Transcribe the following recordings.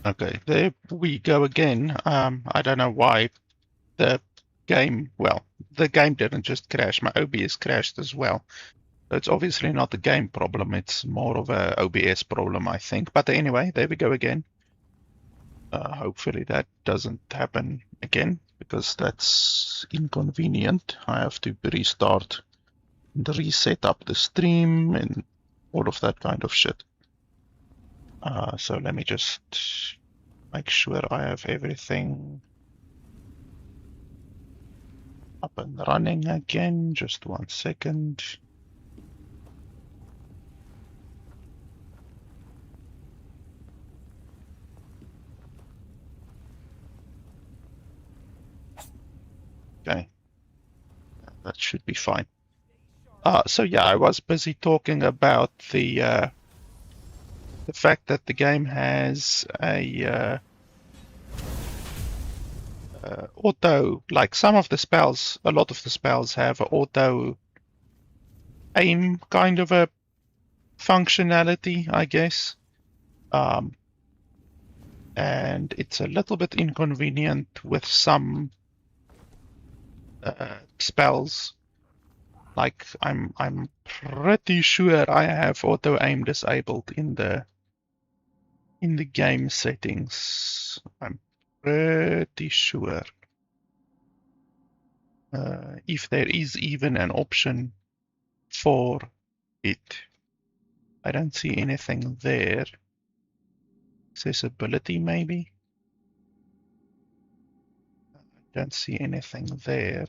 Okay, there we go again. I don't know why the game, well, the game didn't just crash. My OBS crashed as well. So it's obviously not the game problem. It's more of a OBS problem, I think. But anyway, there we go again. Hopefully that doesn't happen again, because that's inconvenient. I have to restart and reset up the stream and all of that kind of shit. So let me just make sure I have everything up and running again. Just 1 second. Okay, that should be fine. So yeah, I was busy talking about the fact that the game has a auto, like some of the spells, a lot of the spells have auto aim kind of a functionality, I guess. And it's a little bit inconvenient with some spells. Like I'm pretty sure I have auto aim disabled in the game settings. I'm pretty sure. If there is even an option for it. I don't see anything there. Accessibility, maybe? I don't see anything there.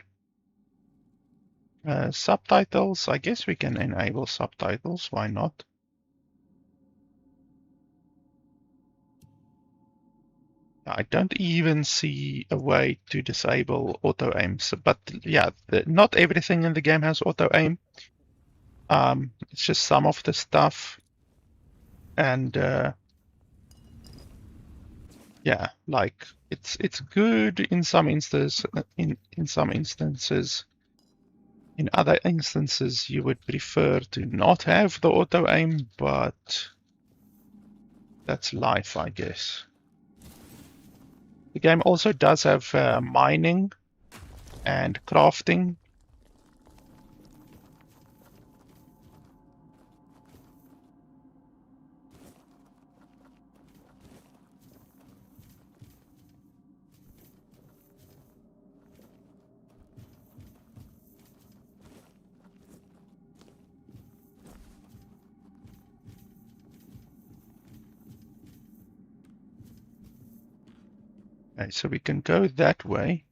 Subtitles, I guess we can enable subtitles, why not? I don't even see a way to disable auto aim. So, but yeah, not everything in the game has auto aim. It's just some of the stuff, and yeah, like it's good in some instances. In some instances, in other instances, you would prefer to not have the auto aim, but that's life, I guess. The game also does have mining and crafting. Okay, so we can go that way.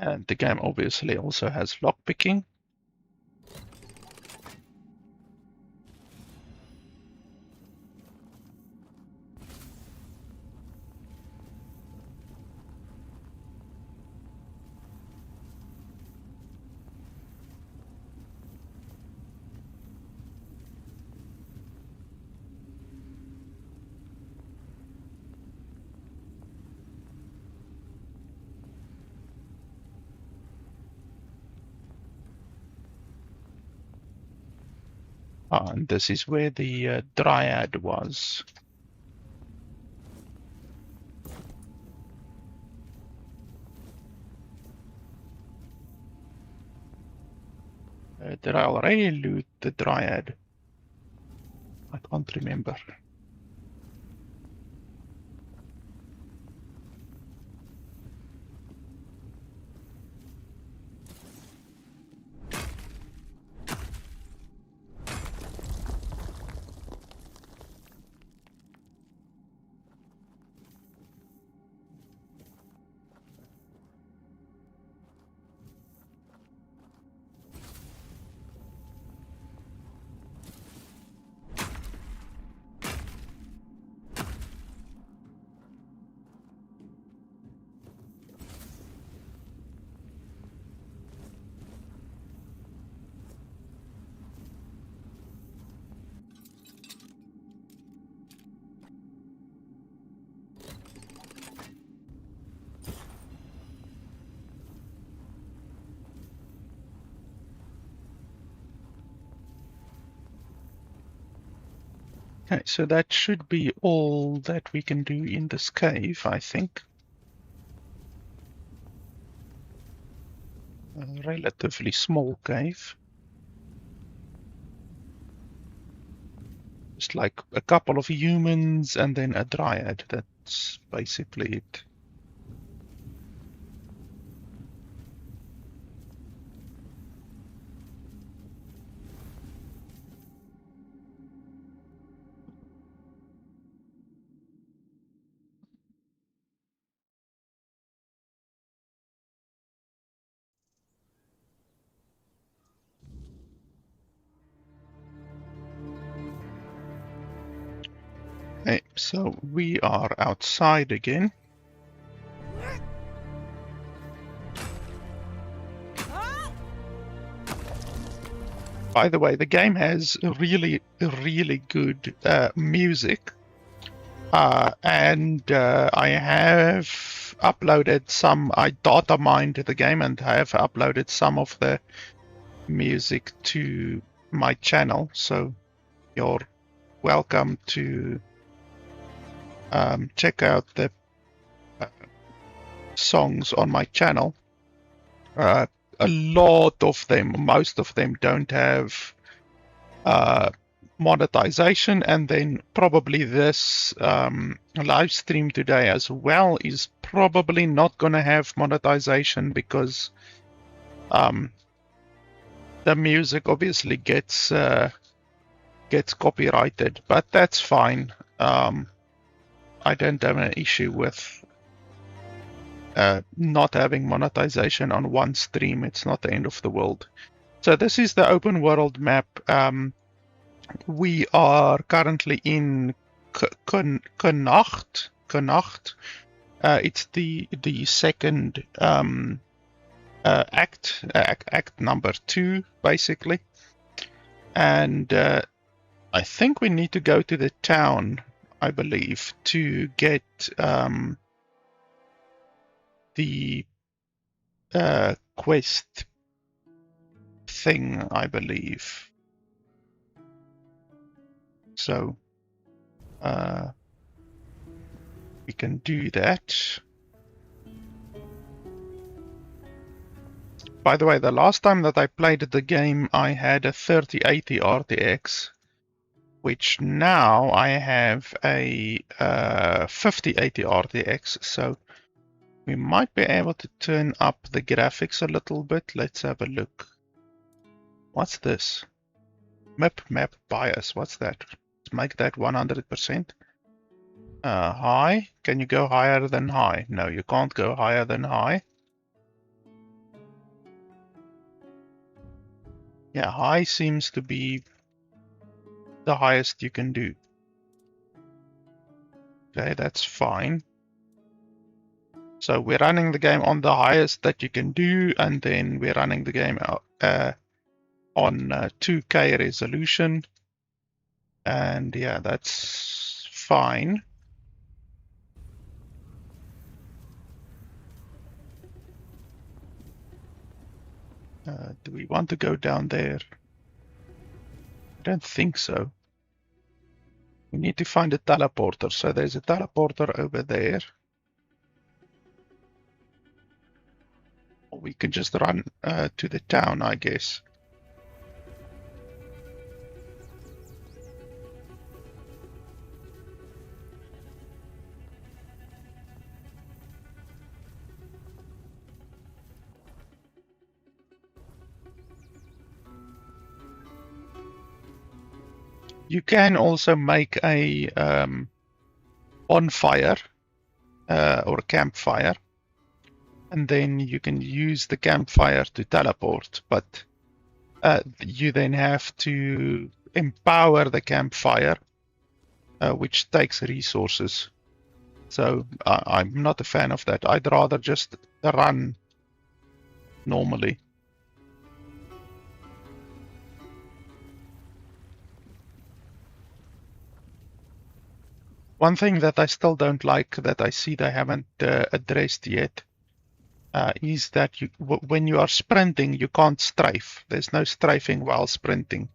And the game obviously also has lockpicking. And this is where the Dryad was. Did I already loot the Dryad? I can't remember. Okay, so that should be all that we can do in this cave, I think. A relatively small cave. Just like a couple of humans and then a dryad. That's basically it. Okay, so we are outside again. By the way, the game has really, really good music. And I have uploaded some, I data mined the game and have uploaded some of the music to my channel. So you're welcome to check out the songs on my channel. A lot of them, most of them don't have monetization, and then probably this live stream today as well is probably not going to have monetization because the music obviously gets copyrighted, but that's fine. I don't have an issue with not having monetization on one stream. It's not the end of the world. So this is the open world map. We are currently in Connacht. It's the second act number 2, basically. And I think we need to go to the town, I believe, to get the quest thing, I believe. So we can do that. By the way, the last time that I played the game, I had a 3080 RTX, which now I have a 5080 RTX. So we might be able to turn up the graphics a little bit. Let's have a look. What's this? Map bias. What's that? Let's make that 100%. High. Can you go higher than high? No, you can't go higher than high. Yeah, high seems to be the highest you can do. Okay, that's fine. So we're running the game on the highest that you can do, and then we're running the game on 2K resolution. And yeah, that's fine. Do we want to go down there? I don't think so. We need to find a teleporter. So there's a teleporter over there. Or we can just run to the town, I guess. You can also make a bonfire or a campfire, and then you can use the campfire to teleport, but you then have to empower the campfire, which takes resources. So I'm not a fan of that. I'd rather just run normally. One thing that I still don't like, that I see they haven't addressed yet, is that when you are sprinting, you can't strafe. There's no strafing while sprinting,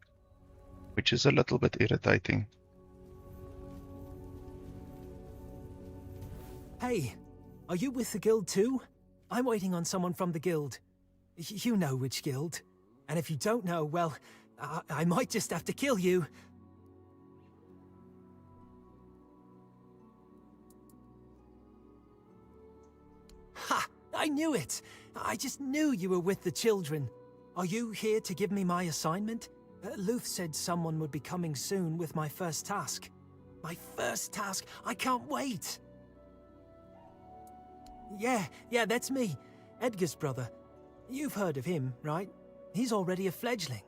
which is a little bit irritating. Hey, are you with the guild too? I'm waiting on someone from the guild. You know which guild. And if you don't know, well, I might just have to kill you. Ha! I knew it! I just knew you were with the children. Are you here to give me my assignment? Luth said someone would be coming soon with my first task. My first task? I can't wait! Yeah, that's me. Edgar's brother. You've heard of him, right? He's already a fledgling.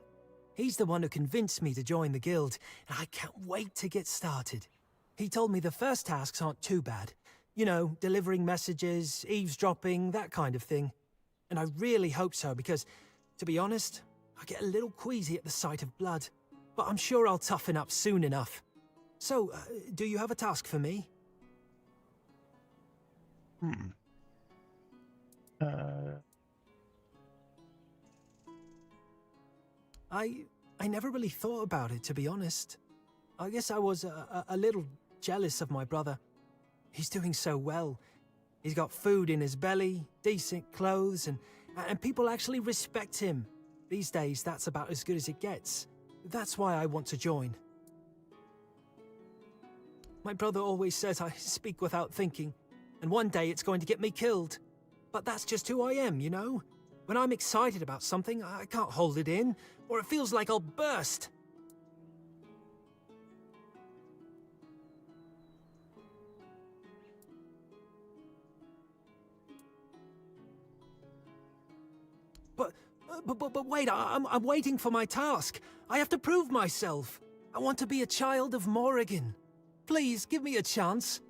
He's the one who convinced me to join the guild, and I can't wait to get started. He told me the first tasks aren't too bad. You know, delivering messages, eavesdropping, that kind of thing. And I really hope so, because, to be honest, I get a little queasy at the sight of blood. But I'm sure I'll toughen up soon enough. So, do you have a task for me? I never really thought about it, to be honest. I guess I was a little jealous of my brother. He's doing so well. He's got food in his belly, decent clothes, and people actually respect him. These days, that's about as good as it gets. That's why I want to join. My brother always says I speak without thinking, and one day it's going to get me killed. But that's just who I am, you know? When I'm excited about something, I can't hold it in, or it feels like I'll burst. But wait, I'm waiting for my task. I have to prove myself. I want to be a child of Morrigan. Please, give me a chance.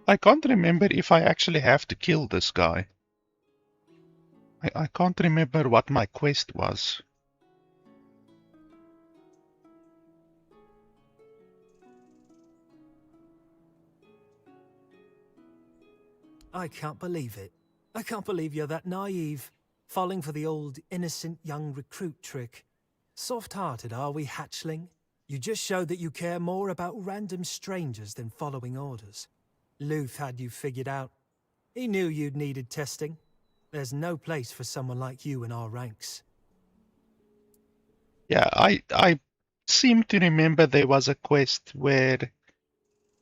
I can't remember if I actually have to kill this guy. I can't remember what my quest was. I can't believe it. I can't believe you're that naive. Falling for the old innocent young recruit trick. Soft-hearted, are we, hatchling? You just show that you care more about random strangers than following orders. Luth had you figured out. He knew you'd needed testing. There's no place for someone like you in our ranks. Yeah, I seem to remember there was a quest where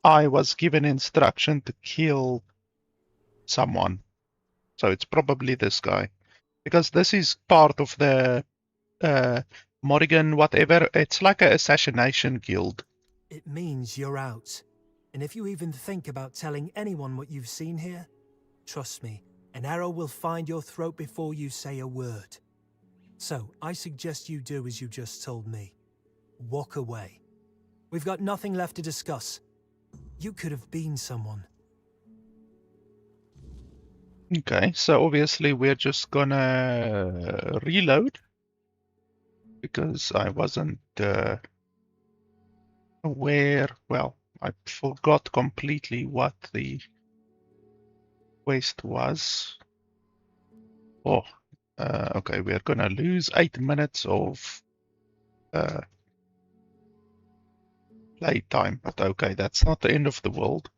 I was given instruction to kill someone. So it's probably this guy. Because this is part of the Morrigan whatever. It's like an assassination guild. It means you're out. And if you even think about telling anyone what you've seen here, trust me, an arrow will find your throat before you say a word. So, I suggest you do as you just told me. Walk away. We've got nothing left to discuss. You could have been someone. Okay, so obviously we're just gonna reload. Because I wasn't aware, well, I forgot completely what the quest was. Oh, okay, we're gonna lose 8 minutes of play time, but okay, that's not the end of the world.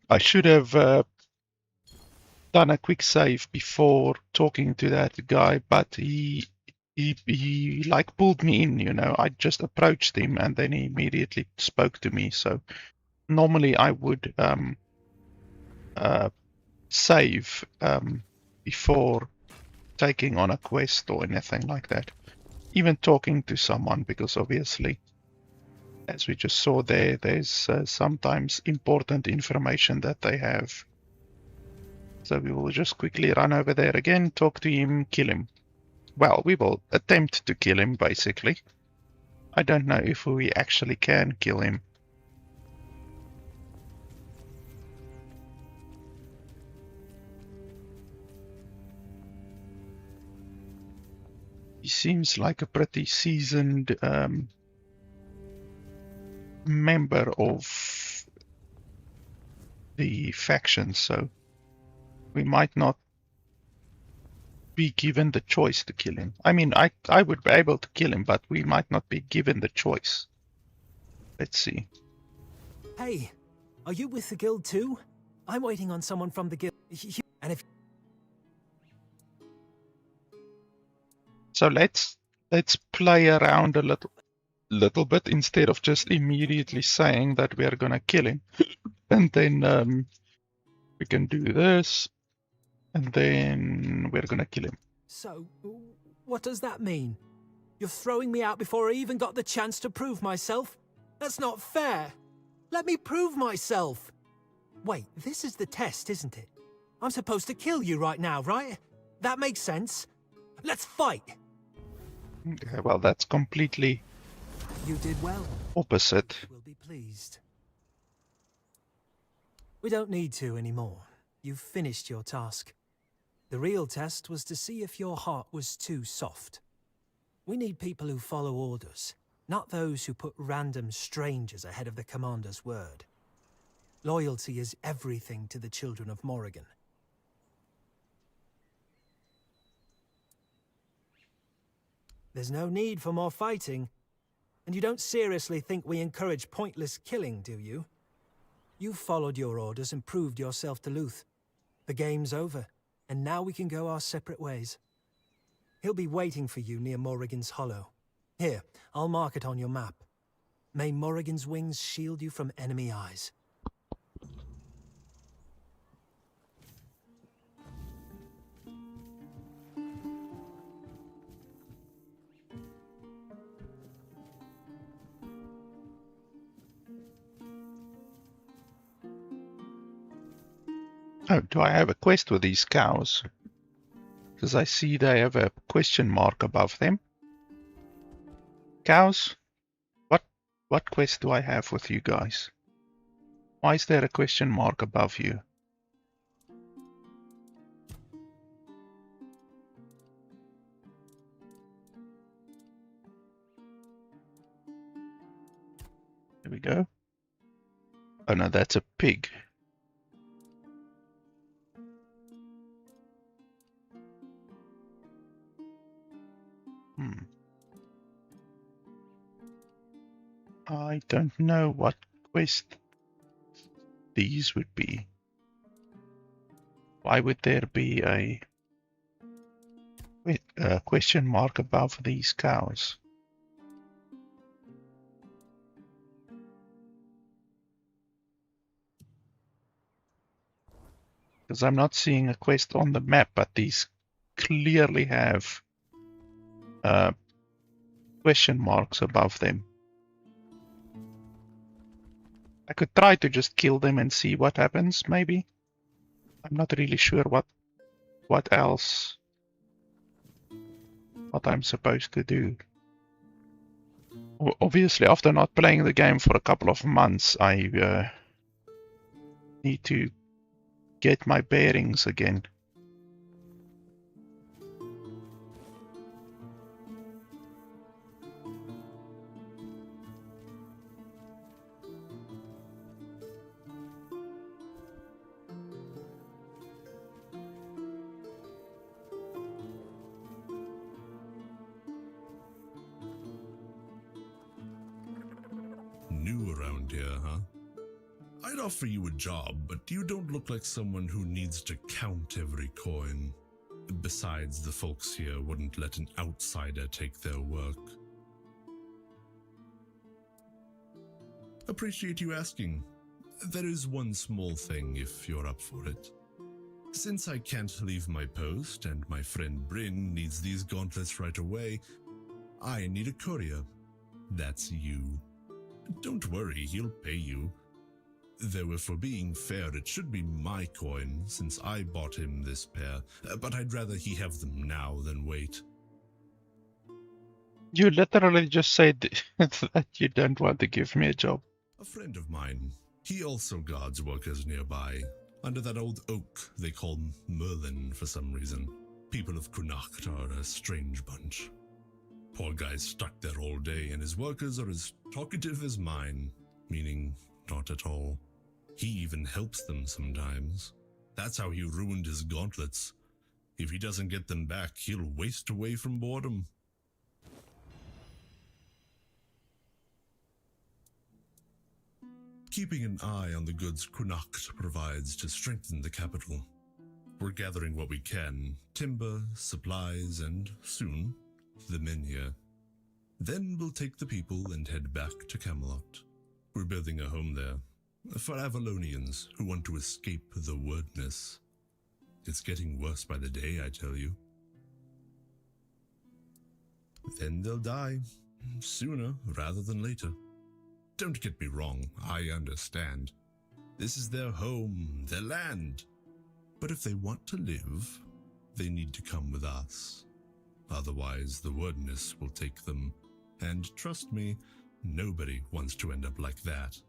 I should have done a quick save before talking to that guy, but he like pulled me in, you know. I just approached him and then he immediately spoke to me. So normally I would save before taking on a quest or anything like that. Even talking to someone, because obviously, as we just saw there, there's sometimes important information that they have. So we will just quickly run over there again, talk to him, kill him. Well, we will attempt to kill him, basically. I don't know if we actually can kill him. He seems like a pretty seasoned member of the faction, so we might not be given the choice to kill him. I mean, I would be able to kill him, but we might not be given the choice. Let's see. Hey, are you with the guild too? I'm waiting on someone from the guild. And if So let's play around a little bit instead of just immediately saying that we are gonna kill him. And then we can do this, and then we're gonna kill him. so, what does that mean? You're throwing me out before I even got the chance to prove myself? That's not fair. Let me prove myself. Wait, this is the test, isn't it? I'm supposed to kill you right now, right? That makes sense. Let's fight. Okay, well, that's completely You did well. opposite. We'll be pleased. We don't need to anymore. You've finished your task. The real test was to see if your heart was too soft. We need people who follow orders, not those who put random strangers ahead of the commander's word. Loyalty is everything to the children of Morrigan. There's no need for more fighting. And you don't seriously think we encourage pointless killing, do you? You followed your orders and proved yourself to Luth. The game's over, and now we can go our separate ways. He'll be waiting for you near Morrigan's Hollow. Here, I'll mark it on your map. May Morrigan's wings shield you from enemy eyes. Oh, do I have a quest with these cows? Because I see they have a question mark above them. Cows? What quest do I have with you guys? Why is there a question mark above you? There we go. Oh no, that's a pig. I don't know what quest these would be. Why would there be a question mark above these cows? Because I'm not seeing a quest on the map, but these clearly have question marks above them. I could try to just kill them and see what happens, maybe. I'm not really sure what else, what I'm supposed to do. Obviously, after not playing the game for a couple of months, I need to get my bearings again. New around here, huh? I'd offer you a job, but you don't look like someone who needs to count every coin. Besides, the folks here wouldn't let an outsider take their work. Appreciate you asking. There is one small thing if you're up for it. Since I can't leave my post and my friend Bryn needs these gauntlets right away, I need a courier. That's you. Don't worry, he'll pay you. Though if we're being fair, it should be my coin, since I bought him this pair, but I'd rather he have them now than wait. You literally just said that you don't want to give me a job. A friend of mine, he also guards workers nearby, under that old oak they call Merlin for some reason. People of Connacht are a strange bunch. Poor guy's stuck there all day, and his workers are as talkative as mine, meaning not at all. He even helps them sometimes. That's how he ruined his gauntlets. If he doesn't get them back, he'll waste away from boredom. Keeping an eye on the goods Connacht provides to strengthen the capital. We're gathering what we can, timber, supplies, and soon, the men here. Then we'll take the people and head back to Camelot. We're building a home there, for Avalonians who want to escape the wordness. It's getting worse by the day, I tell you. Then they'll die, sooner rather than later. Don't get me wrong, I understand. This is their home, their land. But if they want to live, they need to come with us. Otherwise, the wordness will take them. And trust me, nobody wants to end up like that.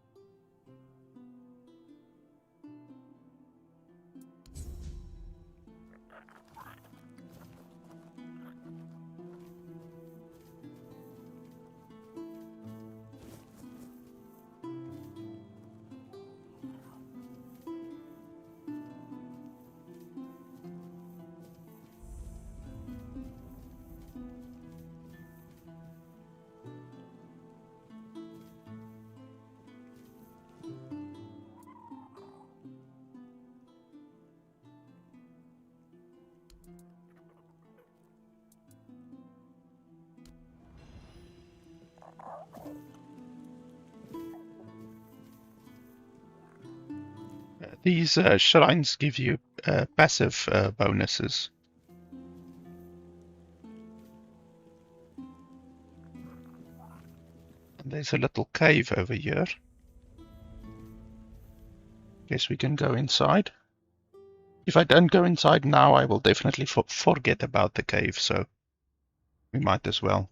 These shrines give you passive bonuses. And there's a little cave over here. Guess we can go inside. If I don't go inside now, I will definitely forget about the cave, so we might as well.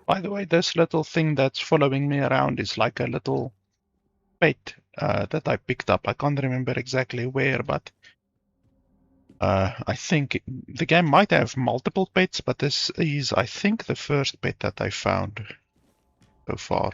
By the way, this little thing that's following me around is like a little pet that I picked up. I can't remember exactly where, but I think the game might have multiple pets, but this is, I think, the first pet that I found so far.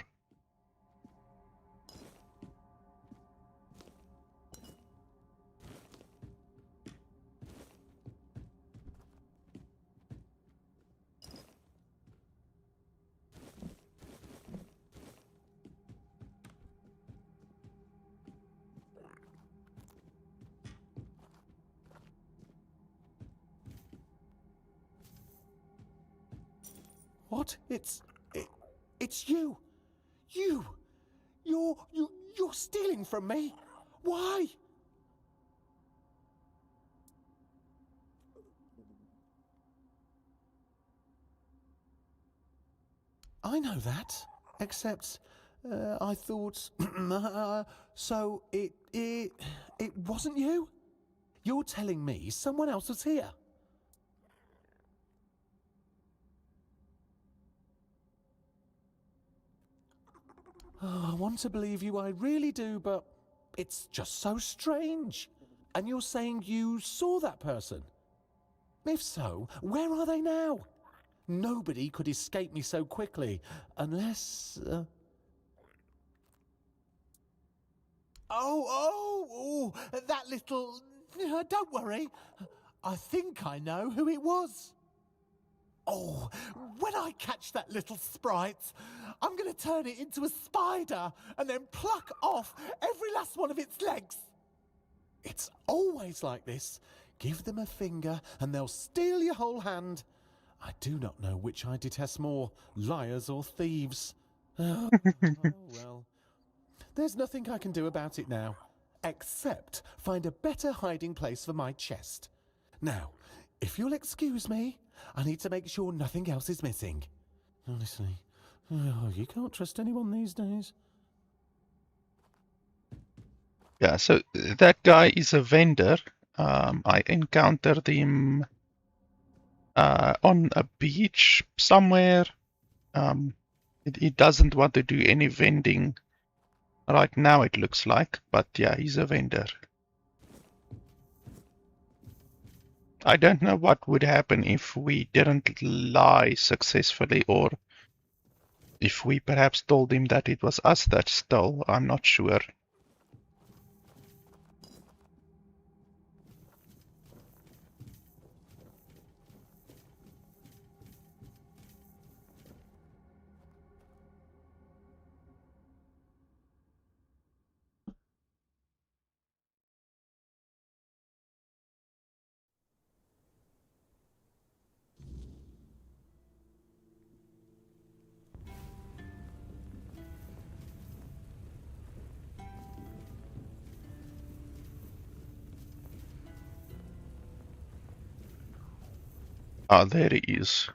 What? It's you. You're stealing from me. Why? I know that, except I thought so it wasn't you? You're telling me someone else was here? Oh, I want to believe you, I really do, but it's just so strange. And you're saying you saw that person? If so, where are they now? Nobody could escape me so quickly, unless... Oh, that little... Don't worry. I think I know who it was. Oh, when I catch that little sprite, I'm going to turn it into a spider and then pluck off every last one of its legs. It's always like this. Give them a finger and they'll steal your whole hand. I do not know which I detest more, liars or thieves. Oh, well. There's nothing I can do about it now, except find a better hiding place for my chest. Now, if you'll excuse me, I need to make sure nothing else is missing. Honestly, you can't trust anyone these days. Yeah, so that guy is a vendor. I encountered him on a beach somewhere. He doesn't want to do any vending right now, it looks like, but yeah, he's a vendor. I don't know what would happen if we didn't lie successfully, or if we perhaps told him that it was us that stole. I'm not sure. Ah, there he is.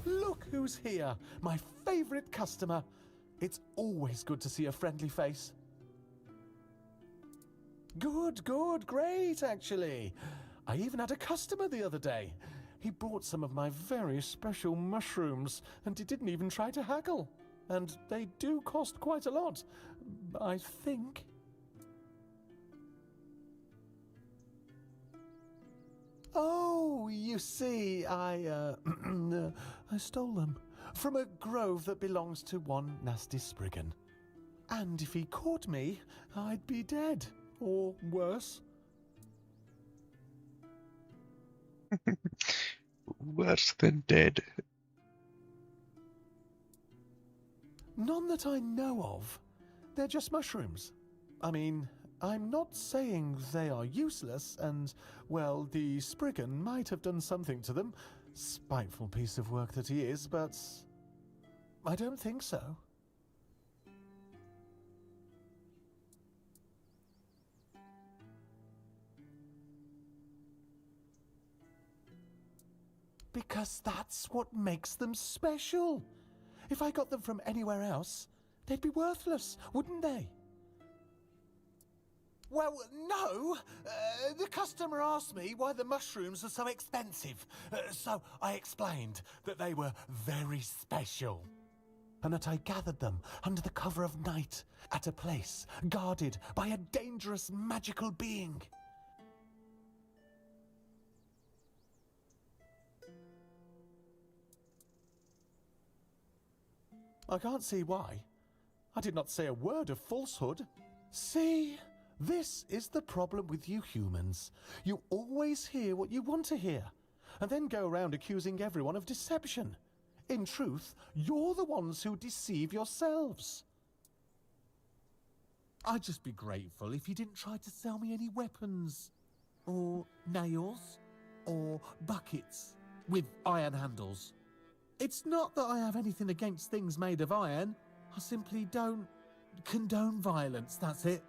Look who's here, my favourite customer. It's always good to see a friendly face. Good, great, actually. I even had a customer the other day. He bought some of my very special mushrooms, and he didn't even try to haggle. And they do cost quite a lot, I think. Oh, you see, I stole them from a grove that belongs to one nasty spriggan. And if he caught me, I'd be dead, or worse. Worse than dead. None that I know of. They're just mushrooms. I mean, I'm not saying they are useless, and, well, the spriggan might have done something to them. Spiteful piece of work that he is, but I don't think so. Because that's what makes them special. If I got them from anywhere else, they'd be worthless, wouldn't they? Well, no. The customer asked me why the mushrooms are so expensive. So I explained that they were very special. And that I gathered them under the cover of night at a place guarded by a dangerous magical being. I can't see why. I did not say a word of falsehood. See, this is the problem with you humans. You always hear what you want to hear, and then go around accusing everyone of deception. In truth, you're the ones who deceive yourselves. I'd just be grateful if you didn't try to sell me any weapons, or nails, or buckets with iron handles. It's not that I have anything against things made of iron. I simply don't condone violence, that's it.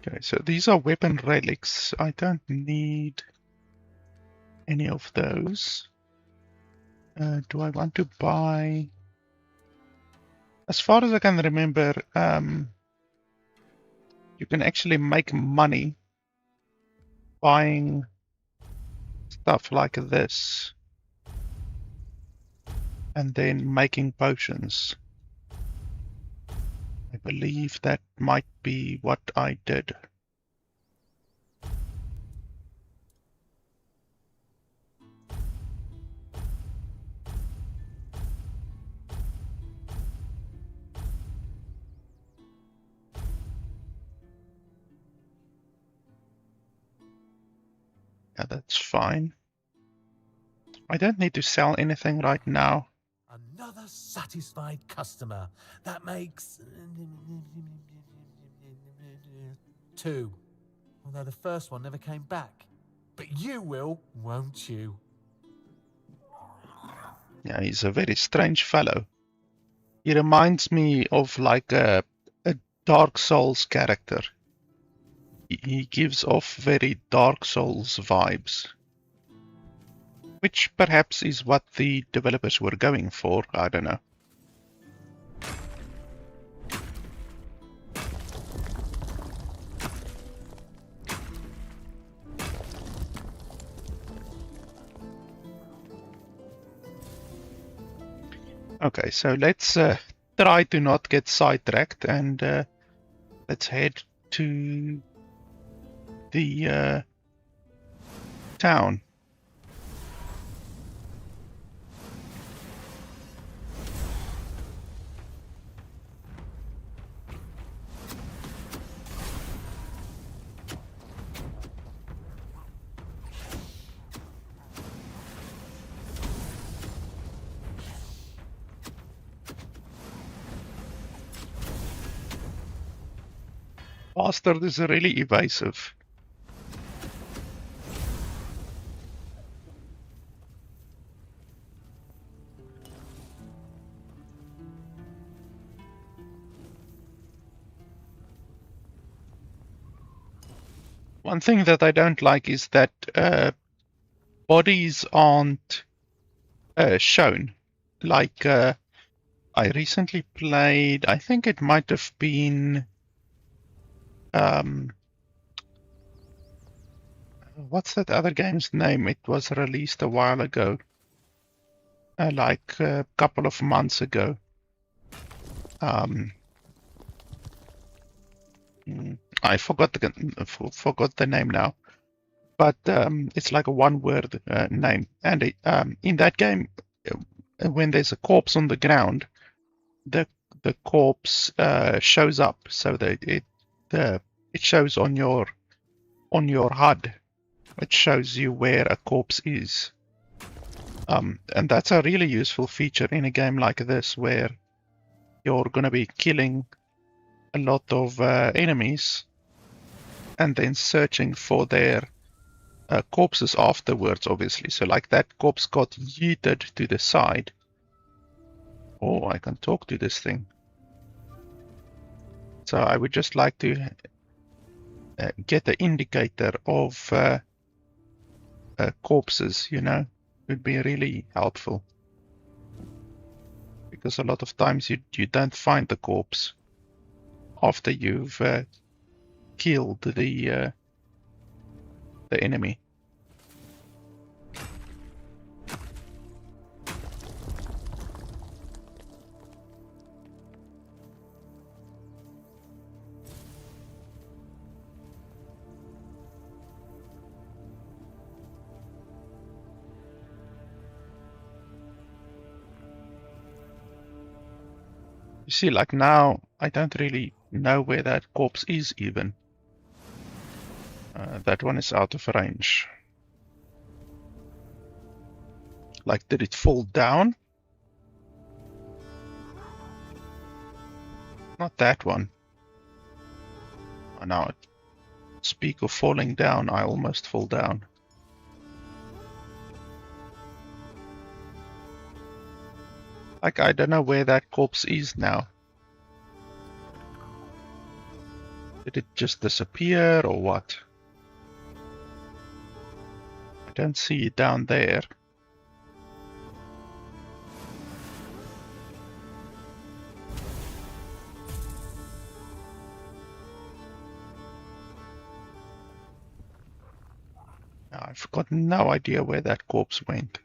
Okay, so these are weapon relics. I don't need any of those. Do I want to buy? As far as I can remember, you can actually make money buying stuff like this and then making potions. I believe that might be what I did. Yeah, that's fine. I don't need to sell anything right now. Another satisfied customer. That makes 2. Although the first one never came back. But you will, won't you? Yeah, he's a very strange fellow. He reminds me of like a Dark Souls character. He gives off very Dark Souls vibes. Which perhaps is what the developers were going for, I don't know. Okay, so let's try to not get sidetracked and let's head to the town. Bastard is really evasive. One thing that I don't like is that bodies aren't shown. Like, I recently played, I think it might have been, what's that other game's name? It was released a while ago, like a couple of months ago. I forgot the name now, but it's like a one-word name. And in that game, when there's a corpse on the ground, the corpse shows up, so that it shows on your HUD. It shows you where a corpse is, and that's a really useful feature in a game like this, where you're going to be killing a lot of enemies and then searching for their corpses afterwards, obviously. So like that corpse got yeeted to the side. Oh, I can talk to this thing. So I would just like to get the indicator of corpses, you know, would be really helpful. Because a lot of times you don't find the corpse after you've killed the enemy. You see, like now, I don't really know where that corpse is even. That one is out of range. Like, did it fall down? Not that one. Oh, now, speak of falling down, I almost fall down. Like, I don't know where that corpse is now. Did it just disappear or what? I don't see it down there. I've got no idea where that corpse went.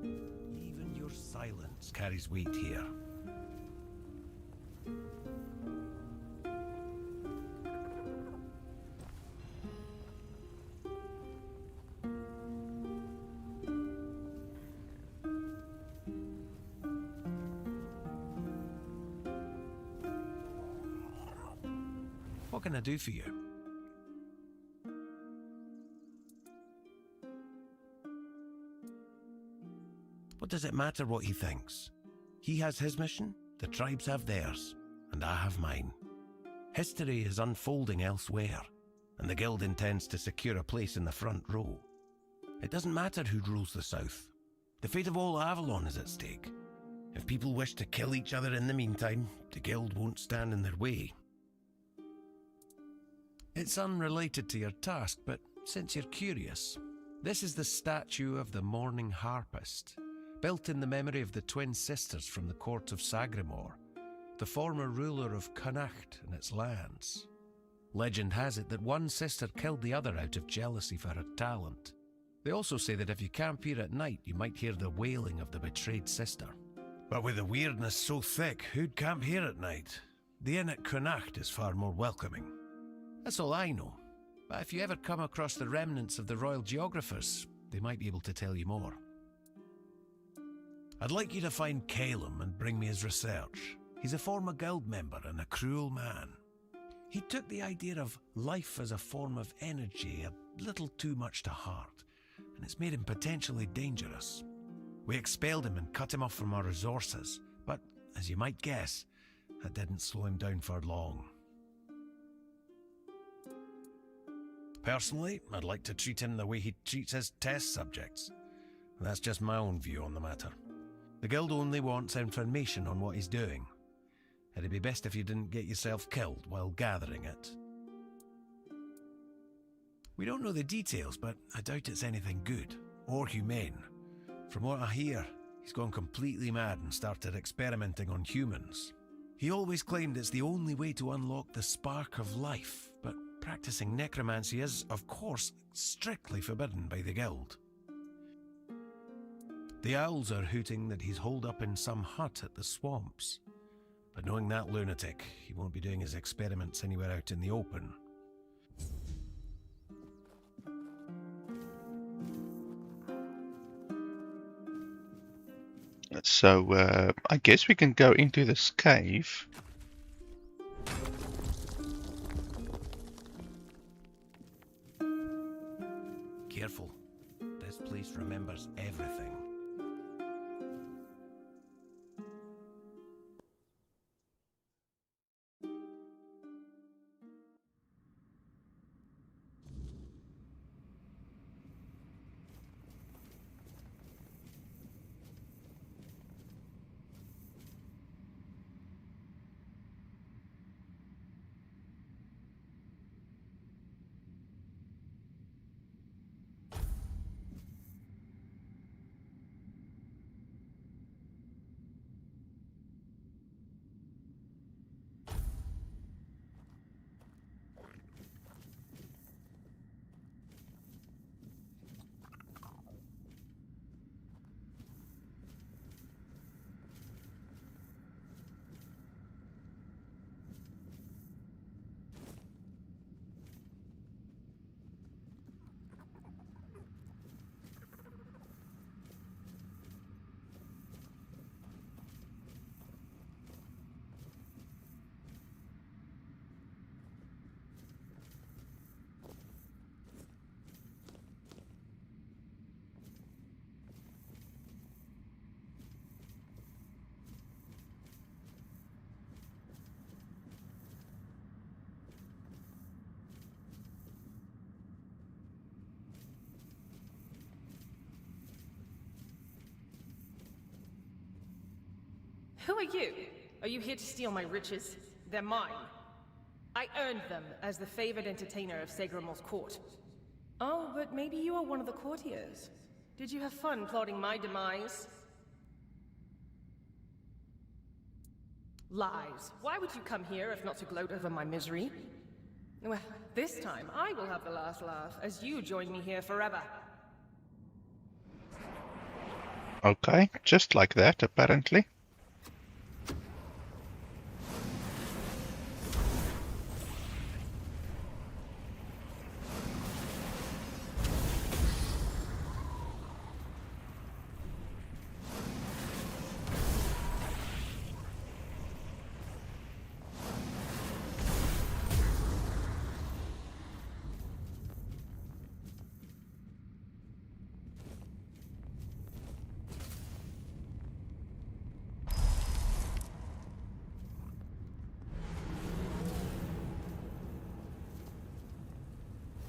Even your silence carries weight here. What can I do for you? What does it matter what he thinks? He has his mission, the tribes have theirs, and I have mine. History is unfolding elsewhere, and the guild intends to secure a place in the front row. It doesn't matter who rules the south. The fate of all Avalon is at stake. If people wish to kill each other in the meantime, the guild won't stand in their way. It's unrelated to your task, but since you're curious, this is the statue of the Morning Harpist, built in the memory of the twin sisters from the court of Sagrimor, the former ruler of Connacht and its lands. Legend has it that one sister killed the other out of jealousy for her talent. They also say that if you camp here at night, you might hear the wailing of the betrayed sister. But with the weirdness so thick, who'd camp here at night? The inn at Connacht is far more welcoming. That's all I know, but if you ever come across the remnants of the royal geographers, they might be able to tell you more. I'd like you to find Calum and bring me his research. He's a former guild member and a cruel man. He took the idea of life as a form of energy a little too much to heart, and it's made him potentially dangerous. We expelled him and cut him off from our resources, but, as you might guess, that didn't slow him down for long. Personally, I'd like to treat him the way he treats his test subjects. That's just my own view on the matter. The guild only wants information on what he's doing. It'd be best if you didn't get yourself killed while gathering it. We don't know the details, but I doubt it's anything good or humane. From what I hear, he's gone completely mad and started experimenting on humans. He always claimed it's the only way to unlock the spark of life, but practicing necromancy is, of course, strictly forbidden by the guild. The owls are hooting that he's holed up in some hut at the swamps. But knowing that lunatic, he won't be doing his experiments anywhere out in the open. So, I guess we can go into this cave. Careful. This place remembers everything. Who are you? Are you here to steal my riches? They're mine. I earned them as the favored entertainer of Segramor's court. Oh, but maybe you are one of the courtiers. Did you have fun plotting my demise? Lies. Why would you come here if not to gloat over my misery? Well, this time I will have the last laugh as you join me here forever. Okay, just like that, apparently.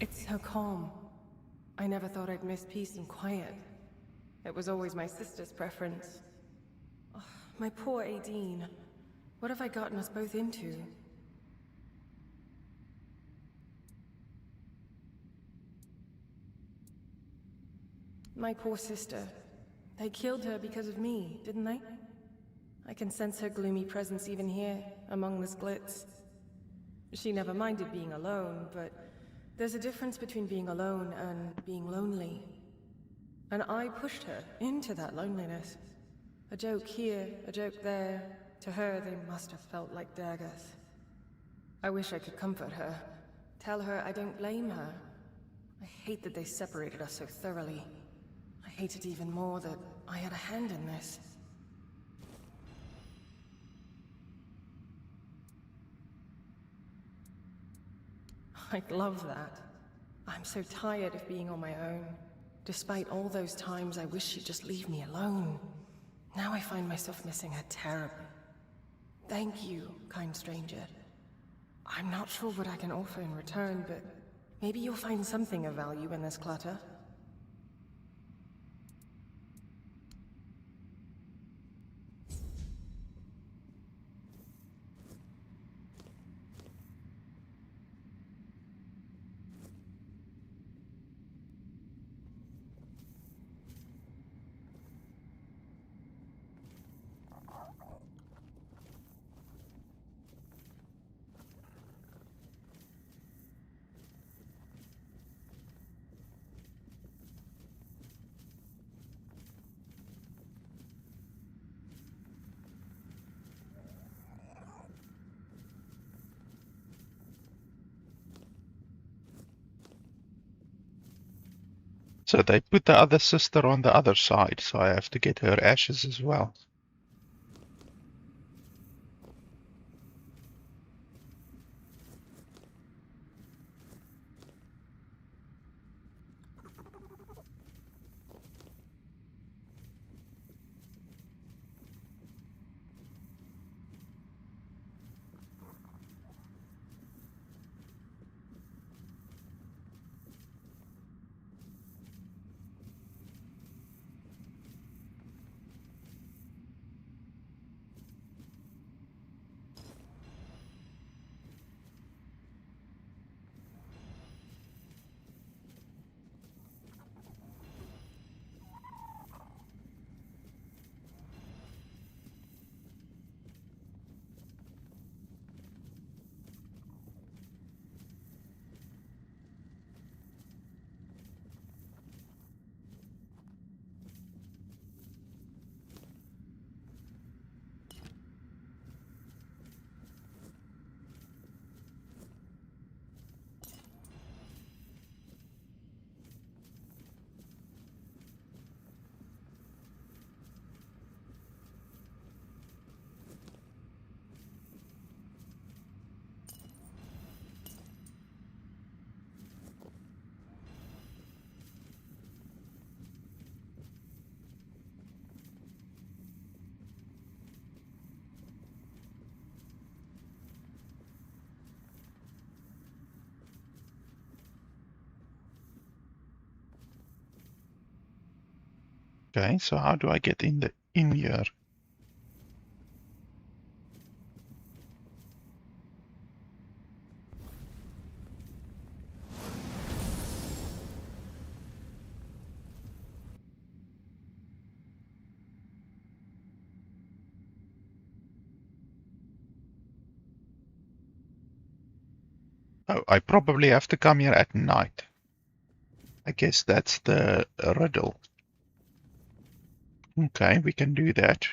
It's so calm. I never thought I'd miss peace and quiet. It was always my sister's preference. Oh, my poor Aideen. What have I gotten us both into? My poor sister. They killed her because of me, didn't they? I can sense her gloomy presence even here, among this glitz. She never minded being alone, but there's a difference between being alone and being lonely. And I pushed her into that loneliness. A joke here, a joke there. To her, they must have felt like daggers. I wish I could comfort her. Tell her I don't blame her. I hate that they separated us so thoroughly. I hate it even more that I had a hand in this. I'd love that. I'm so tired of being on my own. Despite all those times I wish she'd just leave me alone. Now I find myself missing her terribly. Thank you, kind stranger. I'm not sure what I can offer in return, but maybe you'll find something of value in this clutter. So they put the other sister on the other side, so I have to get her ashes as well. Okay, so how do I get in here? Oh, I probably have to come here at night. I guess that's the riddle. Okay, we can do that.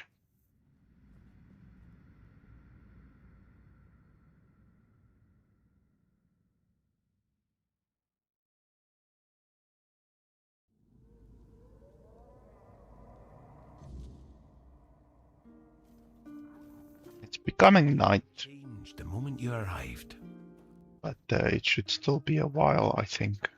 It's becoming night, Changed the moment you arrived. but it should still be a while, I think.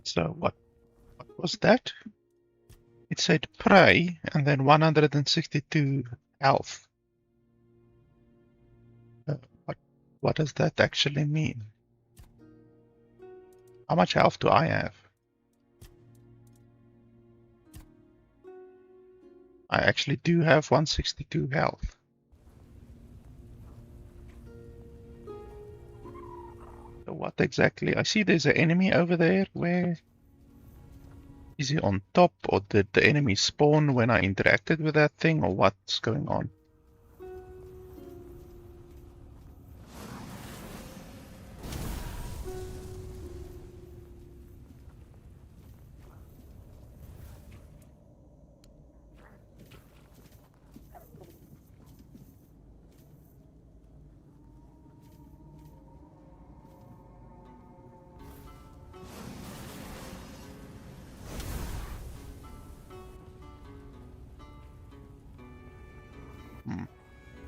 So what was that? It said pray and then 162 health. What does that actually mean? How much health do I have? I actually do have 162 health. So what exactly? I see there's an enemy over there. Where is he? On top, or did the enemy spawn when I interacted with that thing, or what's going on?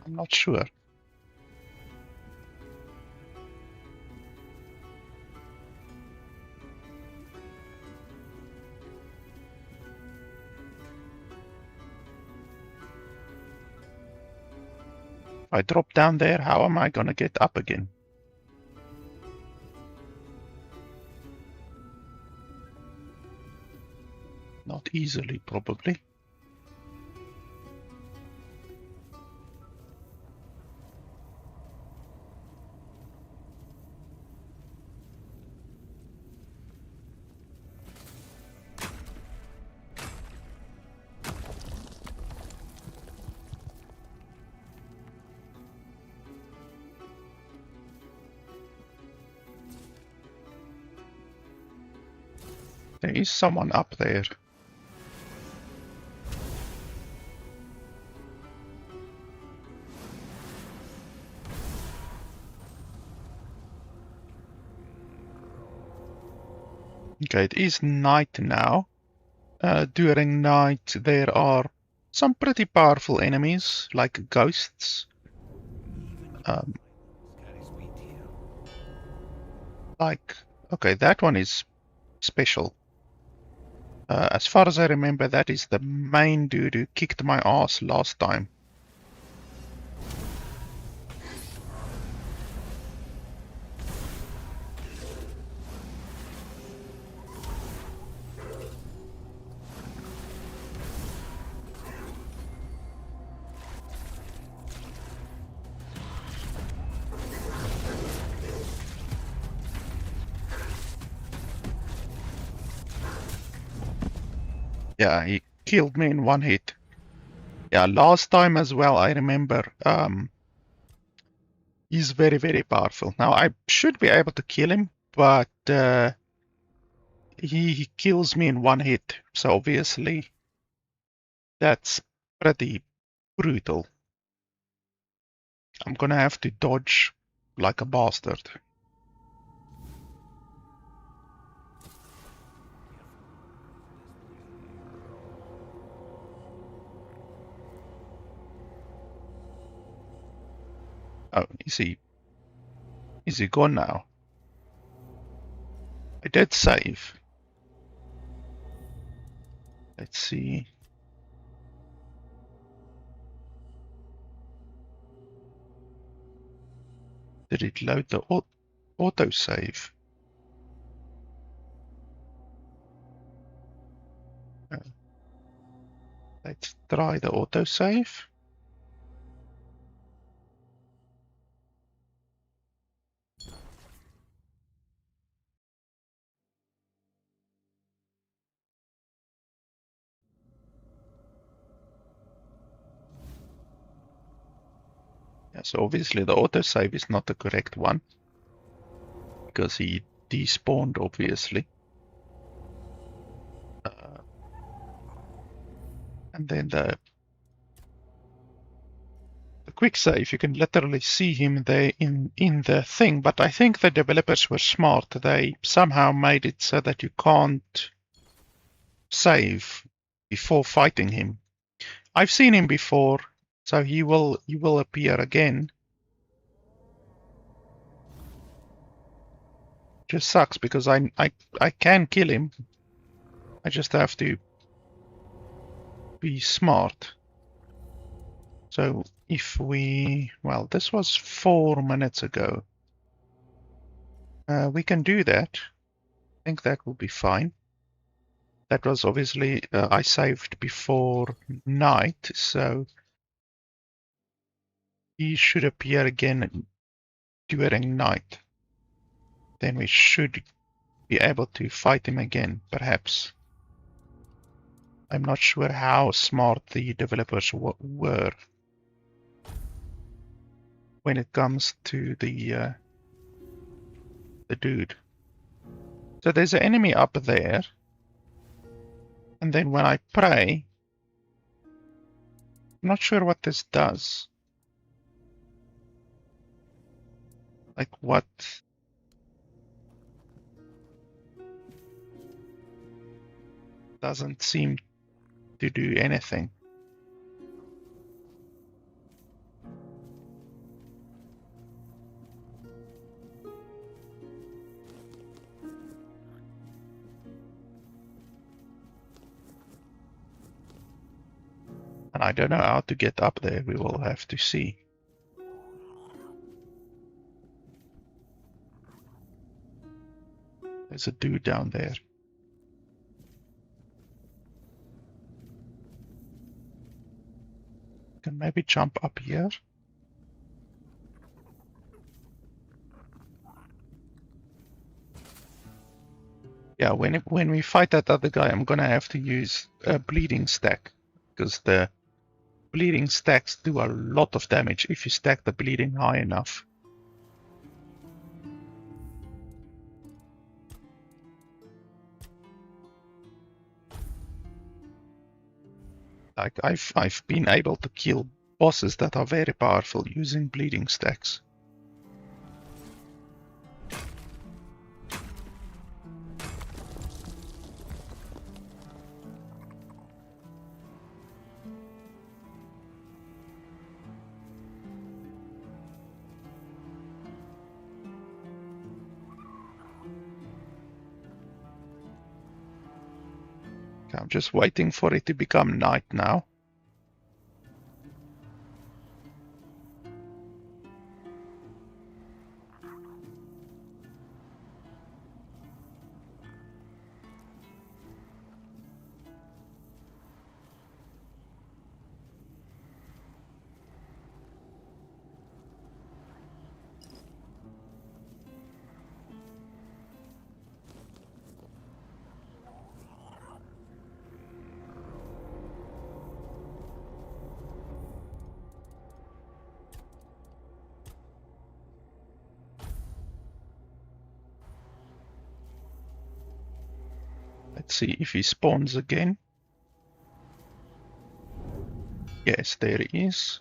I'm not sure. If I drop down there, how am I gonna get up again? Not easily, probably. There is someone up there. Okay, it is night now. During night, there are some pretty powerful enemies, like ghosts. Okay, that one is special. As far as I remember, that is the main dude who kicked my ass last time. Yeah, he killed me in one hit. Yeah, last time as well, I remember. He's very, very powerful. Now, I should be able to kill him, but he kills me in one hit. So obviously, that's pretty brutal. I'm gonna have to dodge like a bastard. Oh, is he gone now? I did save. Let's see. Did it load the autosave? Let's try the autosave. Yeah, so obviously the autosave is not the correct one because he despawned, obviously. And then the quick save, you can literally see him there in the thing, but I think the developers were smart. They somehow made it so that you can't save before fighting him. I've seen him before, so he will appear again. Just sucks because I can kill him. I just have to be smart. So if we, well, this was 4 minutes ago. We can do that. I think that will be fine. That was obviously, I saved before night, so he should appear again during night. Then we should be able to fight him again, perhaps. I'm not sure how smart the developers were when it comes to the dude. So there's an enemy up there. And then when I pray, I'm not sure what this does. Like what? Doesn't seem to do anything. And I don't know how to get up there. We will have to see. There's a dude down there. Can maybe jump up here. Yeah, when we fight that other guy, I'm gonna have to use a bleeding stack because the bleeding stacks do a lot of damage if you stack the bleeding high enough. Like I've been able to kill bosses that are very powerful using bleeding stacks. I'm just waiting for it to become night now. Let's see if he spawns again. Yes, there he is.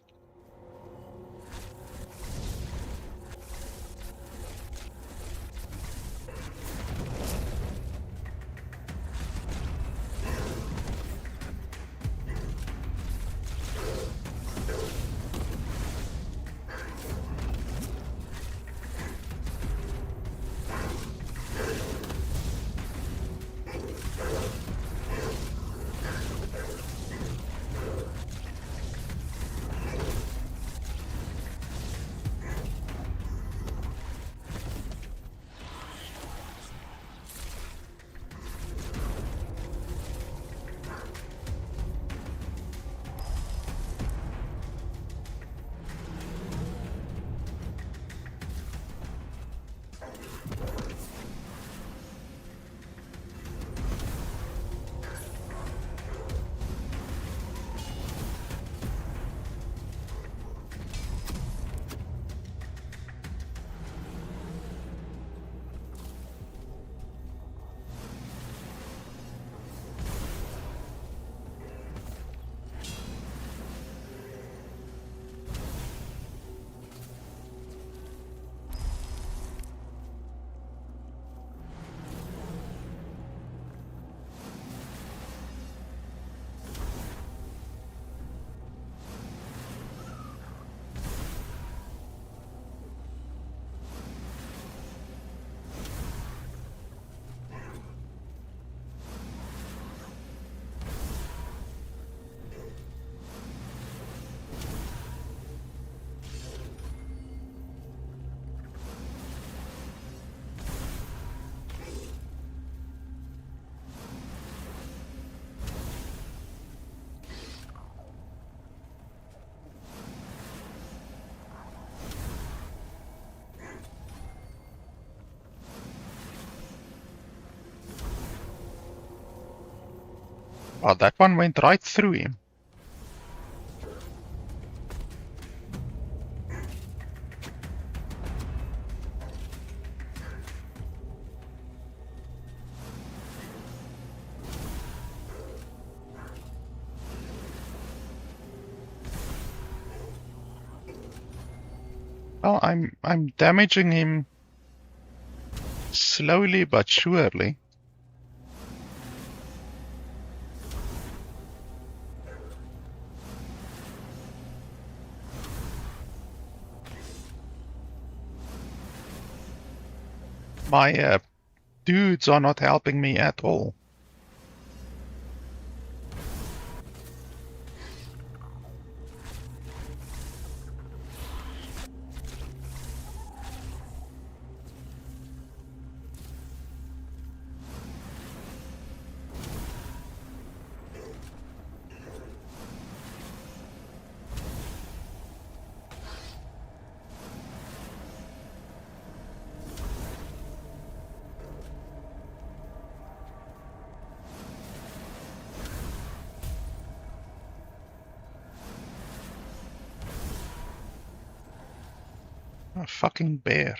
Oh, that one went right through him. Well, I'm damaging him slowly but surely. My dudes are not helping me at all. A fucking bear.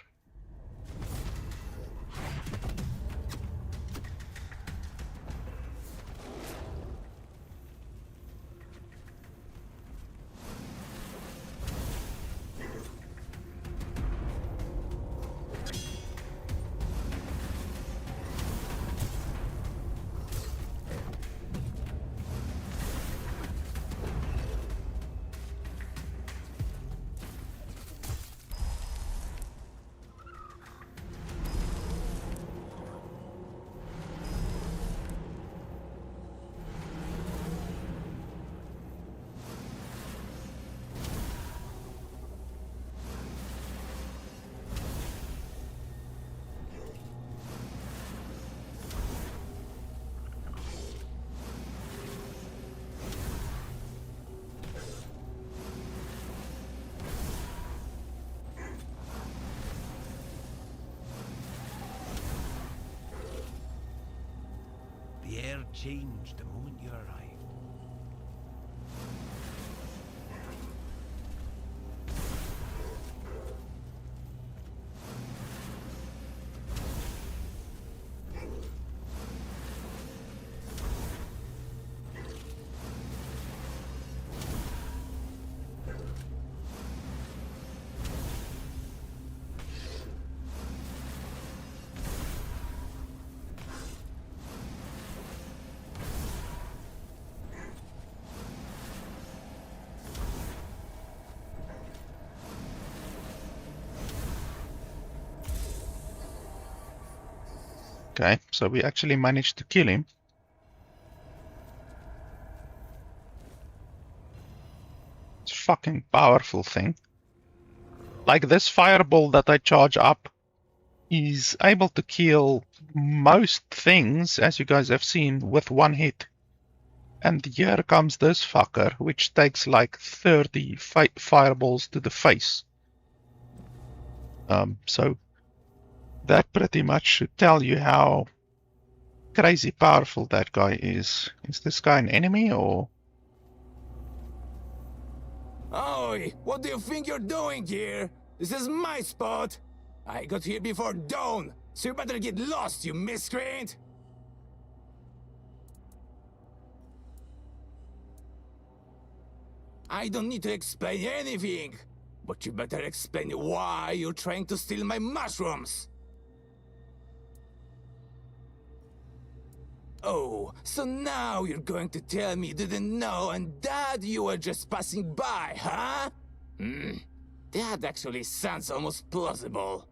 The air changed the moment you arrived. Okay, so we actually managed to kill him. It's a fucking powerful thing. Like this fireball that I charge up is able to kill most things, as you guys have seen, with one hit. And here comes this fucker, which takes like 30 fireballs to the face. So that pretty much should tell you how crazy powerful that guy is. Is this guy an enemy or? Oi, what do you think you're doing here? This is my spot. I got here before dawn, so you better get lost, you miscreant. I don't need to explain anything, but you better explain why you're trying to steal my mushrooms. Oh, so now you're going to tell me you didn't know and that you were just passing by, huh? That actually sounds almost plausible.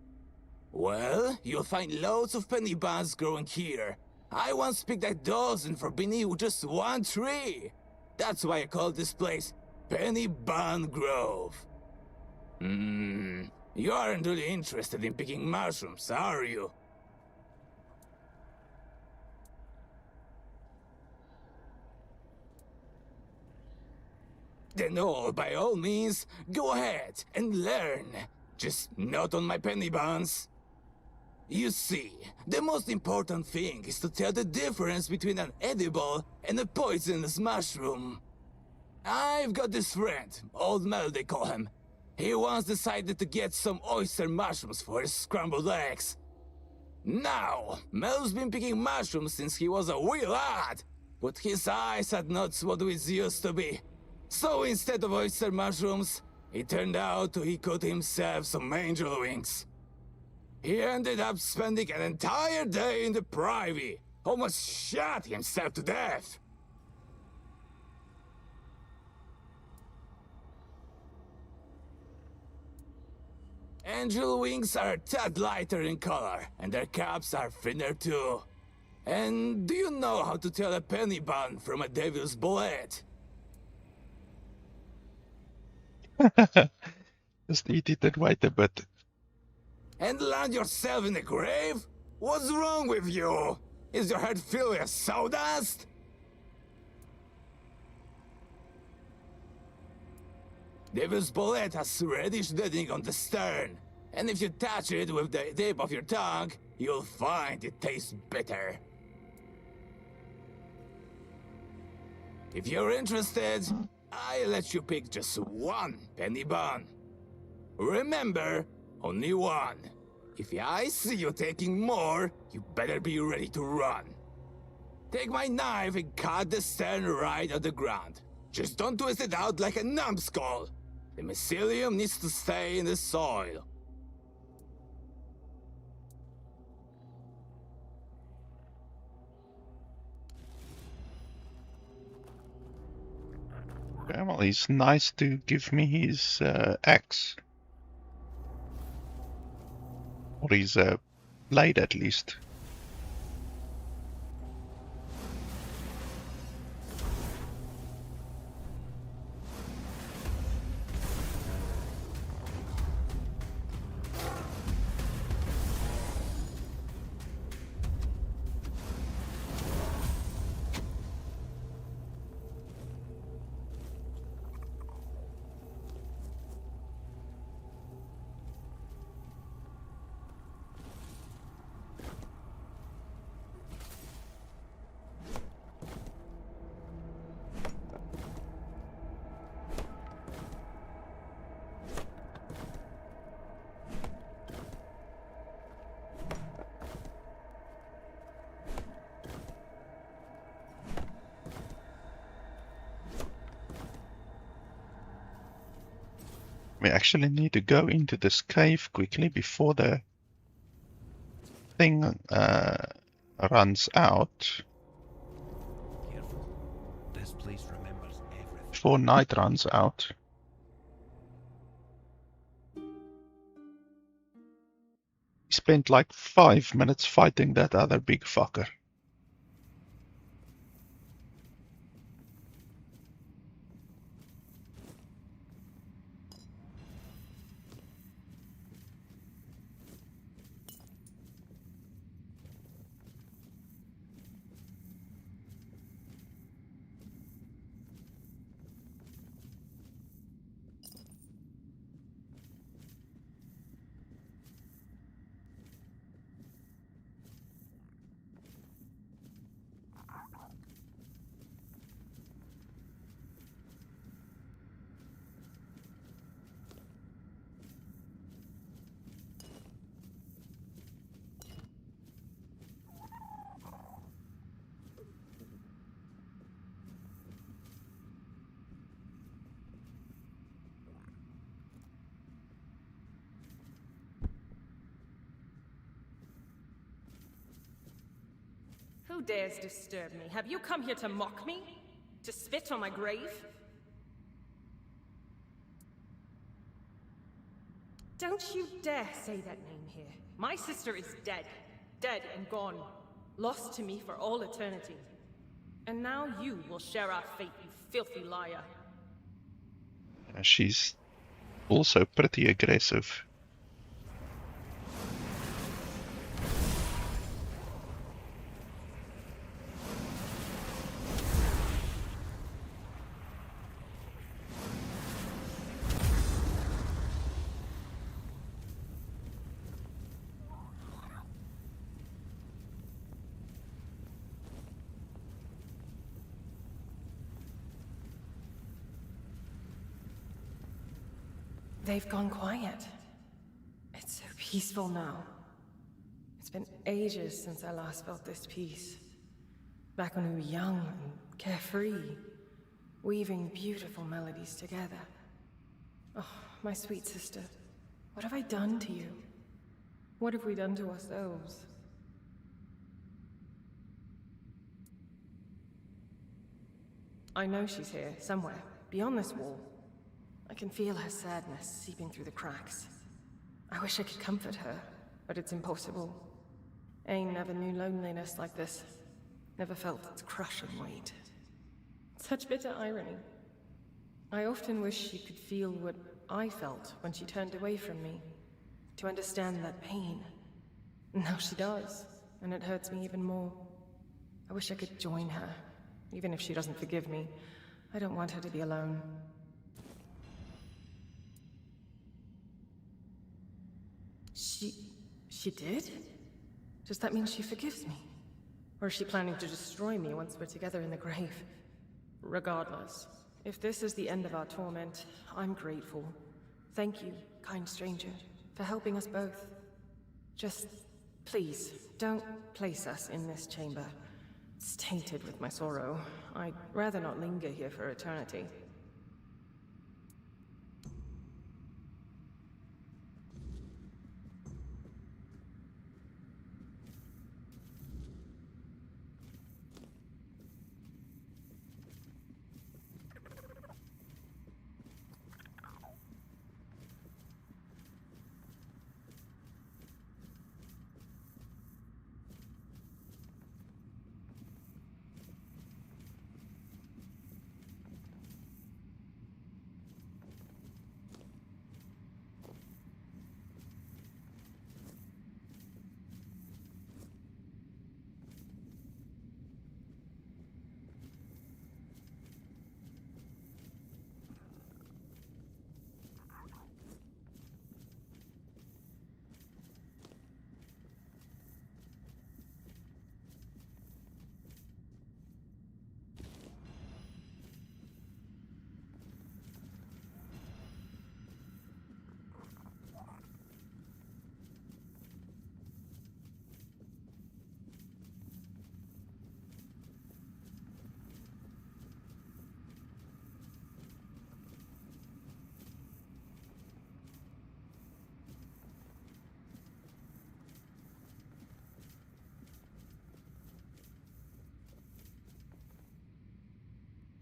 Well, you'll find loads of penny buns growing here. I once picked a dozen for beneath just one tree. That's why I call this place Penny Bun Grove. You aren't really interested in picking mushrooms, are you? Then by all means, go ahead and learn. Just not on my penny buns. You see, the most important thing is to tell the difference between an edible and a poisonous mushroom. I've got this friend, Old Mel they call him. He once decided to get some oyster mushrooms for his scrambled eggs. Now, Mel's been picking mushrooms since he was a wee lad, but his eyes had not what it used to be. So instead of oyster mushrooms, it turned out he cut himself some angel wings. He ended up spending an entire day in the privy, almost shot himself to death. Angel wings are a tad lighter in color, and their caps are thinner too. And do you know how to tell a penny bun from a devil's bullet? Just eat it and wait a bit. And land yourself in the grave? What's wrong with you? Is your head filled with sawdust? Devil's bullet has reddish deadening on the stern, and if you touch it with the tip of your tongue, you'll find it tastes bitter. If you're interested, I'll let you pick just one penny bun. Remember, only one. If I see you taking more, you better be ready to run. Take my knife and cut the stern right at the ground. Just don't twist it out like a numbskull. The mycelium needs to stay in the soil. Okay, well, he's nice to give me his axe. Or his blade, at least. We actually need to go into this cave quickly before the thing runs out. Careful. This place remembers everything. Before night runs out. We spent like 5 minutes fighting that other big fucker. Who dares disturb me? Have you come here to mock me? To spit on my grave? Don't you dare say that name here. My sister is dead. Dead and gone. Lost to me for all eternity. And now you will share our fate, you filthy liar. She's also pretty aggressive. They've gone quiet. It's so peaceful now. It's been ages since I last felt this peace. Back when we were young and carefree, weaving beautiful melodies together. Oh, my sweet sister, what have I done to you? What have we done to ourselves? I know she's here, somewhere, beyond this wall. I can feel her sadness seeping through the cracks. I wish I could comfort her, but it's impossible. Aang never knew loneliness like this. Never felt its crushing weight. Such bitter irony. I often wish she could feel what I felt when she turned away from me. To understand that pain. Now she does, and it hurts me even more. I wish I could join her, even if she doesn't forgive me. I don't want her to be alone. She did? Does that mean she forgives me? Or is she planning to destroy me once we're together in the grave? Regardless, if this is the end of our torment, I'm grateful. Thank you, kind stranger, for helping us both. Just, please, don't place us in this chamber. It's tainted with my sorrow. I'd rather not linger here for eternity.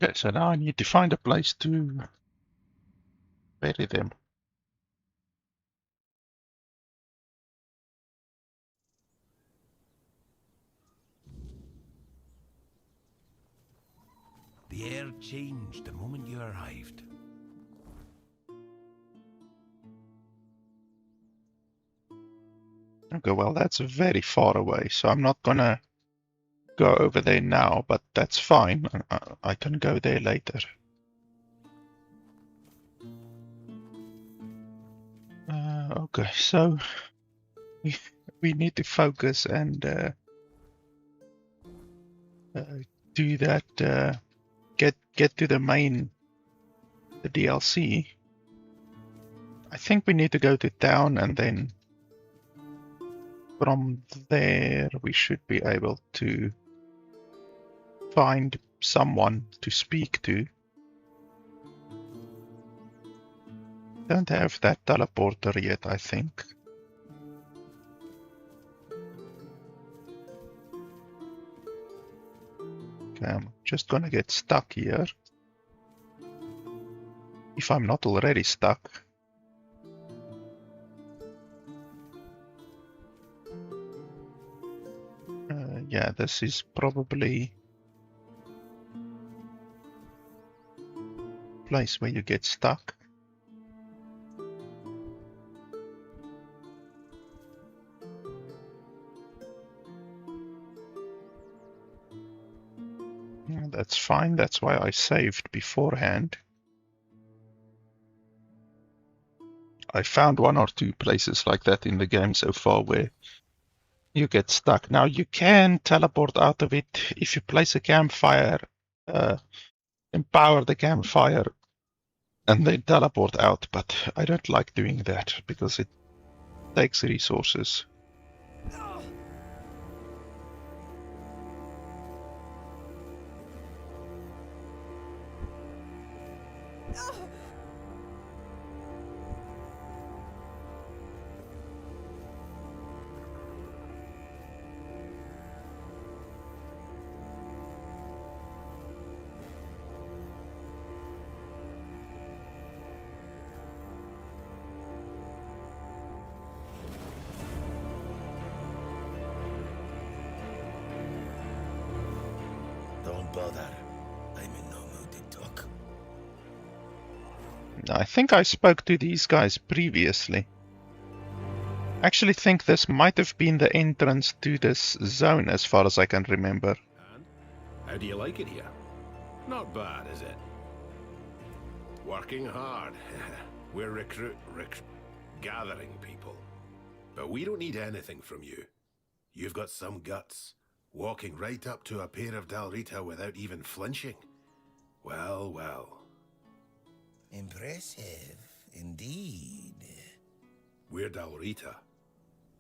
Okay, so now I need to find a place to bury them. The air changed the moment you arrived. Okay, well, that's very far away, so I'm not gonna go over there now, but that's fine. I can go there later. Okay, so we need to focus and do that. Get to the main DLC. I think we need to go to town, and then from there we should be able to find someone to speak to. Don't have that teleporter yet, I think. Okay, I'm just gonna get stuck here. If I'm not already stuck. Yeah, this is probably a place where you get stuck. Yeah, that's fine, that's why I saved beforehand. I found one or two places like that in the game so far where you get stuck. Now you can teleport out of it if you place a campfire, empower the campfire and then teleport out, but I don't like doing that because it takes resources. Don't bother. I'm in no mood to talk. I think I spoke to these guys previously. I actually think this might have been the entrance to this zone as far as I can remember. And how do you like it here? Not bad, is it? Working hard. We're gathering people. But we don't need anything from you. You've got some guts. Walking right up to a pair of Dalrita without even flinching. Well, well. Impressive, indeed. We're Dalrita.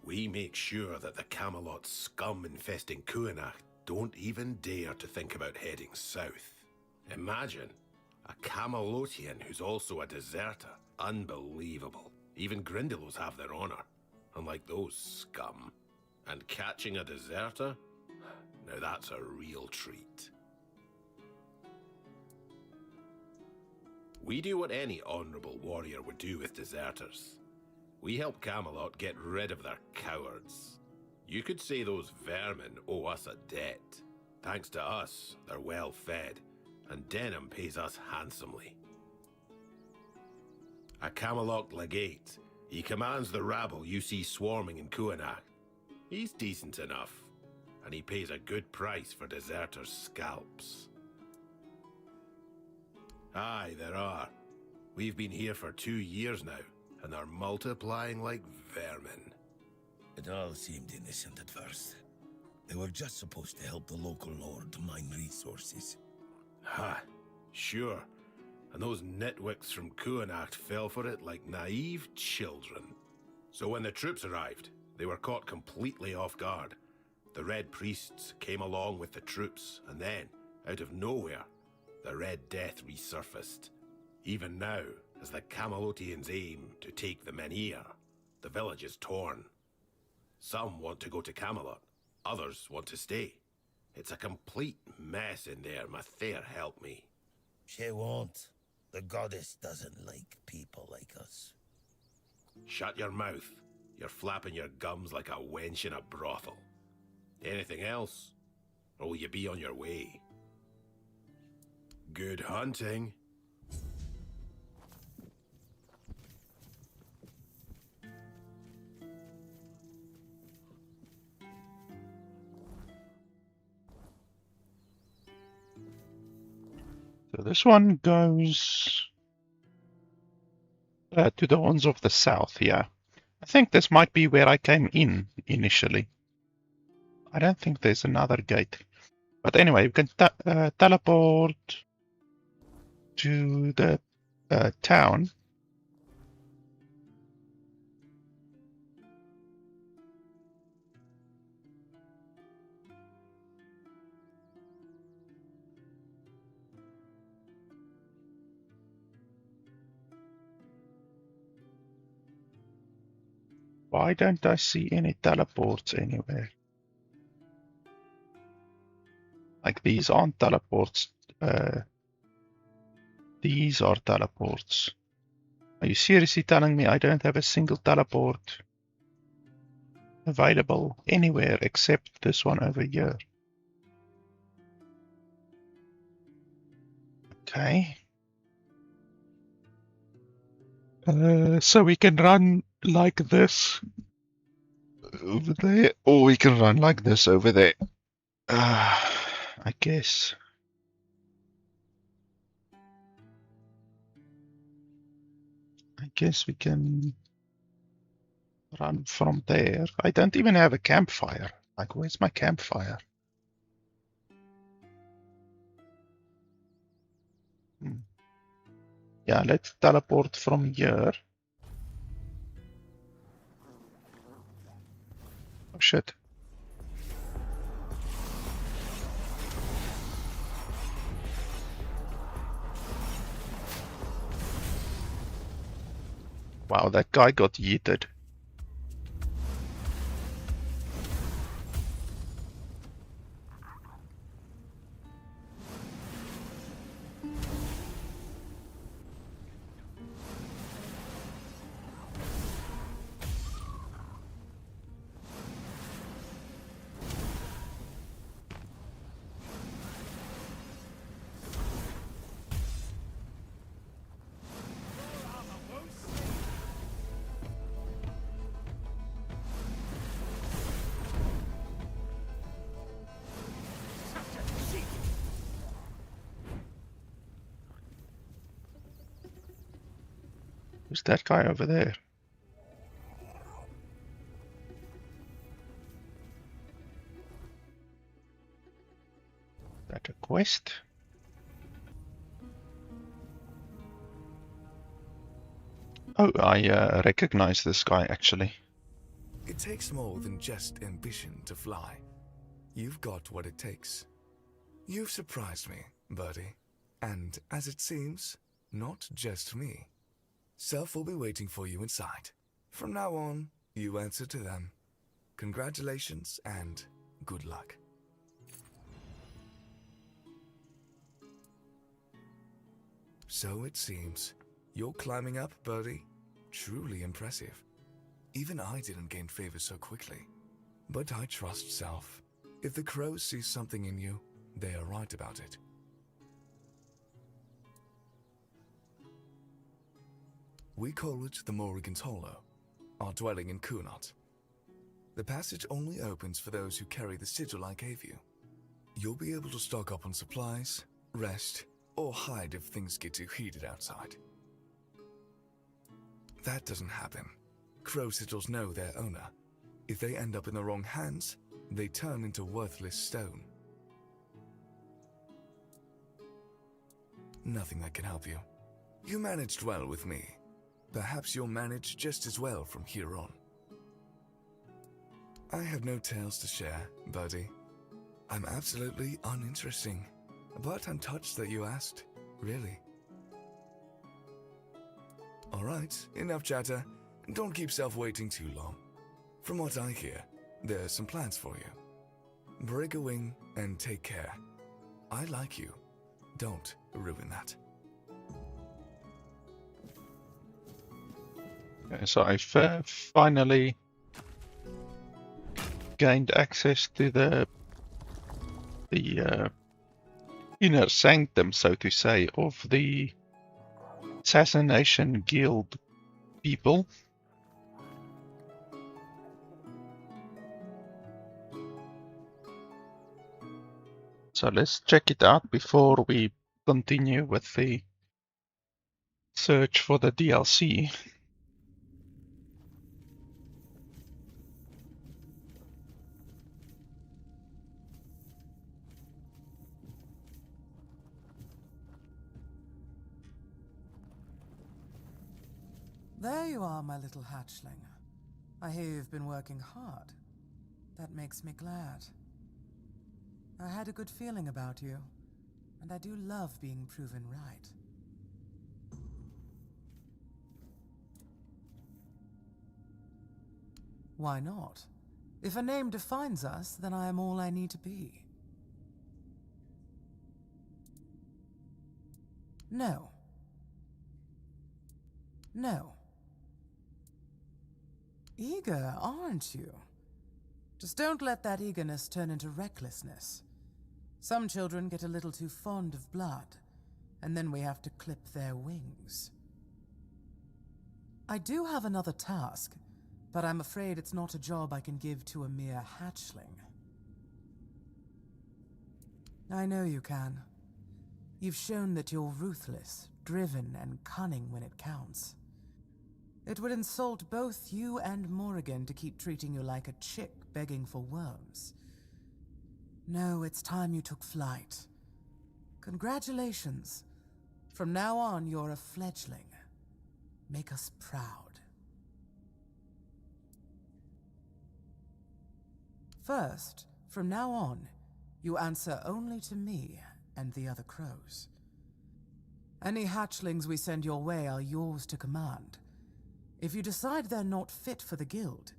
We make sure that the Camelot scum infesting Kuanach don't even dare to think about heading south. Imagine a Camelotian who's also a deserter. Unbelievable. Even Grindylows have their honor, unlike those scum. And catching a deserter? Now that's a real treat. We do what any honorable warrior would do with deserters. We help Camelot get rid of their cowards. You could say those vermin owe us a debt. Thanks to us, they're well fed, and Denham pays us handsomely. A Camelot legate, he commands the rabble you see swarming in Kuanach. He's decent enough, and he pays a good price for deserters' scalps. Aye, there are. We've been here for 2 years now, and they're multiplying like vermin. It all seemed innocent at first. They were just supposed to help the local lord to mine resources. Ha, sure. And those nitwicks from Kuanach fell for it like naive children. So when the troops arrived, they were caught completely off guard. The Red Priests came along with the troops, and then, out of nowhere, the Red Death resurfaced. Even now, as the Camelotians aim to take the Menhir, the village is torn. Some want to go to Camelot, others want to stay. It's a complete mess in there, Mathair help me. She won't. The goddess doesn't like people like us. Shut your mouth. You're flapping your gums like a wench in a brothel. Anything else? Or will you be on your way? Good hunting. So this one goes to the ones of the south, yeah. I think this might be where I came in initially. I don't think there's another gate. But anyway, we can teleport to the town. Why don't I see any teleports anywhere? Like these aren't teleports. These are teleports. Are you seriously telling me I don't have a single teleport available anywhere except this one over here? Okay. So we can run like this over there, or we can run like this over there. I guess. I guess we can run from there. I don't even have a campfire. Like, where's my campfire? Yeah, let's teleport from here. Oh shit. Wow, that guy got yeeted. Who's that guy over there? Is that a quest? Oh, I recognize this guy actually. It takes more than just ambition to fly. You've got what it takes. You've surprised me, Birdie. And as it seems, not just me. Self will be waiting for you inside. From now on, you answer to them. Congratulations and good luck. So it seems. You're climbing up, Birdie. Truly impressive. Even I didn't gain favor so quickly. But I trust Self. If the crows see something in you, they are right about it. We call it the Morrigan's Hollow, our dwelling in Kunat. The passage only opens for those who carry the sigil I gave you. You'll be able to stock up on supplies, rest, or hide if things get too heated outside. That doesn't happen. Crow sigils know their owner. If they end up in the wrong hands, they turn into worthless stone. Nothing that can help you. You managed well with me. Perhaps you'll manage just as well from here on. I have no tales to share, Birdie. I'm absolutely uninteresting, but I'm touched that you asked, really. Alright, enough chatter. Don't keep Self waiting too long. From what I hear, there's some plans for you. Break a wing and take care. I like you. Don't ruin that. Okay, so I've finally gained access to the inner sanctum, so to say, of the Assassination Guild people. So let's check it out before we continue with the search for the DLC. There you are, my little hatchling. I hear you've been working hard. That makes me glad. I had a good feeling about you, and I do love being proven right. Why not? If a name defines us, then I am all I need to be. No. No. Eager, aren't you? Just don't let that eagerness turn into recklessness. Some children get a little too fond of blood, and then we have to clip their wings. I do have another task, but I'm afraid it's not a job I can give to a mere hatchling. I know you can. You've shown that you're ruthless, driven, and cunning when it counts. It would insult both you and Morrigan to keep treating you like a chick begging for worms. No, it's time you took flight. Congratulations. From now on, you're a fledgling. Make us proud. First, from now on, you answer only to me and the other crows. Any hatchlings we send your way are yours to command. If you decide they're not fit for the guild,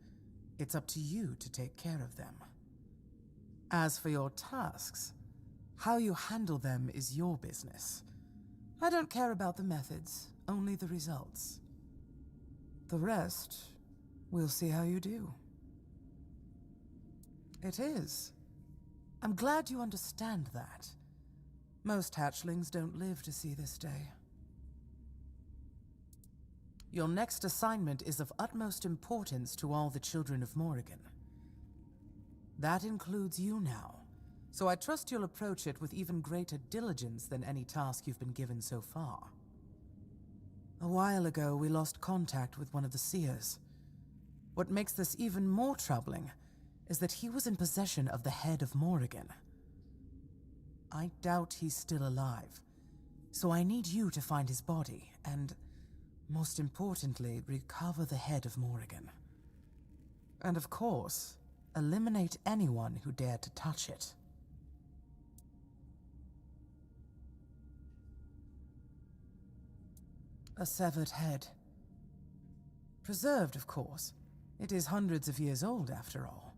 it's up to you to take care of them. As for your tasks, how you handle them is your business. I don't care about the methods, only the results. The rest, we'll see how you do. It is. I'm glad you understand that. Most hatchlings don't live to see this day. Your next assignment is of utmost importance to all the children of Morrigan. That includes you now, so I trust you'll approach it with even greater diligence than any task you've been given so far. A while ago, we lost contact with one of the seers. What makes this even more troubling is that he was in possession of the head of Morrigan. I doubt he's still alive, so I need you to find his body and, most importantly, recover the head of Morrigan. And of course, eliminate anyone who dared to touch it. A severed head. Preserved, of course. It is hundreds of years old, after all.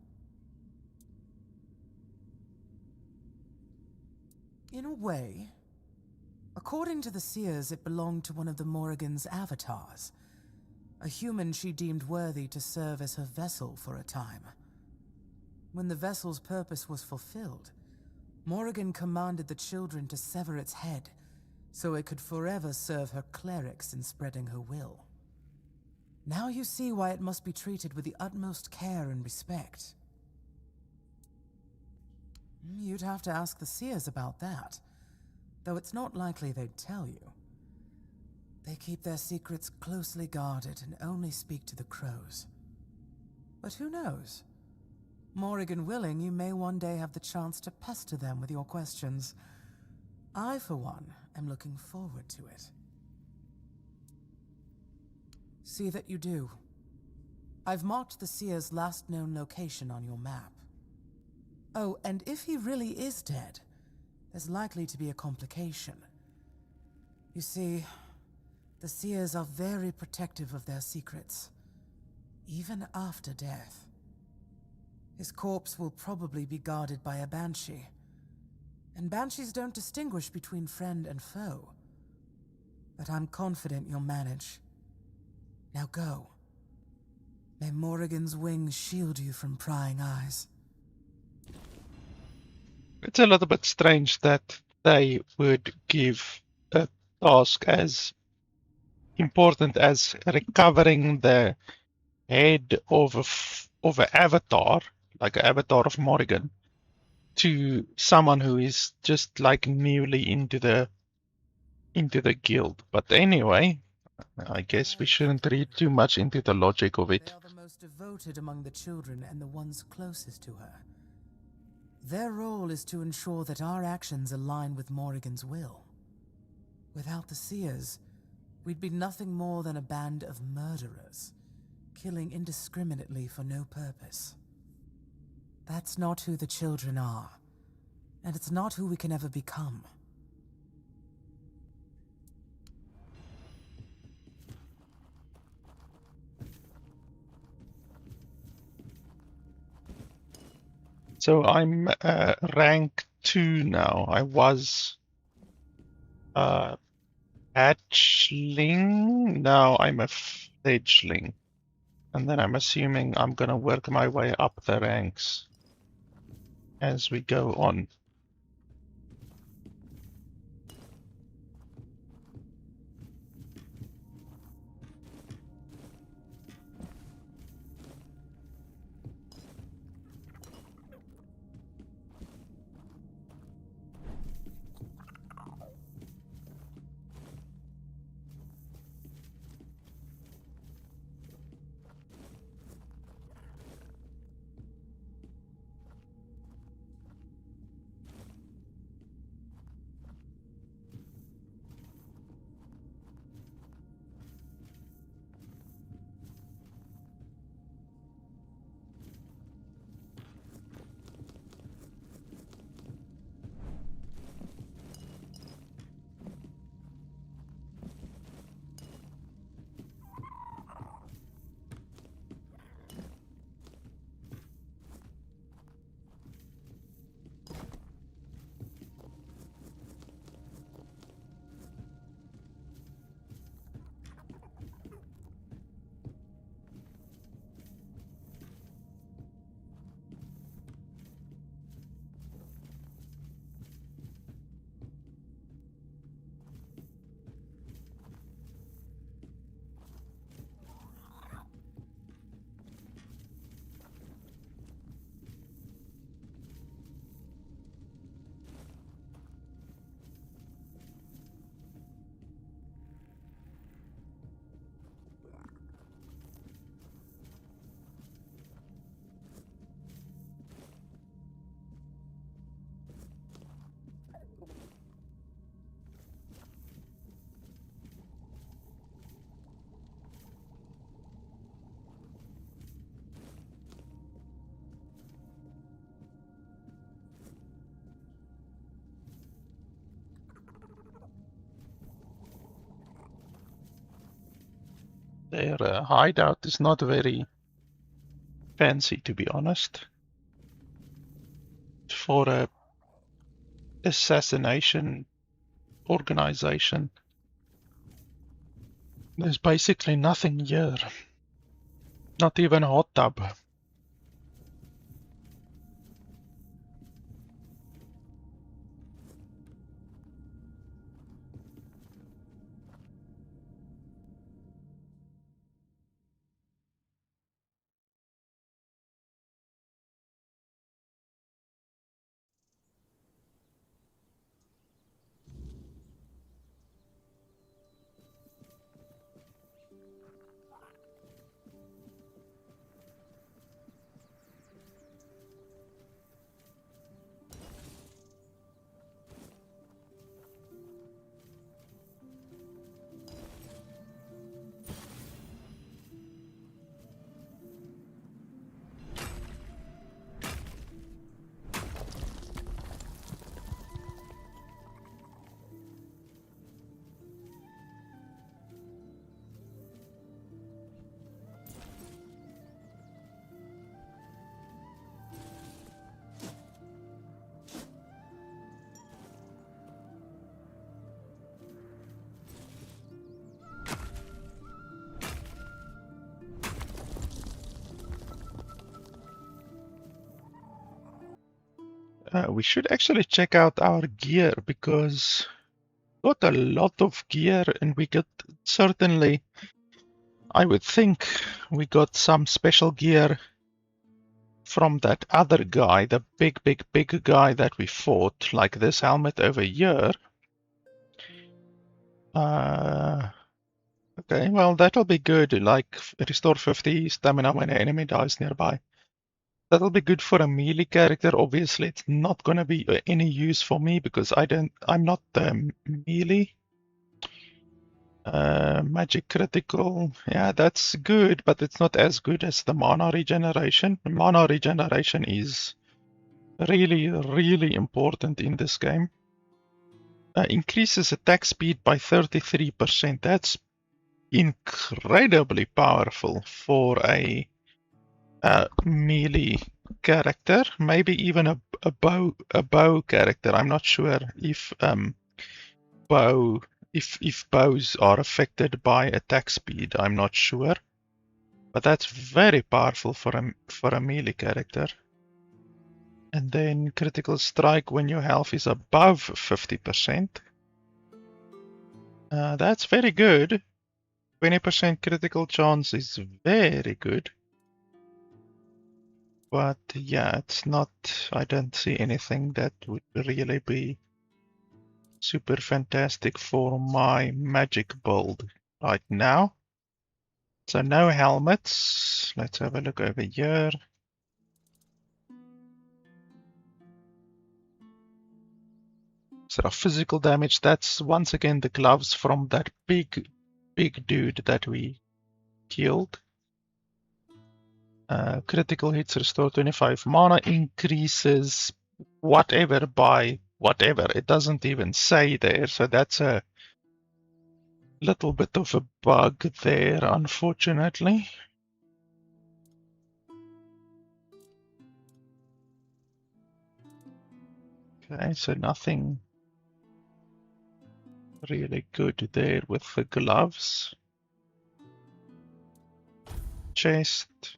In a way, according to the seers, it belonged to one of the Morrigan's avatars, a human she deemed worthy to serve as her vessel for a time. When the vessel's purpose was fulfilled, Morrigan commanded the children to sever its head so it could forever serve her clerics in spreading her will. Now you see why it must be treated with the utmost care and respect. You'd have to ask the seers about that, though it's not likely they'd tell you. They keep their secrets closely guarded and only speak to the crows. But who knows? Morrigan willing, you may one day have the chance to pester them with your questions. I, for one, am looking forward to it. See that you do. I've marked the seer's last known location on your map. Oh, and if he really is dead, there's likely to be a complication. You see, the seers are very protective of their secrets, even after death. His corpse will probably be guarded by a banshee, and banshees don't distinguish between friend and foe. But I'm confident you'll manage. Now go. May Morrigan's wings shield you from prying eyes. It's a little bit strange that they would give a task as important as recovering the head of an avatar, like an avatar of Morrigan, to someone who is just like newly into the guild. But anyway, I guess we shouldn't read too much into the logic of it. They are the most devoted among the children and the ones closest to her. Their role is to ensure that our actions align with Morrigan's will. Without the seers, we'd be nothing more than a band of murderers, killing indiscriminately for no purpose. That's not who the children are, and it's not who we can ever become. So I'm rank 2 now. I was hatchling. Now I'm a fledgling. And then I'm assuming I'm gonna work my way up the ranks as we go on. Their hideout is not very fancy, to be honest. For a assassination organization, there's basically nothing here. Not even a hot tub. We should actually check out our gear because we got a lot of gear and we got certainly, I would think, we got some special gear from that other guy, the big guy that we fought, like this helmet over here. Okay, well, that'll be good, like restore 50 stamina when an enemy dies nearby. That'll be good for a melee character. Obviously, it's not gonna be any use for me because I'm not melee. Magic critical, yeah, that's good, but it's not as good as the mana regeneration. Mana regeneration is really important in this game. Increases attack speed by 33%. That's incredibly powerful for a melee character, maybe even a bow character. I'm not sure if bows are affected by attack speed. I'm not sure, but that's very powerful for a melee character. And then critical strike when your health is above 50%. That's very good. 20% critical chance is very good. But yeah, it's not, I don't see anything that would really be super fantastic for my magic build right now. So no helmets. Let's have a look over here. So physical damage, that's once again the gloves from that big dude that we killed. Critical hits restore 25 mana, increases whatever by whatever. It doesn't even say there, so that's a little bit of a bug there, unfortunately. Okay, so nothing really good there with the gloves. Chest.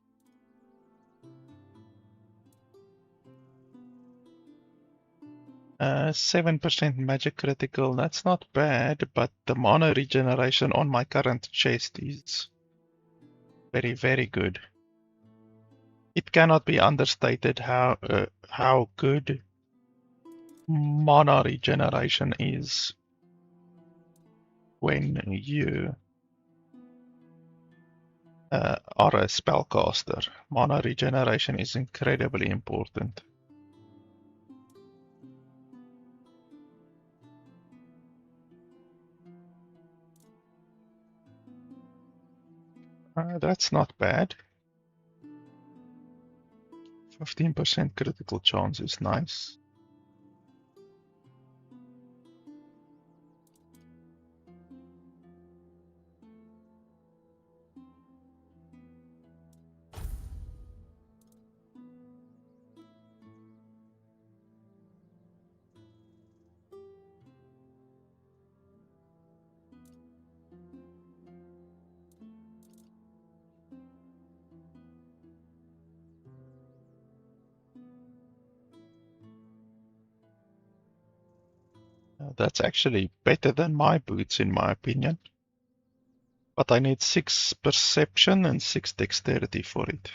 7% magic critical, that's not bad, but the mana regeneration on my current chest is very good. It cannot be understated how good mana regeneration is when you are a spellcaster. Mana regeneration is incredibly important. That's not bad. 15% critical chance is nice. That's actually better than my boots, in my opinion. But I need 6 perception and 6 dexterity for it.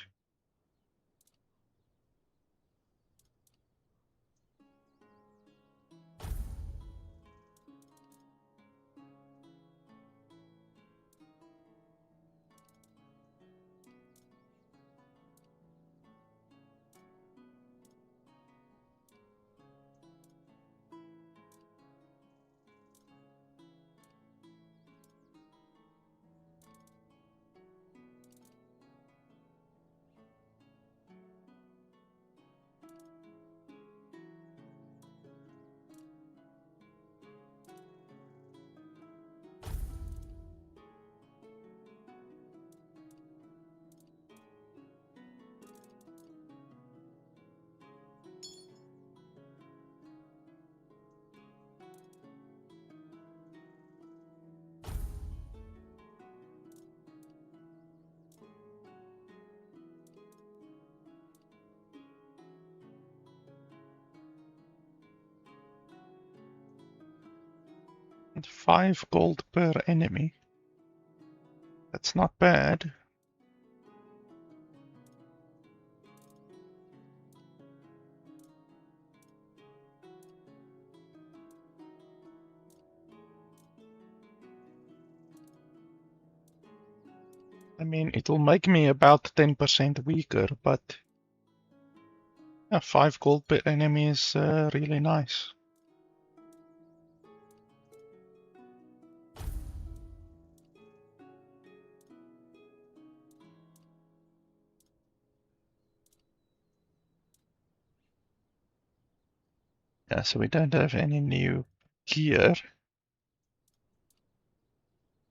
And 5 gold per enemy. That's not bad. I mean, it'll make me about 10% weaker, but yeah, 5 gold per enemy is really nice. Yeah, so we don't have any new gear.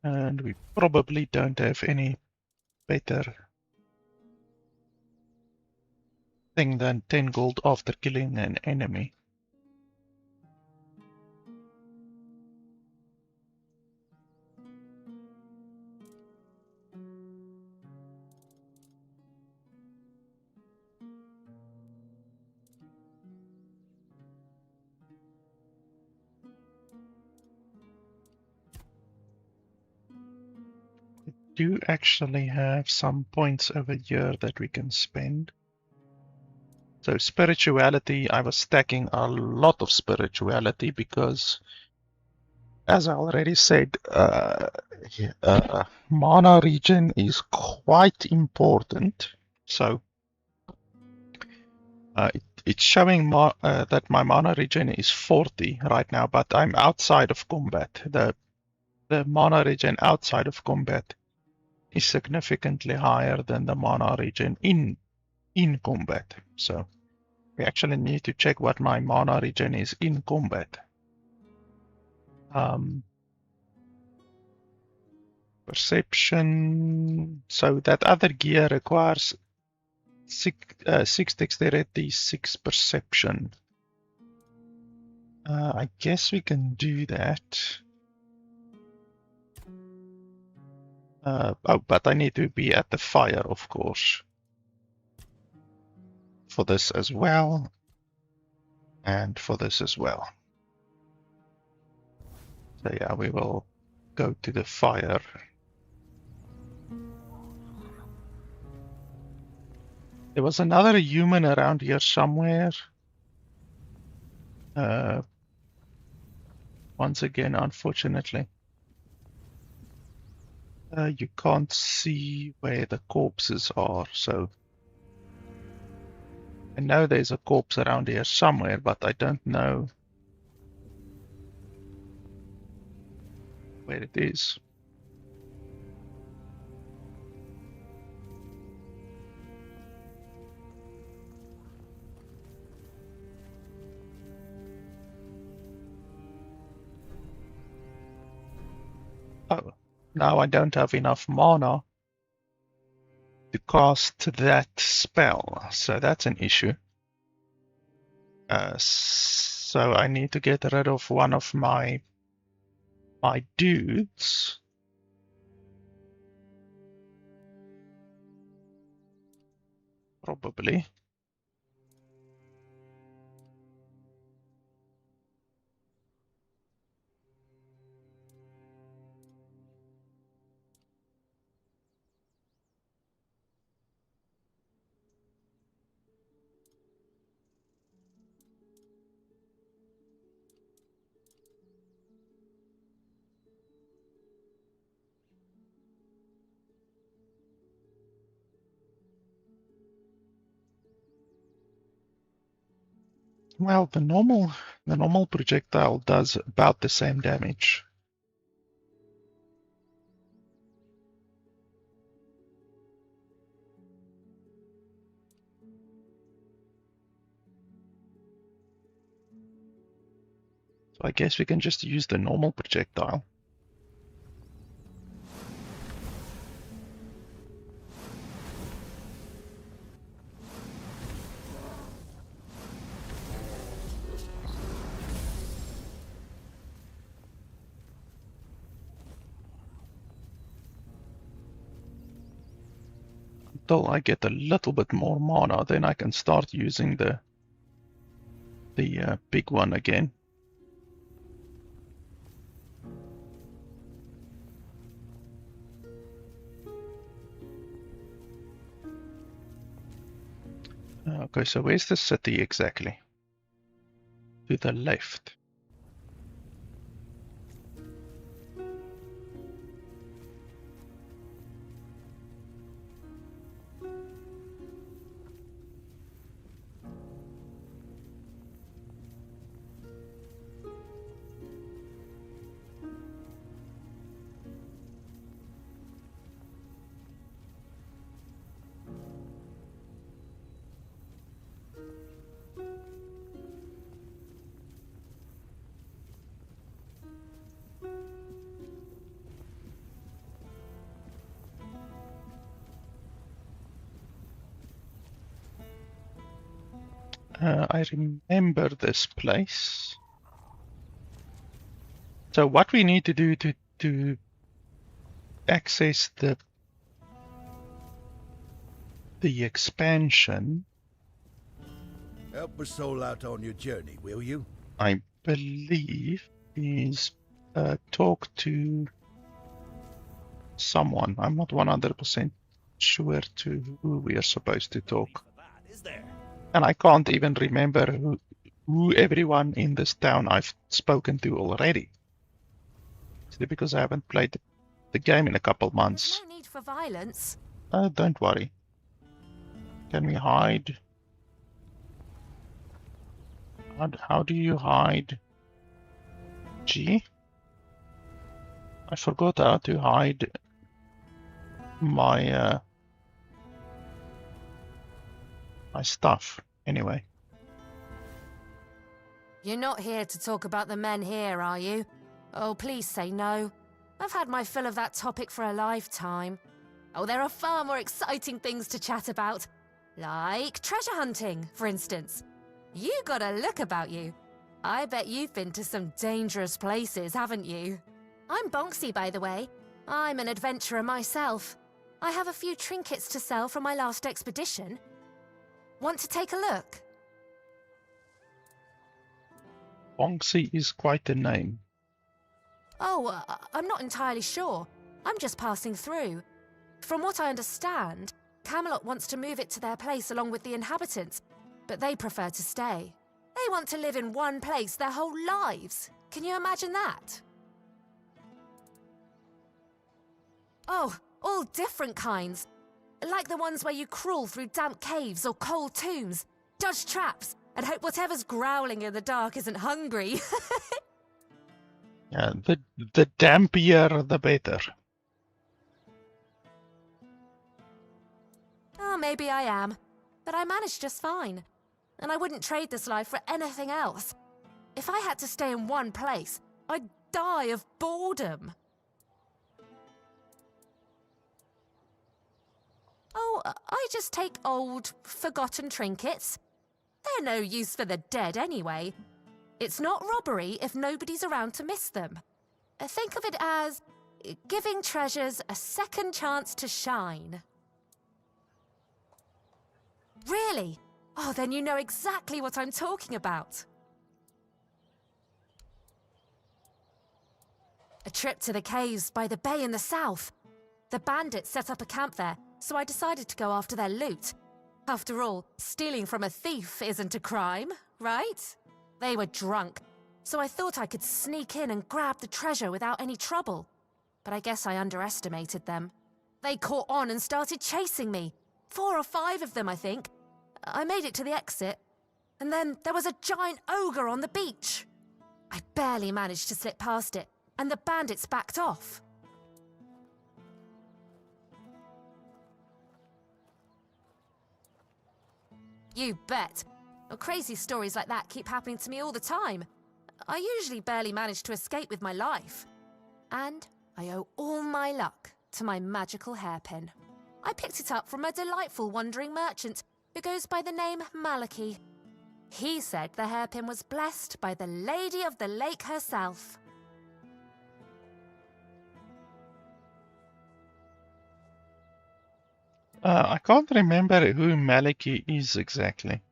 And we probably don't have any better thing than 10 gold after killing an enemy. We do actually have some points over here that we can spend. So spirituality, I was stacking a lot of spirituality because, as I already said, mana regen is quite important. So it's showing that my mana regen is 40 right now, but I'm outside of combat. The mana regen outside of combat is significantly higher than the mana regen in combat. So we actually need to check what my mana regen is in combat. Perception. So that other gear requires 6 dexterity, 6 perception. I guess we can do that. Oh, but I need to be at the fire, of course, for this as well, and for this as well. So yeah, we will go to the fire. There was another human around here somewhere. Once again, unfortunately, you can't see where the corpses are, so I know there's a corpse around here somewhere, but I don't know where it is. Oh, now I don't have enough mana to cast that spell, so that's an issue. So I need to get rid of one of my dudes. Probably. Well, the normal projectile does about the same damage. So I guess we can just use the normal projectile. Until I get a little bit more mana, then I can start using the big one again. Okay, so where's the city exactly? To the left. I remember this place. So what we need to do to access the expansion, Help a soul out on your journey, will you? I believe, is talk to someone. I'm not 100% sure to who we are supposed to talk. And I can't even remember who everyone in this town I've spoken to already. Is it because I haven't played the game in a couple months? There's no need for violence. Don't worry. Can we hide? How do you hide? G? I forgot how to hide my my stuff. Anyway. You're not here to talk about the men here, are you? Oh, please say no. I've had my fill of that topic for a lifetime. Oh, there are far more exciting things to chat about. Like treasure hunting, for instance. You got a look about you. I bet you've been to some dangerous places, haven't you? I'm Bonksy, by the way. I'm an adventurer myself. I have a few trinkets to sell from my last expedition. Want to take a look? Bonksy is quite a name. Oh, I'm not entirely sure. I'm just passing through. From what I understand, Camelot wants to move it to their place along with the inhabitants, but they prefer to stay. They want to live in one place their whole lives. Can you imagine that? Oh, all different kinds. Like the ones where you crawl through damp caves or cold tombs, dodge traps, and hope whatever's growling in the dark isn't hungry. Yeah, the dampier the better. Oh, maybe I am. But I manage just fine. And I wouldn't trade this life for anything else. If I had to stay in one place, I'd die of boredom. Oh, I just take old, forgotten trinkets. They're no use for the dead anyway. It's not robbery if nobody's around to miss them. Think of it as giving treasures a second chance to shine. Really? Oh, then you know exactly what I'm talking about. A trip to the caves by the bay in the south. The bandits set up a camp there, so I decided to go after their loot. After all, stealing from a thief isn't a crime, right? They were drunk, so I thought I could sneak in and grab the treasure without any trouble. But I guess I underestimated them. They caught on and started chasing me. 4 or 5 of them, I think. I made it to the exit, And then there was a giant ogre on the beach. I barely managed to slip past it, and the bandits backed off. You bet. Well, crazy stories like that keep happening to me all the time. I usually barely manage to escape with my life. And I owe all my luck to my magical hairpin. I picked it up from a delightful wandering merchant who goes by the name Malachi. He said the hairpin was blessed by the Lady of the Lake herself. I can't remember who Malachi is exactly.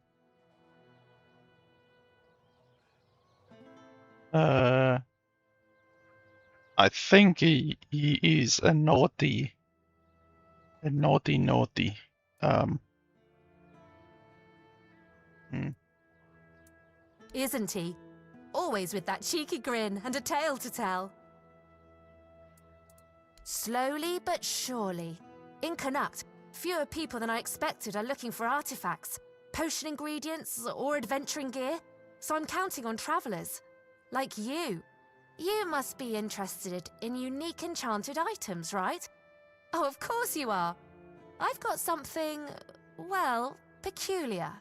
I think he is a naughty. Isn't he? Always with that cheeky grin and a tale to tell. Slowly but surely. In Connacht, fewer people than I expected are looking for artifacts, potion ingredients, or adventuring gear, so I'm counting on travelers. Like you. You must be interested in unique enchanted items, right? Oh, of course you are. I've got something, well, peculiar.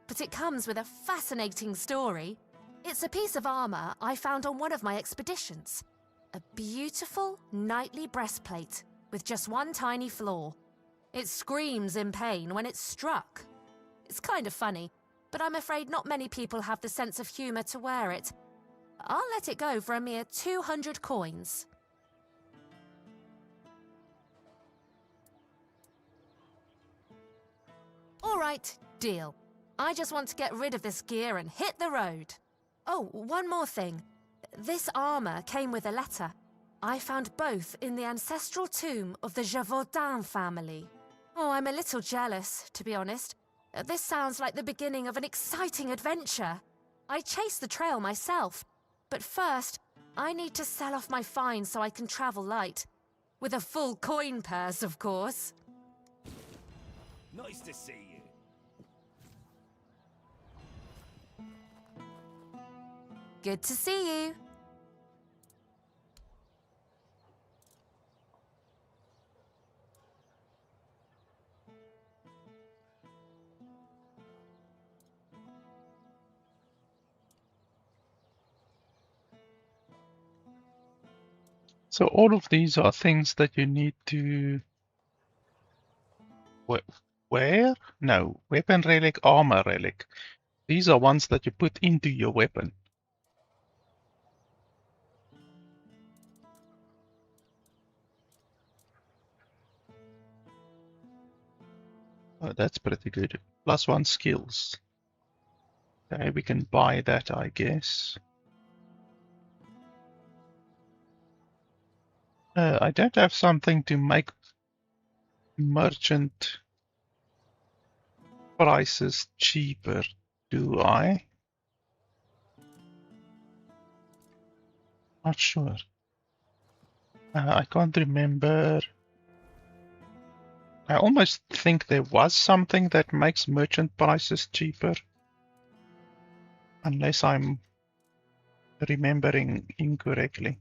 But it comes with a fascinating story. It's a piece of armor I found on one of my expeditions. A beautiful knightly breastplate with just one tiny flaw. It screams in pain when it's struck. It's kind of funny, but I'm afraid not many people have the sense of humor to wear it. I'll let it go for a mere 200 coins. All right, deal. I just want to get rid of this gear and hit the road. Oh, one more thing. This armor came with a letter. I found both in the ancestral tomb of the Gévaudan family. Oh, I'm a little jealous, to be honest. This sounds like the beginning of an exciting adventure. I chased the trail myself. But first, I need to sell off my finds so I can travel light. With a full coin purse, of course. Nice to see you. Good to see you. So all of these are things that you need to wear? No, weapon relic, armor relic. These are ones that you put into your weapon. Oh, that's pretty good. +1 skills. Okay, we can buy that, I guess. I don't have something to make merchant prices cheaper, do I? Not sure. I can't remember. I almost think there was something that makes merchant prices cheaper. Unless I'm remembering incorrectly.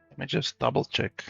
Let me just double check.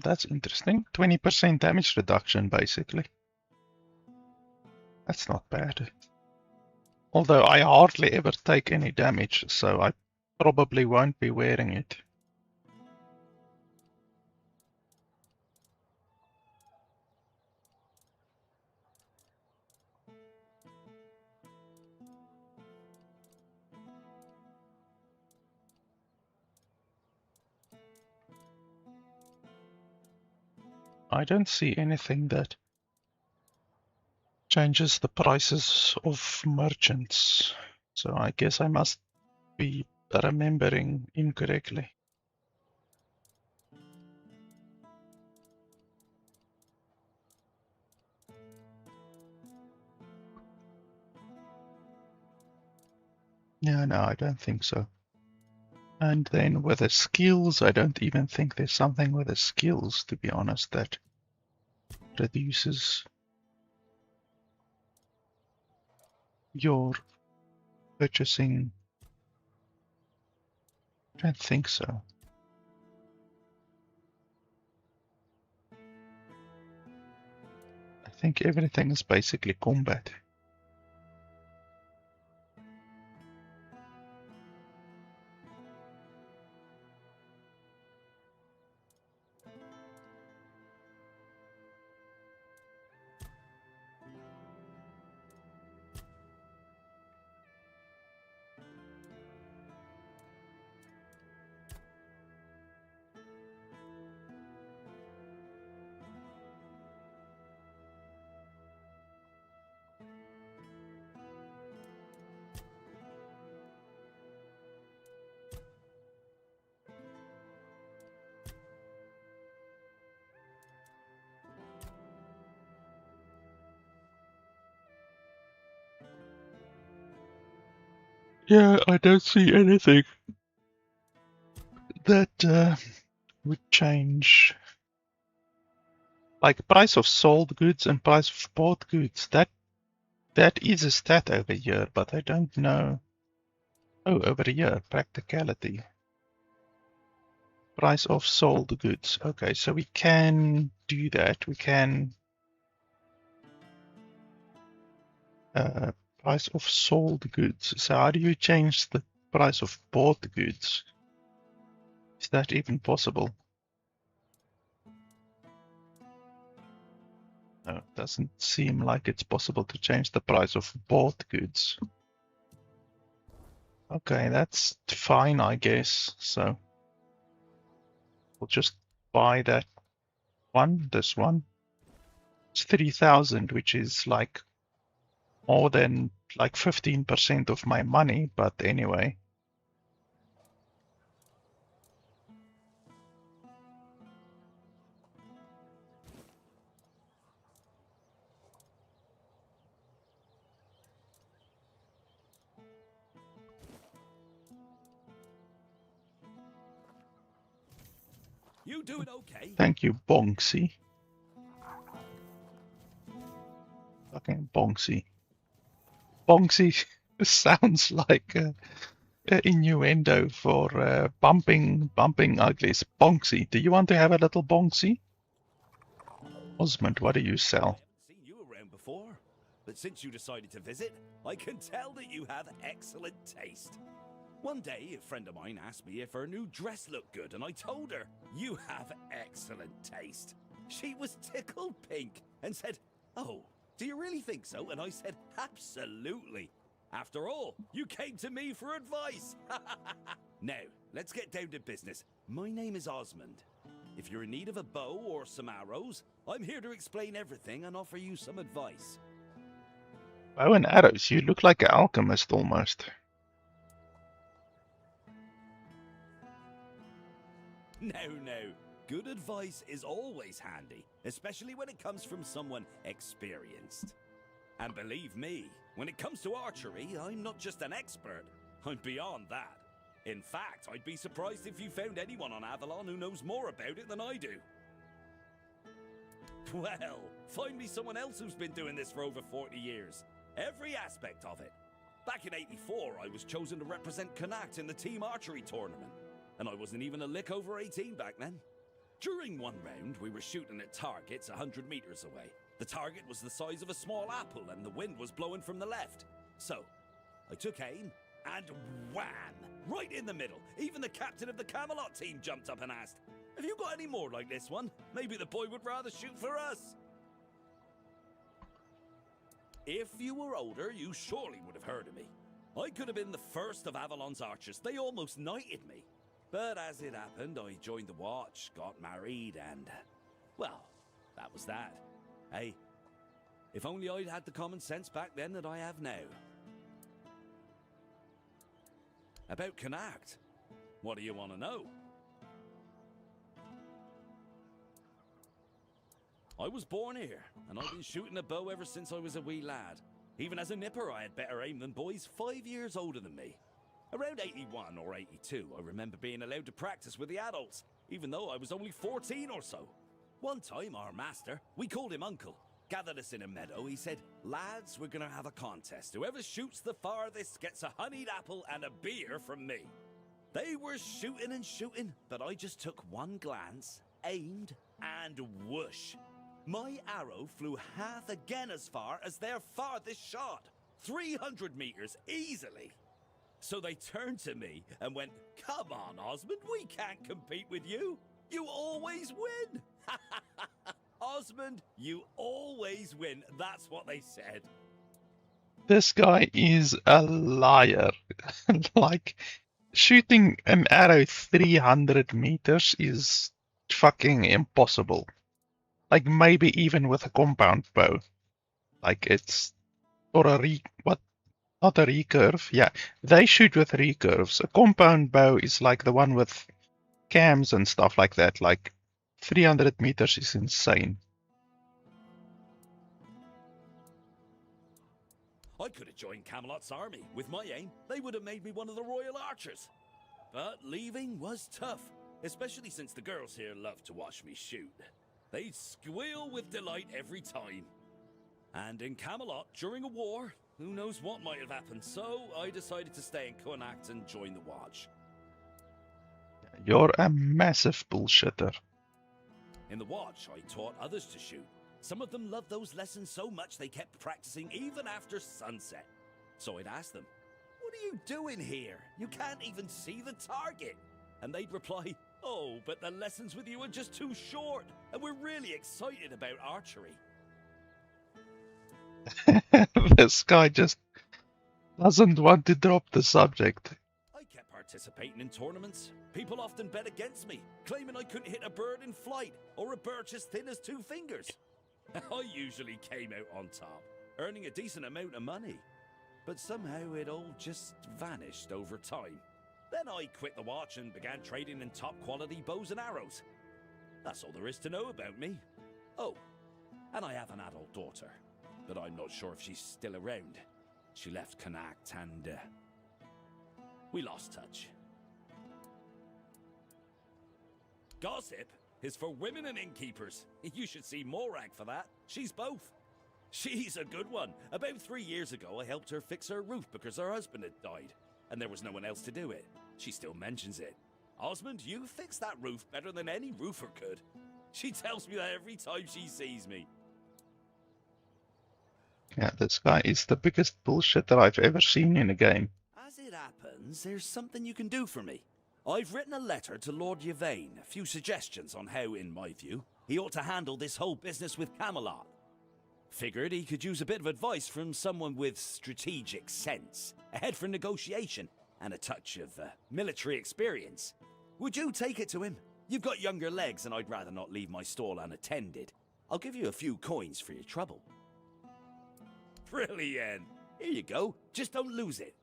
That's interesting. 20% damage reduction, basically. That's not bad. Although I hardly ever take any damage, so I probably won't be wearing it. I don't see anything that changes the prices of merchants, so I guess I must be remembering incorrectly. Yeah, no, I don't think so. And then with the skills, I don't even think there's something with the skills, to be honest, that reduces your purchasing. I don't think so. I think everything is basically combat. Yeah, I don't see anything that would change. Like price of sold goods and price of bought goods, that is a stat over here, but I don't know. Oh, over here, practicality. Price of sold goods. Okay, so we can do that. We can price of sold goods. So how do you change the price of bought goods? Is that even possible? No, it doesn't seem like it's possible to change the price of bought goods. Okay, that's fine, I guess. So we'll just buy that one, this one. It's 3,000, which is like more than like 15% of my money, but anyway. You doing okay? Thank you, Bonksy. Fucking Bonksy. Bonksy sounds like an innuendo for bumping uglies. Bonksy. Do you want to have a little Bonksy? Osmond, what do you sell? I haven't seen you around before, but since you decided to visit, I can tell that you have excellent taste. One day, a friend of mine asked me if her new dress looked good, and I told her, "You have excellent taste." She was tickled pink and said, "Oh, do you really think so?" And I said, "Absolutely. After all, you came to me for advice." Now, let's get down to business. My name is Osmond. If you're in need of a bow or some arrows, I'm here to explain everything and offer you some advice. Bow and arrows. You look like an alchemist almost. No. Good advice is always handy, especially when it comes from someone experienced. And believe me, when it comes to archery, I'm not just an expert. I'm beyond that. In fact, I'd be surprised if you found anyone on Avalon who knows more about it than I do. Well, find me someone else who's been doing this for over 40 years. Every aspect of it. Back in '84, I was chosen to represent Connacht in the team archery tournament. And I wasn't even a lick over 18 back then. During one round, we were shooting at targets 100 meters away. The target was the size of a small apple and the wind was blowing from the left. So, I took aim and wham! Right in the middle. Even the captain of the Camelot team jumped up and asked, "Have you got any more like this one? Maybe the boy would rather shoot for us." If you were older, you surely would have heard of me. I could have been the first of Avalon's archers. They almost knighted me. But as it happened, I joined the watch, got married, and, well, that was that. Hey, if only I'd had the common sense back then that I have now. About Connacht, what do you want to know? I was born here, and I've been shooting a bow ever since I was a wee lad. Even as a nipper, I had better aim than boys 5 years older than me. Around 81 or 82, I remember being allowed to practice with the adults, even though I was only 14 or so. One time, our master, we called him Uncle, gathered us in a meadow. He said, "Lads, we're going to have a contest. Whoever shoots the farthest gets a honeyed apple and a beer from me." They were shooting and shooting, but I just took one glance, aimed, and whoosh. My arrow flew half again as far as their farthest shot. 300 meters, easily. So they turned to me and went, "Come on, Osmond, we can't compete with you. You always win." Osmond, you always win. That's what they said. This guy is a liar. Like, shooting an arrow 300 meters is fucking impossible. Like, maybe even with a compound bow. Like, it's... Or a not a recurve. Yeah, they shoot with recurves. A compound bow is like the one with cams and stuff like that. Like, 300 meters is insane. I could have joined Camelot's army. With my aim, they would have made me one of the royal archers. But leaving was tough, especially since the girls here love to watch me shoot. They'd squeal with delight every time. And in Camelot, during a war, who knows what might have happened, so I decided to stay in Connacht and join the watch. You're a massive bullshitter. In the watch, I taught others to shoot. Some of them loved those lessons so much they kept practicing even after sunset. So I'd ask them, "What are you doing here? You can't even see the target." And they'd reply, "Oh, but the lessons with you are just too short, and we're really excited about archery." This guy just doesn't want to drop the subject. I kept participating in tournaments. People often bet against me, claiming I couldn't hit a bird in flight or a birch as thin as 2 fingers. I usually came out on top, earning a decent amount of money. But somehow it all just vanished over time. Then I quit the watch and began trading in top quality bows and arrows. That's all there is to know about me. Oh, and I have an adult daughter, but I'm not sure if she's still around. She left Connacht and we lost touch. Gossip is for women and innkeepers. You should see Morag for that. She's both. She's a good one. About 3 years ago, I helped her fix her roof because her husband had died, and there was no one else to do it. She still mentions it. "Osmond, you fixed that roof better than any roofer could." She tells me that every time she sees me. Yeah, this guy is the biggest bullshitter I've ever seen in a game. As it happens, there's something you can do for me. I've written a letter to Lord Yvain, a few suggestions on how, in my view, he ought to handle this whole business with Camelot. Figured he could use a bit of advice from someone with strategic sense, a head for negotiation, and a touch of military experience. Would you take it to him? You've got younger legs, and I'd rather not leave my stall unattended. I'll give you a few coins for your trouble. Brilliant. Here you go. Just don't lose it.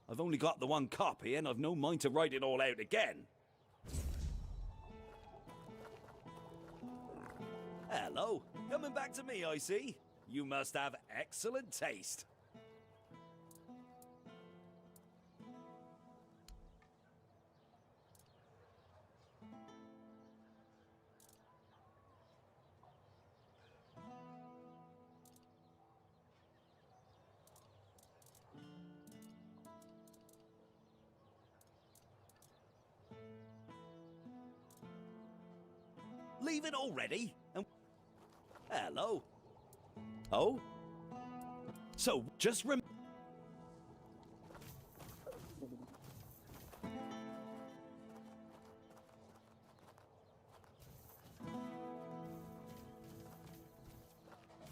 I've only got the one copy, and I've no mind to write it all out again. Hello. Coming back to me, I see. You must have excellent taste. Leaving already? And hello. Oh? So, just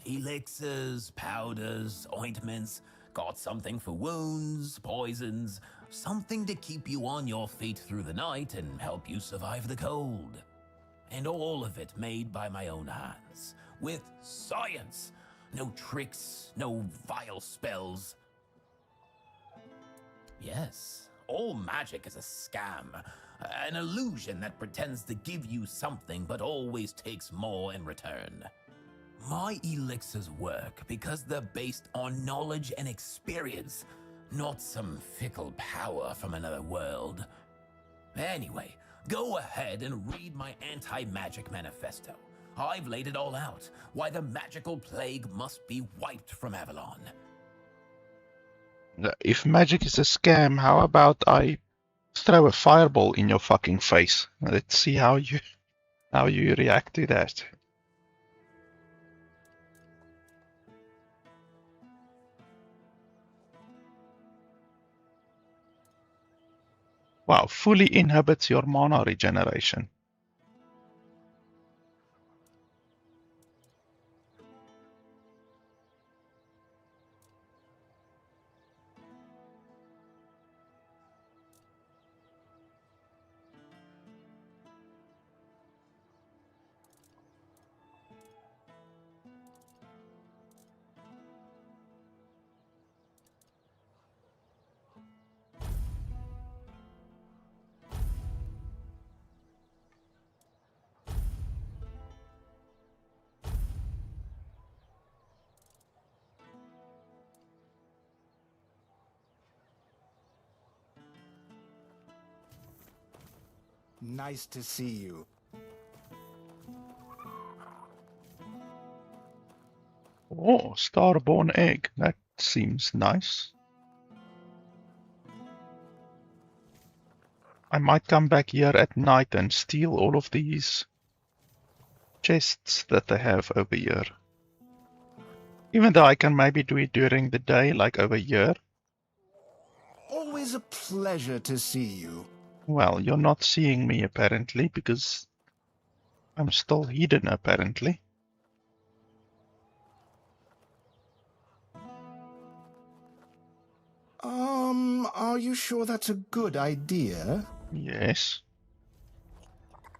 Elixirs, powders, ointments, got something for wounds, poisons, something to keep you on your feet through the night and help you survive the cold. And all of it made by my own hands, with science. No tricks, no vile spells. Yes, all magic is a scam, an illusion that pretends to give you something but always takes more in return. My elixirs work because they're based on knowledge and experience, not some fickle power from another world. Anyway, go ahead and read my anti-magic manifesto. I've laid it all out, why the magical plague must be wiped from Avalon. If magic is a scam, how about I throw a fireball in your fucking face? Let's see how you react to that. Wow, fully inhibits your mana regeneration. Nice to see you. Oh, starborn egg. That seems nice. I might come back here at night and steal all of these chests that they have over here. Even though I can maybe do it during the day, like over here. Always a pleasure to see you. Well, you're not seeing me apparently, because I'm still hidden apparently. Are you sure that's a good idea? Yes.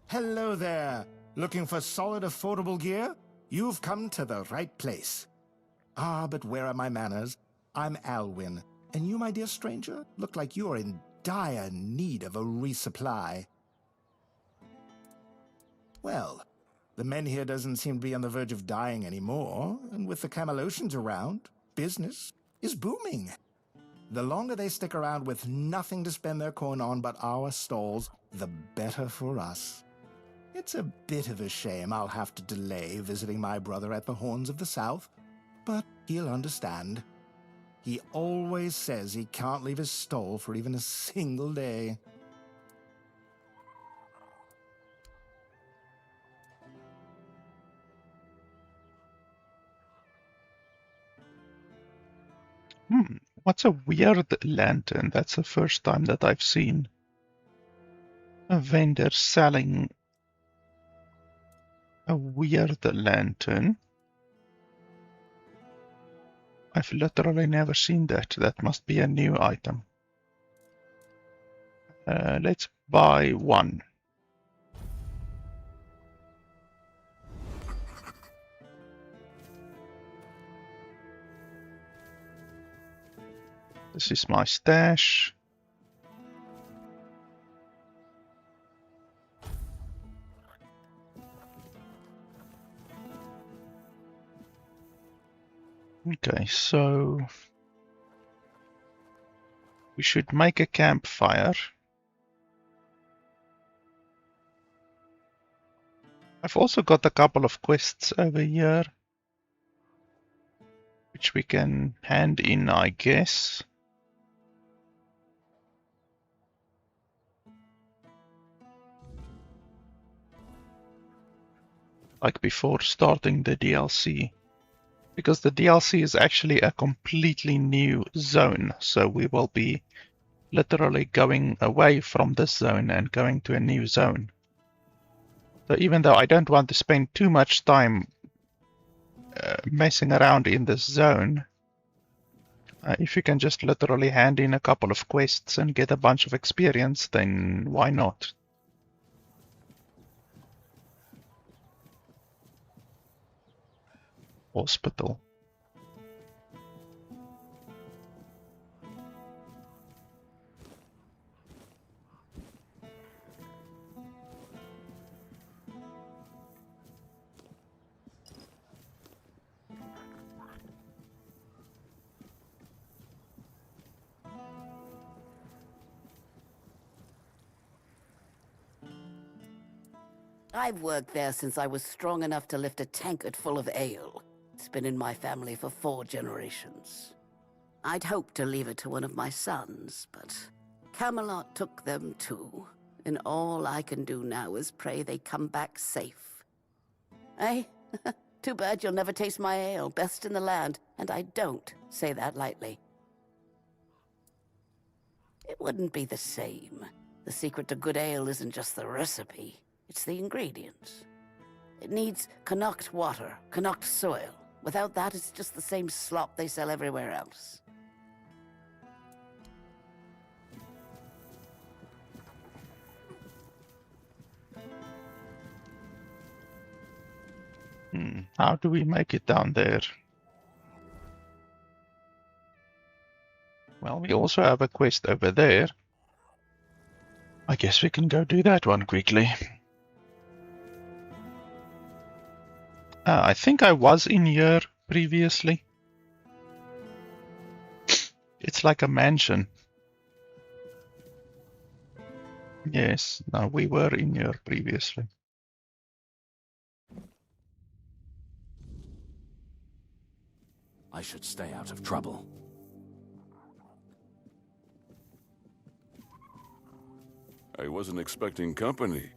Hello there. Looking for solid, affordable gear? You've come to the right place. Ah, but where are my manners? I'm Alwyn, and you, my dear stranger, look like you're in dire need of a resupply. Well, the men here doesn't seem to be on the verge of dying anymore, and with the Camelosians around, business is booming. The longer they stick around with nothing to spend their coin on but our stalls, the better for us. It's a bit of a shame I'll have to delay visiting my brother at the Horns of the South, but he'll understand. He always says he can't leave his stall for even a single day. What's a weird lantern? That's the first time that I've seen a vendor selling a weird lantern. I've literally never seen that. That must be a new item. Let's buy one. This is my stash. Okay, so we should make a campfire. I've also got a couple of quests over here, which we can hand in, I guess. like before starting the DLC. Because the DLC is actually a completely new zone, so we will be literally going away from this zone and going to a new zone. So even though I don't want to spend too much time messing around in this zone, if you can just literally hand in a couple of quests and get a bunch of experience, then why not? Hospital. I've worked there since I was strong enough to lift a tankard full of ale. It's been in my family for 4 generations. I'd hoped to leave it to one of my sons, but Camelot took them too, and all I can do now is pray they come back safe. Eh? Too bad you'll never taste my ale, best in the land, and I don't say that lightly. It wouldn't be the same. The secret to good ale isn't just the recipe. It's the ingredients. It needs Connacht water, Connacht soil. Without that, it's just the same slop they sell everywhere else. How do we make it down there? Well, we also have a quest over there. I guess we can go do that one quickly. I think I was in here previously. It's like a mansion. Yes, no, we were in here previously. I should stay out of trouble. I wasn't expecting company.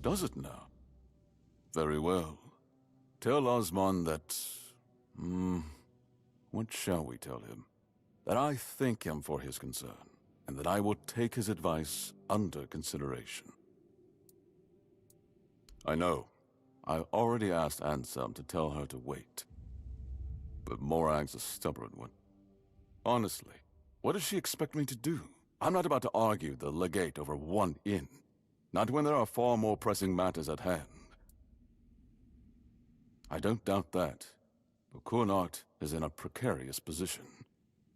Does it now? Very well. Tell Osmond that... what shall we tell him? That I thank him for his concern, and that I will take his advice under consideration. I know. I've already asked Anselm to tell her to wait. But Morag's a stubborn one. Honestly, what does she expect me to do? I'm not about to argue the legate over one inn. Not when there are far more pressing matters at hand. I don't doubt that, but Connacht is in a precarious position.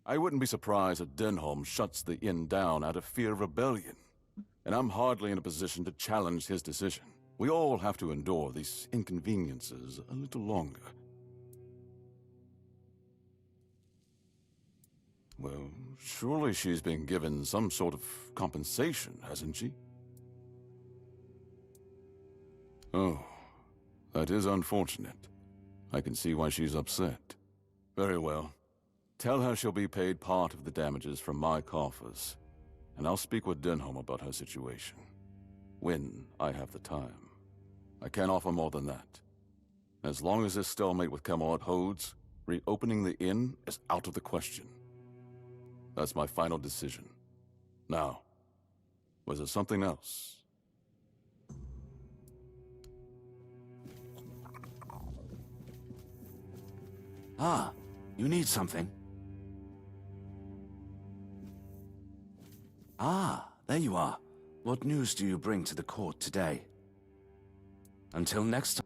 I wouldn't be surprised if Denholm shuts the inn down out of fear of rebellion, and I'm hardly in a position to challenge his decision. We all have to endure these inconveniences a little longer. Well, surely she's been given some sort of compensation, hasn't she? Oh, that is unfortunate. I can see why she's upset. Very well. Tell her she'll be paid part of the damages from my coffers, and I'll speak with Denholm about her situation. When I have the time. I can't offer more than that. As long as this stalemate with Camelot holds, reopening the inn is out of the question. That's my final decision. Now, was there something else? Ah, you need something? Ah, there you are. What news do you bring to the court today? Until next time.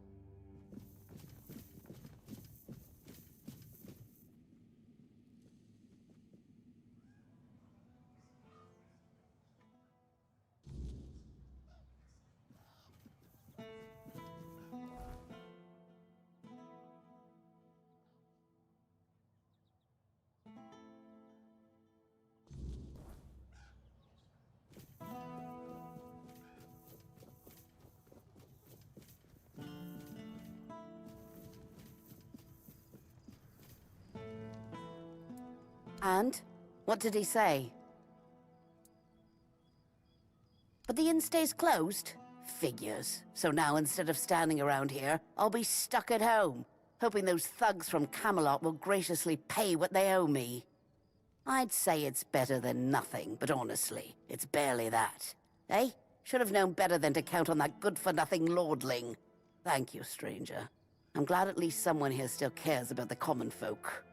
And What did he say? But the inn stays closed? Figures. So now instead of standing around here, I'll be stuck at home, hoping those thugs from Camelot will graciously pay what they owe me. I'd say it's better than nothing, but honestly, it's barely that. Eh? Should have known better than to count on that good-for-nothing lordling. Thank you, stranger. I'm glad at least someone here still cares about the common folk.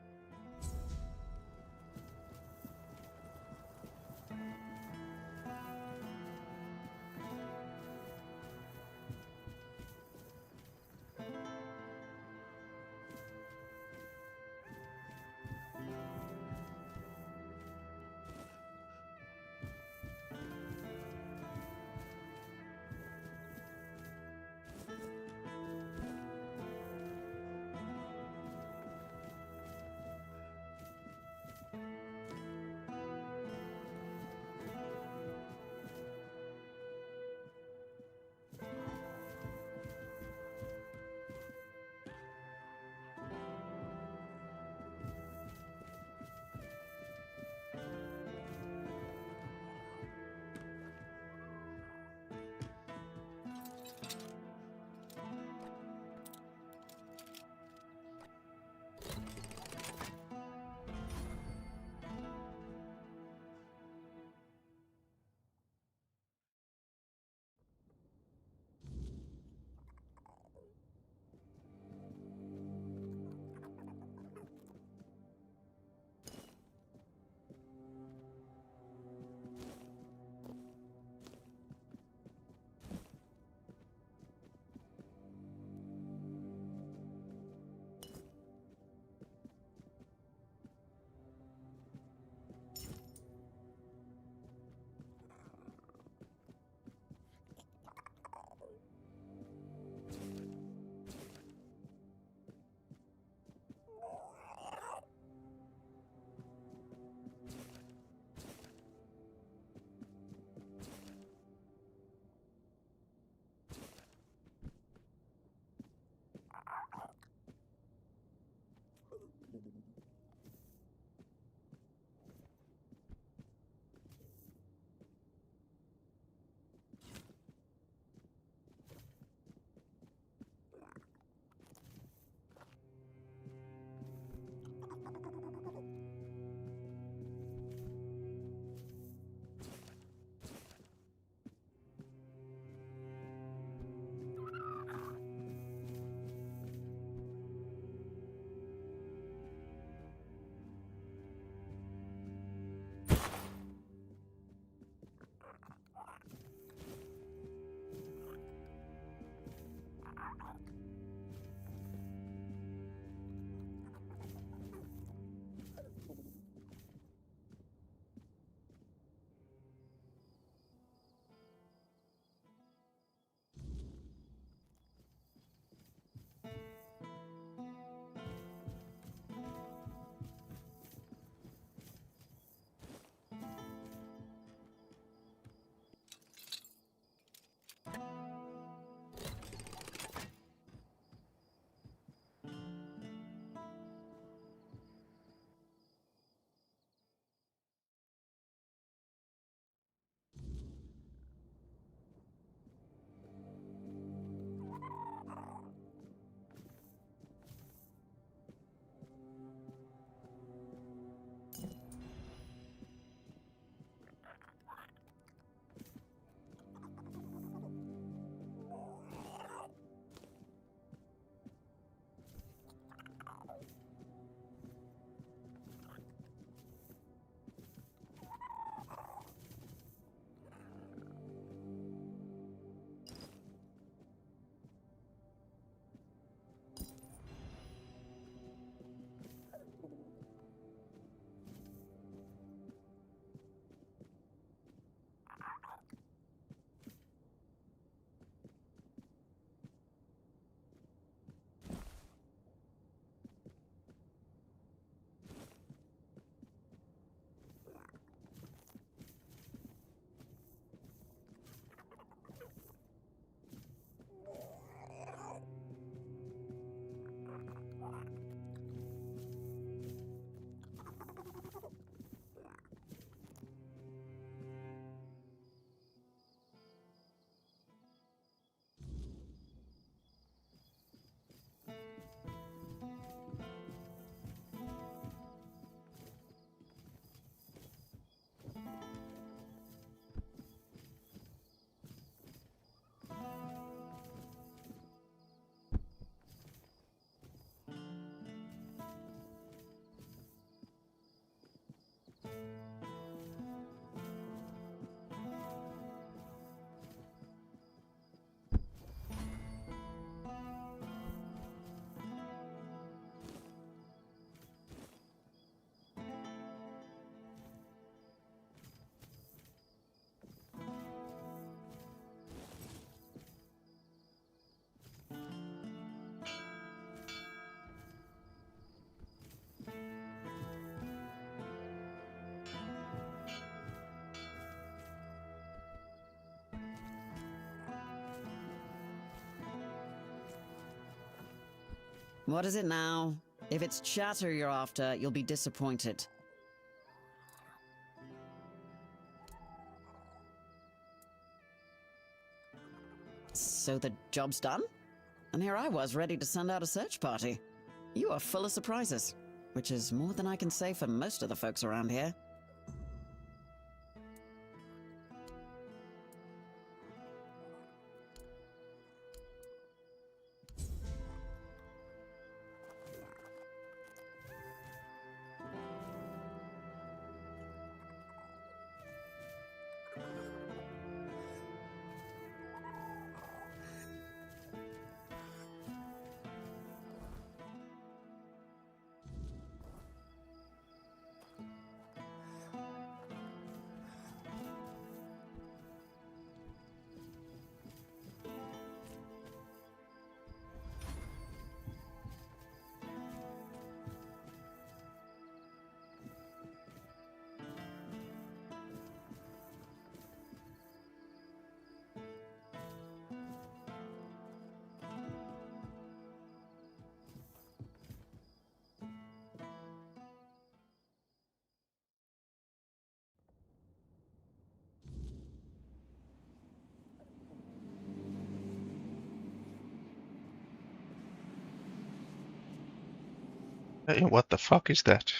What is it now? If it's chatter you're after, you'll be disappointed. So the job's done? And here I was, ready to send out a search party. You are full of surprises, which is more than I can say for most of the folks around here. Hey, what the fuck is that?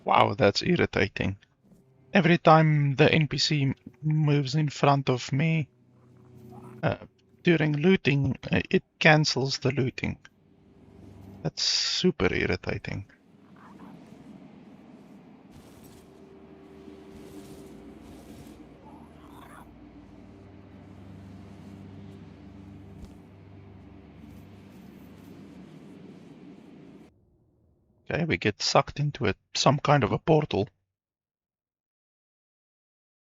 Wow, that's irritating. Every time the NPC moves in front of me during looting, it cancels the looting. That's super irritating. Okay, we get sucked into some kind of a portal.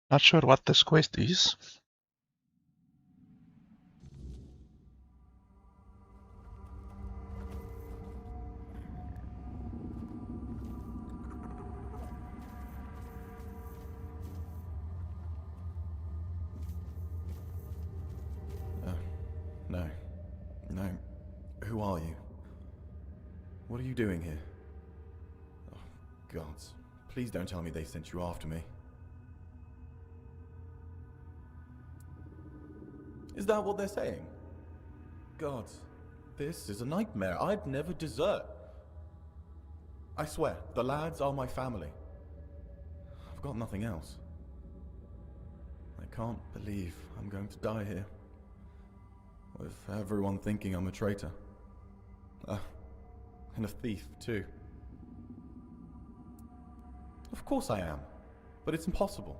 Not sure what this quest is. No. No. Who are you? What are you doing here? Oh, gods. Please don't tell me they sent you after me. Is that what they're saying? Gods, this is a nightmare. I'd never desert. I swear, the lads are my family. I've got nothing else. I can't believe I'm going to die here. With everyone thinking I'm a traitor. And a thief, too. Of course I am. But it's impossible.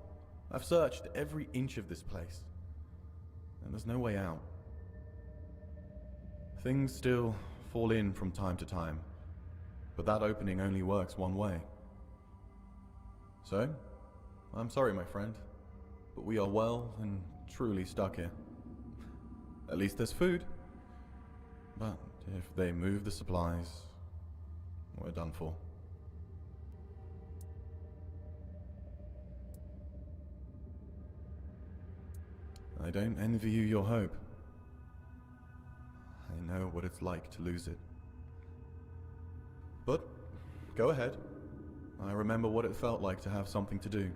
I've searched every inch of this place. And there's no way out. Things still fall in from time to time. But that opening only works one way. So, I'm sorry, my friend. But we are well and truly stuck here. At least there's food. But if they move the supplies, we're done for. I don't envy you your hope. I know what it's like to lose it. But, go ahead. I remember what it felt like to have something to do.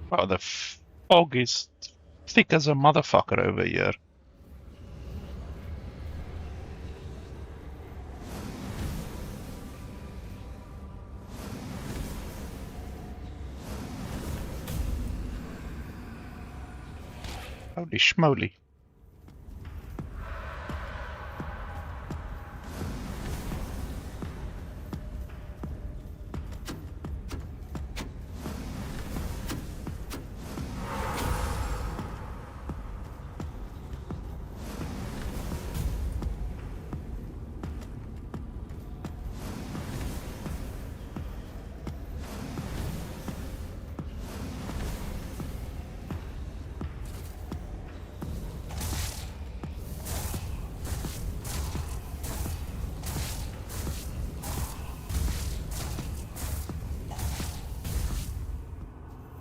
Oh, the fog is thick as a motherfucker over here. Holy schmoly.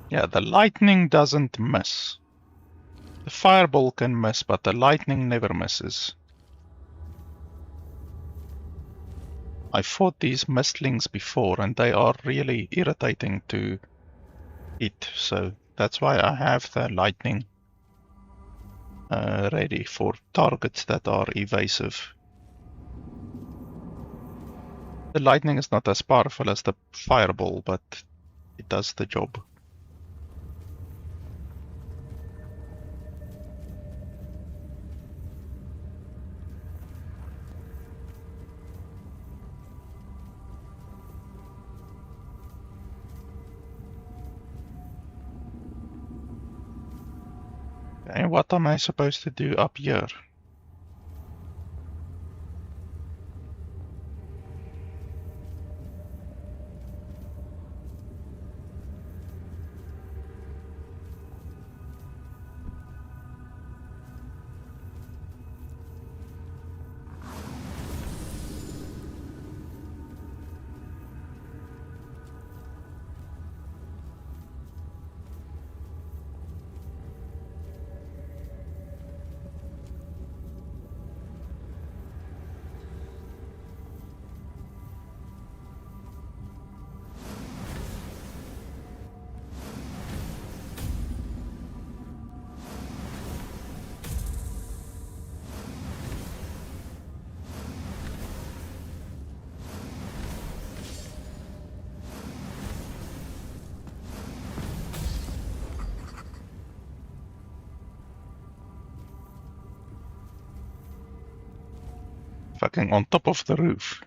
Yeah, the lightning doesn't miss. The fireball can miss, but the lightning never misses. I fought these mistlings before and they are really irritating to hit, so that's why I have the lightning ready for targets that are evasive. The lightning is not as powerful as the fireball, but it does the job. And what am I supposed to do up here? Fucking on top of the roof.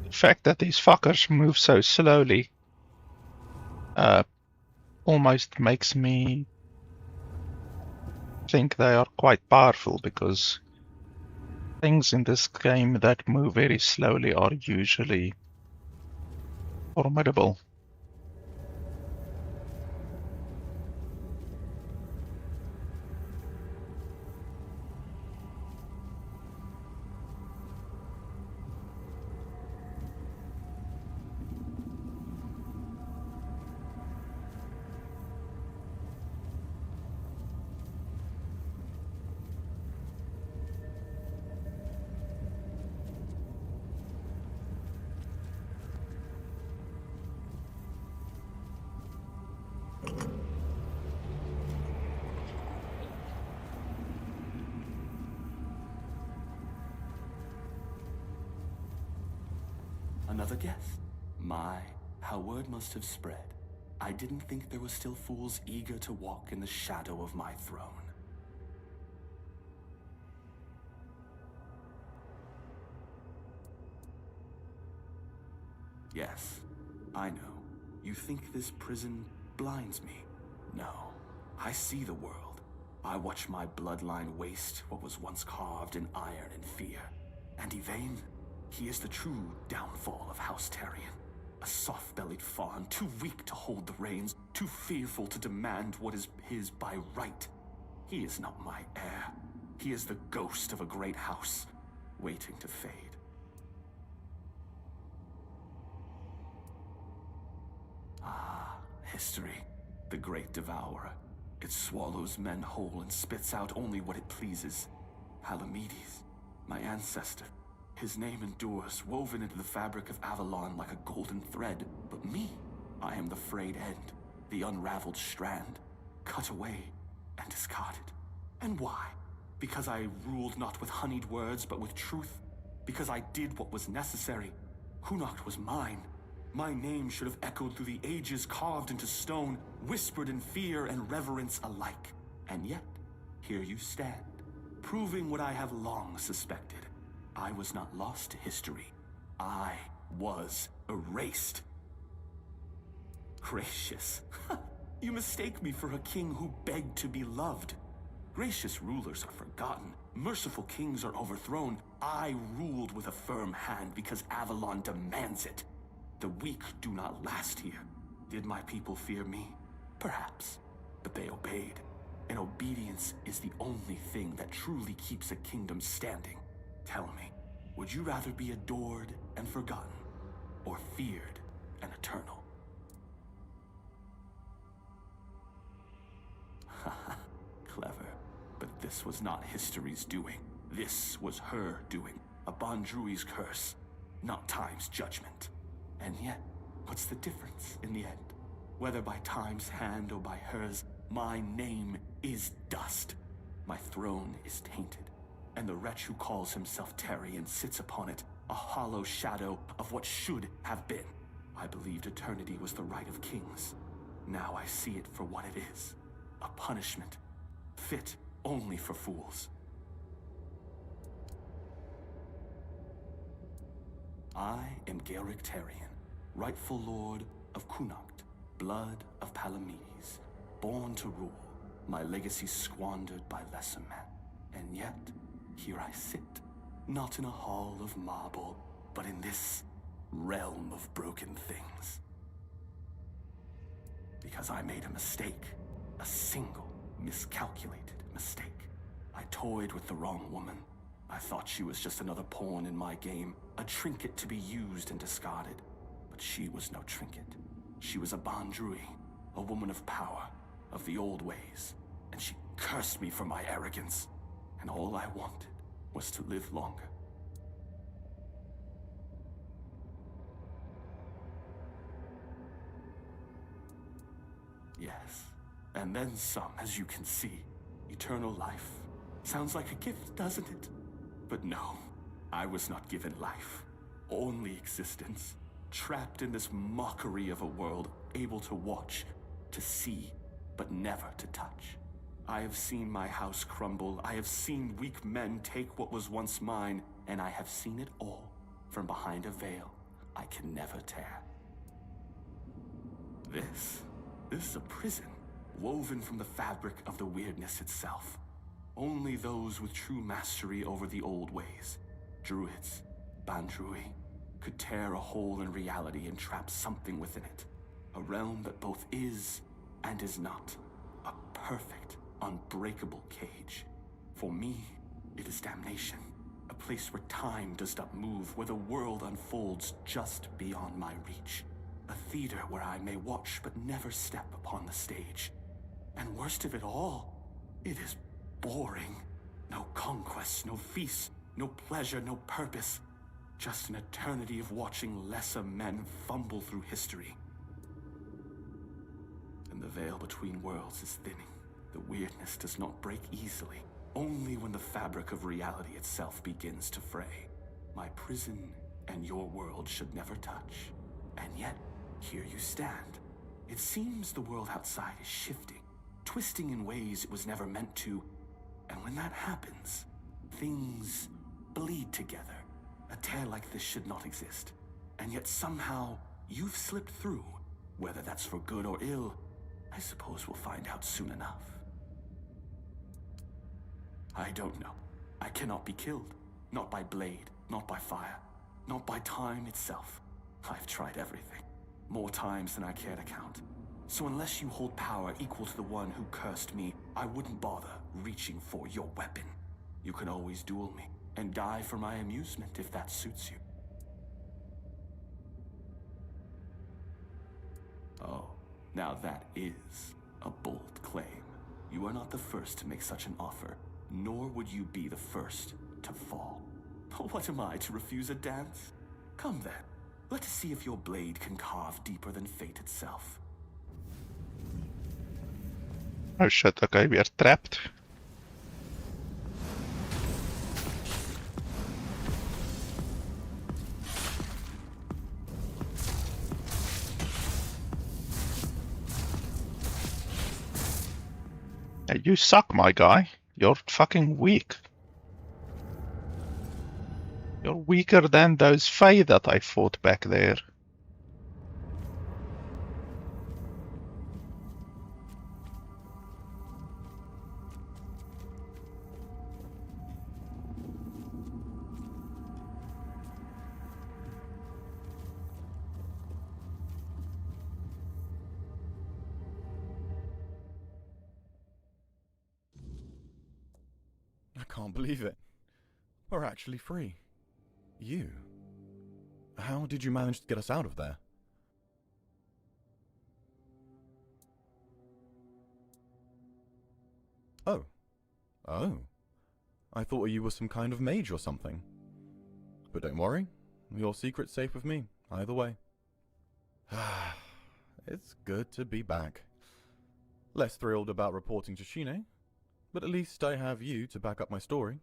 The fact that these fuckers move so slowly almost makes me think they are quite powerful, because things in this game that move very slowly are usually formidable. Another guest? My, how word must have spread. I didn't think there were still fools eager to walk in the shadow of my throne. Yes, I know. You think this prison blinds me? No, I see the world. I watch my bloodline waste what was once carved in iron and fear. And Yvain, he is the true downfall of House Tarion. A soft-bellied fawn, too weak to hold the reins, too fearful to demand what is his by right. He is not my heir. He is the ghost of a great house, waiting to fade. Ah, history, the great devourer. It swallows men whole and spits out only what it pleases. Palamedes, my ancestor. His name endures, woven into the fabric of Avalon like a golden thread. But me, I am the frayed end, the unraveled strand, cut away and discarded. And why? Because I ruled not with honeyed words, but with truth. Because I did what was necessary. Connacht was mine. My name should have echoed through the ages, carved into stone, whispered in fear and reverence alike. And yet, here you stand, proving what I have long suspected. I was not lost to history. I was erased. Gracious. You mistake me for a king who begged to be loved. Gracious rulers are forgotten. Merciful kings are overthrown. I ruled with a firm hand because Avalon demands it. The weak do not last here. Did my people fear me? Perhaps. But they obeyed. And obedience is the only thing that truly keeps a kingdom standing. Tell me, would you rather be adored and forgotten, or feared and eternal? Haha, clever. But this was not history's doing. This was her doing. A Bondrui's curse, not time's judgment. And yet, what's the difference in the end? Whether by time's hand or by hers, my name is dust. My throne is tainted. And the wretch who calls himself Tarion sits upon it, a hollow shadow of what should have been. I believed eternity was the right of kings. Now I see it for what it is. A punishment, fit only for fools. I am Garrick Tarion, rightful lord of Connacht, blood of Palamedes, born to rule, my legacy squandered by lesser men. And yet, here I sit, not in a hall of marble, but in this realm of broken things. Because I made a mistake, a single miscalculated mistake. I toyed with the wrong woman. I thought she was just another pawn in my game, a trinket to be used and discarded. But she was no trinket. She was a Bondrui, a woman of power, of the old ways, and she cursed me for my arrogance. And all I wanted was to live longer. Yes, and then some, as you can see. Eternal life. Sounds like a gift, doesn't it? But no, I was not given life. Only existence. Trapped in this mockery of a world, able to watch, to see, but never to touch. I have seen my house crumble. I have seen weak men take what was once mine, and I have seen it all from behind a veil I can never tear. This is a prison, woven from the fabric of the weirdness itself. Only those with true mastery over the old ways, druids, Bondrui, could tear a hole in reality and trap something within it. A realm that both is and is not. A perfect, unbreakable cage. For me, it is damnation. A place where time does not move, where the world unfolds just beyond my reach. A theater where I may watch but never step upon the stage. And worst of it all, it is boring. No conquests, no feasts, no pleasure, no purpose. Just an eternity of watching lesser men fumble through history. And the veil between worlds is thinning. The weirdness does not break easily, only when the fabric of reality itself begins to fray. My prison and your world should never touch. And yet, here you stand. It seems the world outside is shifting, twisting in ways it was never meant to, and when that happens, things bleed together. A tear like this should not exist, and yet somehow you've slipped through. Whether that's for good or ill, I suppose we'll find out soon enough. I don't know. I cannot be killed. Not by blade, not by fire, not by time itself. I've tried everything. More times than I care to count. So unless you hold power equal to the one who cursed me, I wouldn't bother reaching for your weapon. You can always duel me, and die for my amusement if that suits you. Oh, now that is a bold claim. You are not the first to make such an offer, nor would you be the first to fall. What am I, to refuse a dance? Come then, let us see if your blade can carve deeper than fate itself. Oh shit, okay, we are trapped. Hey, you suck, my guy. You're fucking weak. You're weaker than those Fae that I fought back there. I can't believe it. We're actually free. You? How did you manage to get us out of there? Oh. Oh. I thought you were some kind of mage or something. But don't worry, your secret's safe with me, either way. It's good to be back. Less thrilled about reporting to Shine, but at least I have you to back up my story.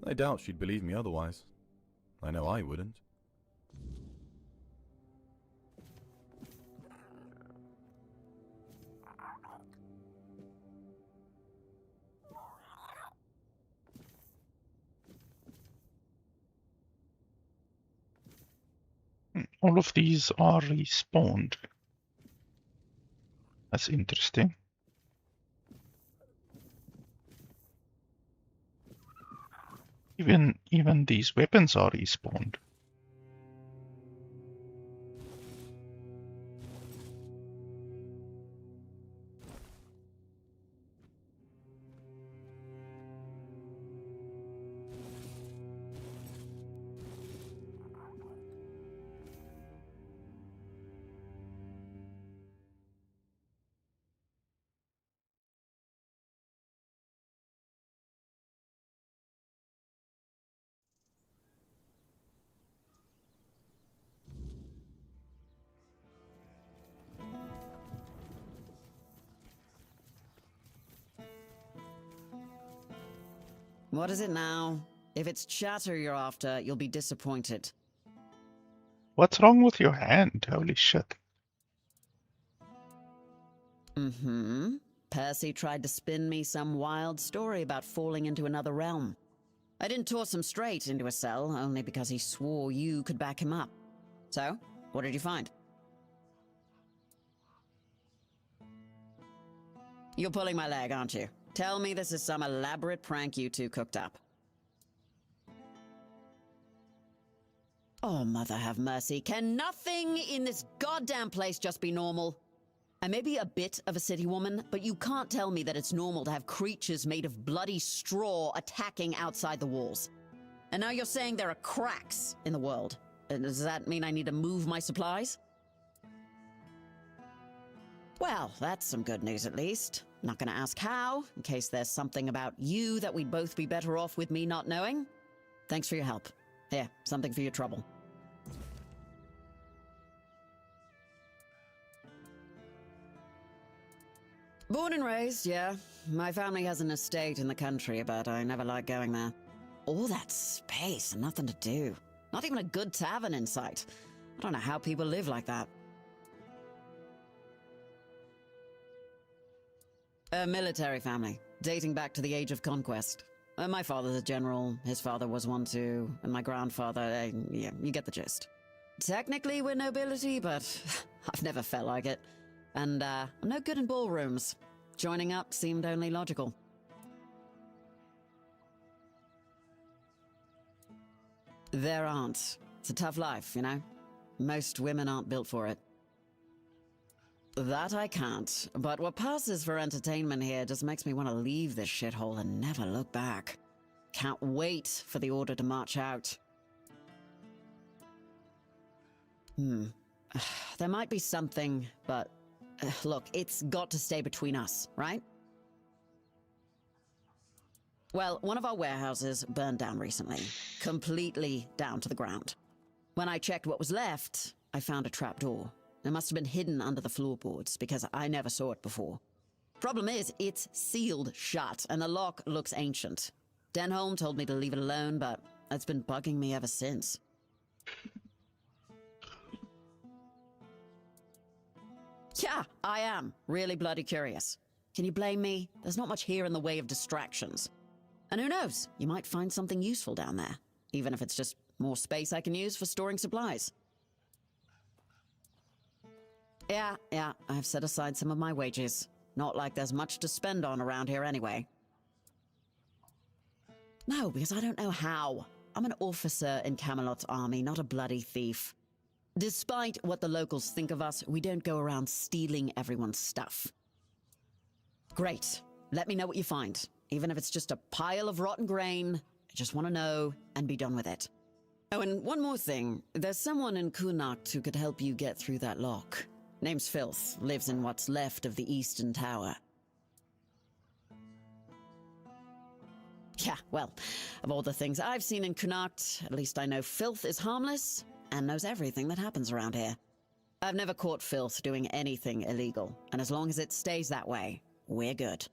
I doubt she'd believe me otherwise. I know I wouldn't. All of these are respawned. That's interesting. Even these weapons are respawned. What is it now? If it's chatter you're after, you'll be disappointed. What's wrong with your hand? Holy shit. Mm-hmm. Percy tried to spin me some wild story about falling into another realm. I didn't toss him straight into a cell, only because he swore you could back him up. So, what did you find? You're pulling my leg, aren't you? Tell me this is some elaborate prank you two cooked up. Oh, mother have mercy. Can nothing in this goddamn place just be normal? I may be a bit of a city woman, but you can't tell me that it's normal to have creatures made of bloody straw attacking outside the walls. And now you're saying there are cracks in the world. Does that mean I need to move my supplies? Well, that's some good news at least. Not gonna ask how, in case there's something about you that we'd both be better off with me not knowing. Thanks for your help. Here, something for your trouble. Born and raised, yeah. My family has an estate in the country, but I never liked going there. All that space and nothing to do. Not even a good tavern in sight. I don't know how people live like that. A military family, dating back to the Age of Conquest. My father's a general, his father was one too, and my grandfather, yeah, you get the gist. Technically we're nobility, but I've never felt like it. And I'm no good in ballrooms. Joining up seemed only logical. There aren't. It's a tough life, you know? Most women aren't built for it. That I can't, but what passes for entertainment here just makes me want to leave this shithole and never look back. Can't wait for the order to march out. There might be something, but look, it's got to stay between us, right? Well, one of our warehouses burned down recently, completely down to the ground. When I checked what was left, I found a trapdoor. It must have been hidden under the floorboards because I never saw it before. Problem is, it's sealed shut and the lock looks ancient. Denholm told me to leave it alone, but it's been bugging me ever since. Yeah, I am. Really bloody curious. Can you blame me? There's not much here in the way of distractions. And who knows, you might find something useful down there, even if it's just more space I can use for storing supplies. Yeah, I've set aside some of my wages. Not like there's much to spend on around here anyway. No, because I don't know how. I'm an officer in Camelot's army, not a bloody thief. Despite what the locals think of us, we don't go around stealing everyone's stuff. Great. Let me know what you find. Even if it's just a pile of rotten grain, I just want to know and be done with it. Oh, and one more thing. There's someone in Kunakt who could help you get through that lock. Name's Filth, lives in what's left of the Eastern Tower. Yeah, well, of all the things I've seen in Kunakt, at least I know Filth is harmless and knows everything that happens around here. I've never caught Filth doing anything illegal, and as long as it stays that way, we're good.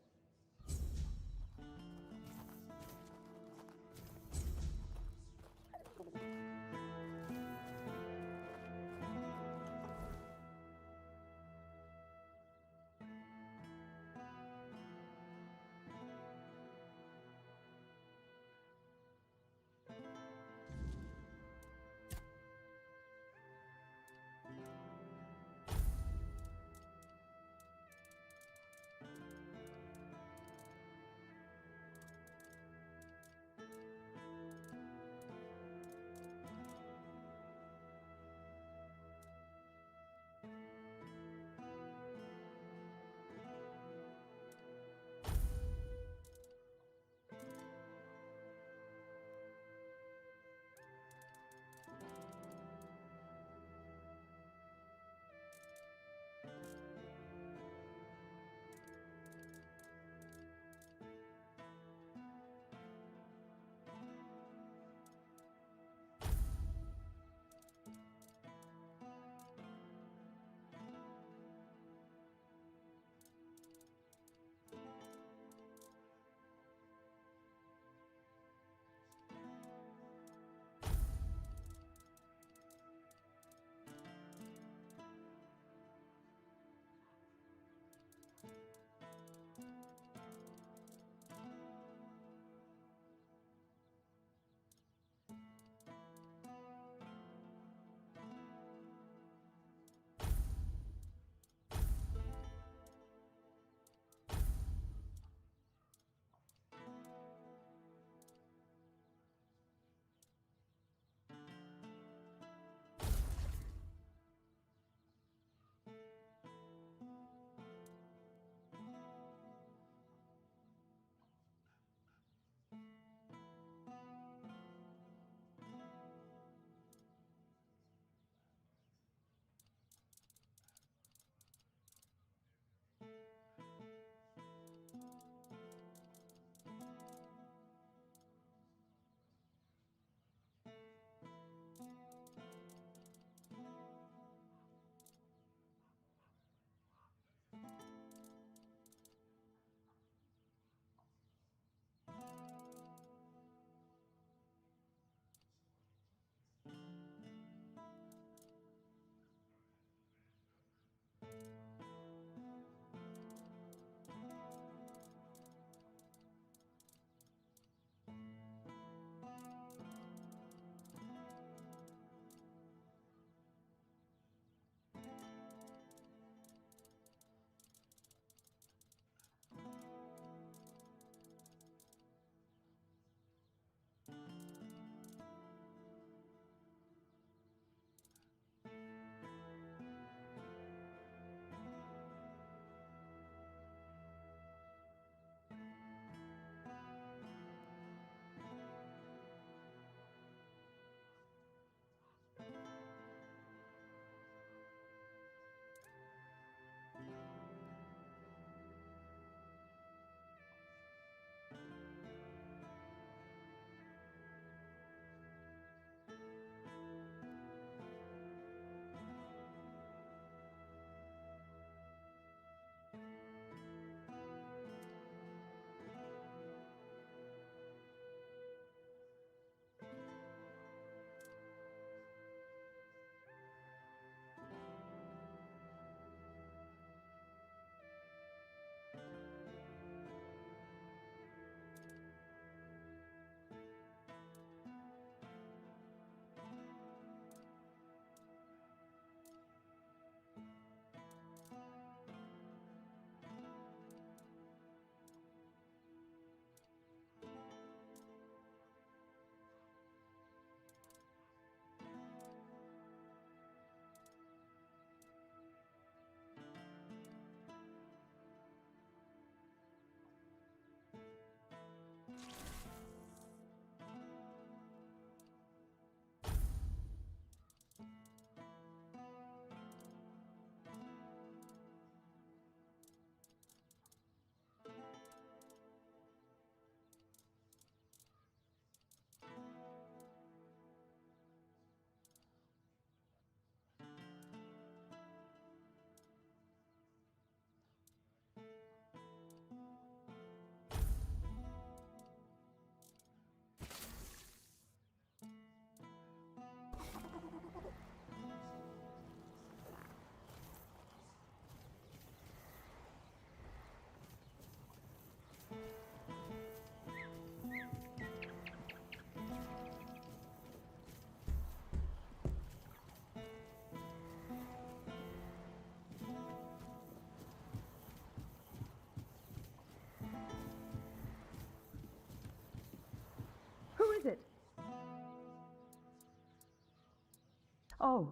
Oh.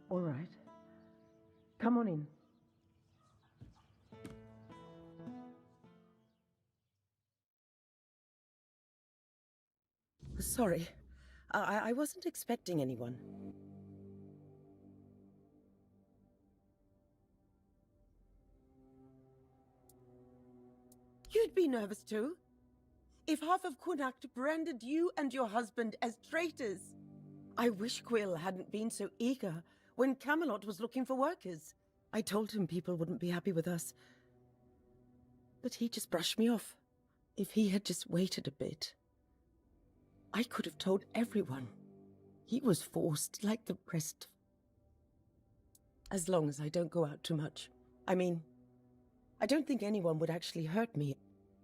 All right. Come on in. Sorry. I wasn't expecting anyone. You'd be nervous too. If half of Connacht branded you and your husband as traitors. I wish Quill hadn't been so eager when Camelot was looking for workers. I told him people wouldn't be happy with us. But he just brushed me off. If he had just waited a bit, I could have told everyone. He was forced like the rest. As long as I don't go out too much. I mean, I don't think anyone would actually hurt me.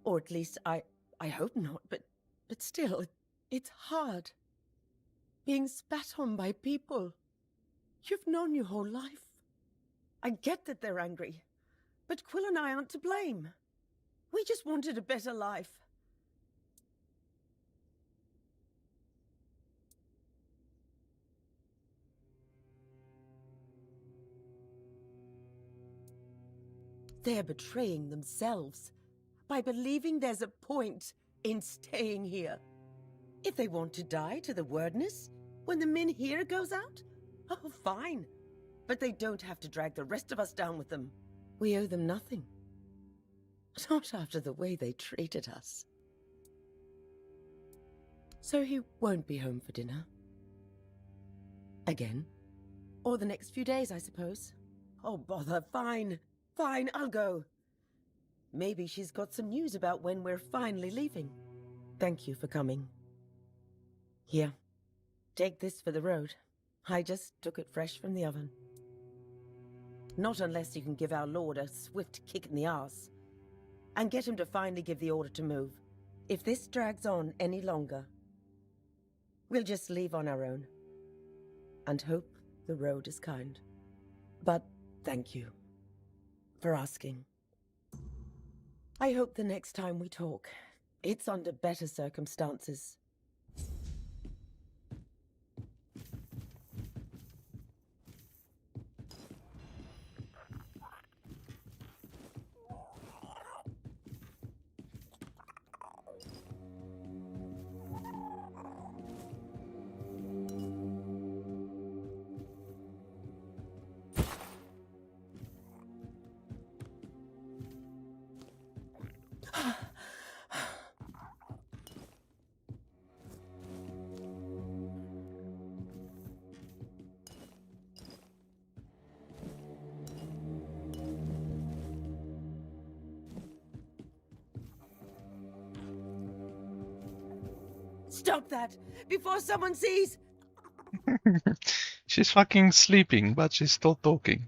Or at least I hope not, but still, it's hard. Being spat on by people you've known your whole life. I get that they're angry, but Quill and I aren't to blame. We just wanted a better life. They're betraying themselves by believing there's a point in staying here. If they want to die to the wordness when the min here goes out, oh, fine. But they don't have to drag the rest of us down with them. We owe them nothing. Not after the way they treated us. So he won't be home for dinner. Again. Or the next few days, I suppose. Oh, bother, fine. Fine, I'll go. Maybe she's got some news about when we're finally leaving. Thank you for coming. Here, take this for the road. I just took it fresh from the oven. Not unless you can give our lord a swift kick in the arse. And get him to finally give the order to move. If this drags on any longer, we'll just leave on our own. And hope the road is kind. But thank you for asking. I hope the next time we talk, it's under better circumstances. Stop that before someone sees. She's fucking sleeping, but she's still talking.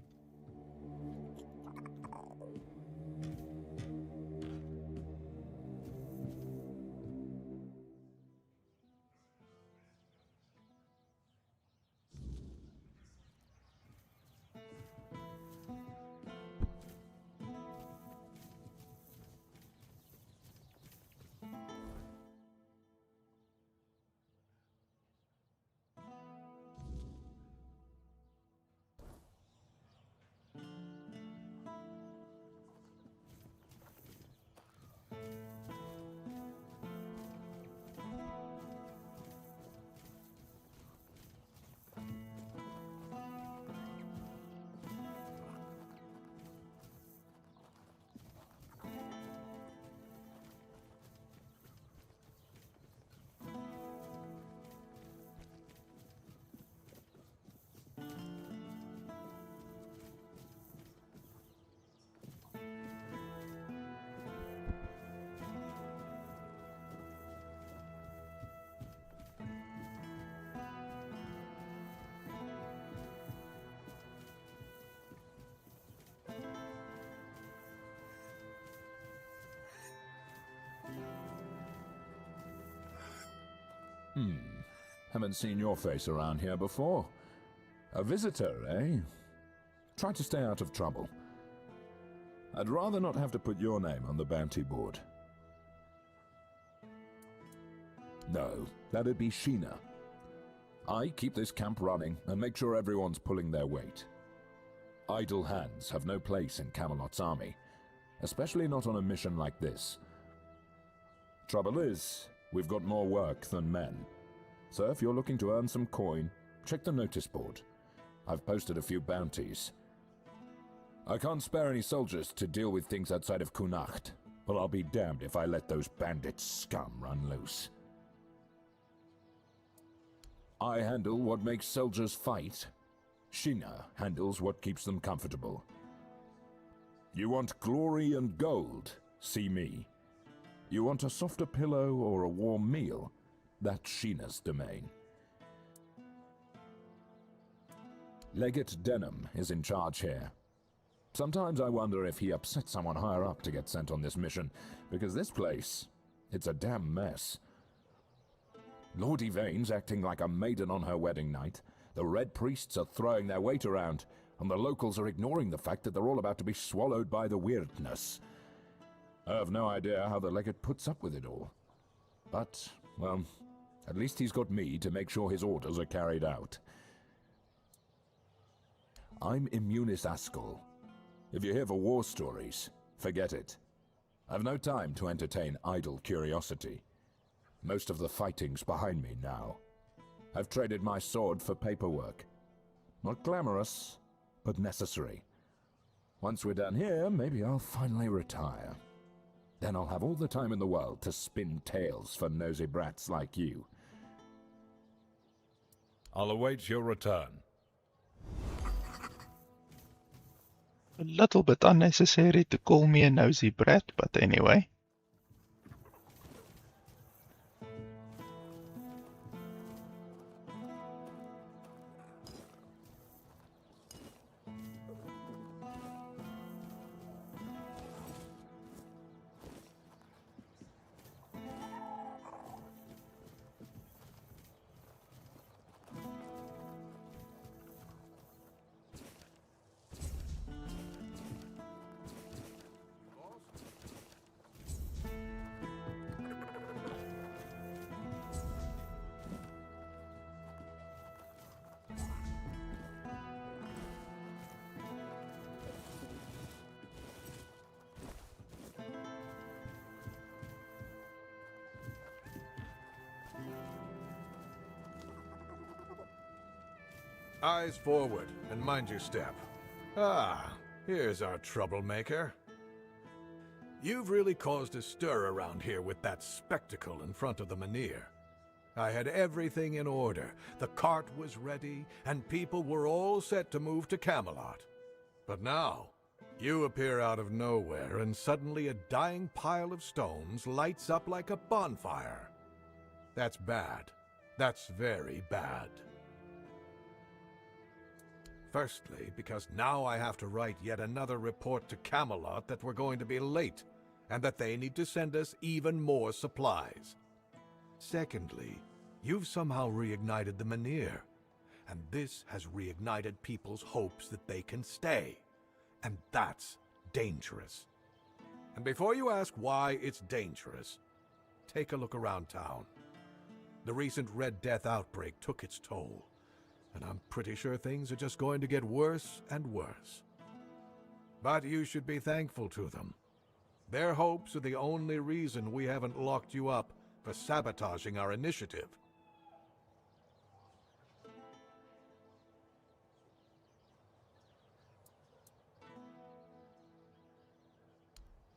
Haven't seen your face around here before. A visitor, eh? Try to stay out of trouble. I'd rather not have to put your name on the bounty board. No, that'd be Sheena. I keep this camp running and make sure everyone's pulling their weight. Idle hands have no place in Camelot's army, especially not on a mission like this. Trouble is, we've got more work than men. So if you're looking to earn some coin, check the notice board. I've posted a few bounties. I can't spare any soldiers to deal with things outside of Kunacht, but I'll be damned if I let those bandit scum run loose. I handle what makes soldiers fight. Sheena handles what keeps them comfortable. You want glory and gold? See me. You want a softer pillow or a warm meal? That's Sheena's domain. Legate Denham is in charge here. Sometimes I wonder if he upset someone higher up to get sent on this mission, because this place, it's a damn mess. Lord Yvain's acting like a maiden on her wedding night, the Red Priests are throwing their weight around, and the locals are ignoring the fact that they're all about to be swallowed by the weirdness. I have no idea how the legate puts up with it all. But, well, at least he's got me to make sure his orders are carried out. I'm Immunis Askel. If you're here for war stories, forget it. I've no time to entertain idle curiosity. Most of the fighting's behind me now. I've traded my sword for paperwork. Not glamorous, but necessary. Once we're done here, maybe I'll finally retire. Then I'll have all the time in the world to spin tales for nosy brats like you. I'll await your return. A little bit unnecessary to call me a nosy brat, but anyway. Eyes forward, and mind your step. Ah, here's our troublemaker. You've really caused a stir around here with that spectacle in front of the Menhir. I had everything in order. The cart was ready, and people were all set to move to Camelot. But now, you appear out of nowhere, and suddenly a dying pile of stones lights up like a bonfire. That's bad. That's very bad. Firstly, because now I have to write yet another report to Camelot that we're going to be late, and that they need to send us even more supplies. Secondly, you've somehow reignited the Menhir, and this has reignited people's hopes that they can stay, and that's dangerous. And before you ask why it's dangerous, take a look around town. The recent Red Death outbreak took its toll, and I'm pretty sure things are just going to get worse and worse. But you should be thankful to them. Their hopes are the only reason we haven't locked you up for sabotaging our initiative.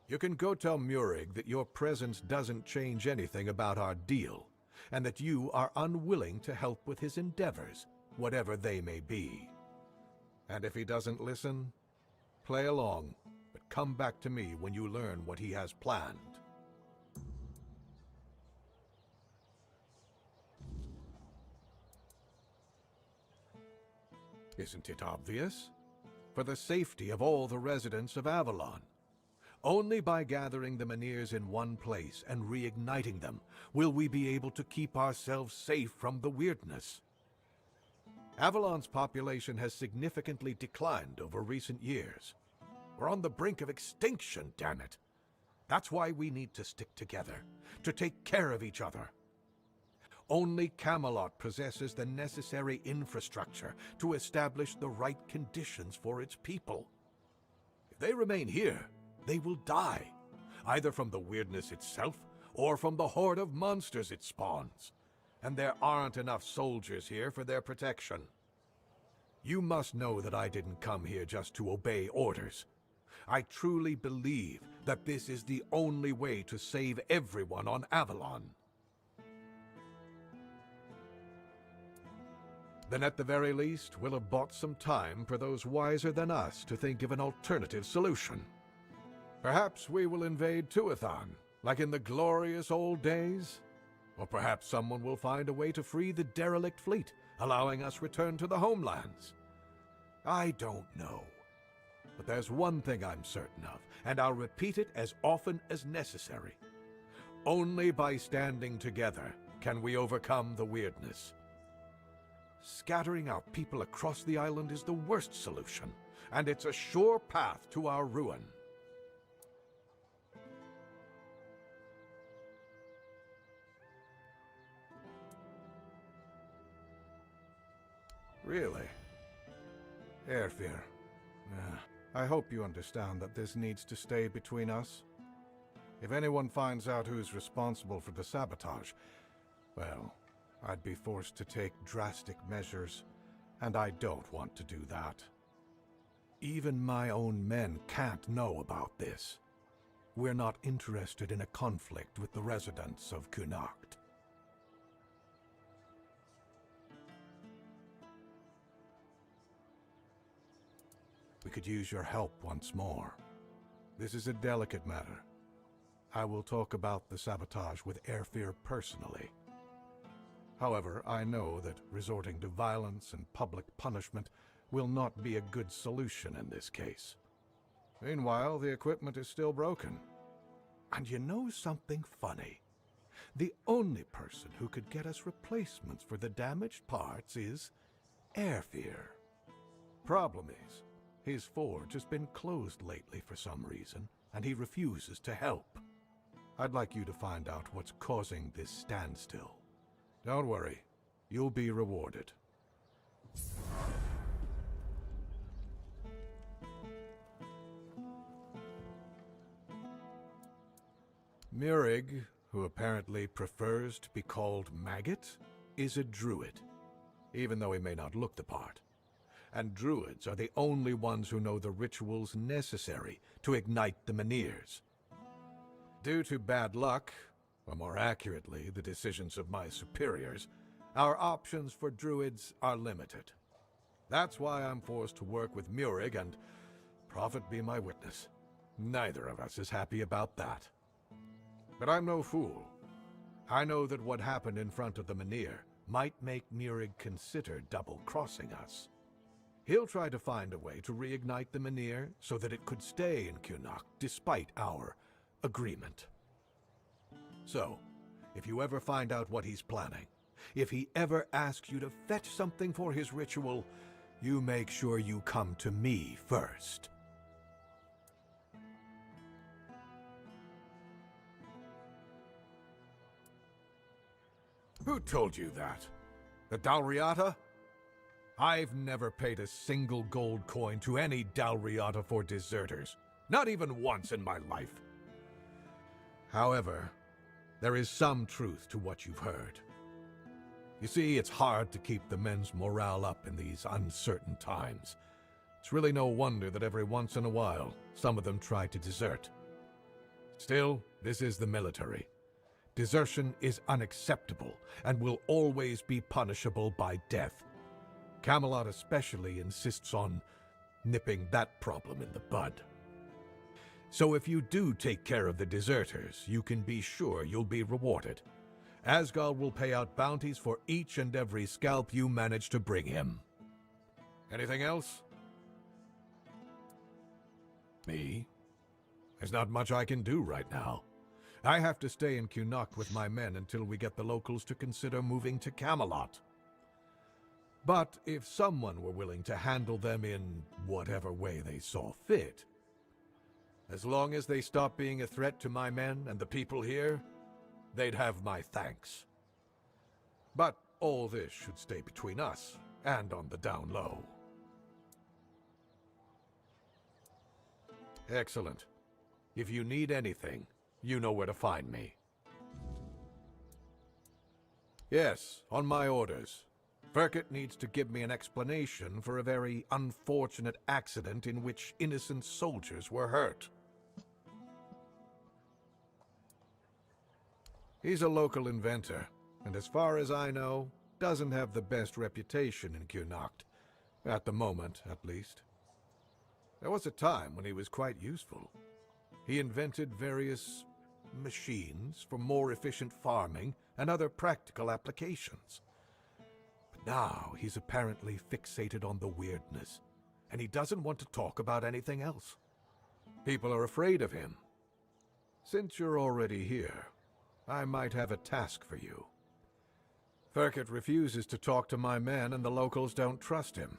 You can go tell Murig that your presence doesn't change anything about our deal, and that you are unwilling to help with his endeavors, whatever they may be. And if he doesn't listen, play along, but come back to me when you learn what he has planned. Isn't it obvious? For the safety of all the residents of Avalon. Only by gathering the Menhirs in one place and reigniting them will we be able to keep ourselves safe from the weirdness. Avalon's population has significantly declined over recent years. We're on the brink of extinction, damn it. That's why we need to stick together, to take care of each other. Only Camelot possesses the necessary infrastructure to establish the right conditions for its people. If they remain here, they will die, either from the weirdness itself or from the horde of monsters it spawns. And there aren't enough soldiers here for their protection. You must know that I didn't come here just to obey orders. I truly believe that this is the only way to save everyone on Avalon. Then at the very least, we'll have bought some time for those wiser than us to think of an alternative solution. Perhaps we will invade Tuathan, like in the glorious old days. Or perhaps someone will find a way to free the derelict fleet, allowing us return to the homelands. I don't know. But there's one thing I'm certain of, and I'll repeat it as often as necessary. Only by standing together can we overcome the weirdness. Scattering our people across the island is the worst solution, and it's a sure path to our ruin. Really? Airfear. I hope you understand that this needs to stay between us. If anyone finds out who's responsible for the sabotage, well, I'd be forced to take drastic measures, and I don't want to do that. Even my own men can't know about this. We're not interested in a conflict with the residents of Connacht. We could use your help once more. This is a delicate matter. I will talk about the sabotage with Airfear personally. However, I know that resorting to violence and public punishment will not be a good solution in this case. Meanwhile, the equipment is still broken. And you know something funny? The only person who could get us replacements for the damaged parts is Airfear. Problem is, his forge has been closed lately for some reason, and he refuses to help. I'd like you to find out what's causing this standstill. Don't worry, you'll be rewarded. Murig, who apparently prefers to be called Maggot, is a druid, even though he may not look the part. And druids are the only ones who know the rituals necessary to ignite the Menhirs. Due to bad luck, or more accurately, the decisions of my superiors, our options for druids are limited. That's why I'm forced to work with Murig, and prophet be my witness, neither of us is happy about that. But I'm no fool. I know that what happened in front of the Menhir might make Murig consider double-crossing us. He'll try to find a way to reignite the Menhir so that it could stay in Connacht despite our agreement. So, if you ever find out what he's planning, if he ever asks you to fetch something for his ritual, you make sure you come to me first. Who told you that? The Dalriata? I've never paid a single gold coin to any Dalriata for deserters. Not even once in my life. However, there is some truth to what you've heard. You see, it's hard to keep the men's morale up in these uncertain times. It's really no wonder that every once in a while, some of them try to desert. Still, this is the military. Desertion is unacceptable and will always be punishable by death. Camelot especially insists on nipping that problem in the bud. So if you do take care of the deserters, you can be sure you'll be rewarded. Asgard will pay out bounties for each and every scalp you manage to bring him. Anything else? Me? There's not much I can do right now. I have to stay in Connacht with my men until we get the locals to consider moving to Camelot. But if someone were willing to handle them in whatever way they saw fit, as long as they stop being a threat to my men and the people here, they'd have my thanks. But all this should stay between us and on the down low. Excellent. If you need anything, you know where to find me. Yes, on my orders. Firkett needs to give me an explanation for a very unfortunate accident in which innocent soldiers were hurt. He's a local inventor, and as far as I know, doesn't have the best reputation in Cunnacht. At the moment, at least. There was a time when he was quite useful. He invented various machines for more efficient farming and other practical applications. But now he's apparently fixated on the weirdness, and he doesn't want to talk about anything else. People are afraid of him. Since you're already here, I might have a task for you. Firkett refuses to talk to my men, and the locals don't trust him.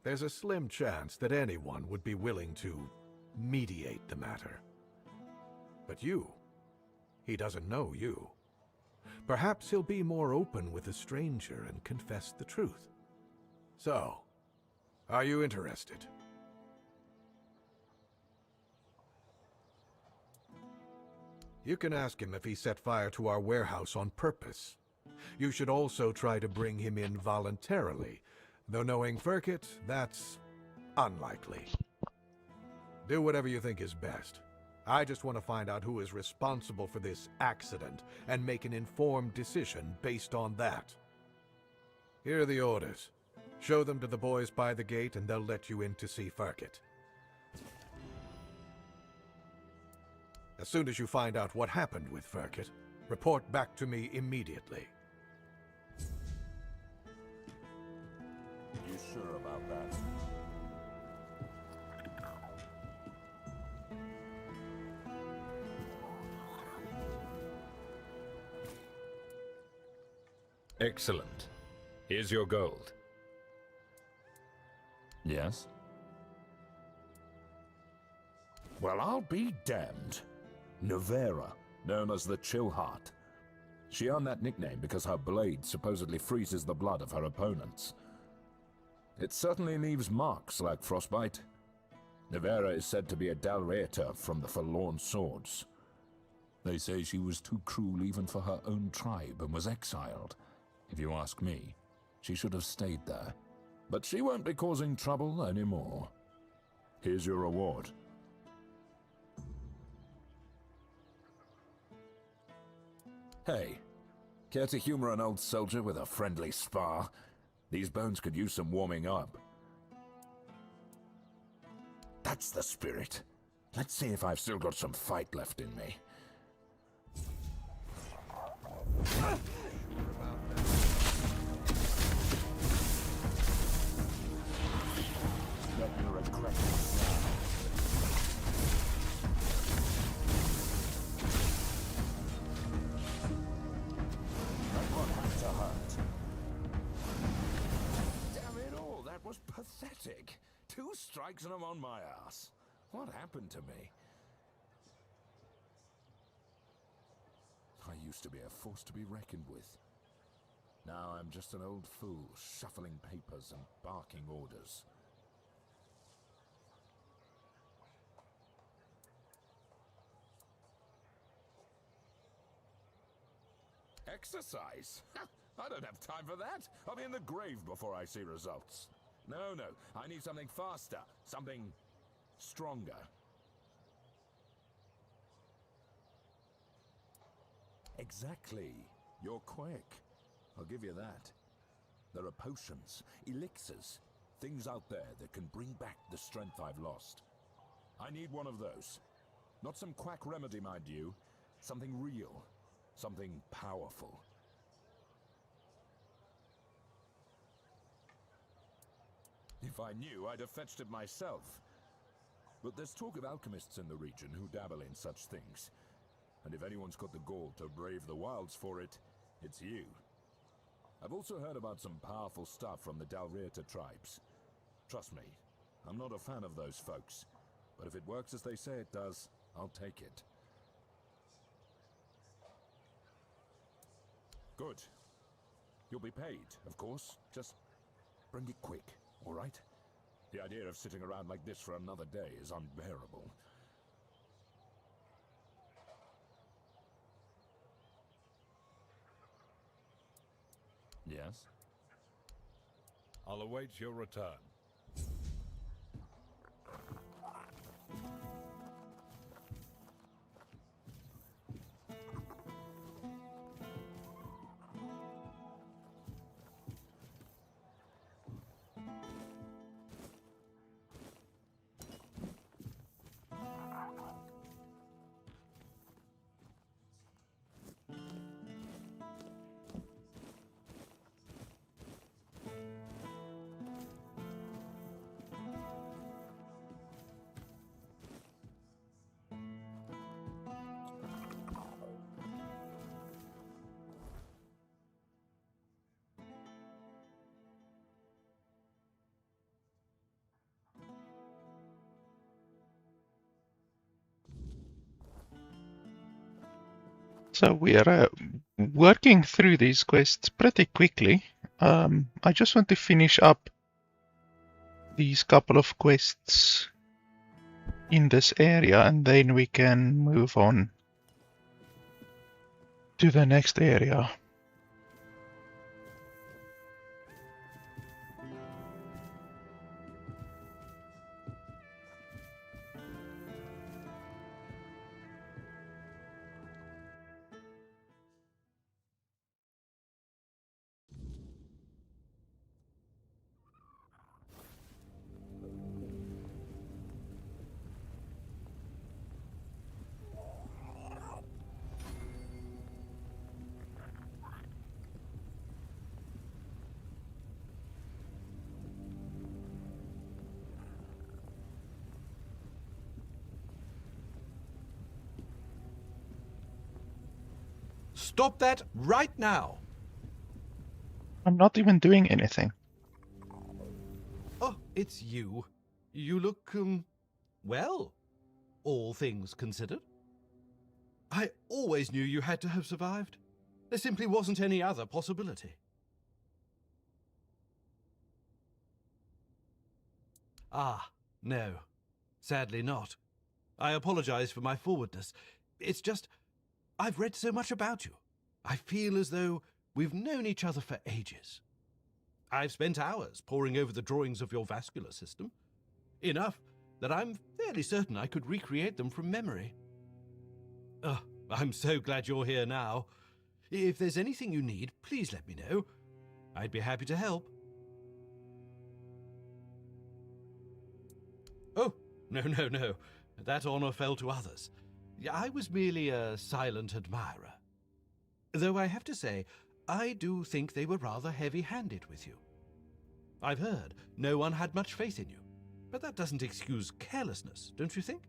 There's a slim chance that anyone would be willing to mediate the matter. But he doesn't know you. Perhaps he'll be more open with a stranger and confess the truth. So, are you interested? You can ask him if he set fire to our warehouse on purpose. You should also try to bring him in voluntarily, though knowing Firkett, that's unlikely. Do whatever you think is best. I just want to find out who is responsible for this accident and make an informed decision based on that. Here are the orders. Show them to the boys by the gate and they'll let you in to see Firkett. As soon as you find out what happened with Firkett, report back to me immediately. You sure about that? Excellent. Here's your gold. Yes? Well, I'll be damned. Nevera, known as the Chillheart. She earned that nickname because her blade supposedly freezes the blood of her opponents. It certainly leaves marks like frostbite. Nevera is said to be a Dalreator from the Forlorn Swords. They say she was too cruel even for her own tribe and was exiled. If you ask me, she should have stayed there. But she won't be causing trouble anymore. Here's your reward. Hey, care to humor an old soldier with a friendly spar? These bones could use some warming up. That's the spirit. Let's see if I've still got some fight left in me. Let me regret it now. That one had to hurt. Damn it all, that was pathetic. 2 strikes and I'm on my ass. What happened to me? I used to be a force to be reckoned with. Now I'm just an old fool, shuffling papers and barking orders. Exercise? I don't have time for that. I'll be in the grave before I see results. No, I need something faster, something stronger. Exactly. You're quick. I'll give you that. There are potions, elixirs, things out there that can bring back the strength I've lost. I need one of those. Not some quack remedy, mind you. Something real. Something powerful. If I knew, I'd have fetched it myself. But there's talk of alchemists in the region who dabble in such things. And if anyone's got the gall to brave the wilds for it, it's you. I've also heard about some powerful stuff from the Dalreator tribes. Trust me, I'm not a fan of those folks. But if it works as they say it does, I'll take it. Good. You'll be paid, of course. Just bring it quick, all right? The idea of sitting around like this for another day is unbearable. Yes? I'll await your return. So we are working through these quests pretty quickly. I just want to finish up these couple of quests in this area, and then we can move on to the next area. Stop that right now! I'm not even doing anything. Oh, it's you. You look, well, all things considered. I always knew you had to have survived. There simply wasn't any other possibility. Ah, no. Sadly not. I apologize for my forwardness. It's just, I've read so much about you. I feel as though we've known each other for ages. I've spent hours poring over the drawings of your vascular system. Enough that I'm fairly certain I could recreate them from memory. Oh, I'm so glad you're here now. If there's anything you need, please let me know. I'd be happy to help. Oh, no. That honor fell to others. I was merely a silent admirer. Though I have to say, I do think they were rather heavy-handed with you. I've heard no one had much faith in you, but that doesn't excuse carelessness, don't you think?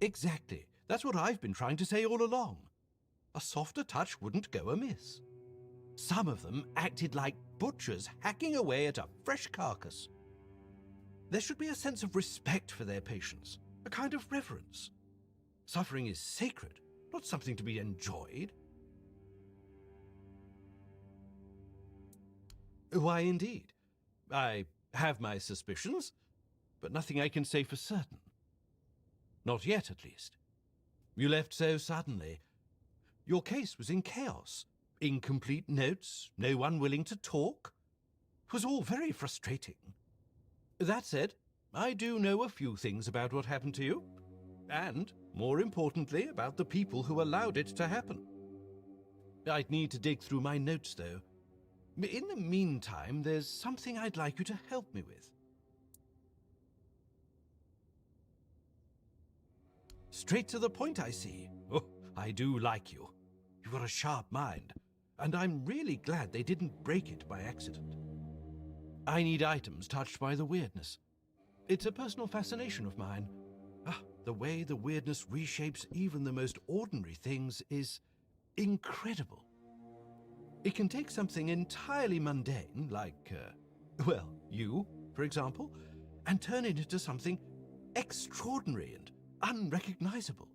Exactly. That's what I've been trying to say all along. A softer touch wouldn't go amiss. Some of them acted like butchers hacking away at a fresh carcass. There should be a sense of respect for their patients, a kind of reverence. Suffering is sacred, not something to be enjoyed. Why, indeed. I have my suspicions, but nothing I can say for certain. Not yet, at least. You left so suddenly. Your case was in chaos. Incomplete notes, no one willing to talk. It was all very frustrating. That said, I do know a few things about what happened to you. And, more importantly, about the people who allowed it to happen. I'd need to dig through my notes, though. In the meantime, there's something I'd like you to help me with. Straight to the point, I see. Oh, I do like you. You've got a sharp mind, and I'm really glad they didn't break it by accident. I need items touched by the weirdness. It's a personal fascination of mine. The way the weirdness reshapes even the most ordinary things is incredible. It can take something entirely mundane, like, well, you, for example, and turn it into something extraordinary and unrecognizable.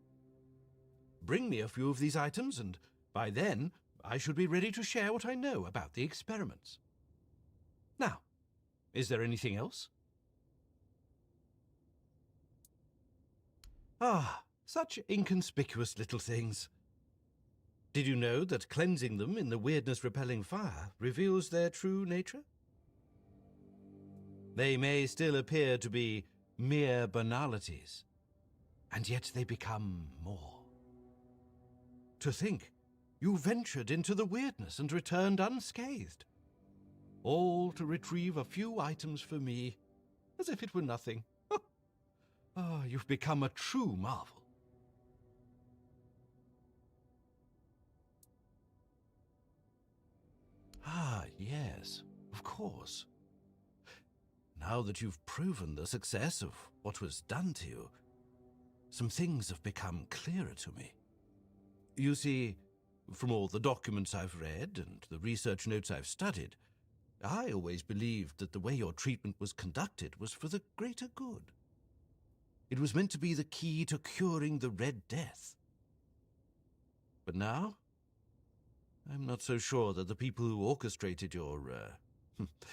Bring me a few of these items, and by then I should be ready to share what I know about the experiments. Now, is there anything else? Ah, such inconspicuous little things. Did you know that cleansing them in the weirdness-repelling fire reveals their true nature? They may still appear to be mere banalities, and yet they become more. To think, you ventured into the weirdness and returned unscathed, all to retrieve a few items for me, as if it were nothing. Ah, you've become a true marvel. Ah, yes, of course. Now that you've proven the success of what was done to you, some things have become clearer to me. You see, from all the documents I've read and the research notes I've studied, I always believed that the way your treatment was conducted was for the greater good. It was meant to be the key to curing the Red Death. But now, I'm not so sure that the people who orchestrated your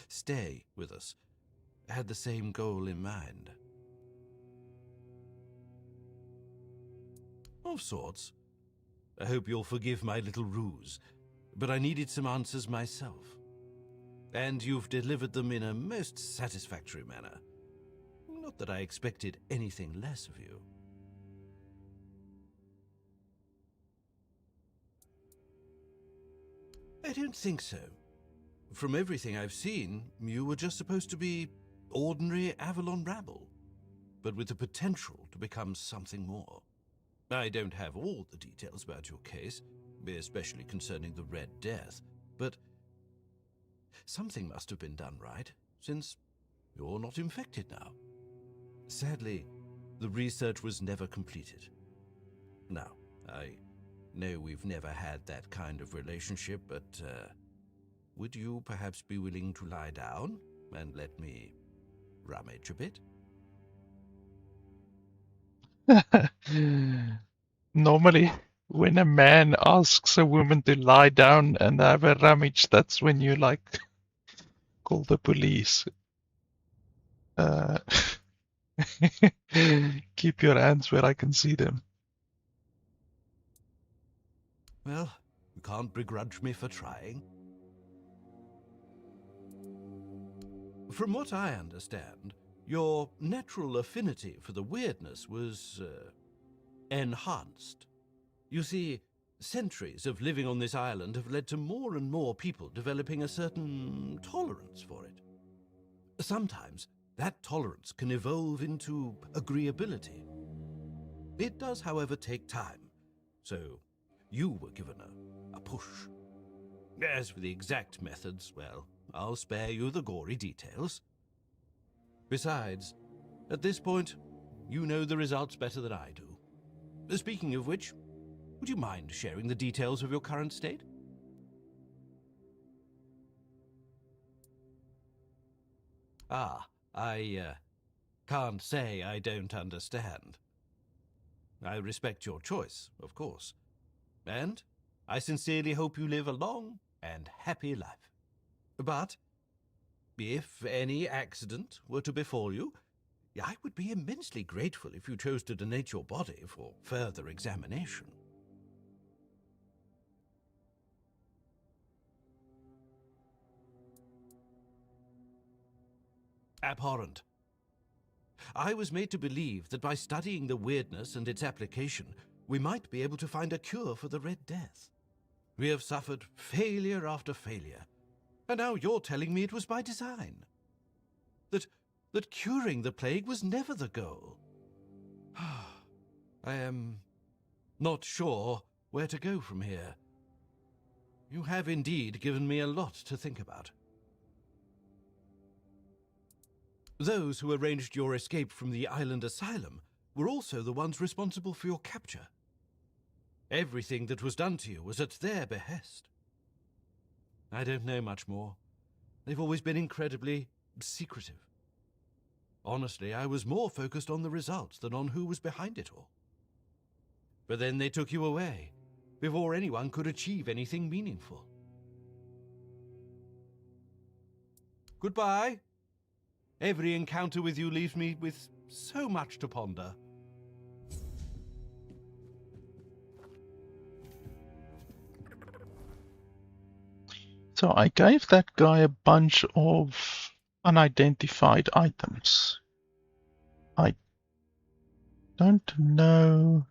stay with us had the same goal in mind. Of sorts. I hope you'll forgive my little ruse, but I needed some answers myself. And you've delivered them in a most satisfactory manner. Not that I expected anything less of you. I don't think so. From everything I've seen, you were just supposed to be ordinary Avalon rabble, but with the potential to become something more. I don't have all the details about your case, especially concerning the Red Death, but something must have been done right, since you're not infected now. Sadly, the research was never completed. Now, I know we've never had that kind of relationship, but would you perhaps be willing to lie down and let me rummage a bit? Normally, when a man asks a woman to lie down and have a rummage, that's when you call the police. Keep your hands where I can see them. Well, you can't begrudge me for trying. From what I understand, your natural affinity for the weirdness was enhanced. You see, centuries of living on this island have led to more and more people developing a certain tolerance for it. Sometimes that tolerance can evolve into agreeability. It does, however, take time, so you were given a push. As for the exact methods, well, I'll spare you the gory details. Besides, at this point, you know the results better than I do. Speaking of which, would you mind sharing the details of your current state? Ah, I can't say I don't understand. I respect your choice, of course. And I sincerely hope you live a long and happy life. But if any accident were to befall you, I would be immensely grateful if you chose to donate your body for further examination. Abhorrent. I was made to believe that by studying the weirdness and its application, we might be able to find a cure for the Red Death. We have suffered failure after failure, and now you're telling me it was by design. That curing the plague was never the goal. I am not sure where to go from here. You have indeed given me a lot to think about. Those who arranged your escape from the island asylum were also the ones responsible for your capture. Everything that was done to you was at their behest. I don't know much more. They've always been incredibly secretive. Honestly, I was more focused on the results than on who was behind it all. But then they took you away, before anyone could achieve anything meaningful. Goodbye. Every encounter with you leaves me with so much to ponder. So I gave that guy a bunch of unidentified items. I don't know.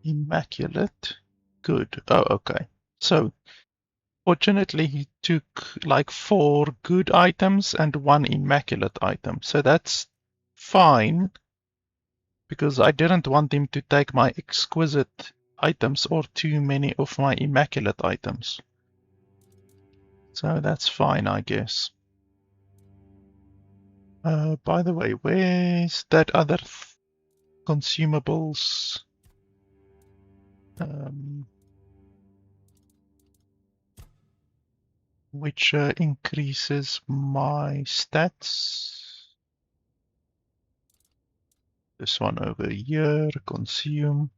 Immaculate. Good. Oh, okay. So, fortunately, he took like 4 good items and 1 immaculate item. So that's fine, because I didn't want him to take my exquisite items or too many of my immaculate items. So that's fine, I guess. By the way, where's that other consumables? Which increases my stats. This one over here, consume.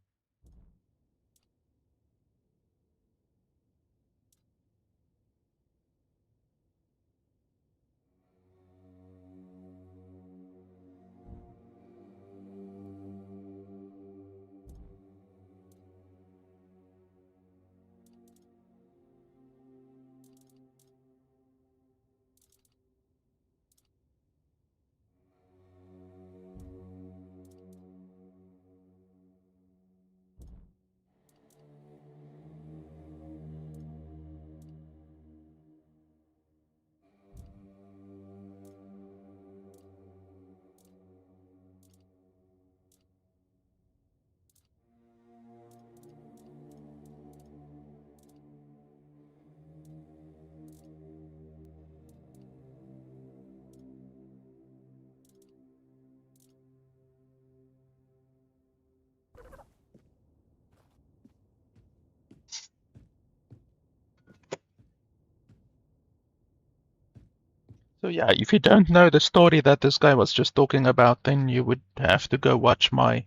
So yeah, if you don't know the story that this guy was just talking about, then you would have to go watch my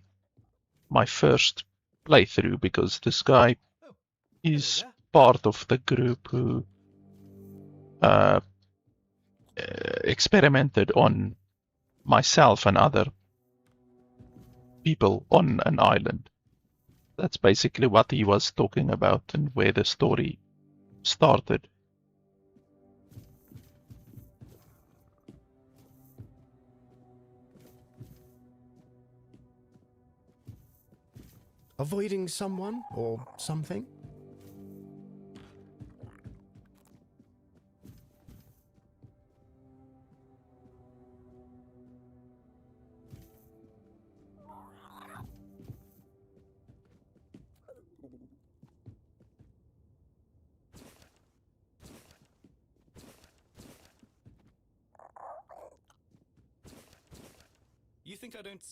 first playthrough, because this guy is part of the group who experimented on myself and other people on an island. That's basically what he was talking about and where the story started. Avoiding someone or something? You think I don't...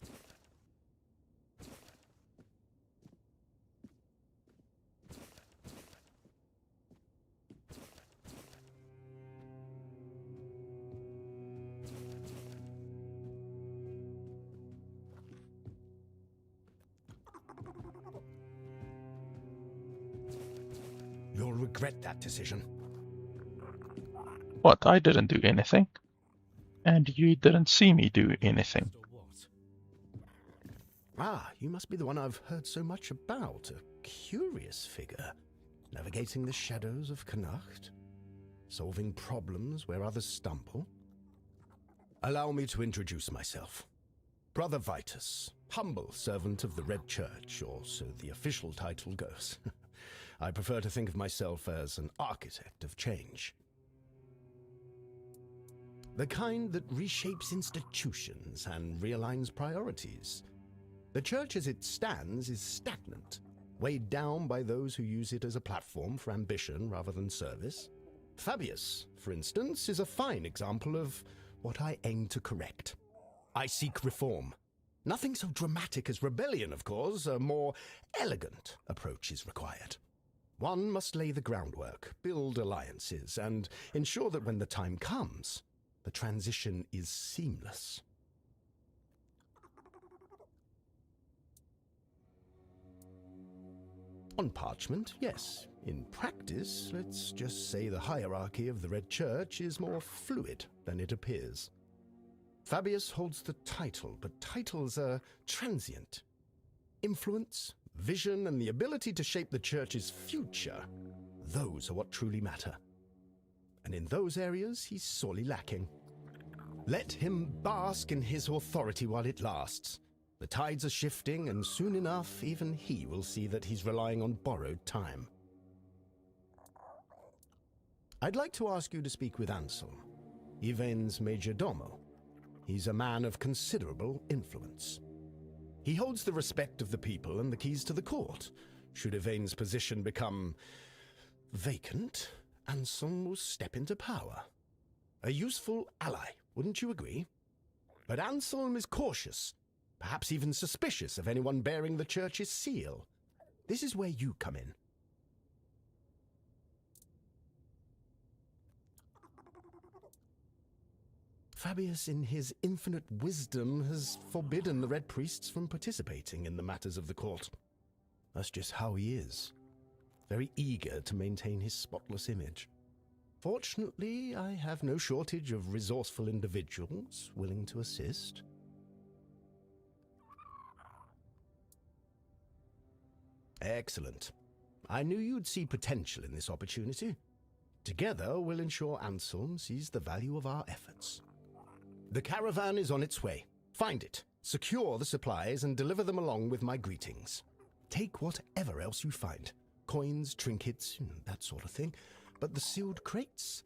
You'll regret that decision. What? I didn't do anything. And you didn't see me do anything. Ah, you must be the one I've heard so much about. A curious figure. Navigating the shadows of Connacht. Solving problems where others stumble. Allow me to introduce myself. Brother Vitus, humble servant of the Red Church, or so the official title goes. I prefer to think of myself as an architect of change. The kind that reshapes institutions and realigns priorities. The church as it stands is stagnant, weighed down by those who use it as a platform for ambition rather than service. Fabius, for instance, is a fine example of what I aim to correct. I seek reform. Nothing so dramatic as rebellion, of course. A more elegant approach is required. One must lay the groundwork, build alliances, and ensure that when the time comes, the transition is seamless. On parchment, yes. In practice, let's just say the hierarchy of the Red Church is more fluid than it appears. Fabius holds the title, but titles are transient. Influence, vision, and the ability to shape the Church's future, those are what truly matter. And in those areas, he's sorely lacking. Let him bask in his authority while it lasts. The tides are shifting, and soon enough, even he will see that he's relying on borrowed time. I'd like to ask you to speak with Anselm, Yvain's major domo. He's a man of considerable influence. He holds the respect of the people and the keys to the court. Should Yvain's position become vacant, Anselm will step into power. A useful ally, wouldn't you agree? But Anselm is cautious, perhaps even suspicious of anyone bearing the Church's seal. This is where you come in. Fabius, in his infinite wisdom, has forbidden the Red Priests from participating in the matters of the court. That's just how he is. Very eager to maintain his spotless image. Fortunately, I have no shortage of resourceful individuals willing to assist. Excellent. I knew you'd see potential in this opportunity. Together, we'll ensure Anselm sees the value of our efforts. The caravan is on its way. Find it, secure the supplies, and deliver them along with my greetings. Take whatever else you find. Coins, trinkets, that sort of thing. But the sealed crates?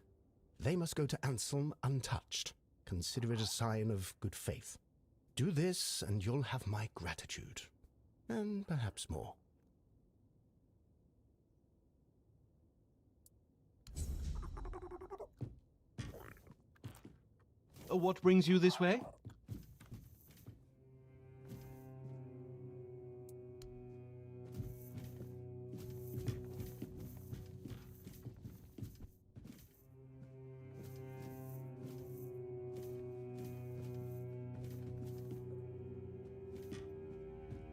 They must go to Anselm untouched. Consider it a sign of good faith. Do this, and you'll have my gratitude. And perhaps more. What brings you this way?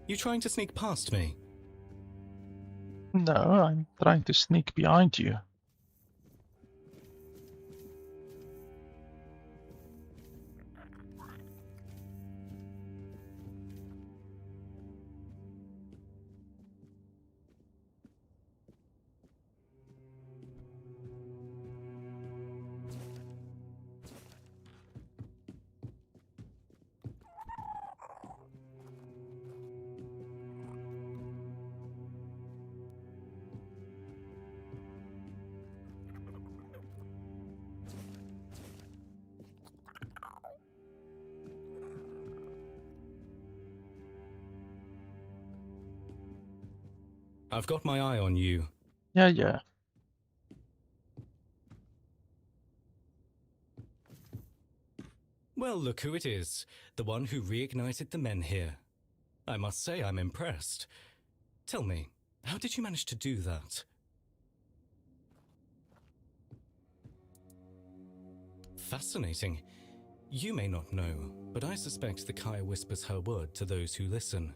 You trying to sneak past me? No, I'm trying to sneak behind you. I've got my eye on you. Yeah. Well, look who it is. The one who reignited the men here. I must say I'm impressed. Tell me, how did you manage to do that? Fascinating. You may not know, but I suspect the Kaya whispers her word to those who listen,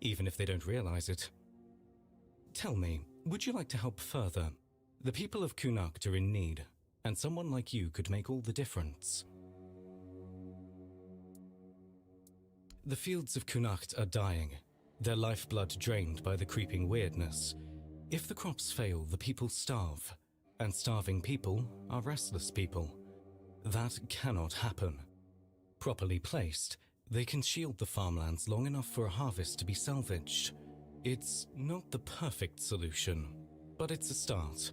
even if they don't realize it. Tell me, would you like to help further? The people of Kunakt are in need, and someone like you could make all the difference. The fields of Kunakt are dying, their lifeblood drained by the creeping weirdness. If the crops fail, the people starve, and starving people are restless people. That cannot happen. Properly placed, they can shield the farmlands long enough for a harvest to be salvaged. It's not the perfect solution, but it's a start.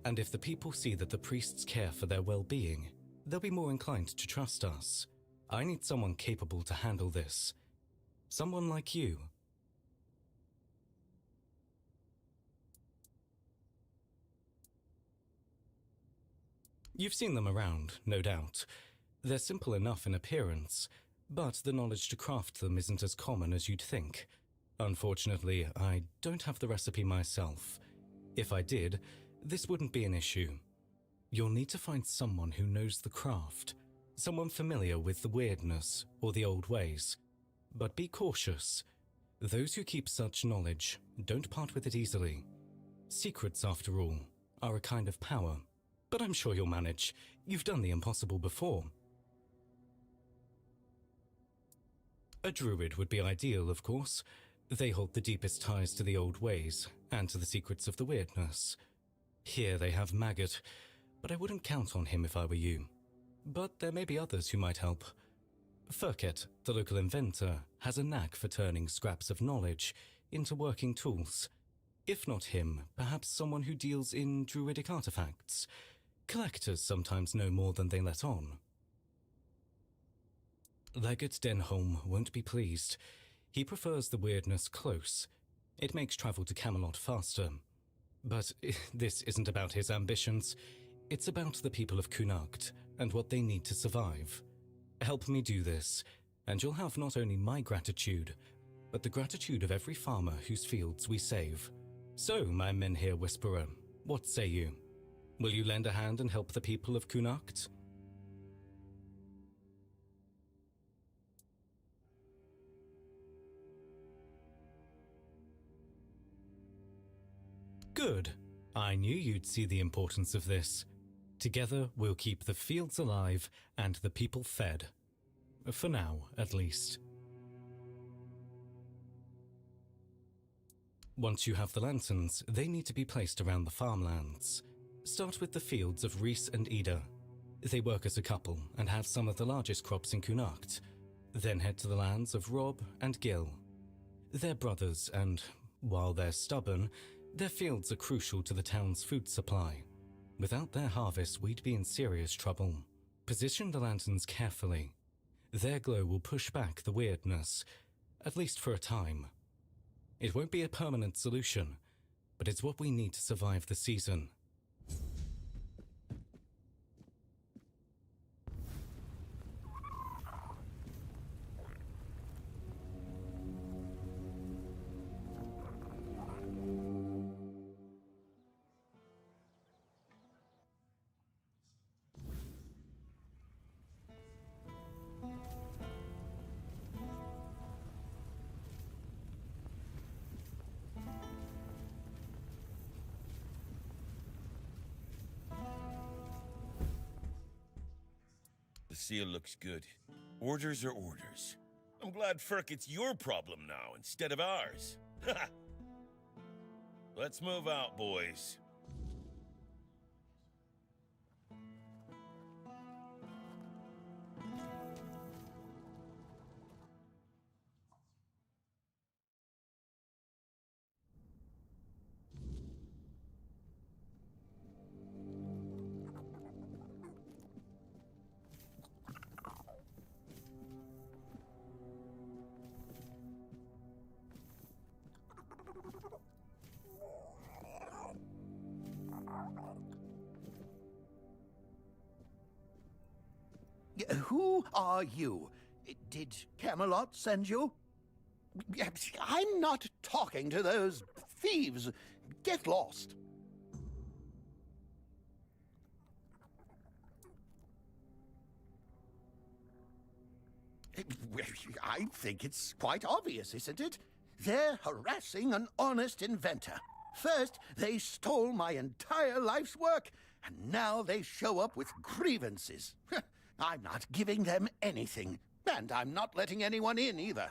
And if the people see that the priests care for their well-being, they'll be more inclined to trust us. I need someone capable to handle this. Someone like you. You've seen them around, no doubt. They're simple enough in appearance, but the knowledge to craft them isn't as common as you'd think. Unfortunately, I don't have the recipe myself. If I did, this wouldn't be an issue. You'll need to find someone who knows the craft. Someone familiar with the weirdness or the old ways. But be cautious. Those who keep such knowledge don't part with it easily. Secrets, after all, are a kind of power. But I'm sure you'll manage. You've done the impossible before. A druid would be ideal, of course. They hold the deepest ties to the old ways and to the secrets of the weirdness. Here they have Maggot, but I wouldn't count on him if I were you. But there may be others who might help. Furket, the local inventor, has a knack for turning scraps of knowledge into working tools. If not him, perhaps someone who deals in druidic artifacts. Collectors sometimes know more than they let on. Legate Denholm won't be pleased. He prefers the weirdness close. It makes travel to Camelot faster. But this isn't about his ambitions. It's about the people of Connacht and what they need to survive. Help me do this, and you'll have not only my gratitude, but the gratitude of every farmer whose fields we save. So, my Menhir Whisperer, what say you? Will you lend a hand and help the people of Connacht? Good. I knew you'd see the importance of this. Together, we'll keep the fields alive and the people fed. For now, at least. Once you have the lanterns, they need to be placed around the farmlands. Start with the fields of Rhys and Ida. They work as a couple and have some of the largest crops in Connacht. Then head to the lands of Rob and Gil. They're brothers and, while they're stubborn, their fields are crucial to the town's food supply. Without their harvest, we'd be in serious trouble. Position the lanterns carefully. Their glow will push back the weirdness, at least for a time. It won't be a permanent solution, but it's what we need to survive the season. The seal looks good. Orders are orders. I'm glad Furket's your problem now instead of ours. Let's move out, boys. Who are you? Did Camelot send you? I'm not talking to those thieves. Get lost. I think it's quite obvious, isn't it? They're harassing an honest inventor. First, they stole my entire life's work, and now they show up with grievances. I'm not giving them anything, and I'm not letting anyone in either.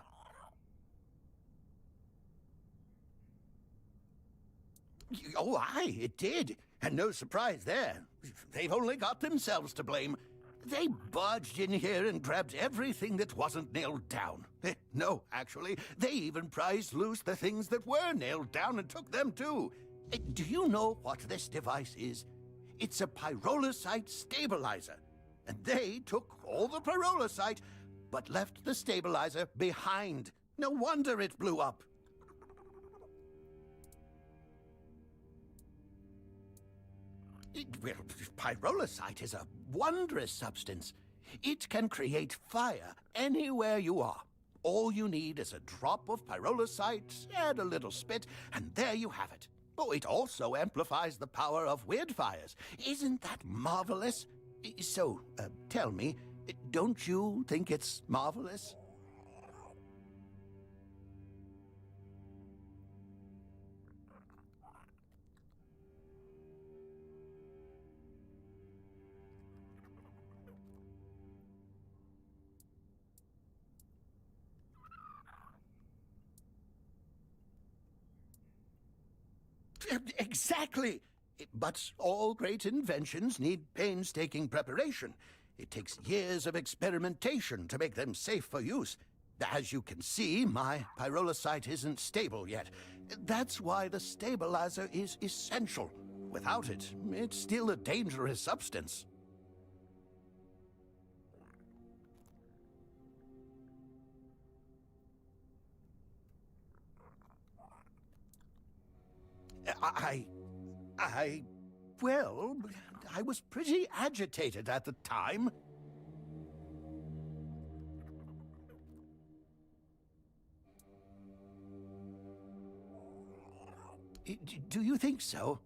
Oh, aye, it did. And no surprise there. They've only got themselves to blame. They barged in here and grabbed everything that wasn't nailed down. No, actually, they even prized loose the things that were nailed down and took them too. Do you know what this device is? It's a pyrolusite stabilizer. And they took all the pyrolusite, but left the stabilizer behind. No wonder it blew up. Well, pyrolusite is a wondrous substance. It can create fire anywhere you are. All you need is a drop of pyrolusite, add a little spit, and there you have it. Oh, it also amplifies the power of weird fires. Isn't that marvelous? So, tell me, Don't you think it's marvelous? Exactly! But all great inventions need painstaking preparation. It takes years of experimentation to make them safe for use. As you can see, my pyrolusite isn't stable yet. That's why the stabilizer is essential. Without it, it's still a dangerous substance. Well, I was pretty agitated at the time. Do you think so?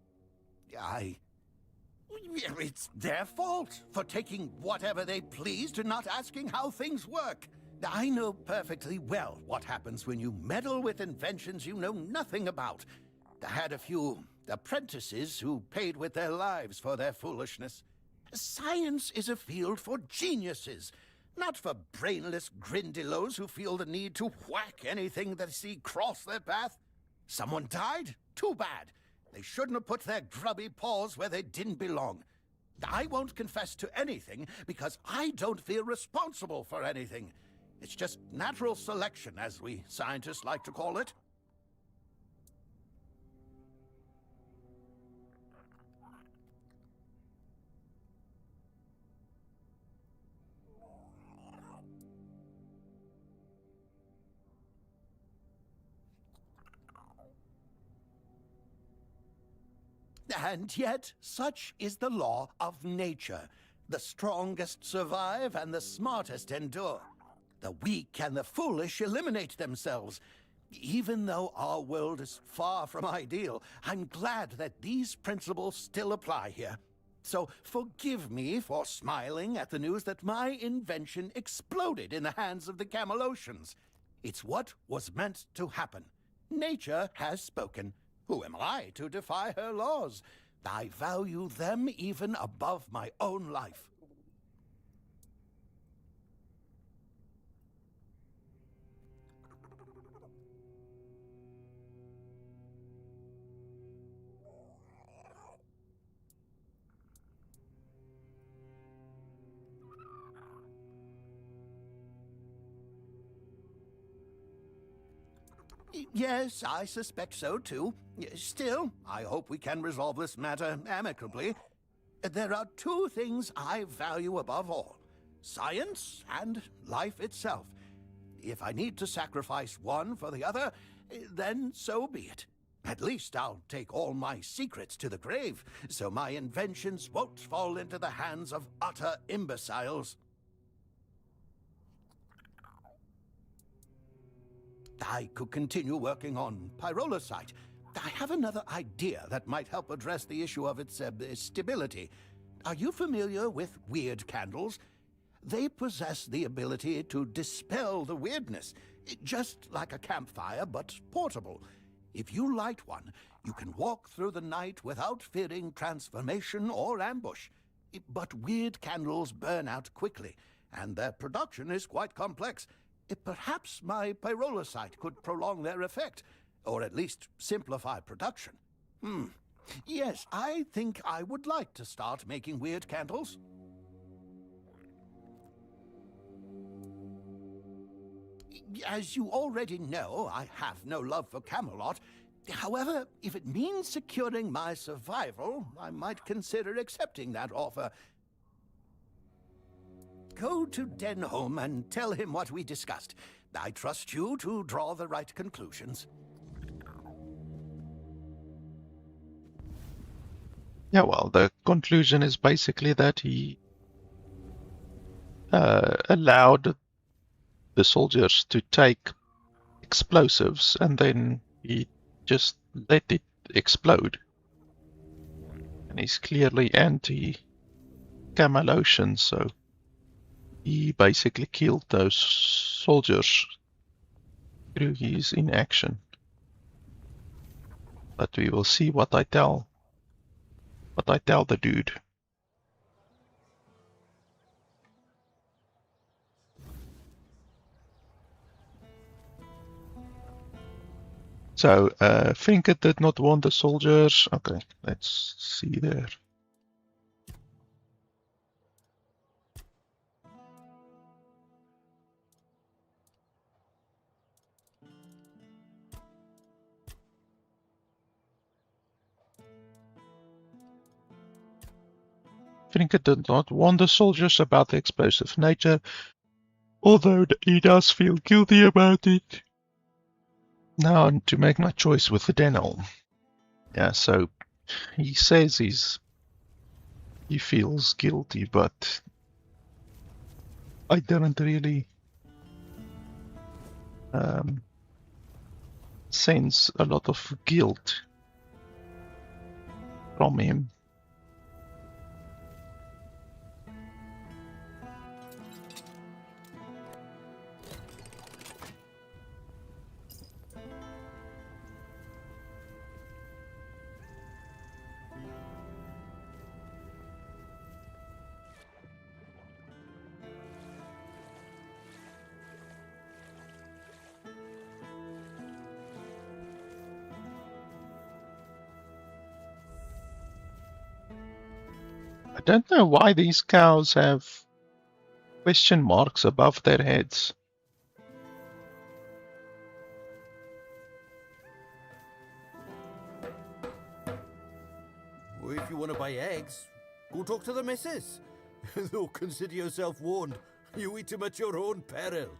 It's their fault for taking whatever they pleased and not asking how things work. I know perfectly well what happens when you meddle with inventions you know nothing about. I had a few apprentices who paid with their lives for their foolishness. Science is a field for geniuses, not for brainless grindylows who feel the need to whack anything they see cross their path. Someone died? Too bad. They shouldn't have put their grubby paws where they didn't belong. I won't confess to anything because I don't feel responsible for anything. It's just natural selection, as we scientists like to call it. And yet, such is the law of nature. The strongest survive and the smartest endure. The weak and the foolish eliminate themselves. Even though our world is far from ideal, I'm glad that these principles still apply here. So forgive me for smiling at the news that my invention exploded in the hands of the Camelocians. It's what was meant to happen. Nature has spoken. Who am I to defy her laws? I value them even above my own life. Yes, I suspect so too. Still, I hope we can resolve this matter amicably. There are two things I value above all: science and life itself. If I need to sacrifice one for the other, then so be it. At least I'll take all my secrets to the grave, so my inventions won't fall into the hands of utter imbeciles. I could continue working on pyrolusite. I have another idea that might help address the issue of its stability. Are you familiar with weird candles? They possess the ability to dispel the weirdness, just like a campfire, but portable. If you light one, you can walk through the night without fearing transformation or ambush. But weird candles burn out quickly, and their production is quite complex. Perhaps my pyrolusite could prolong their effect, or at least simplify production. Yes, I think I would like to start making weird candles. As you already know, I have no love for Camelot. However, if it means securing my survival, I might consider accepting that offer. Go to Denholm and tell him what we discussed. I trust you to draw the right conclusions. Yeah, well, the conclusion is basically that he allowed the soldiers to take explosives and then he just let it explode. And he's clearly anti-Camelocian, so He basically killed those soldiers through his inaction. But we will see what I tell the dude. So, Finket did not want the soldiers. Okay, let's see there. Finket did not warn the soldiers about the explosive nature, although he does feel guilty about it. Now to make my choice with the Denel. Yeah, so he says he feels guilty, but I didn't really sense a lot of guilt from him. I don't know why these cows have question marks above their heads. Well, if you want to buy eggs, go talk to the missus. Though consider yourself warned, you eat them at your own peril.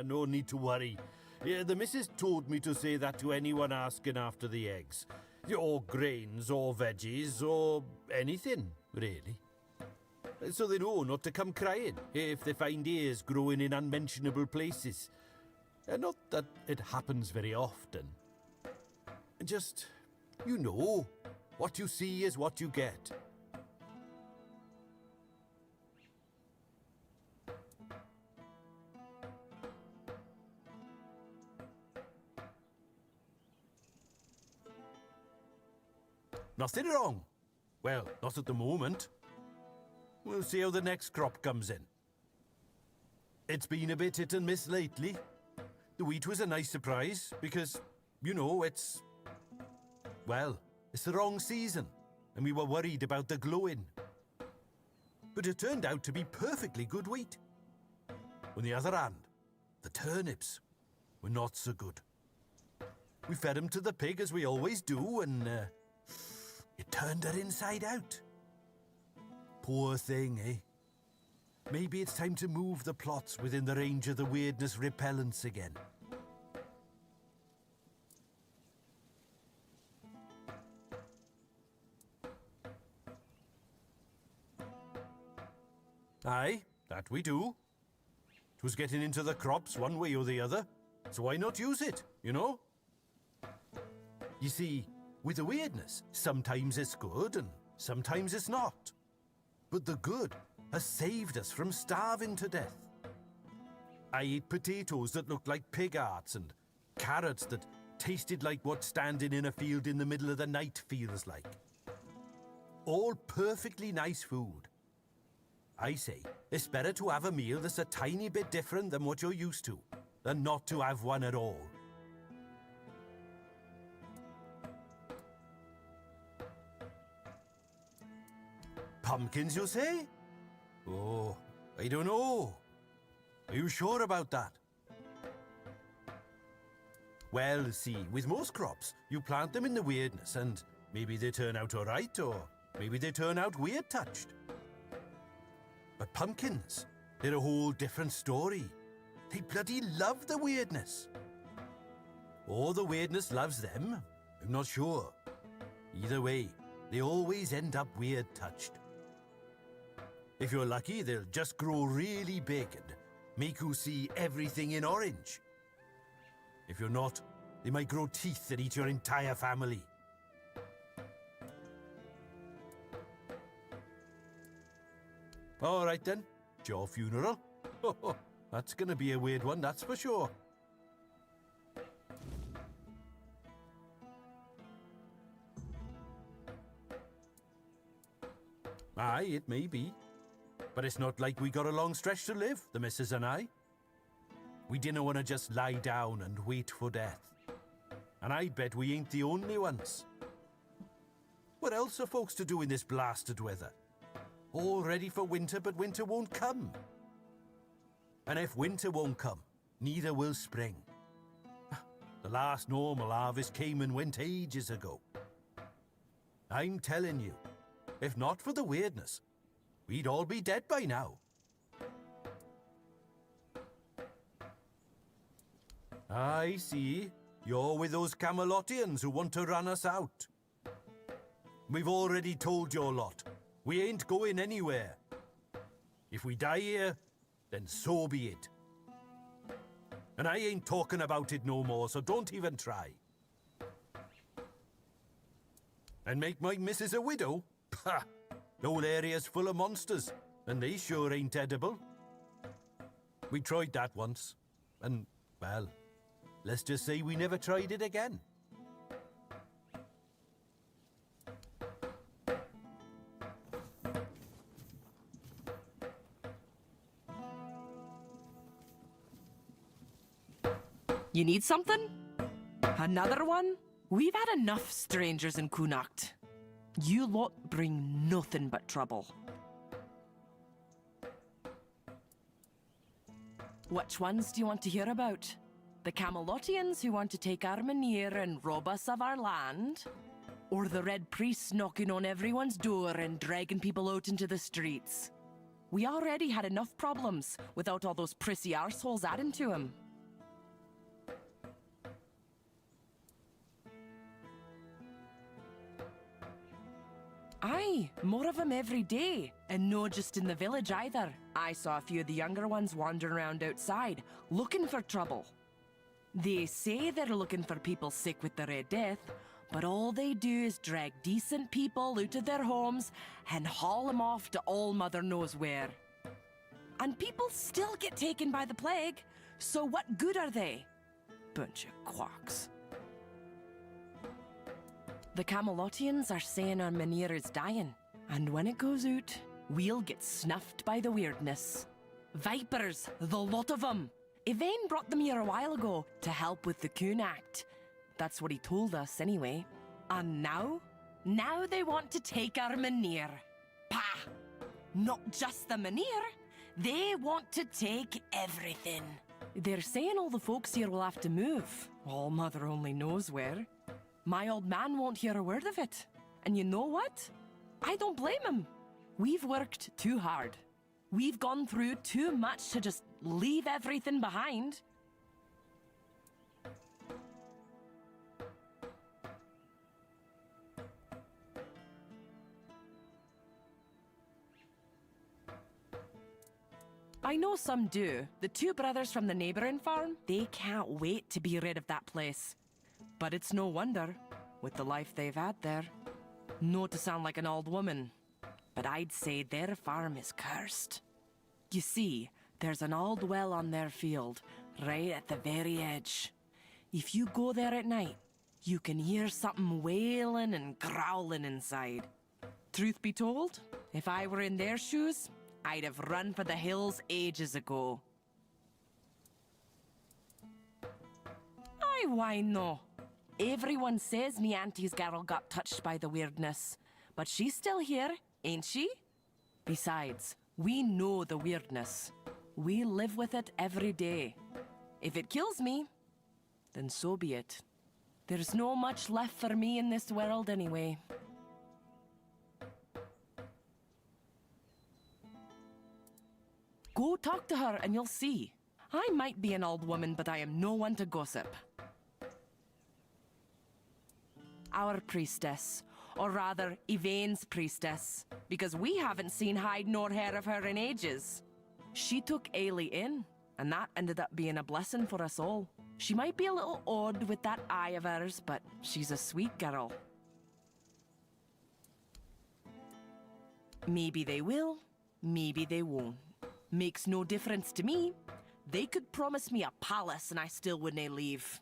No need to worry. Yeah, the missus told me to say that to anyone asking after the eggs. Or grains, or veggies, or anything, really. So they know not to come crying if they find ears growing in unmentionable places. Not that it happens very often. Just, you know, what you see is what you get. Nothing wrong. Well, not at the moment. We'll see how the next crop comes in. It's been a bit hit and miss lately. The wheat was a nice surprise because, you know, it's the wrong season and we were worried about the glowing. But it turned out to be perfectly good wheat. On the other hand, the turnips were not so good. We fed them to the pig as we always do and it turned her inside out. Poor thing, eh? Maybe it's time to move the plots within the range of the weirdness repellents again. Aye, that we do. It was getting into the crops one way or the other, so why not use it, you know? You see, with the weirdness, sometimes it's good and sometimes it's not. But the good has saved us from starving to death. I ate potatoes that looked like pig hearts and carrots that tasted like what standing in a field in the middle of the night feels like. All perfectly nice food. I say, it's better to have a meal that's a tiny bit different than what you're used to, than not to have one at all. Pumpkins, you say? Oh, I don't know. Are you sure about that? Well, see, with most crops, you plant them in the weirdness and maybe they turn out alright or maybe they turn out weird-touched. But pumpkins, they're a whole different story. They bloody love the weirdness. Or the weirdness loves them, I'm not sure. Either way, they always end up weird-touched. If you're lucky, they'll just grow really big and make you see everything in orange. If you're not, they might grow teeth that eat your entire family. All right then, it's your funeral. That's gonna be a weird one, that's for sure. Aye, it may be. But it's not like we got a long stretch to live, the missus and I. We didn't want to just lie down and wait for death. And I bet we ain't the only ones. What else are folks to do in this blasted weather? All ready for winter, but winter won't come. And if winter won't come, neither will spring. The last normal harvest came and went ages ago. I'm telling you, if not for the weirdness, we'd all be dead by now. I see. You're with those Camelotians who want to run us out. We've already told your lot. We ain't going anywhere. If we die here, then so be it. And I ain't talking about it no more, so don't even try. And make my missus a widow? Pah! The whole area's full of monsters, and they sure ain't edible. We tried that once, and, well, let's just say we never tried it again. You need something? Another one? We've had enough strangers in Connacht. You lot bring nothing but trouble. Which ones do you want to hear about? The Camelotians who want to take Armenir and rob us of our land? Or the Red Priests knocking on everyone's door and dragging people out into the streets? We already had enough problems without all those prissy arseholes adding to them. Aye, more of them every day. And no just in the village either. I saw a few of the younger ones wandering around outside, looking for trouble. They say they're looking for people sick with the Red Death, but all they do is drag decent people out of their homes and haul them off to all mother knows where. And people still get taken by the plague, so what good are they? Bunch of quacks. The Camelotians are saying Armenir is dying, and when it goes out, we'll get snuffed by the weirdness. Vipers, the lot of them. Yvain brought them here a while ago to help with the Connacht. That's what he told us anyway. And now? Now they want to take Armenir. Pah! Not just the Menhir. They want to take everything. They're saying all the folks here will have to move. All mother only knows where. My old man won't hear a word of it. And you know what? I don't blame him. We've worked too hard. We've gone through too much to just leave everything behind. I know some do. The two brothers from the neighboring farm, they can't wait to be rid of that place. But it's no wonder, with the life they've had there. Not to sound like an old woman, but I'd say their farm is cursed. You see, there's an old well on their field, right at the very edge. If you go there at night, you can hear something wailing and growling inside. Truth be told, if I were in their shoes, I'd have run for the hills ages ago. Aye, why no? Everyone says me auntie's girl got touched by the weirdness, but she's still here, ain't she? Besides, we know the weirdness. We live with it every day. If it kills me, then so be it. There's no much left for me in this world anyway. Go talk to her and you'll see. I might be an old woman, but I am no one to gossip. Our priestess, or rather, Yvain's priestess, because we haven't seen hide nor hair of her in ages. She took Ailey in, and that ended up being a blessing for us all. She might be a little odd with that eye of hers, but she's a sweet girl. Maybe they will, Maybe they won't. Makes no difference to me. They could promise me a palace and I still wouldn't leave.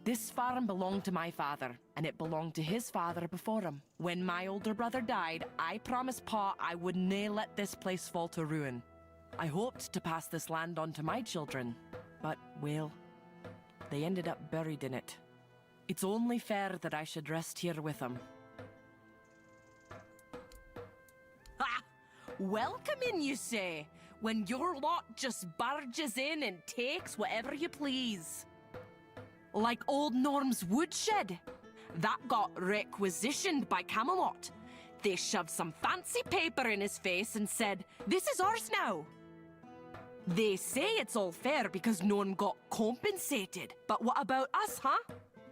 This farm belonged to my father, and it belonged to his father before him. When my older brother died, I promised Pa I would nae let this place fall to ruin. I hoped to pass this land on to my children, but, well, they ended up buried in it. It's only fair that I should rest here with them. Ha! Welcome in, you say, when your lot just barges in and takes whatever you please. Like old Norm's woodshed. That got requisitioned by Camelot. They shoved some fancy paper in his face and said, "This is ours now." They say it's all fair because Norm got compensated. But what about us, huh?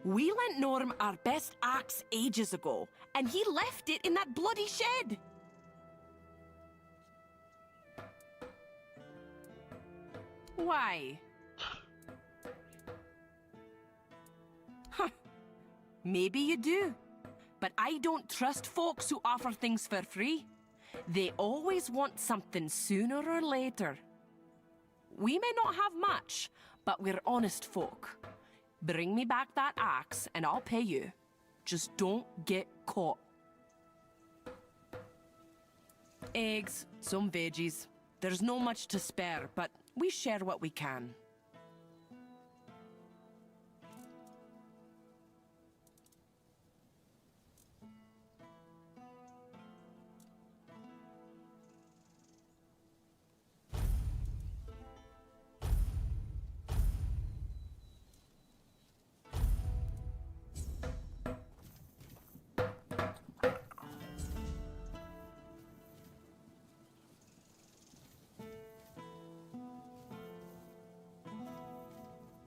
We lent Norm our best axe ages ago, and he left it in that bloody shed. Why? Huh. Maybe you do. But I don't trust folks who offer things for free. They always want something sooner or later. We may not have much, but we're honest folk. Bring me back that axe and I'll pay you. Just don't get caught. Eggs, some veggies. There's no much to spare, but we share what we can.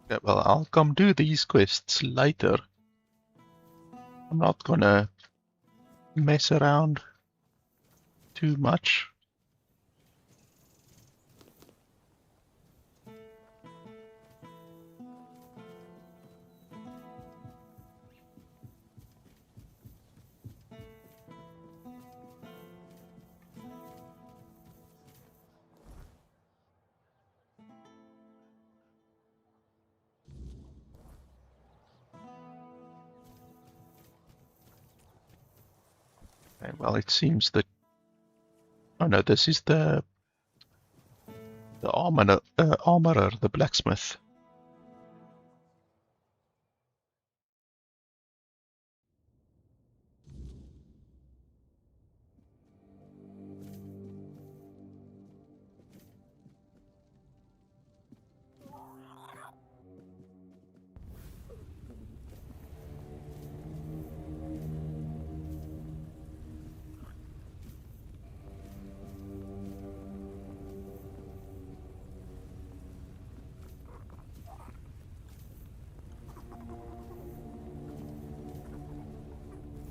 Yeah, well, I'll come do these quests later. I'm not gonna mess around too much. Okay, well, it seems that... Oh no, this is the armorer, the blacksmith.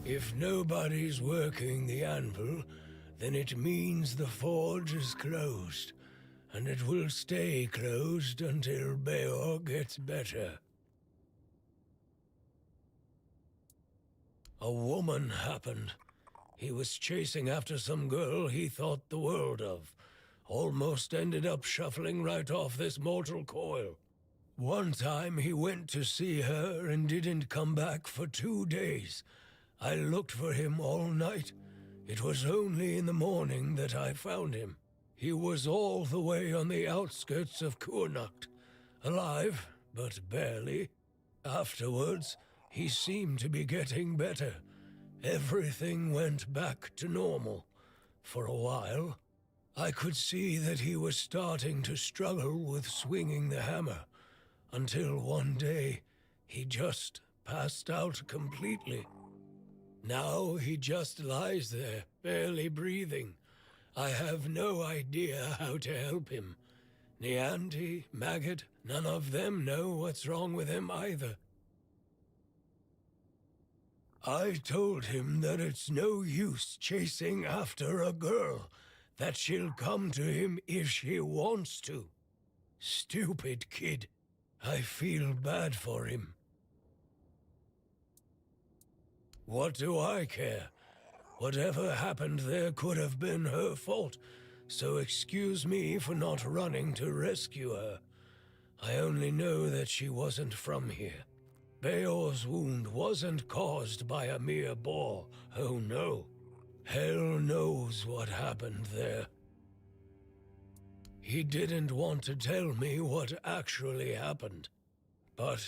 If nobody's working the anvil, then it means the forge is closed, and it will stay closed until Beor gets better. A woman happened. He was chasing after some girl he thought the world of. Almost ended up shuffling right off this mortal coil. One time he went to see her and didn't come back for 2 days. I looked for him all night. It was only in the morning that I found him. He was all the way on the outskirts of Kurnacht. Alive, but barely. Afterwards, he seemed to be getting better. Everything went back to normal. For a while, I could see that he was starting to struggle with swinging the hammer, until one day, he just passed out completely. Now he just lies there, barely breathing. I have no idea how to help him. Nianti, Maggot, none of them know what's wrong with him either. I told him that it's no use chasing after a girl, that she'll come to him if she wants to. Stupid kid. I feel bad for him. What do I care? Whatever happened there could have been her fault. so excuse me for not running to rescue her. I only know that she wasn't from here. Beor's wound wasn't caused by a mere boar, oh no. Hell knows what happened there. He didn't want to tell me what actually happened, but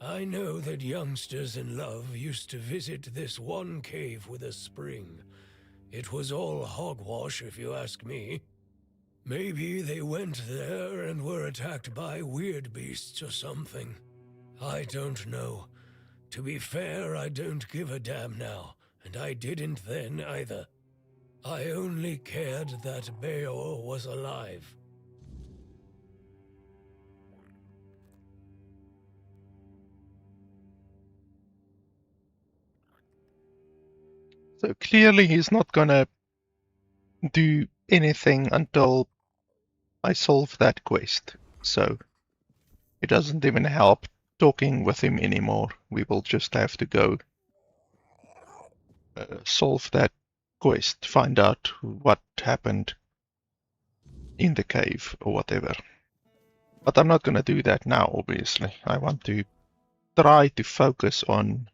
I know that youngsters in love used to visit this one cave with a spring. It was all hogwash, if you ask me. Maybe they went there and were attacked by weird beasts or something. I don't know. To be fair, I don't give a damn now, and I didn't then either. I only cared that Beor was alive. So clearly he's not gonna do anything until I solve that quest. So it doesn't even help talking with him anymore. We will just have to go solve that quest, find out what happened in the cave or whatever. But I'm not gonna do that now, obviously. I want to try to focus on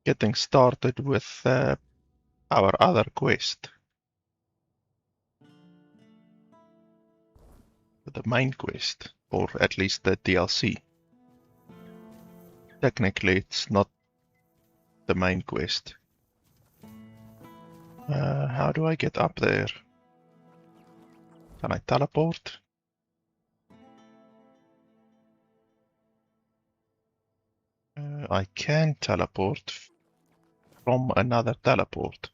getting started with our other quest. The main quest, or at least the DLC. Technically, it's not the main quest. How do I get up there? Can I teleport? I can teleport from another teleport.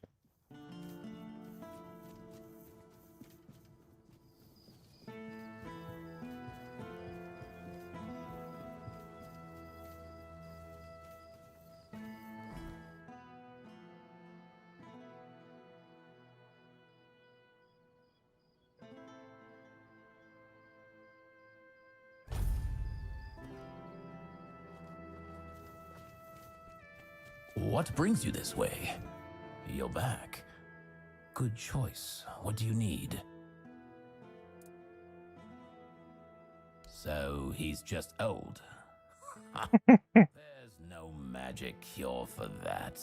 What brings you this way? You're back. Good choice. What do you need? So he's just old. There's no magic cure for that.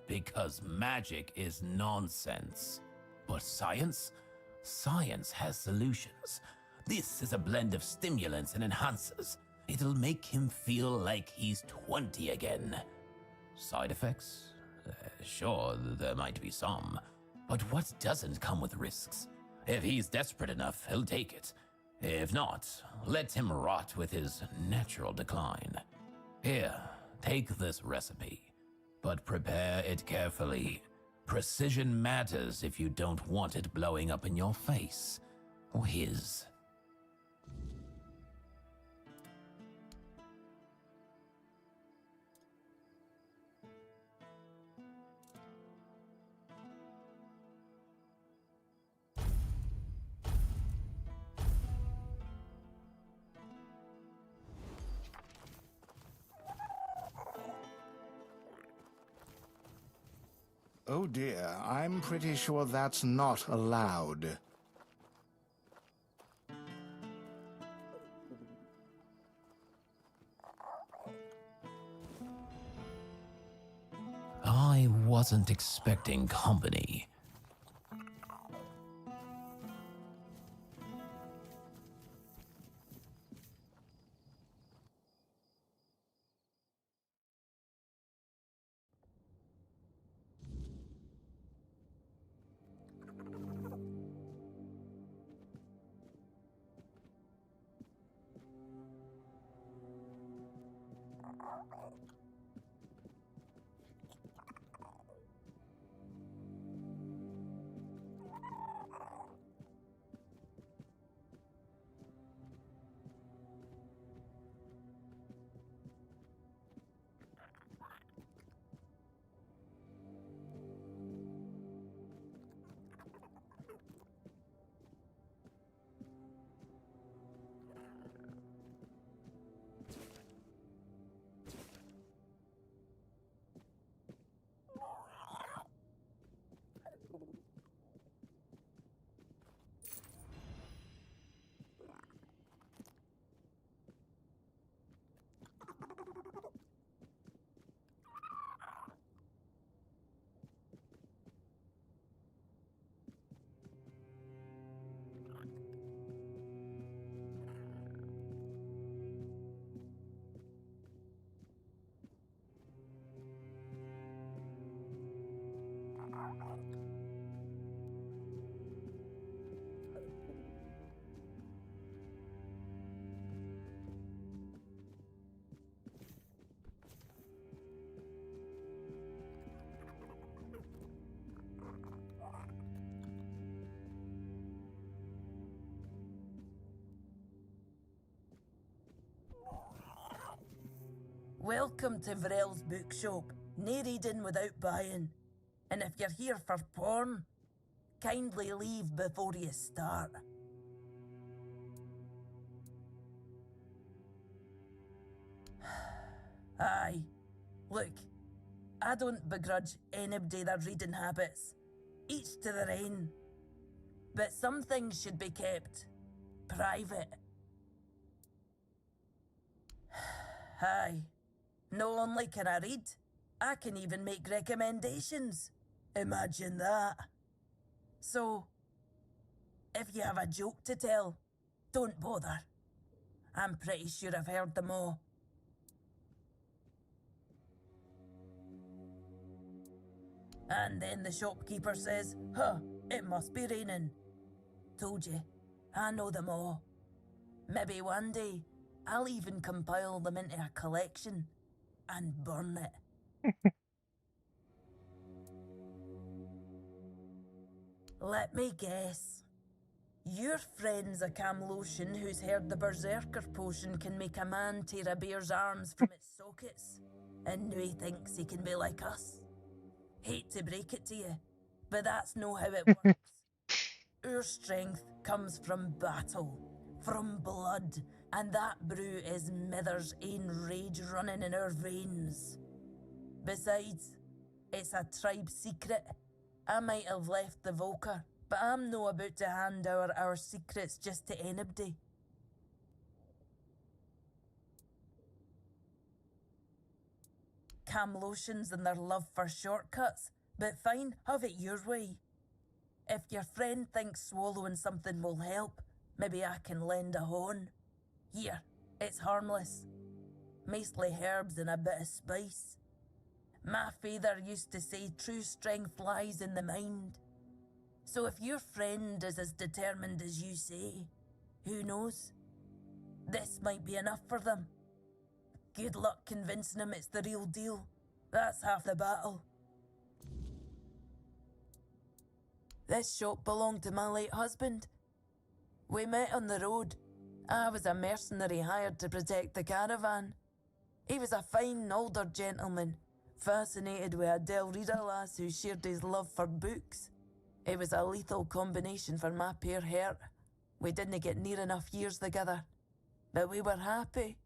Because magic is nonsense. But science? Science has solutions. This is a blend of stimulants and enhancers. It'll make him feel like he's 20 again. Side effects? Sure, there might be some. But what doesn't come with risks? If he's desperate enough, he'll take it. If not, let him rot with his natural decline. Here, take this recipe. But prepare it carefully. Precision matters if you don't want it blowing up in your face. Or his. Oh dear, I'm pretty sure that's not allowed. I wasn't expecting company. Welcome to Vrel's bookshop. No reading without buying. And if you're here for porn, kindly leave before you start. Aye. Look, I don't begrudge anybody their reading habits. Each to their own. But some things should be kept private. Aye. Not only can I read, I can even make recommendations. Imagine that. So, if you have a joke to tell, don't bother. I'm pretty sure I've heard them all. And then the shopkeeper says, "Huh, it must be raining." Told you, I know them all. Maybe one day, I'll even compile them into a collection and burn it. Let me guess. Your friend's a Camlosian who's heard the Berserker potion can make a man tear a bear's arms from its sockets, and now he thinks he can be like us. Hate to break it to you, but that's not how it works. Our strength comes from battle, from blood, and that brew is Mither's ain rage running in our veins. Besides, it's a tribe secret. I might have left the Volker, but I'm no about to hand over our secrets just to anybody. Camlosians and their love for shortcuts, but fine, have it your way. If your friend thinks swallowing something will help, maybe I can lend a horn. Here, it's harmless. Mostly herbs and a bit of spice. My father used to say true strength lies in the mind. So if your friend is as determined as you say, who knows? This might be enough for them. Good luck convincing them it's the real deal. That's half the battle. This shop belonged to my late husband. We met on the road. I was a mercenary hired to protect the caravan. He was a fine older gentleman, fascinated with a Del Rita lass who shared his love for books. It was a lethal combination for my poor heart. We didn't get near enough years together, but we were happy.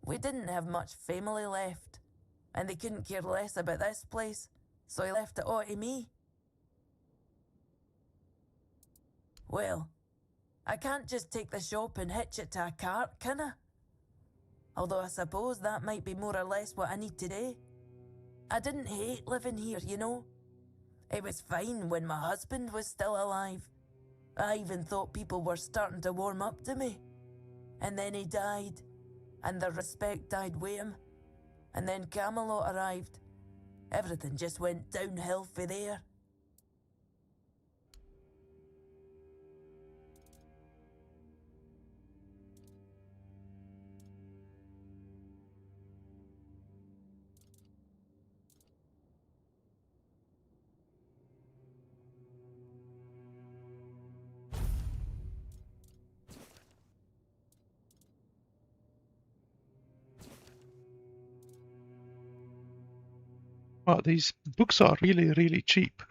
We didn't have much family left, and they couldn't care less about this place, so he left it all to me. Well, I can't just take the shop and hitch it to a cart, can I? Although I suppose that might be more or less what I need today. I didn't hate living here, you know. It was fine when my husband was still alive. I even thought people were starting to warm up to me. And then he died, and the respect died with him. And then Camelot arrived. Everything just went downhill for there. Well, these books are really, really cheap.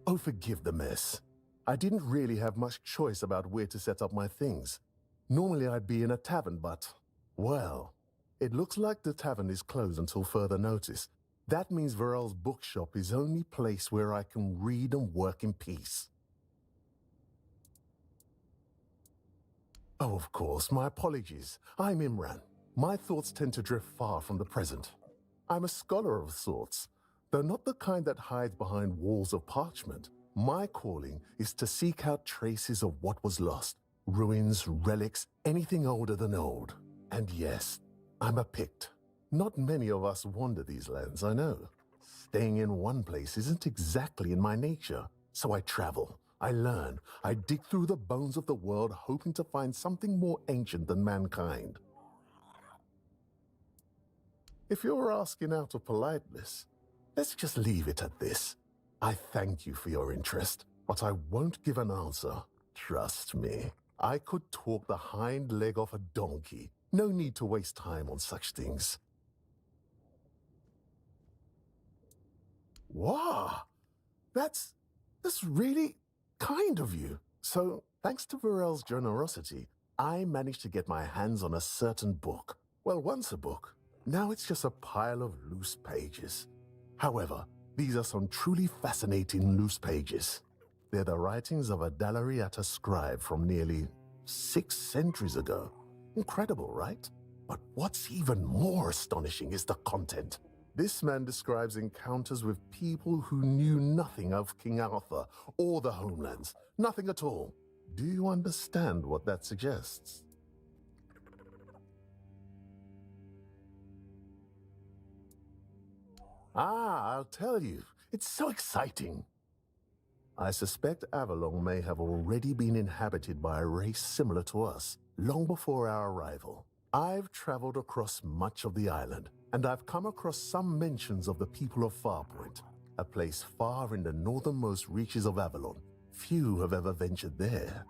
Oh, forgive the mess. I didn't really have much choice about where to set up my things. Normally I'd be in a tavern, but, well, it looks like the tavern is closed until further notice. That means Varel's bookshop is the only place where I can read and work in peace. Oh, of course, my apologies. I'm Imran. My thoughts tend to drift far from the present. I'm a scholar of sorts, though not the kind that hides behind walls of parchment. My calling is to seek out traces of what was lost, ruins, relics, anything older than old. And yes, I'm a Pict. Not many of us wander these lands, I know. Staying in one place isn't exactly in my nature, so I travel. I learn. I dig through the bones of the world, hoping to find something more ancient than mankind. If you're asking out of politeness, let's just leave it at this. I thank you for your interest, but I won't give an answer. Trust me. I could talk the hind leg off a donkey. No need to waste time on such things. Wow! That's really kind of you. So, thanks to Varel's generosity, I managed to get my hands on a certain book. Well, once a book. Now it's just a pile of loose pages. However, these are some truly fascinating loose pages. They're the writings of a Dalariata scribe from nearly 6 centuries ago. Incredible, right? But what's even more astonishing is the content. This man describes encounters with people who knew nothing of King Arthur or the homelands. Nothing at all. Do you understand what that suggests? I'll tell you. It's so exciting. I suspect Avalon may have already been inhabited by a race similar to us, long before our arrival. I've traveled across much of the island, and I've come across some mentions of the people of Farpoint, a place far in the northernmost reaches of Avalon. Few have ever ventured there.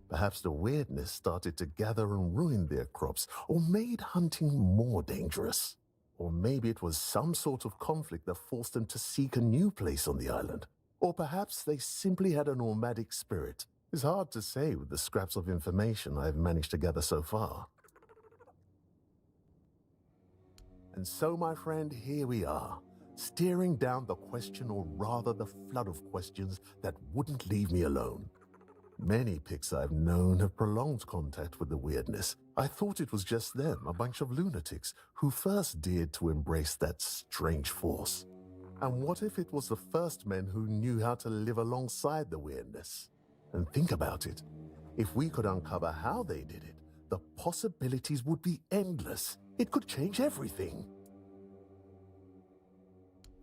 Perhaps the weirdness started to gather and ruin their crops, or made hunting more dangerous. Or maybe it was some sort of conflict that forced them to seek a new place on the island. Or perhaps they simply had a nomadic spirit. It's hard to say with the scraps of information I've managed to gather so far. And so, my friend, here we are, staring down the question, or rather the flood of questions that wouldn't leave me alone. Many Picts I've known have prolonged contact with the weirdness. I thought it was just them, a bunch of lunatics, who first dared to embrace that strange force. And what if it was the first men who knew how to live alongside the weirdness? And think about it. If we could uncover how they did it, the possibilities would be endless. It could change everything.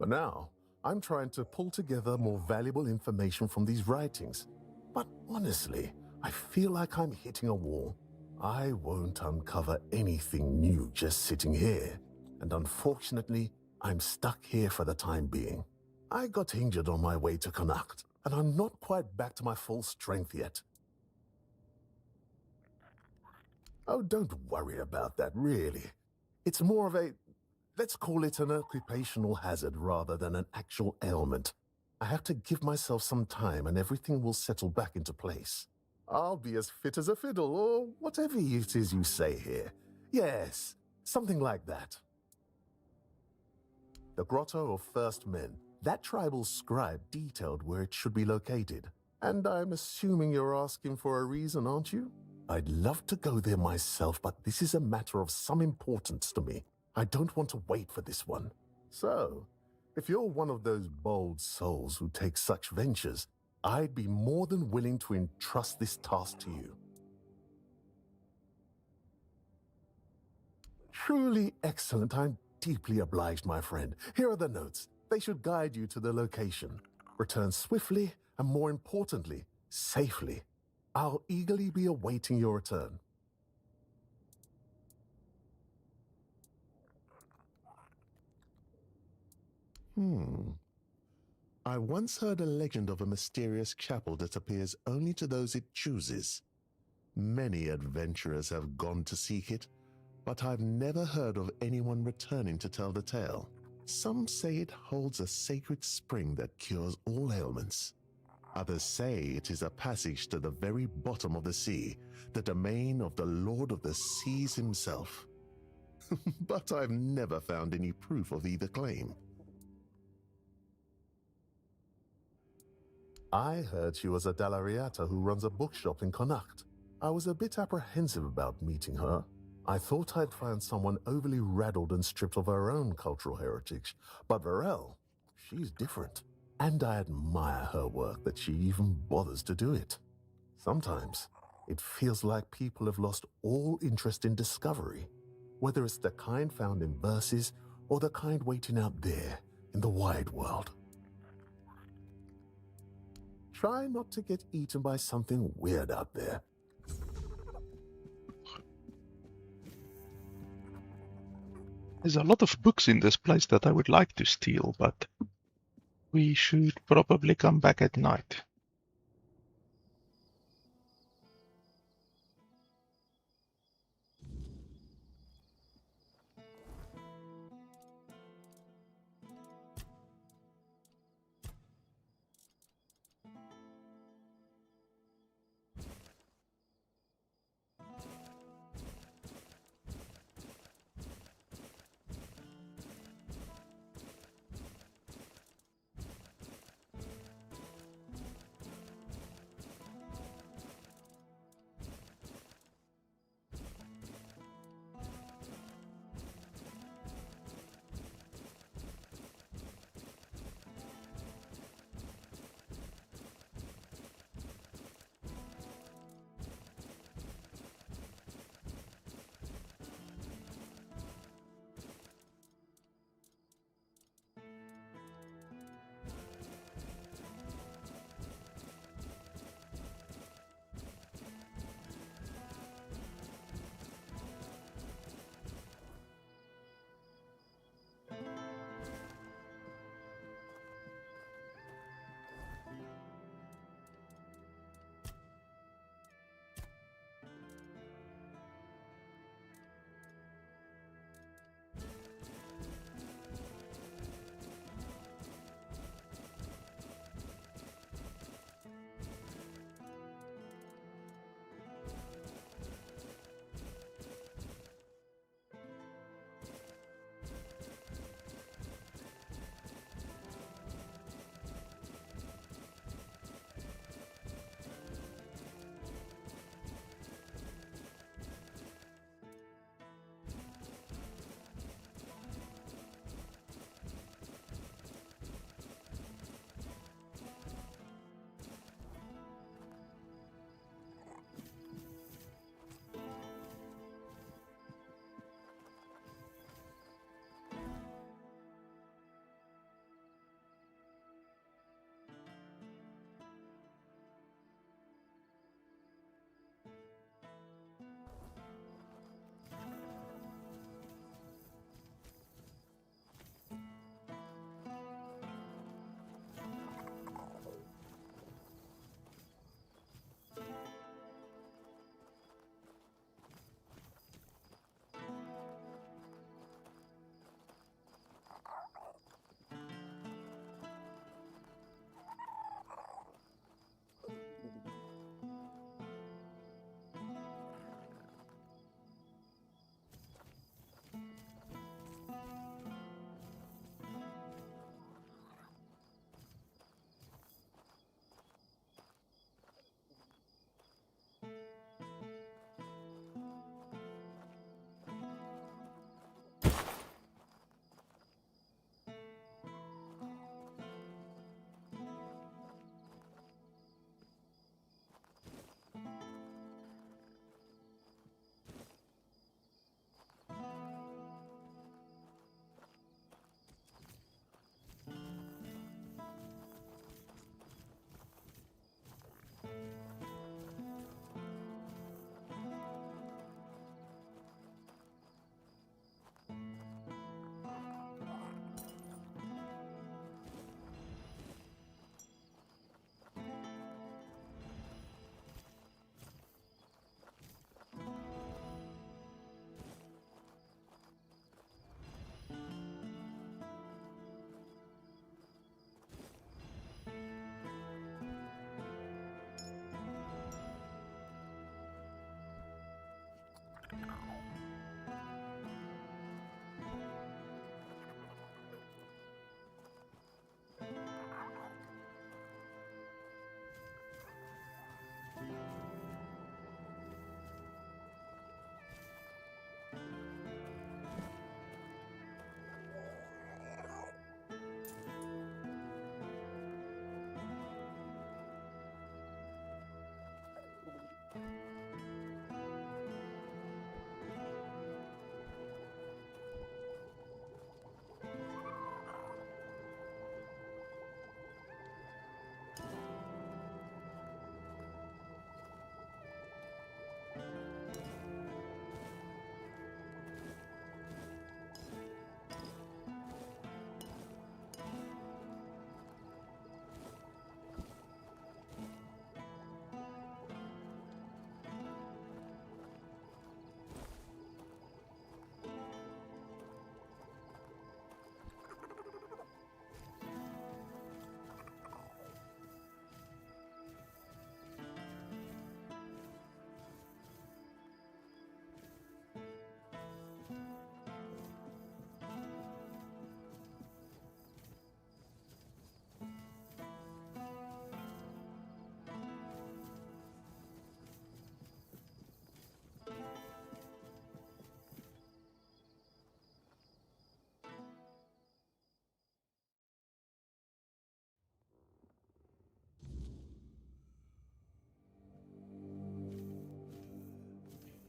But now, I'm trying to pull together more valuable information from these writings. But honestly, I feel like I'm hitting a wall. I won't uncover anything new just sitting here. And unfortunately, I'm stuck here for the time being. I got injured on my way to Connacht, and I'm not quite back to my full strength yet. Oh, don't worry about that, really. It's more of a, let's call it an occupational hazard rather than an actual ailment. I have to give myself some time and everything will settle back into place. I'll be as fit as a fiddle, or whatever it is you say here. Yes, something like that. The Grotto of First Men. That tribal scribe detailed where it should be located. And I'm assuming you're asking for a reason, aren't you? I'd love to go there myself, but this is a matter of some importance to me. I don't want to wait for this one. So, if you're one of those bold souls who take such ventures, I'd be more than willing to entrust this task to you. Truly excellent. I'm deeply obliged, my friend. Here are the notes. They should guide you to the location. Return swiftly and, more importantly, safely. I'll eagerly be awaiting your return. I once heard a legend of a mysterious chapel that appears only to those it chooses. Many adventurers have gone to seek it, but I've never heard of anyone returning to tell the tale. Some say it holds a sacred spring that cures all ailments. Others say it is a passage to the very bottom of the sea, the domain of the Lord of the Seas himself. But I've never found any proof of either claim. I heard she was a Dalariata who runs a bookshop in Connacht. I was a bit apprehensive about meeting her. I thought I'd find someone overly rattled and stripped of her own cultural heritage, but Varel, she's different. And I admire her work that she even bothers to do it. Sometimes it feels like people have lost all interest in discovery, whether it's the kind found in verses or the kind waiting out there in the wide world. Try not to get eaten by something weird out there. There's a lot of books in this place that I would like to steal, but we should probably come back at night.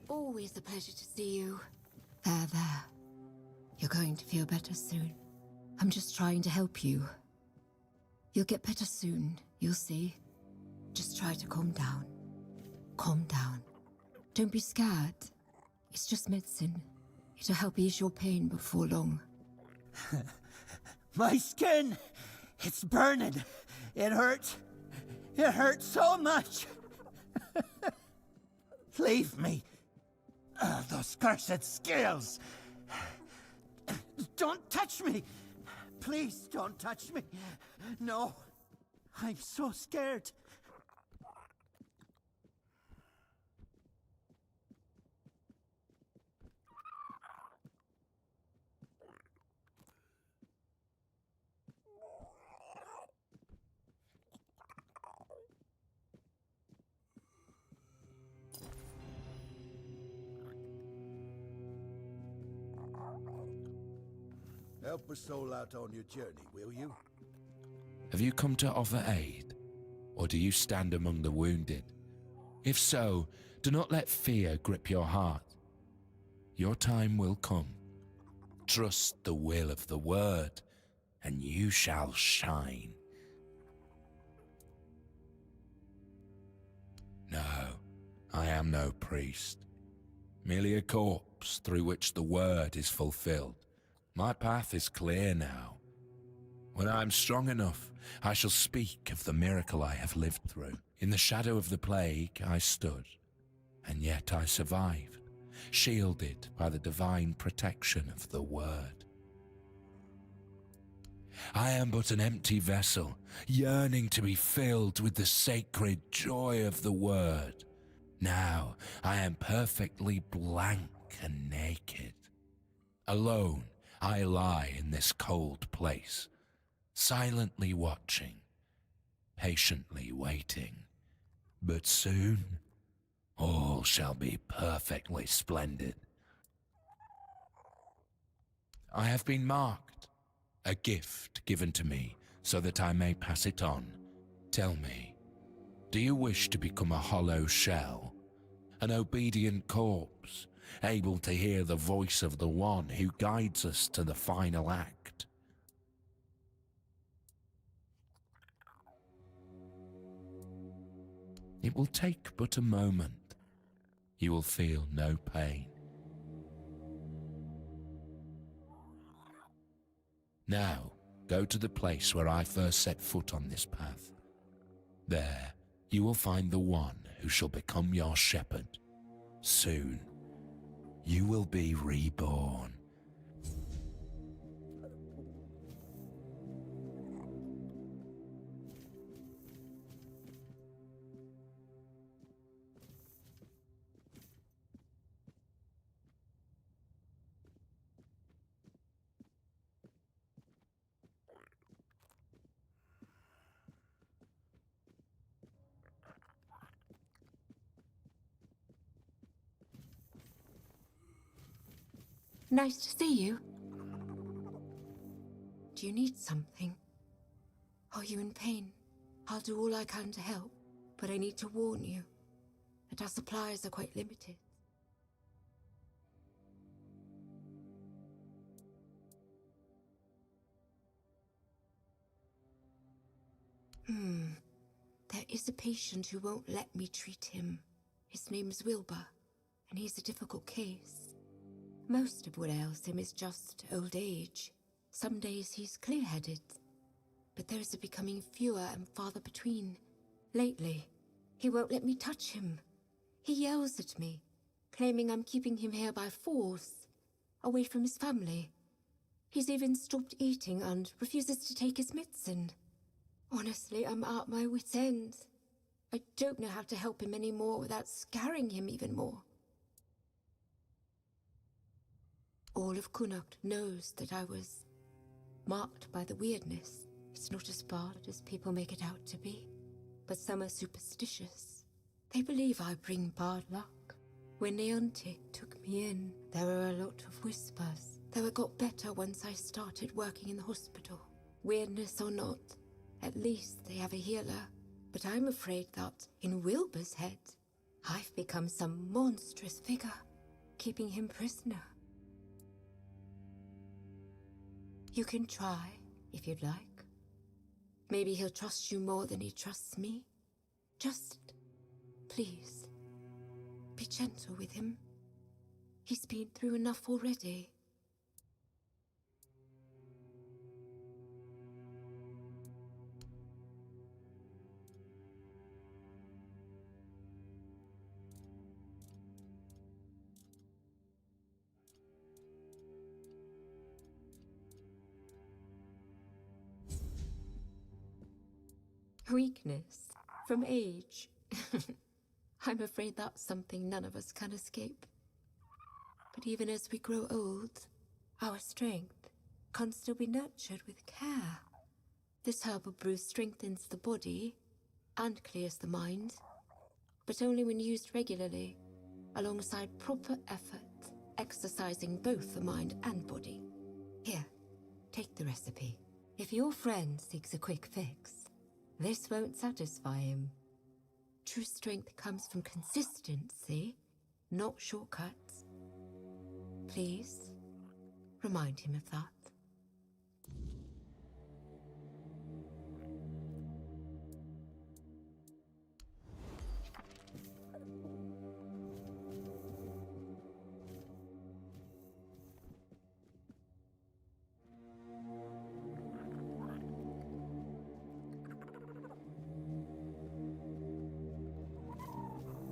Always a pleasure to see you. There. You're going to feel better soon. I'm just trying to help you. You'll get better soon, you'll see. Just try to calm down. Calm down. Don't be scared. It's just medicine. It'll help ease your pain before long. My skin! It's burning! It hurts! It hurts so much! Leave me! Those cursed scales! Don't touch me! Please don't touch me! No! I'm so scared! Help a soul out on your journey, will you? Have you come to offer aid, or do you stand among the wounded? If so, do not let fear grip your heart. Your time will come. Trust the will of the word, and you shall shine. No, I am no priest, merely a corpse through which the word is fulfilled. My path is clear now. When I am strong enough, I shall speak of the miracle I have lived through. In the shadow of the plague I stood, and yet I survived, shielded by the divine protection of the word. I am but an empty vessel, yearning to be filled with the sacred joy of the word. Now I am perfectly blank and naked. Alone, I lie in this cold place, silently watching, patiently waiting. But soon, all shall be perfectly splendid. I have been marked, a gift given to me so that I may pass it on. Tell me, do you wish to become a hollow shell, an obedient corpse, able to hear the voice of the one who guides us to the final act? It will take but a moment. You will feel no pain. Now, go to the place where I first set foot on this path. There, you will find the one who shall become your shepherd. Soon, you will be reborn. Nice to see you. Do you need something? Are you in pain? I'll do all I can to help, but I need to warn you that our supplies are quite limited. There is a patient who won't let me treat him. His name's Wilbur, and he's a difficult case. Most of what ails him is just old age. Some days he's clear-headed, but those are becoming fewer and farther between. Lately, he won't let me touch him. He yells at me, claiming I'm keeping him here by force, away from his family. He's even stopped eating and refuses to take his medicine. Honestly, I'm at my wit's end. I don't know how to help him anymore without scaring him even more. All of Connacht knows that I was marked by the weirdness. It's not as bad as people make it out to be, but some are superstitious. They believe I bring bad luck. When Neontic took me in, there were a lot of whispers, though it got better once I started working in the hospital. Weirdness or not, at least they have a healer. But I'm afraid that, in Wilbur's head, I've become some monstrous figure, keeping him prisoner. You can try, if you'd like. Maybe he'll trust you more than he trusts me. Just, please, be gentle with him. He's been through enough already. Weakness from age. I'm afraid that's something none of us can escape. But even as we grow old, our strength can still be nurtured with care. This herbal brew strengthens the body and clears the mind, but only when used regularly, alongside proper effort, exercising both the mind and body. Here, take the recipe. If your friend seeks a quick fix, this won't satisfy him. True strength comes from consistency, not shortcuts. Please, remind him of that.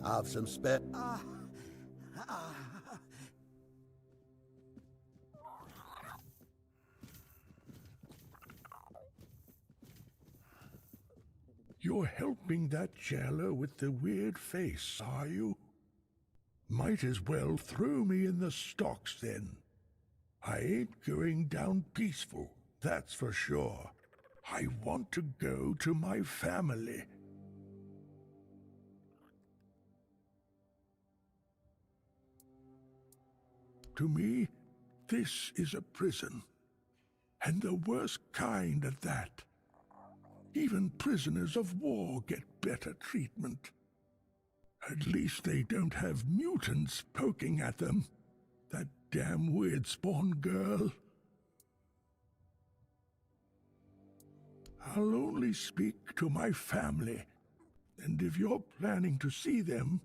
Have some spare. You're helping that jailer with the weird face, are you? Might as well throw me in the stocks then. I ain't going down peaceful, that's for sure. I want to go to my family. To me, this is a prison, and the worst kind at that. Even prisoners of war get better treatment. At least they don't have mutants poking at them. That damn weird spawn girl. I'll only speak to my family, and if you're planning to see them,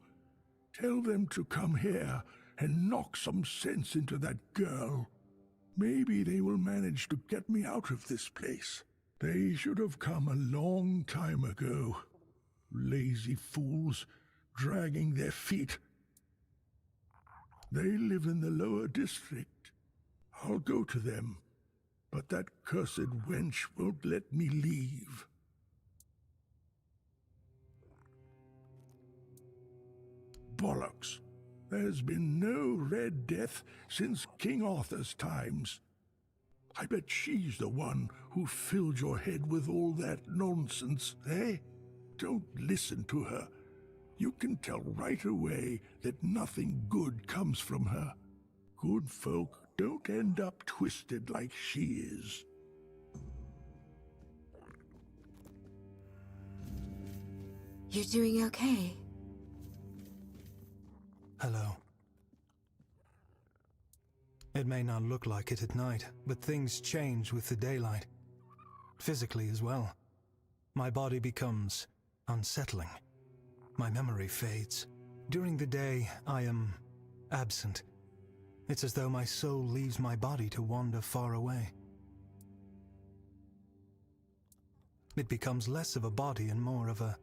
tell them to come here and knock some sense into that girl. Maybe they will manage to get me out of this place. They should have come a long time ago. Lazy fools, dragging their feet. They live in the lower district. I'll go to them, but that cursed wench won't let me leave. Bollocks. There's been no Red Death since King Arthur's times. I bet she's the one who filled your head with all that nonsense, eh? Don't listen to her. You can tell right away that nothing good comes from her. Good folk don't end up twisted like she is. You doing okay? Hello. It may not look like it at night, but things change with the daylight. Physically as well. My body becomes unsettling. My memory fades. During the day, I am absent. It's as though my soul leaves my body to wander far away. It becomes less of a body and more of a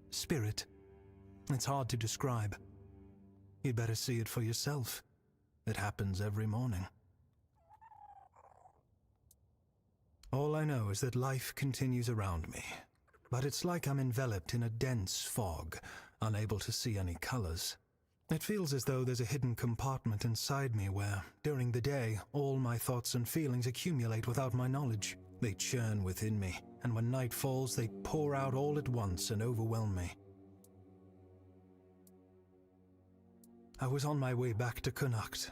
spirit. It's hard to describe. You'd better see it for yourself. It happens every morning. All I know is that life continues around me, but it's like I'm enveloped in a dense fog, unable to see any colors. It feels as though there's a hidden compartment inside me where, during the day, all my thoughts and feelings accumulate without my knowledge. They churn within me, and when night falls, they pour out all at once and overwhelm me. I was on my way back to Connacht.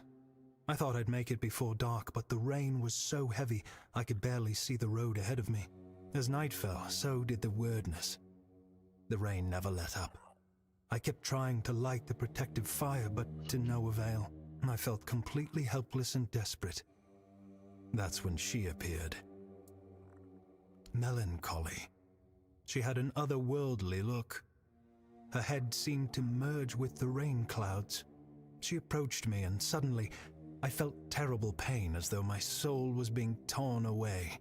I thought I'd make it before dark, but the rain was so heavy I could barely see the road ahead of me. As night fell, so did the weirdness. The rain never let up. I kept trying to light the protective fire, but to no avail. I felt completely helpless and desperate. That's when she appeared. Melancholy. She had an otherworldly look. Her head seemed to merge with the rain clouds. She approached me, and suddenly I felt terrible pain, as though my soul was being torn away.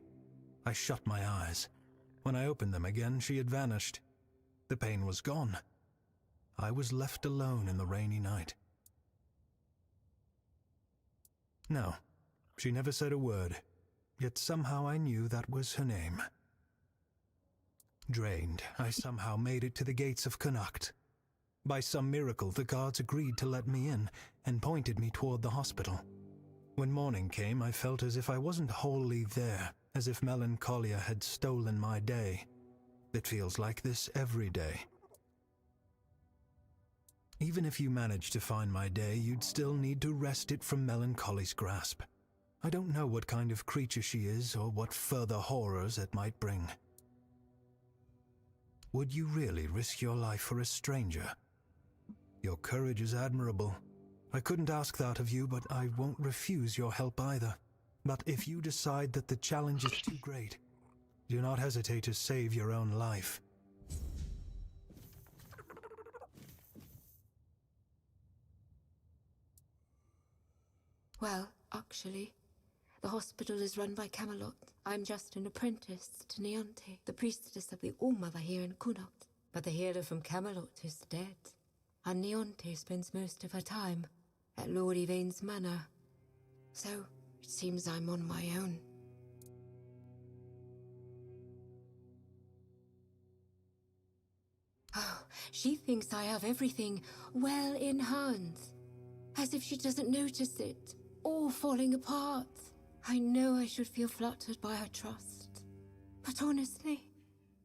I shut my eyes. When I opened them again, she had vanished. The pain was gone. I was left alone in the rainy night. No, she never said a word, yet somehow I knew that was her name. Drained, I somehow made it to the gates of Connacht. By some miracle, the guards agreed to let me in and pointed me toward the hospital. When morning came, I felt as if I wasn't wholly there, as if melancholia had stolen my day. It feels like this every day. Even if you managed to find my day, you'd still need to wrest it from melancholy's grasp. I don't know what kind of creature she is or what further horrors it might bring. Would you really risk your life for a stranger? Your courage is admirable. I couldn't ask that of you, but I won't refuse your help either. But if you decide that the challenge is too great, do not hesitate to save your own life. Well, actually, the hospital is run by Camelot. I'm just an apprentice to Neonte, the priestess of the All-Mother here in Connacht. But the healer from Camelot is dead, and Neonte spends most of her time at Lord Yvain's manor. So, it seems I'm on my own. Oh, she thinks I have everything well in hand, as if she doesn't notice it, all falling apart. I know I should feel flattered by her trust, but honestly,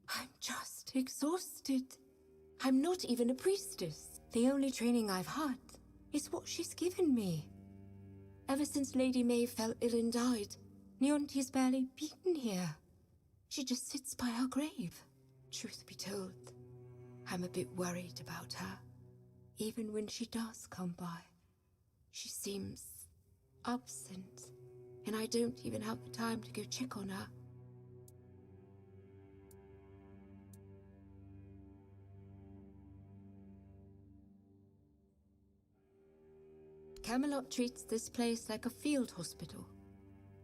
I'm just exhausted. I'm not even a priestess. The only training I've had is what she's given me. Ever since Lady May fell ill and died, Neonte's barely been here. She just sits by her grave. Truth be told, I'm a bit worried about her. Even when she does come by, she seems absent, and I don't even have the time to go check on her. Camelot treats this place like a field hospital.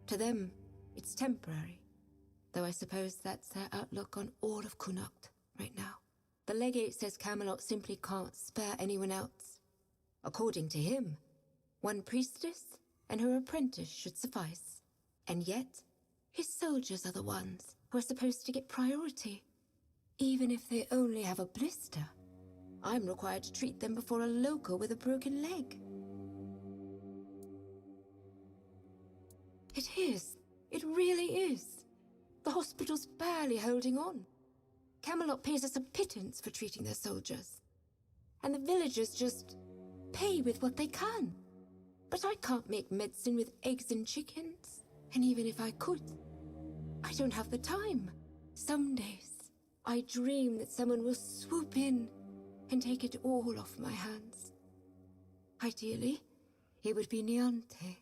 To them, it's temporary, though I suppose that's their outlook on all of Connacht right now. The legate says Camelot simply can't spare anyone else. According to him, one priestess and her apprentice should suffice. And yet, his soldiers are the ones who are supposed to get priority. Even if they only have a blister, I'm required to treat them before a local with a broken leg. It is. It really is. The hospital's barely holding on. Camelot pays us a pittance for treating their soldiers. And the villagers just pay with what they can. But I can't make medicine with eggs and chickens. And even if I could, I don't have the time. Some days, I dream that someone will swoop in and take it all off my hands. Ideally, it would be Neonte.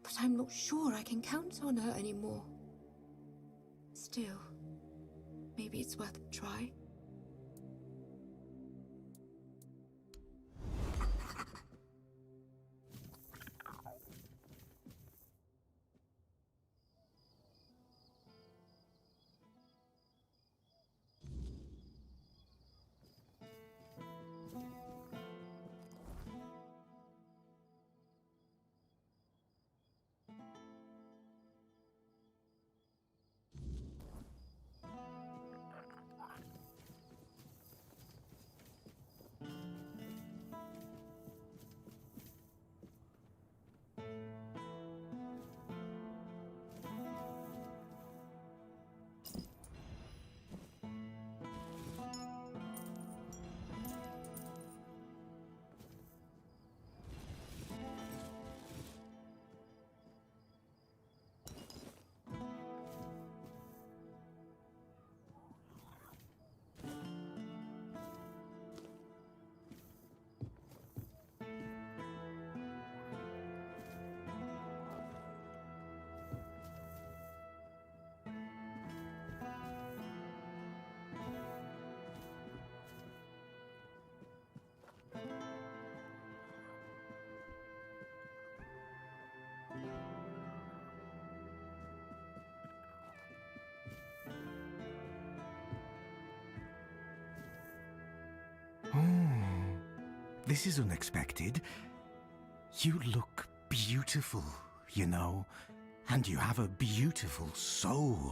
But I'm not sure I can count on her anymore. Still, maybe it's worth a try. this is unexpected. You look beautiful, you know, and you have a beautiful soul.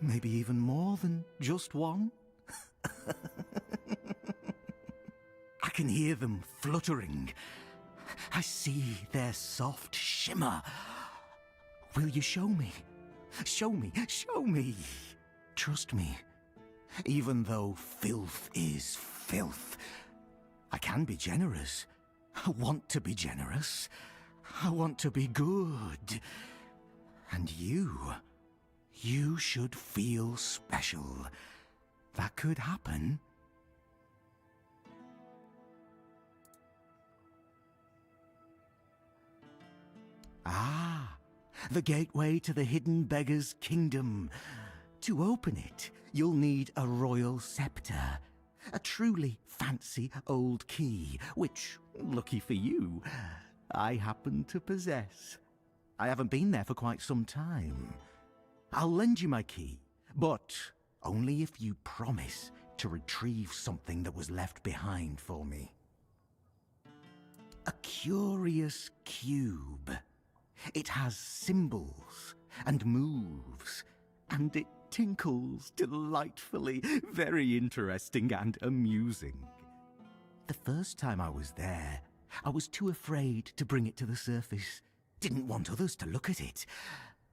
Maybe even more than just one. I can hear them fluttering. I see their soft shimmer. Will you show me? Show me, show me. Trust me. Even though filth is filth, I can be generous. I want to be generous. I want to be good. And you should feel special. That could happen. Ah, the gateway to the hidden beggar's kingdom. To open it, you'll need a royal scepter. A truly fancy old key, which, lucky for you, I happen to possess. I haven't been there for quite some time. I'll lend you my key, but only if you promise to retrieve something that was left behind for me. A curious cube. It has symbols and moves, and it tinkles delightfully. Very interesting and amusing. The first time I was there, I was too afraid to bring it to the surface. Didn't want others to look at it.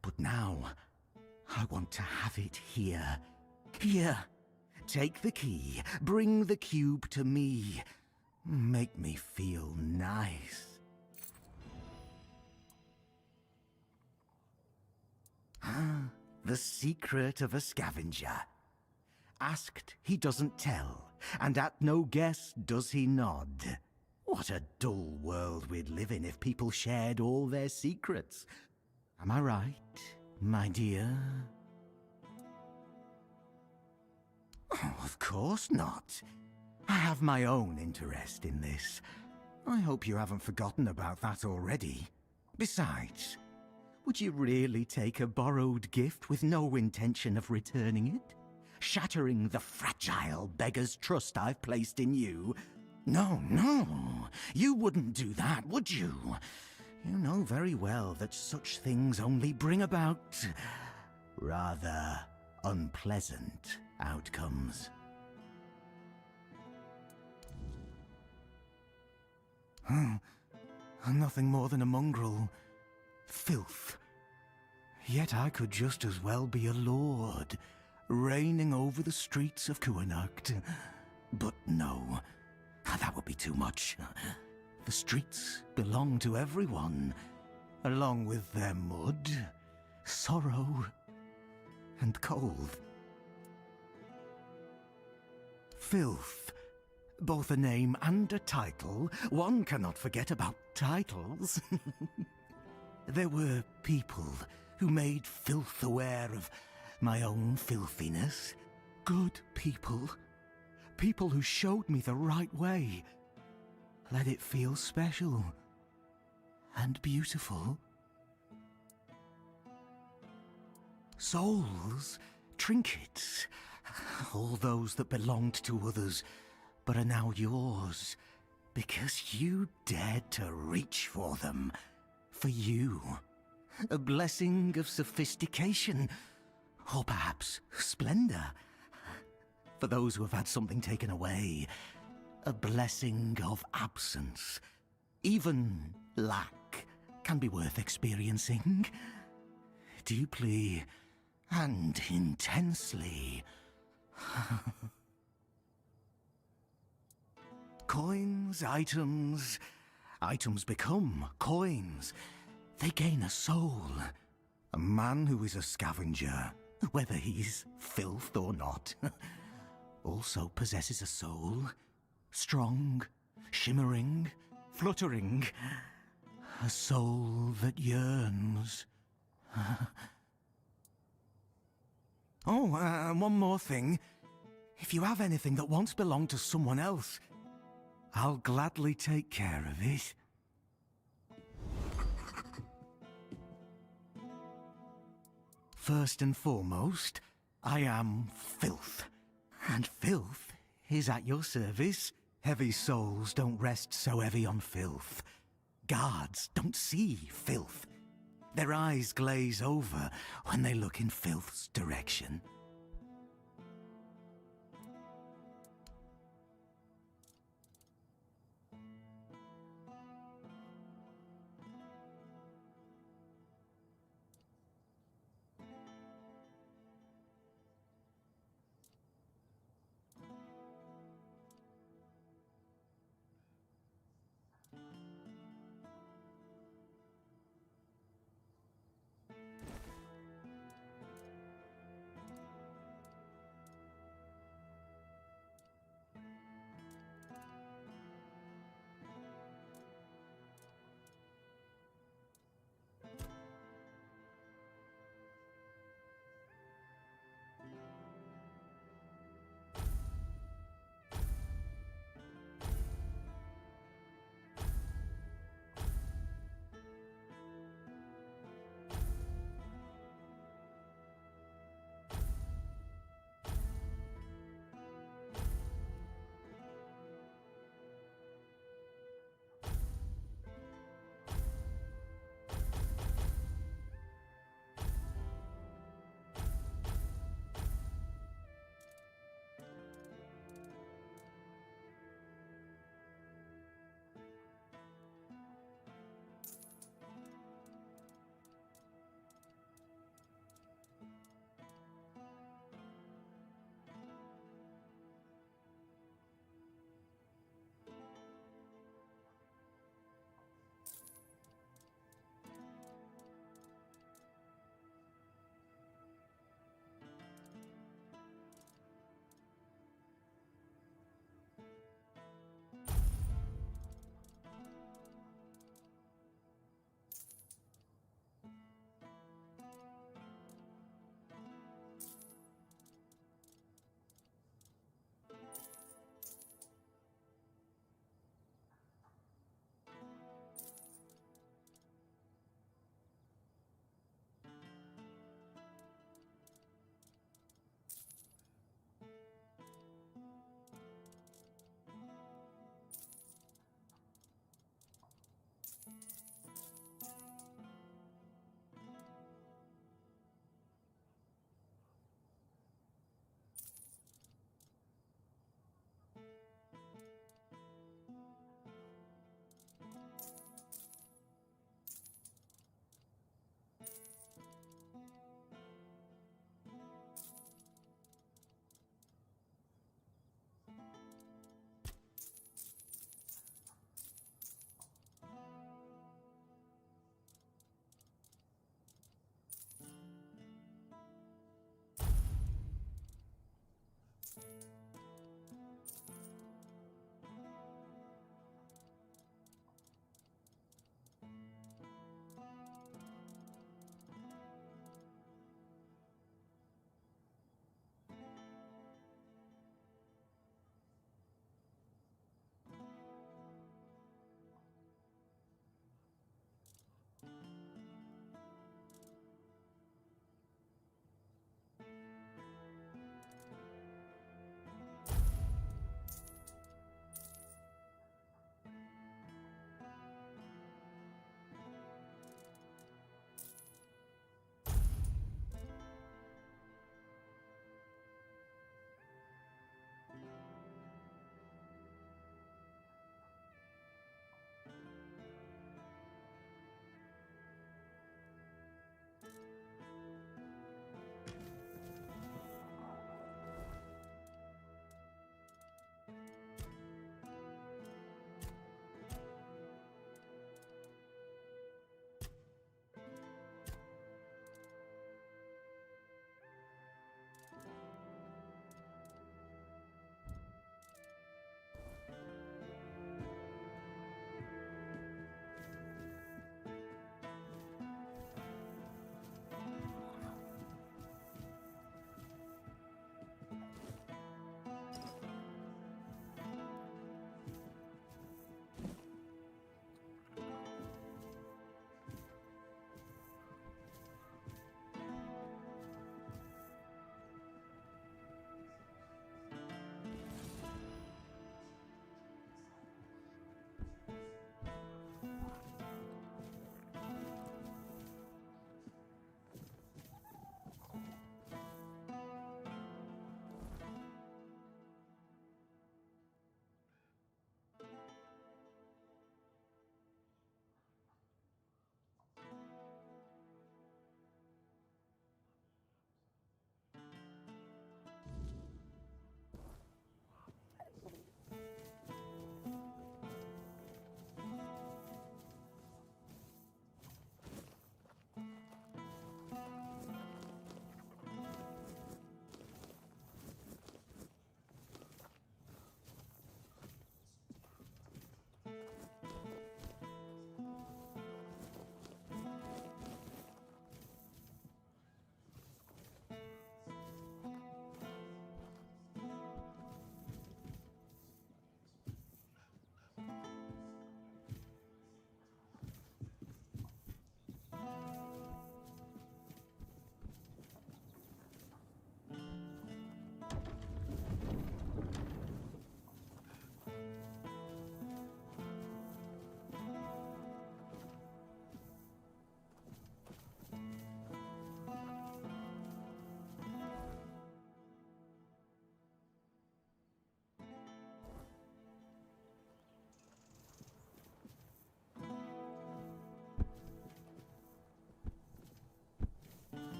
But now, I want to have it here. Here. Take the key. Bring the cube to me. Make me feel nice. The secret of a scavenger. Asked, he doesn't tell, and at no guess does he nod. What a dull world we'd live in if people shared all their secrets. Am I right, my dear? Oh, of course not. I have my own interest in this. I hope you haven't forgotten about that already. Besides, would you really take a borrowed gift with no intention of returning it? Shattering the fragile beggar's trust I've placed in you? No, no, you wouldn't do that, would you? You know very well that such things only bring about rather unpleasant outcomes. Nothing more than a mongrel. Filth. Yet I could just as well be a lord, reigning over the streets of Kuanacht. But no, that would be too much. The streets belong to everyone, along with their mud, sorrow, and cold. Filth. Both a name and a title. One cannot forget about titles. There were people who made filth aware of my own filthiness. Good people. People who showed me the right way. Let it feel special and beautiful. Souls, trinkets, all those that belonged to others, but are now yours, because you dared to reach for them. For you. A blessing of sophistication, or perhaps splendor. For those who have had something taken away, a blessing of absence. Even lack can be worth experiencing. Deeply and intensely. Coins, items. Items become coins. They gain a soul. A man who is a scavenger, whether he's filth or not, also possesses a soul. Strong, shimmering, fluttering. A soul that yearns. One more thing. If you have anything that once belonged to someone else, I'll gladly take care of it. First and foremost, I am filth. And filth is at your service. Heavy souls don't rest so heavy on filth. Guards don't see filth. Their eyes glaze over when they look in filth's direction.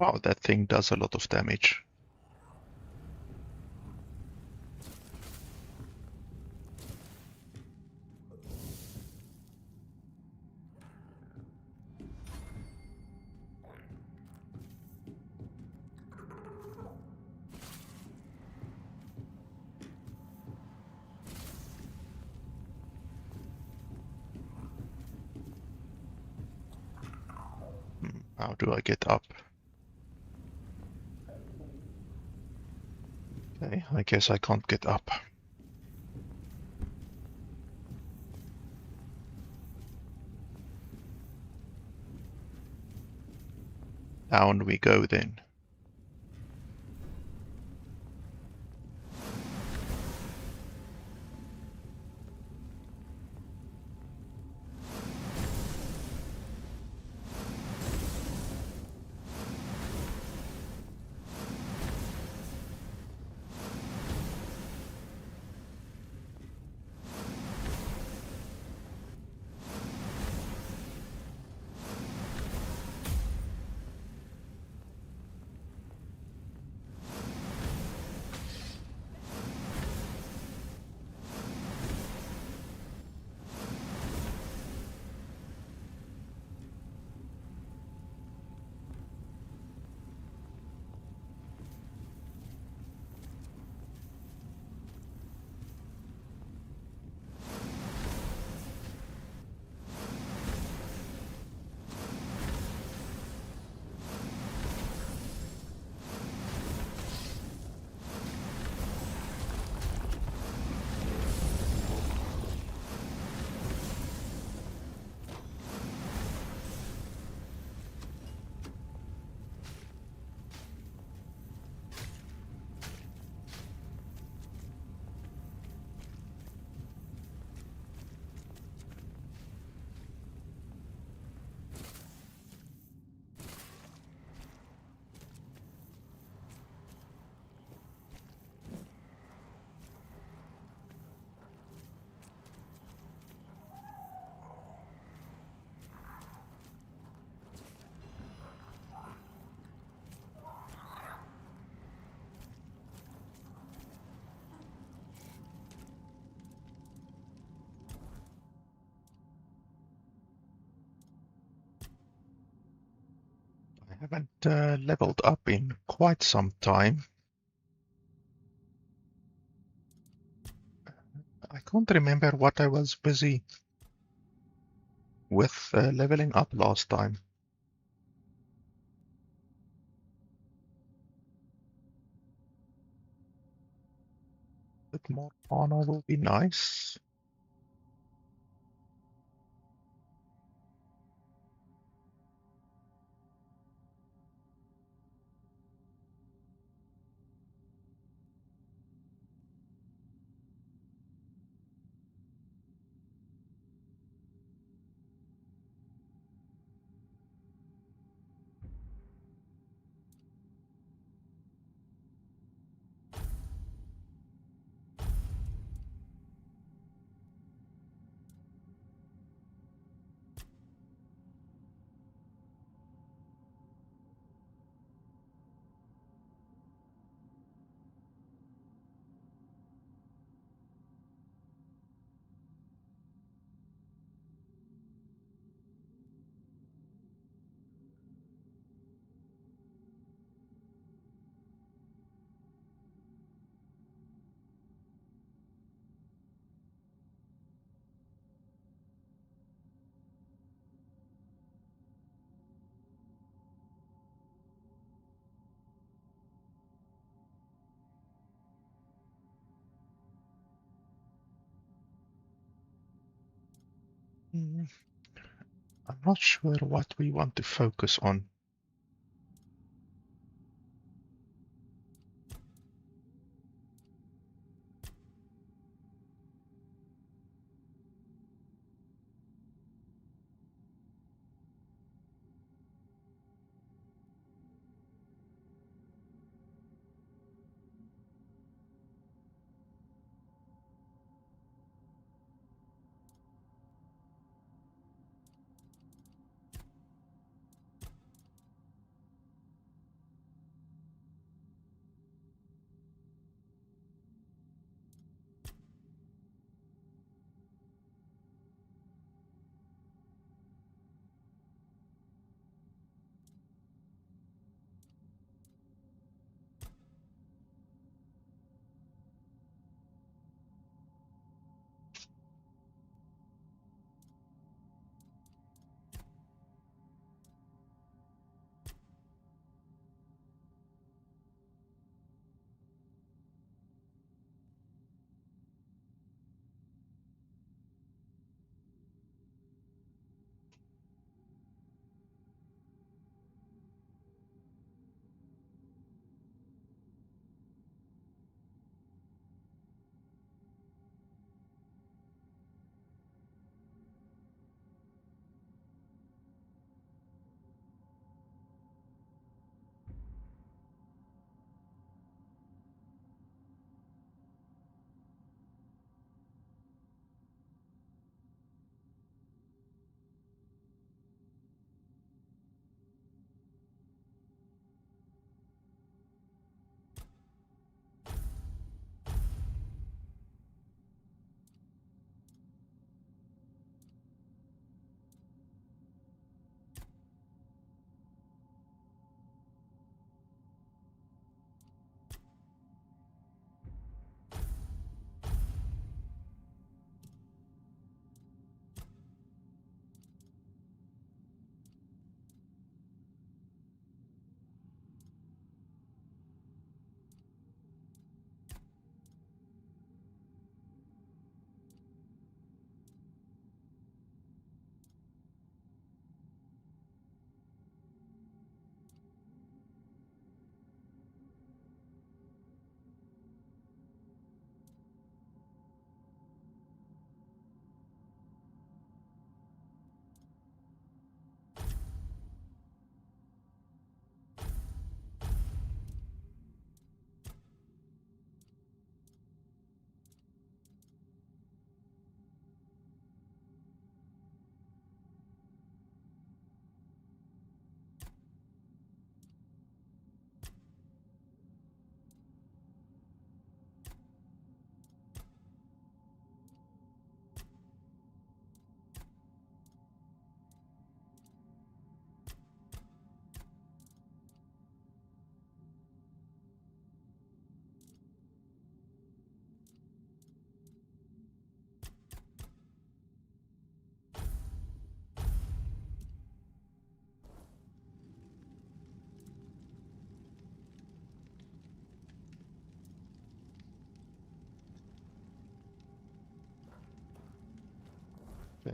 Wow, that thing does a lot of damage. How do I get up? Okay, I guess I can't get up. Down we go then. I haven't leveled up in quite some time. I can't remember what I was busy with leveling up last time. A bit more mana will be nice. I'm not sure what we want to focus on.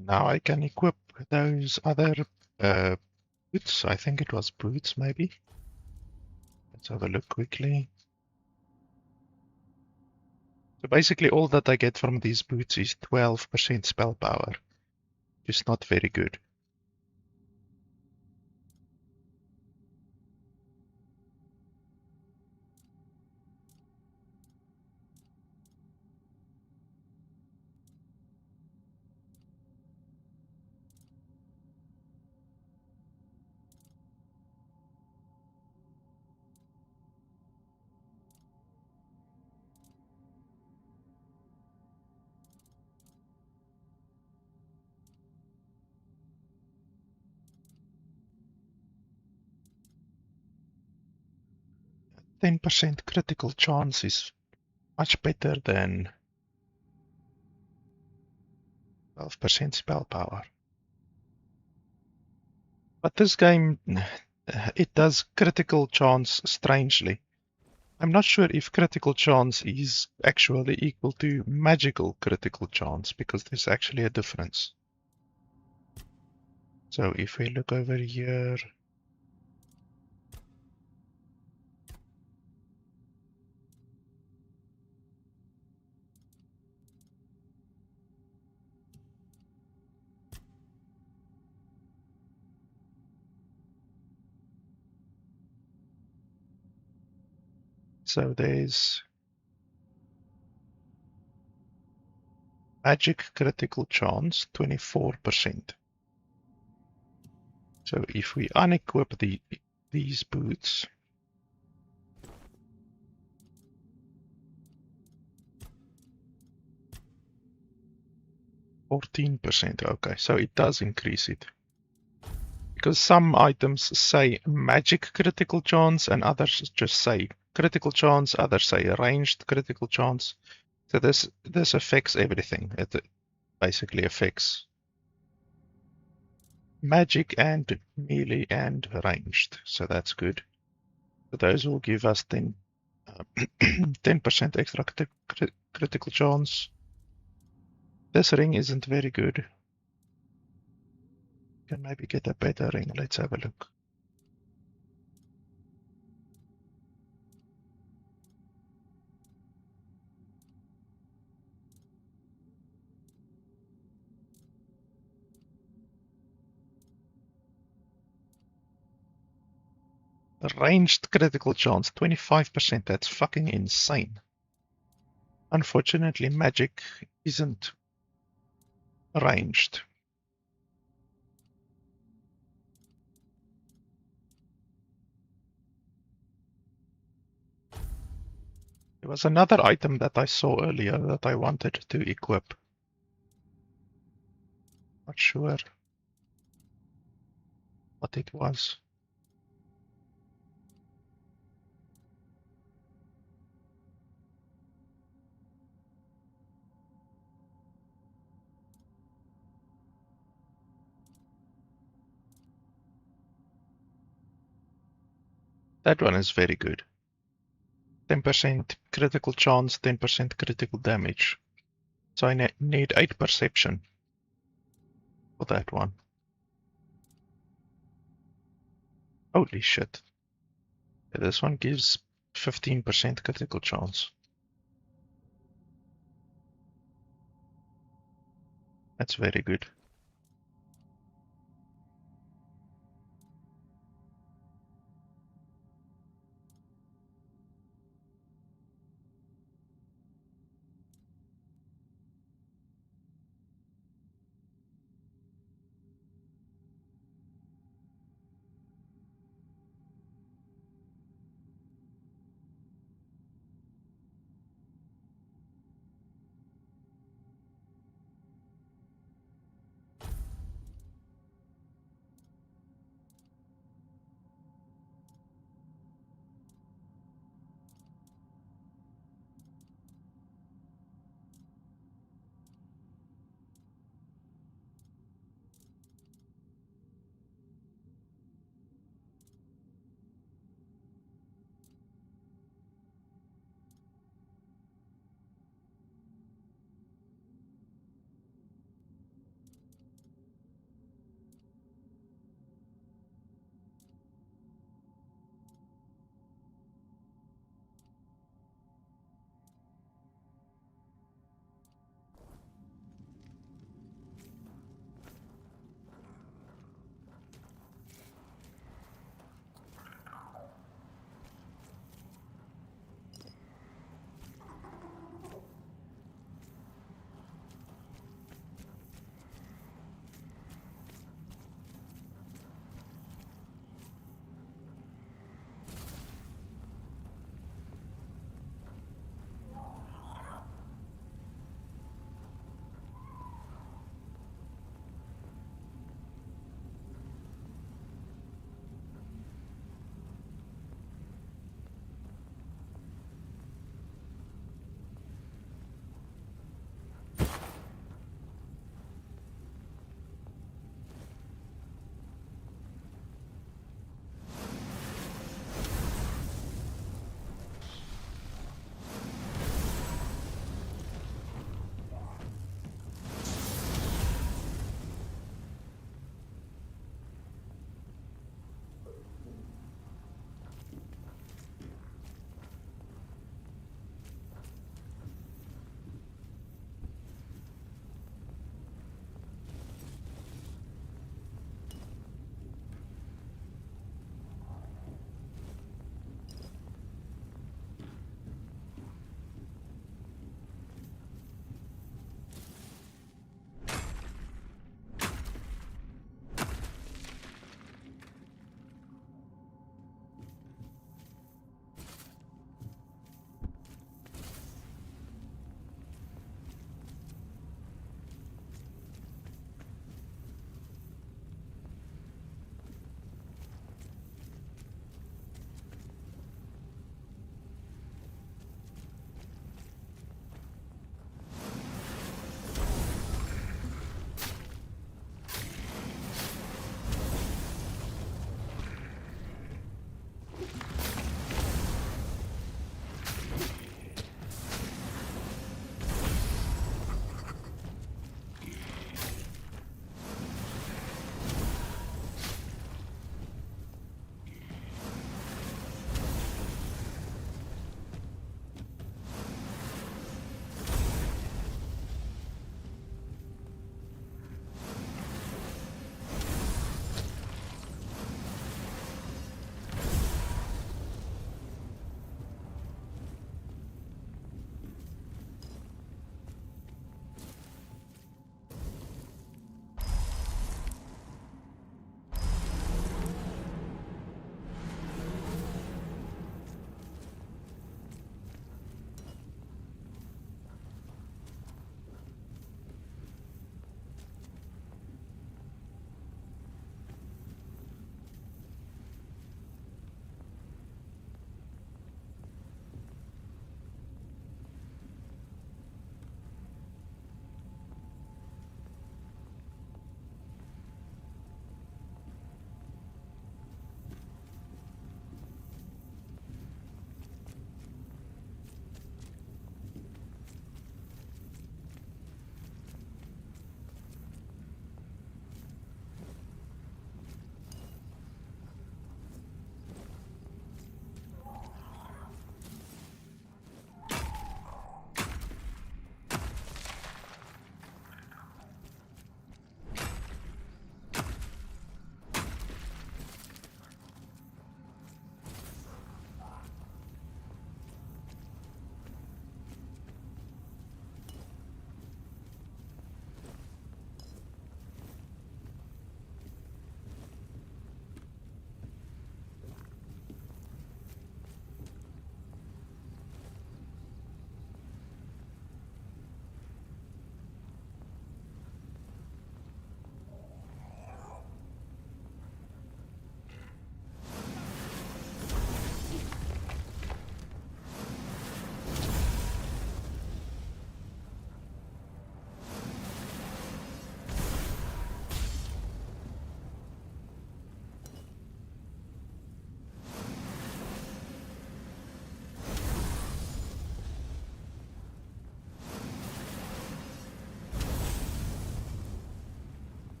Now I can equip those other boots. I think it was boots, maybe. Let's have a look quickly. So basically all that I get from these boots is 12% spell power. It's not very good. %10 critical chance is much better than 12% spell power. But this game, it does critical chance strangely. I'm not sure if critical chance is actually equal to magical critical chance, because there's actually a difference. So if we look over here, so there's magic critical chance, 24%. So if we unequip these boots, %14%. Okay, so it does increase it. Because some items say magic critical chance and others just say critical chance, others say ranged critical chance. So this affects everything. It basically affects magic and melee and ranged. So that's good. So those will give us 10% extra critical chance. This ring isn't very good. Can maybe get a better ring. Let's have a look. Ranged critical chance, 25%. That's fucking insane. Unfortunately, magic isn't ranged. There was another item that I saw earlier that I wanted to equip. Not sure what it was. That one is very good. 10% critical chance, 10% critical damage. So I need 8 perception for that one. Holy shit. This one gives 15% critical chance. That's very good.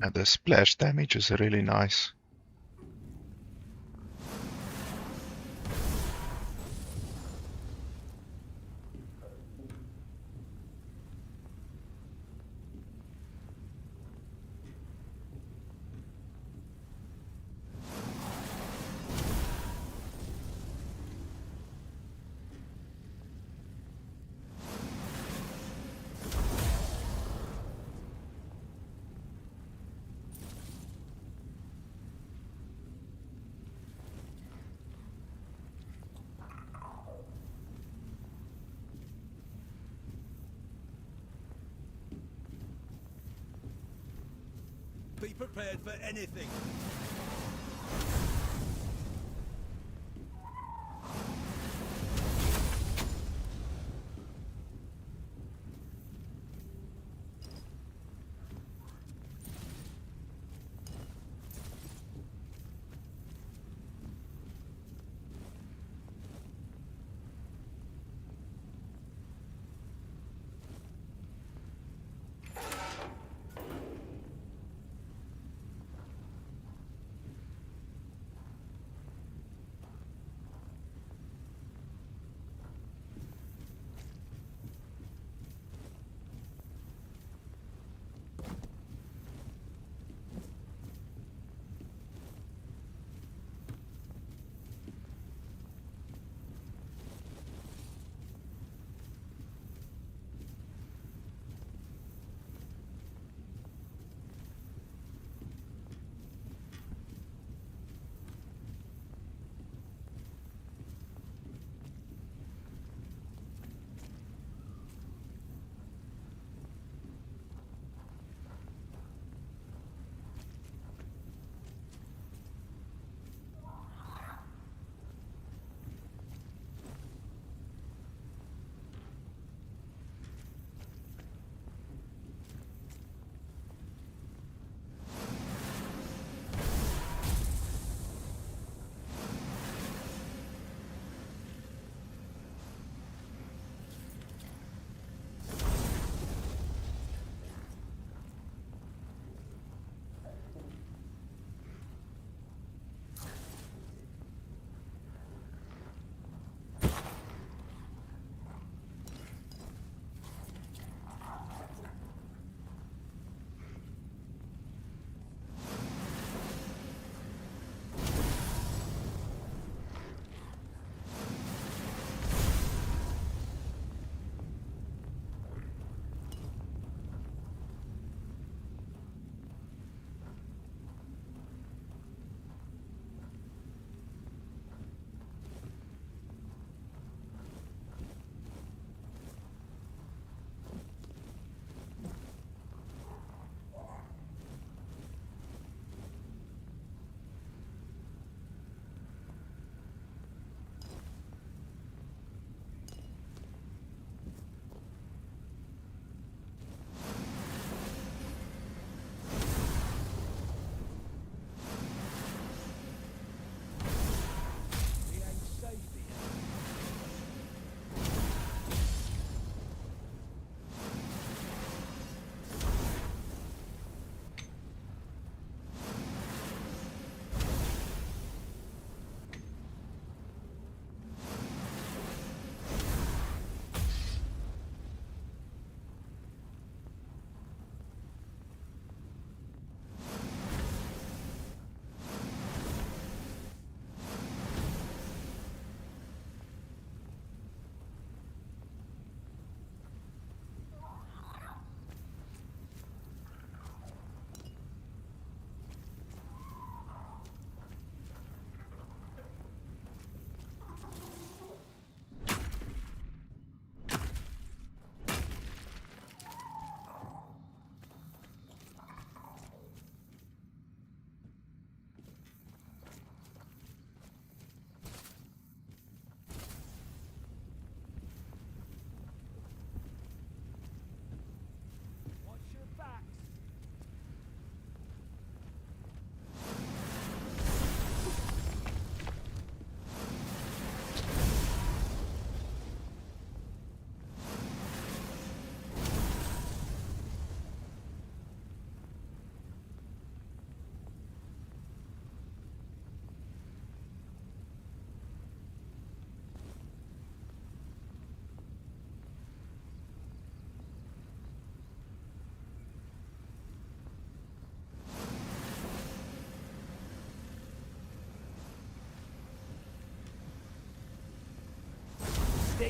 And the splash damage is really nice. Be prepared for anything.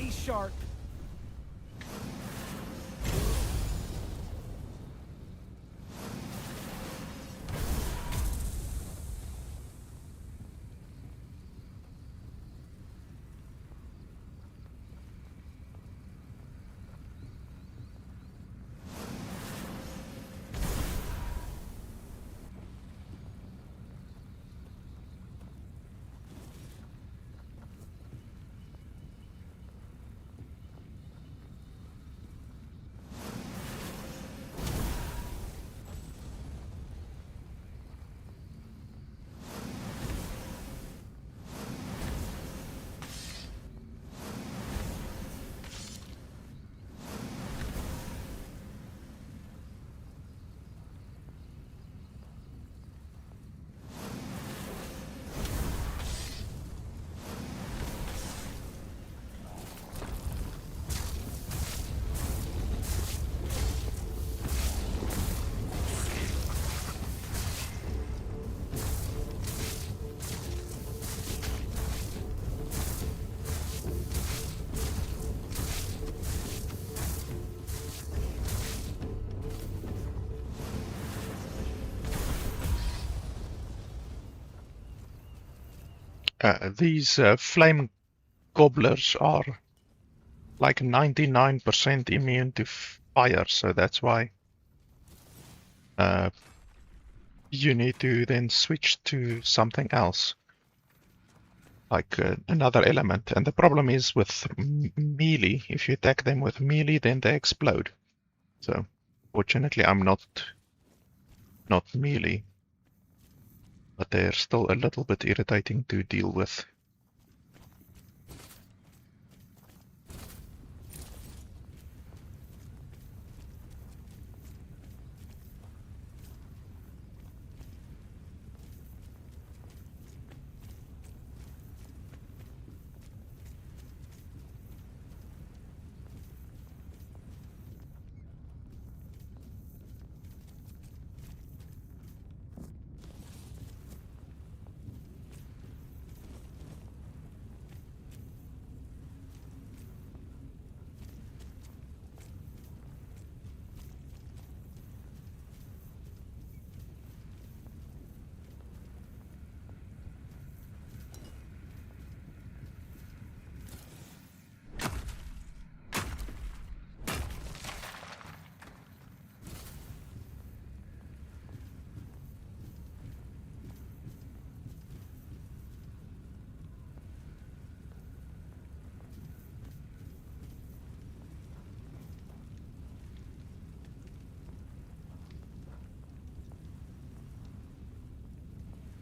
Stay sharp. These flame gobblers are like 99% immune to fire, so that's why you need to then switch to something else, like another element. And the problem is with melee, if you attack them with melee, then they explode. So fortunately I'm not melee, but they're still a little bit irritating to deal with.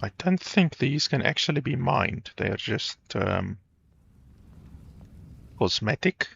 I don't think these can actually be mined. They are just cosmetic.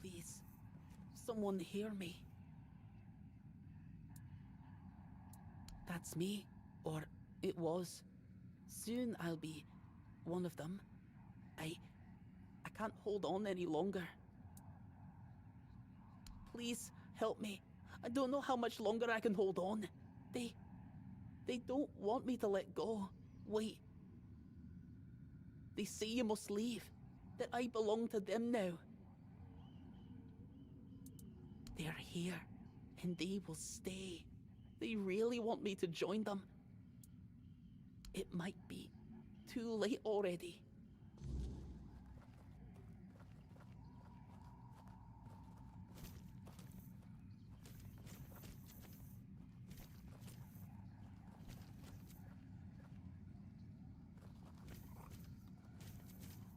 Please, someone hear me. That's me, or it was. Soon I'll be one of them. I can't hold on any longer. Please help me. I don't know how much longer I can hold on. They don't want me to let go. Wait. They say you must leave. That I belong to them now. They're here, and they will stay. They really want me to join them. It might be too late already.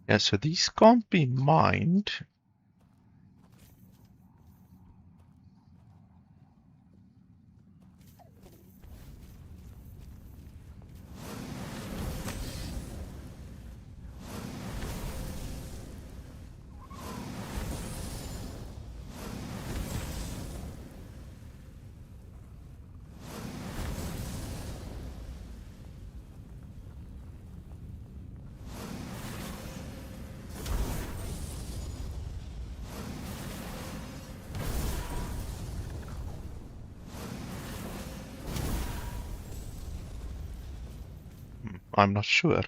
Yeah, so these can't be mined. I'm not sure.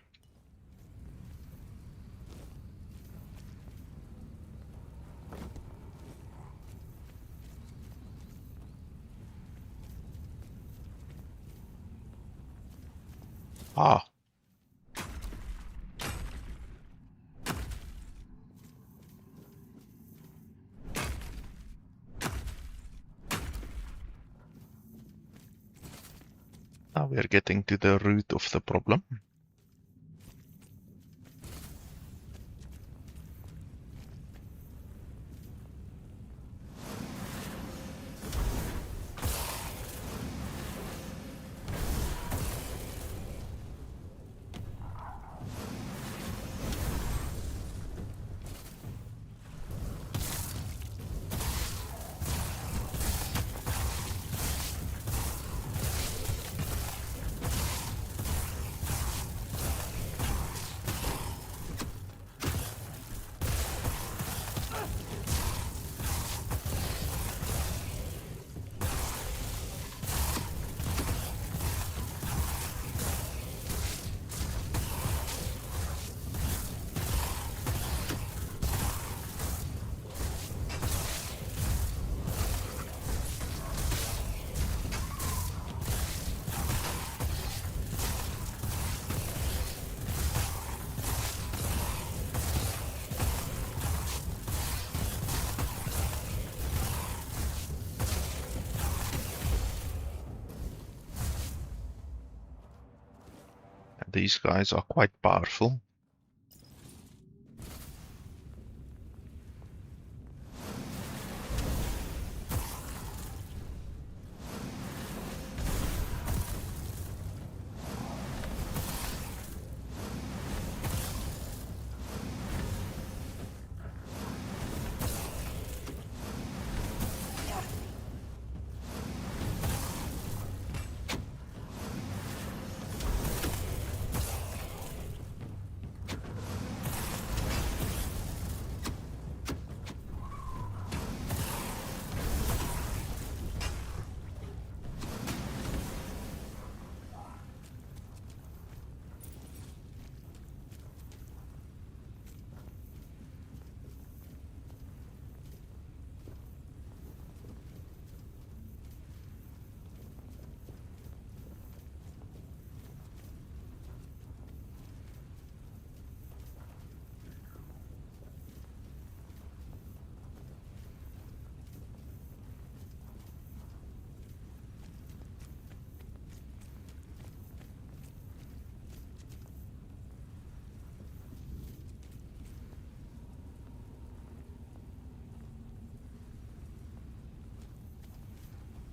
Ah. Now we're getting to the root of the problem. These guys are quite powerful.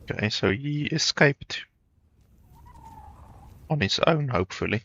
Okay, so he escaped on his own, hopefully.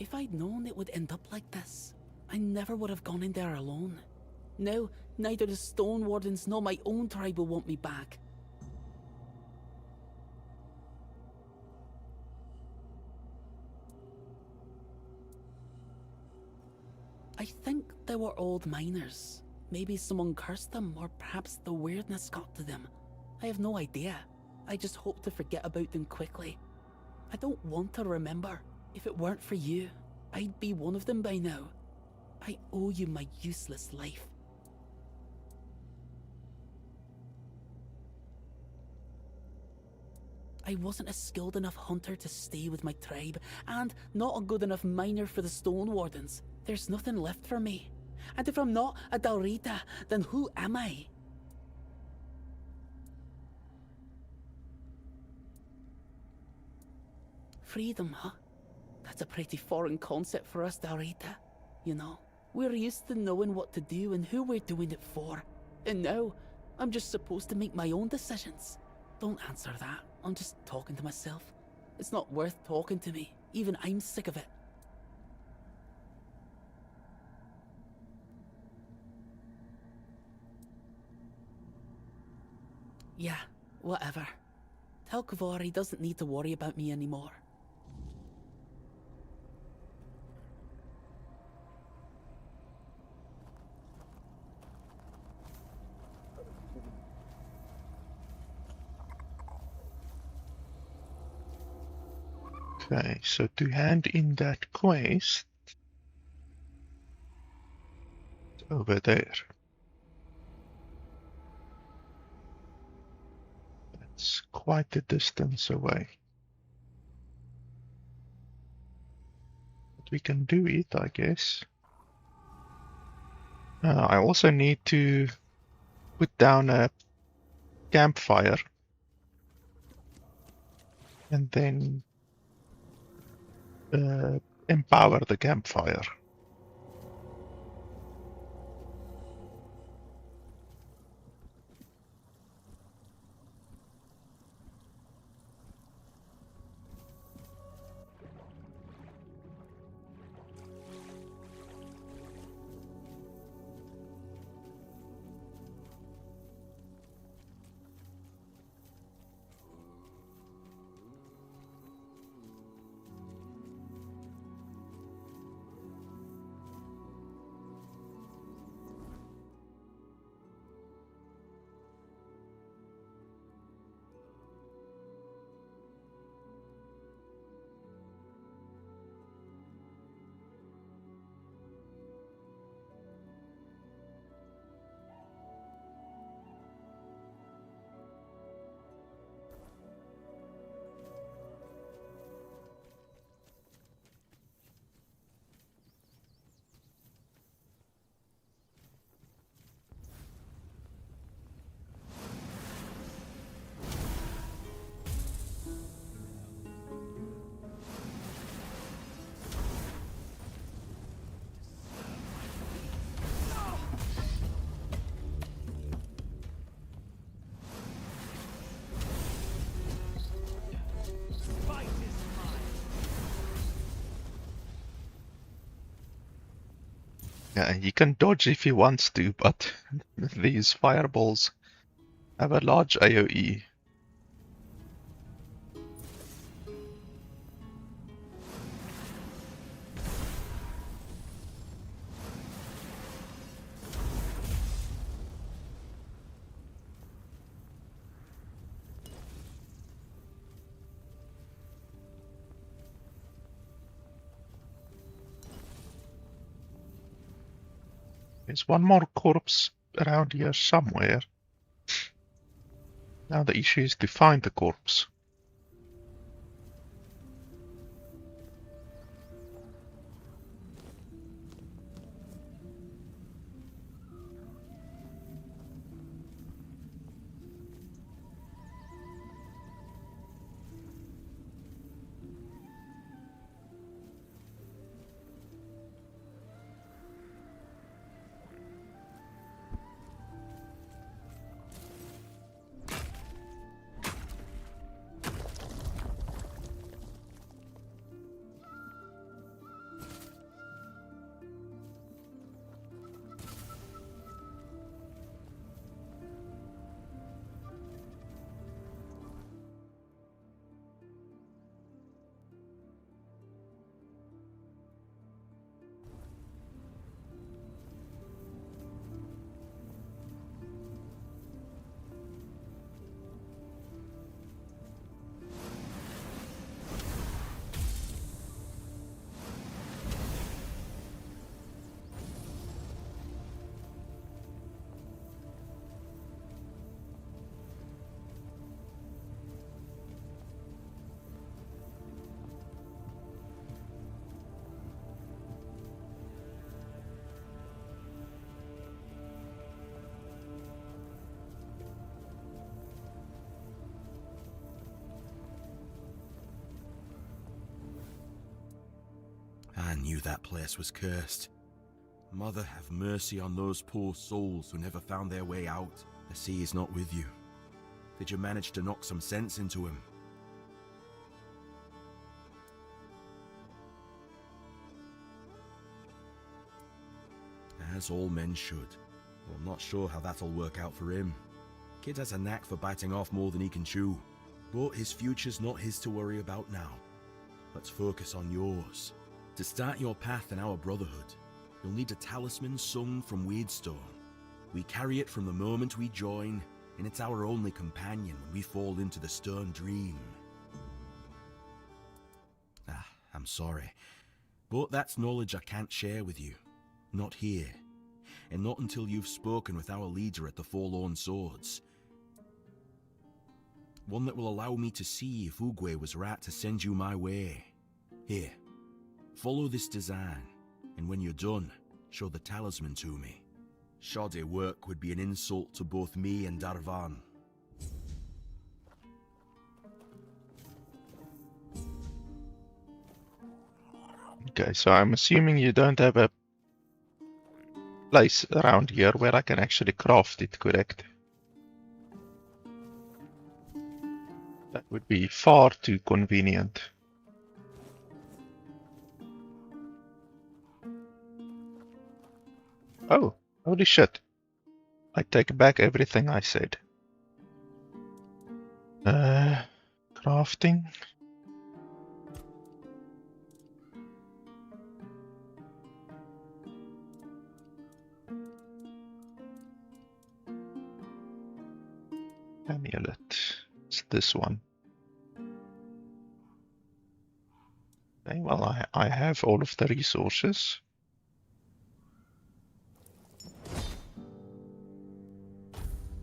If I'd known it would end up like this, I never would have gone in there alone. Now, neither the Stone Wardens nor my own tribe will want me back. I think they were old miners. Maybe someone cursed them, or perhaps the weirdness got to them. I have no idea. I just hope to forget about them quickly. I don't want to remember. If it weren't for you, I'd be one of them by now. I owe you my useless life. I wasn't a skilled enough hunter to stay with my tribe, and not a good enough miner for the Stone Wardens. There's nothing left for me. And if I'm not a Dalrita, then who am I? Freedom, huh? That's a pretty foreign concept for us, Dalrita. You know, we're used to knowing what to do and who we're doing it for. And now, I'm just supposed to make my own decisions. Don't answer that. I'm just talking to myself. It's not worth talking to me. Even I'm sick of it. Yeah, whatever. Tell Kavor he doesn't need to worry about me anymore. Okay, so to hand in that quest, it's over there. That's quite a distance away. But we can do it, I guess. I also need to put down a campfire and then empower the campfire. Yeah, he can dodge if he wants to, but these fireballs have a large AoE. There's one more corpse around here somewhere. Now the issue is to find the corpse. knew that place was cursed. Mother, have mercy on those poor souls who never found their way out. I see he's not with you. Did you manage to knock some sense into him? As all men should. Well, I'm not sure how that'll work out for him. Kid has a knack for biting off more than he can chew. But his future's not his to worry about now. Let's focus on yours. To start your path in our brotherhood, you'll need a talisman sung from Weirdstone. We carry it from the moment we join, and it's our only companion when we fall into the stern dream. I'm sorry, but that's knowledge I can't share with you. Not here, and not until you've spoken with our leader at the Forlorn Swords. One that will allow me to see if Oogway was right to send you my way. Here, follow this design, and when you're done, show the talisman to me. Shoddy work would be an insult to both me and Darvan. Okay, so I'm assuming you don't have a place around here where I can actually craft it, correct? That would be far too convenient. Oh, holy shit. I take back everything I said. Crafting. Amulet. It's this one. Okay, well, I have all of the resources.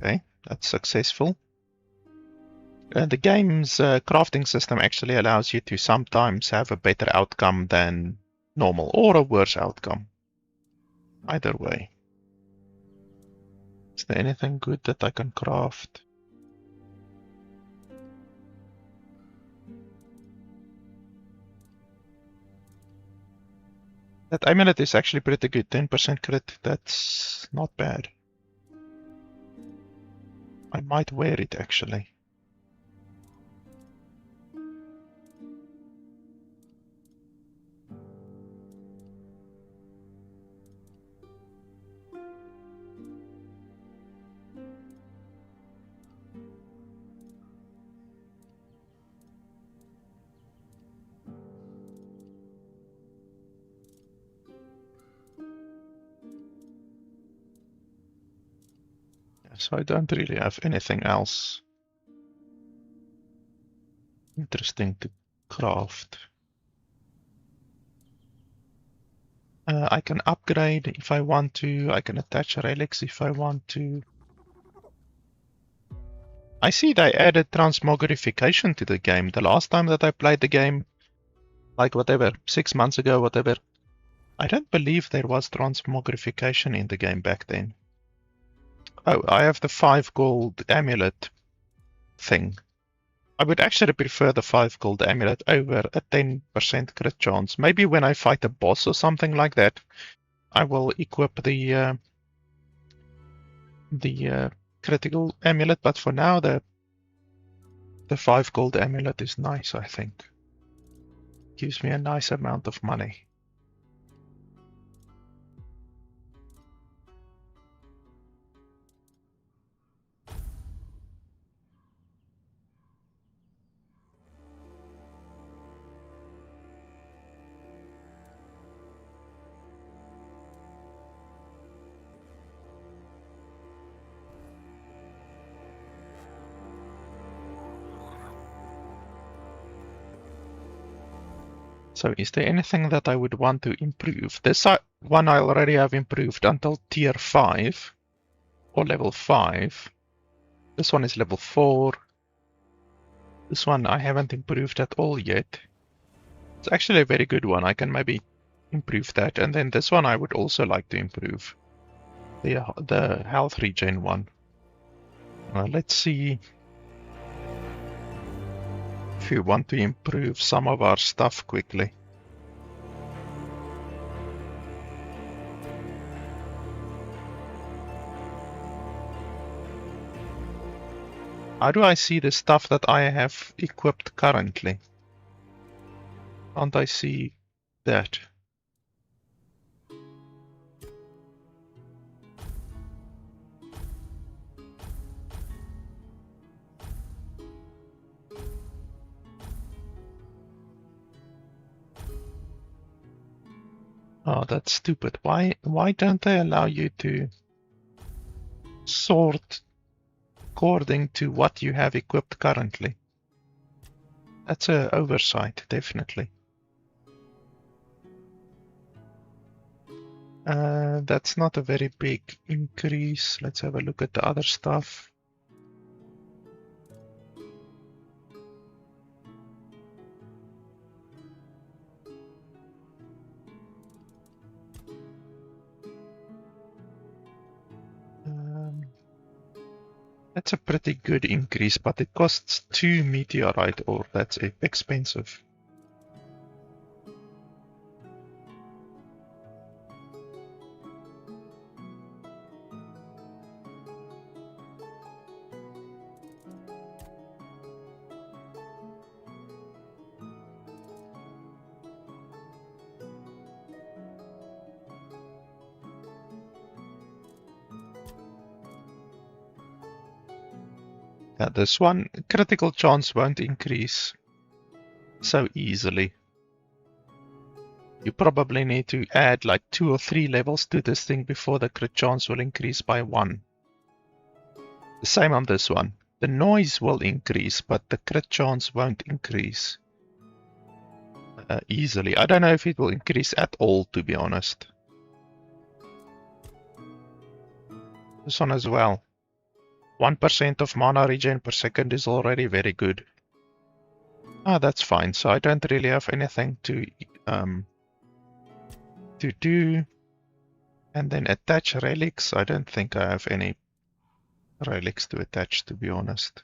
Okay, that's successful. The game's crafting system actually allows you to sometimes have a better outcome than normal, or a worse outcome. Either way. Is there anything good that I can craft? That amulet is actually pretty good, 10% crit, that's not bad. I might wear it actually. So I don't really have anything else interesting to craft. I can upgrade if I want to, I can attach relics if I want to. I see they added transmogrification to the game. The last time that I played the game, like whatever, 6 months ago, whatever, I don't believe there was transmogrification in the game back then. Oh, I have the 5 gold amulet thing. I would actually prefer the 5 gold amulet over a 10% crit chance. Maybe when I fight a boss or something like that, I will equip the critical amulet. But for now, the 5 gold amulet is nice, I think. Gives me a nice amount of money. So is there anything that I would want to improve? This one I already have improved until tier 5 or level 5. This one is level 4. This one I haven't improved at all yet. It's actually a very good one. I can maybe improve that. And then this one I would also like to improve. The health regen one. Let's see if we want to improve some of our stuff quickly. How do I see the stuff that I have equipped currently? Can't I see that? Oh, that's stupid. Why don't they allow you to sort according to what you have equipped currently? That's an oversight, definitely. That's not a very big increase. Let's have a look at the other stuff. That's a pretty good increase, but it costs 2 meteorite ore. That's expensive. Yeah, this one, critical chance won't increase so easily. You probably need to add like 2 or 3 levels to this thing before the crit chance will increase by 1. The same on this one. The noise will increase, but the crit chance won't increase easily. I don't know if it will increase at all, to be honest. This one as well. 1% of mana regen per second is already very good. Ah, that's fine. So I don't really have anything to do. And then attach relics. I don't think I have any relics to attach, to be honest.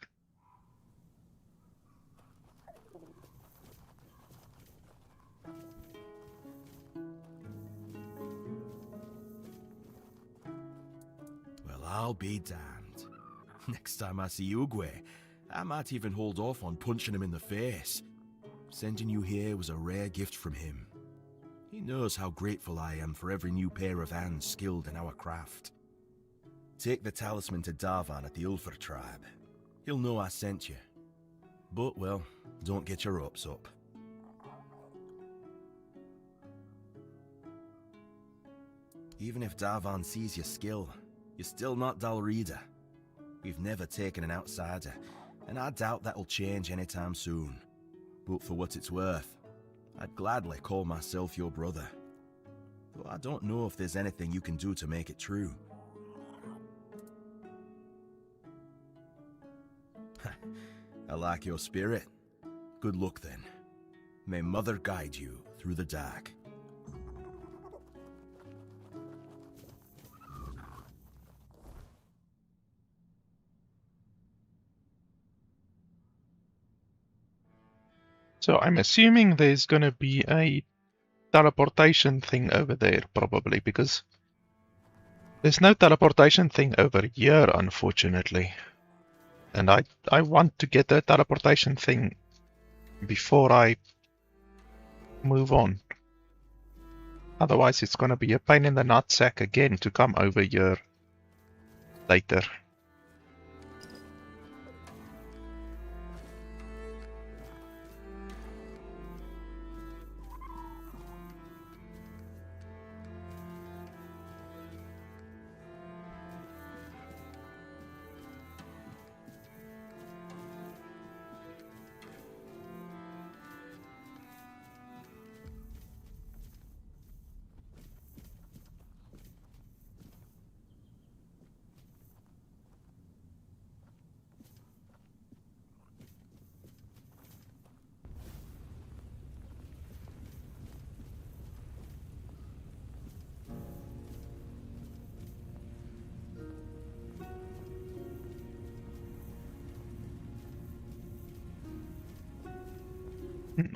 Well, I'll be damned. Next time I see Ugwe, I might even hold off on punching him in the face. Sending you here was a rare gift from him. He knows how grateful I am for every new pair of hands skilled in our craft. Take the talisman to Darvan at the Ulfar tribe. He'll know I sent you. But, well, don't get your hopes up. Even if Darvan sees your skill, you're still not Dalrida. We've never taken an outsider, and I doubt that'll change anytime soon. But for what it's worth, I'd gladly call myself your brother. Though I don't know if there's anything you can do to make it true. I like your spirit. Good luck then. May Mother guide you through the dark. So I'm assuming there's going to be a teleportation thing over there, probably, because there's no teleportation thing over here, unfortunately. And I want to get the teleportation thing before I move on. Otherwise, it's going to be a pain in the nutsack again to come over here later.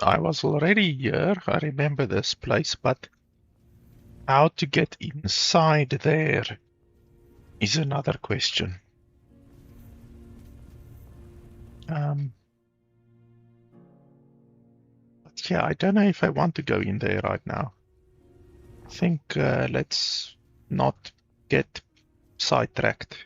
I was already here, I remember this place, but how to get inside there is another question. But yeah, I don't know if I want to go in there right now. I think let's not get sidetracked.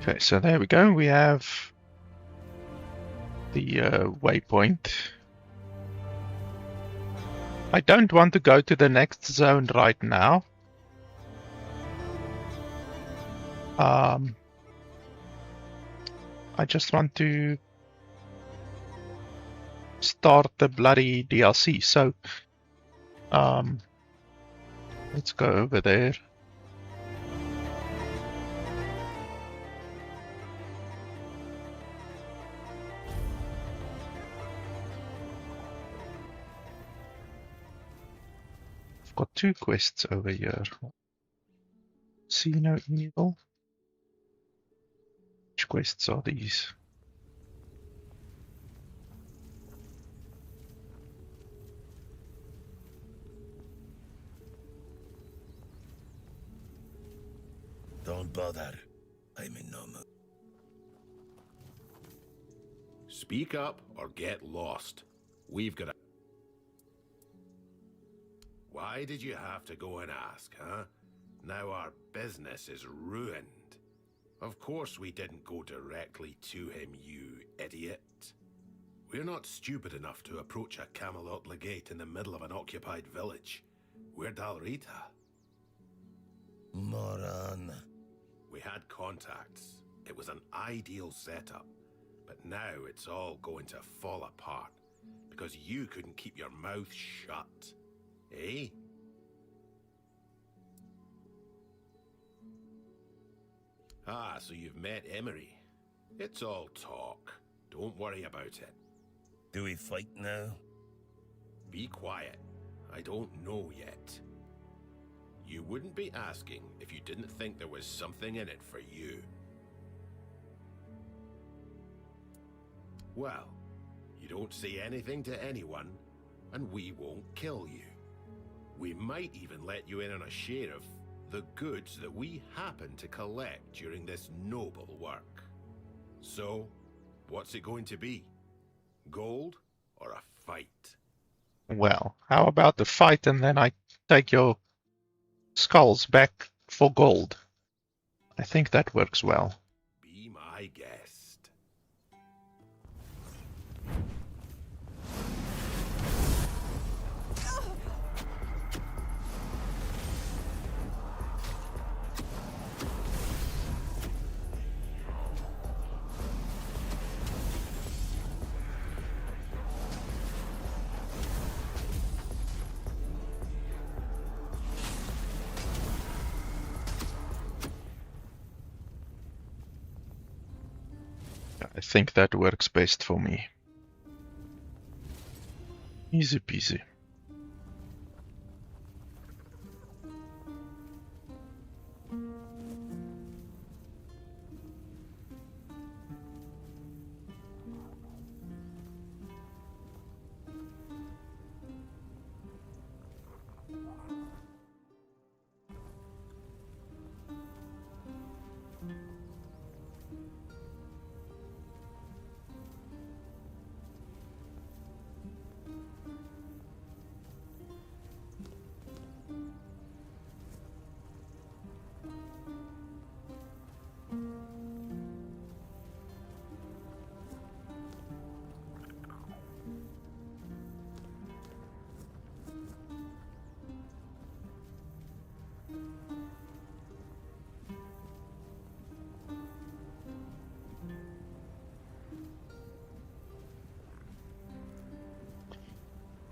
Okay, so there we go. We have the waypoint. I don't want to go to the next zone right now. I just want to start the bloody DLC. So let's go over there. I've got 2 quests over here. See no evil. Which quests are these? Don't bother. I'm in no mood. Speak up or get lost. We've got a... Why did you have to go and ask, huh? Now our business is ruined. Of course we didn't go directly to him, you idiot. We're not stupid enough to approach a Camelot legate in the middle of an occupied village. We're Dalrita. Moron. We had contacts. It was an ideal setup. But now it's all going to fall apart because you couldn't keep your mouth shut. Eh? Ah, so you've met Emery. It's all talk. Don't worry about it. Do we fight now? Be quiet. I don't know yet. You wouldn't be asking if you didn't think there was something in it for you. Well, You don't say anything to anyone, and we won't kill you. We might even let you in on a share of the goods that we happen to collect during this noble work. So, what's it going to be? Gold or a fight? Well, how about the fight and then I take your skulls back for gold? I think that works well. Be my guest. I think that works best for me. Easy peasy.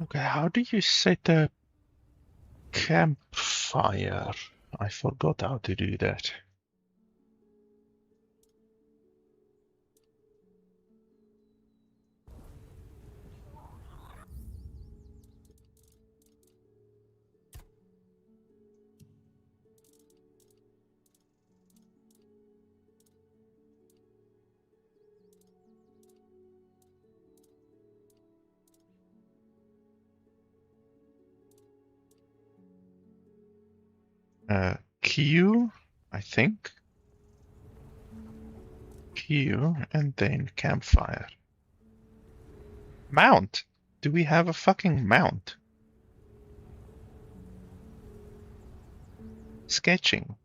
Okay, how do you set a campfire? I forgot how to do that. Q, I think. Q, and then campfire. Mount. Do we have a fucking mount? Sketching.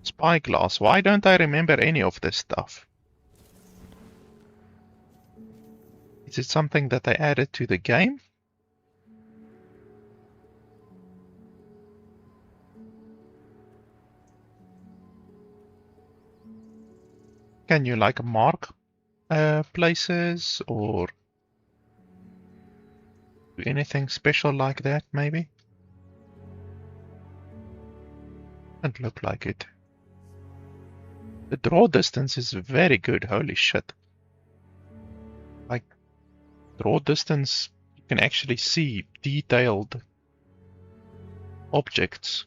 Spyglass. Why don't I remember any of this stuff? Is it something that I added to the game? Can you like mark places or do anything special like that maybe? Doesn't look like it. The draw distance is very good, holy shit. Like draw distance, you can actually see detailed objects.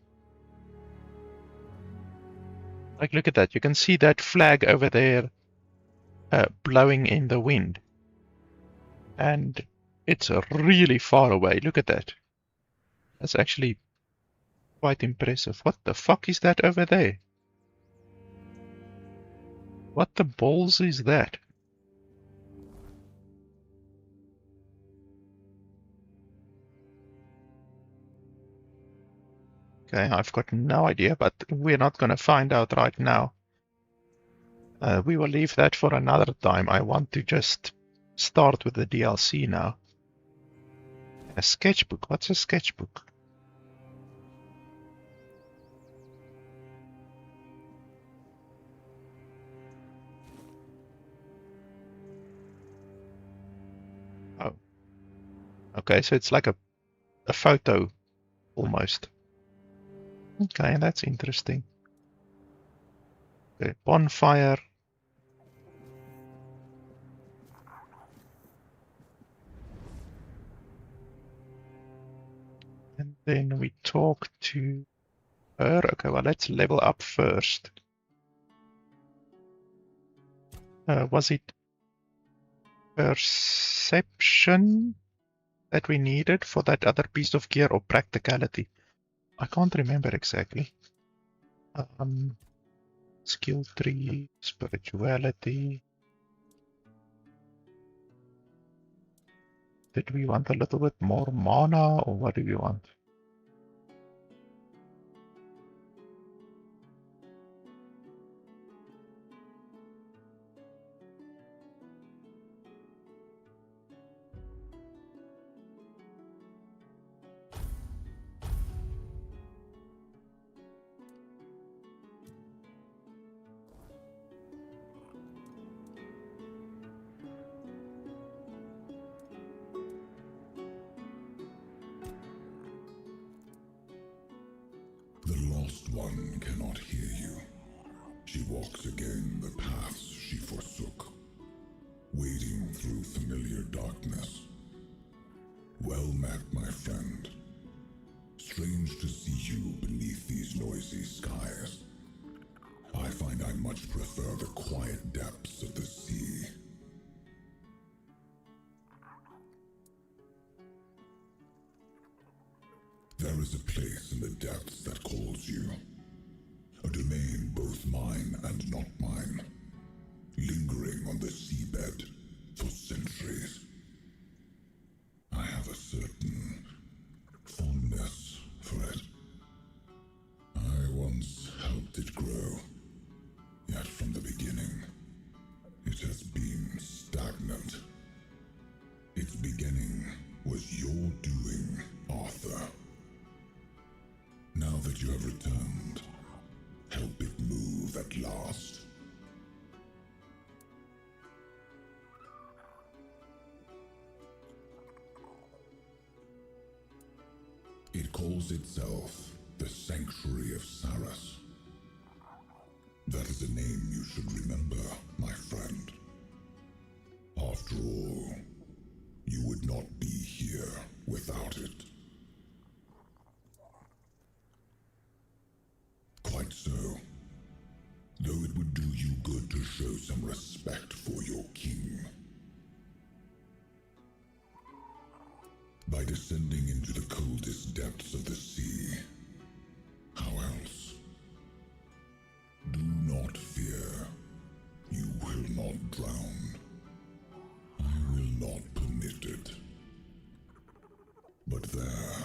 Like, look at that. You can see that flag over there blowing in the wind. And it's really far away. Look at that. That's actually quite impressive. What the fuck is that over there? What the balls is that? Okay, I've got no idea, but we're not going to find out right now. We will leave that for another time. I want to just start with the DLC now. A sketchbook. What's a sketchbook? Oh. Okay, so it's like a photo almost. Okay, that's interesting. Okay, bonfire. And then we talk to her. Okay, well, let's level up first. Was it perception that we needed for that other piece of gear, or practicality? I can't remember exactly. Skill 3, spirituality. Did we want a little bit more mana, or what do we want? The lost one cannot hear you. She walks again the paths she forsook, wading through familiar darkness. Well met, my friend. Strange to see you beneath these noisy skies. I find I much prefer the quiet depths of the sea. There is a place in the depths that calls you. A domain both mine and not mine. Lingering on the seabed for centuries. I have a certain fondness for it. I once helped it grow. Yet from the beginning, it has been stagnant. Its beginning was your doing, Arthur. Now that you have returned, help it move at last. It calls itself the Sanctuary of Sarras. That is a name you should remember, my friend. After all, you would not be here without it. Quite so. Though it would do you good to show some respect for your king. By descending into the coldest depths of the sea. How else? Do not fear. You will not drown. I will not permit it. But there,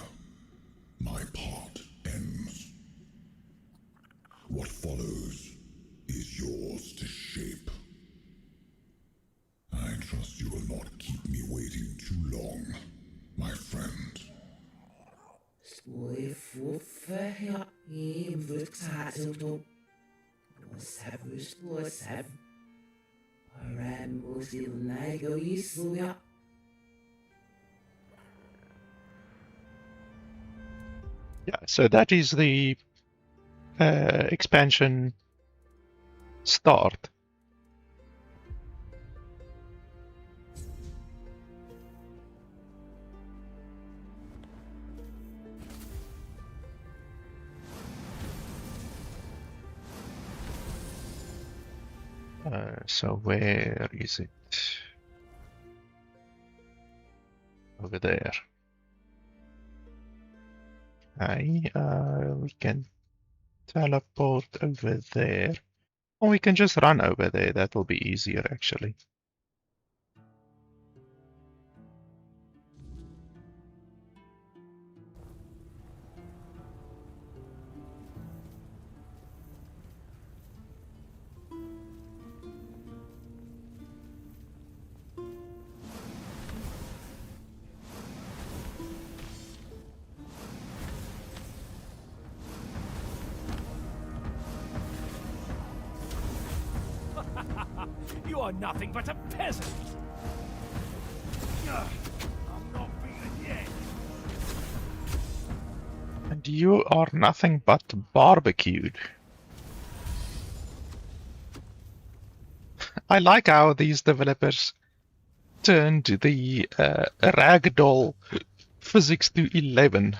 my part ends. What follows is yours to shape. I trust you will not keep me waiting too long, my friend. Yeah, so that is the expansion start. So where is it? Over there. Okay, we can teleport over there. Or we can just run over there. That will be easier, actually. You are nothing but a peasant! I'm not beaten yet! And you are nothing but barbecued. I like how these developers turned the ragdoll physics to 11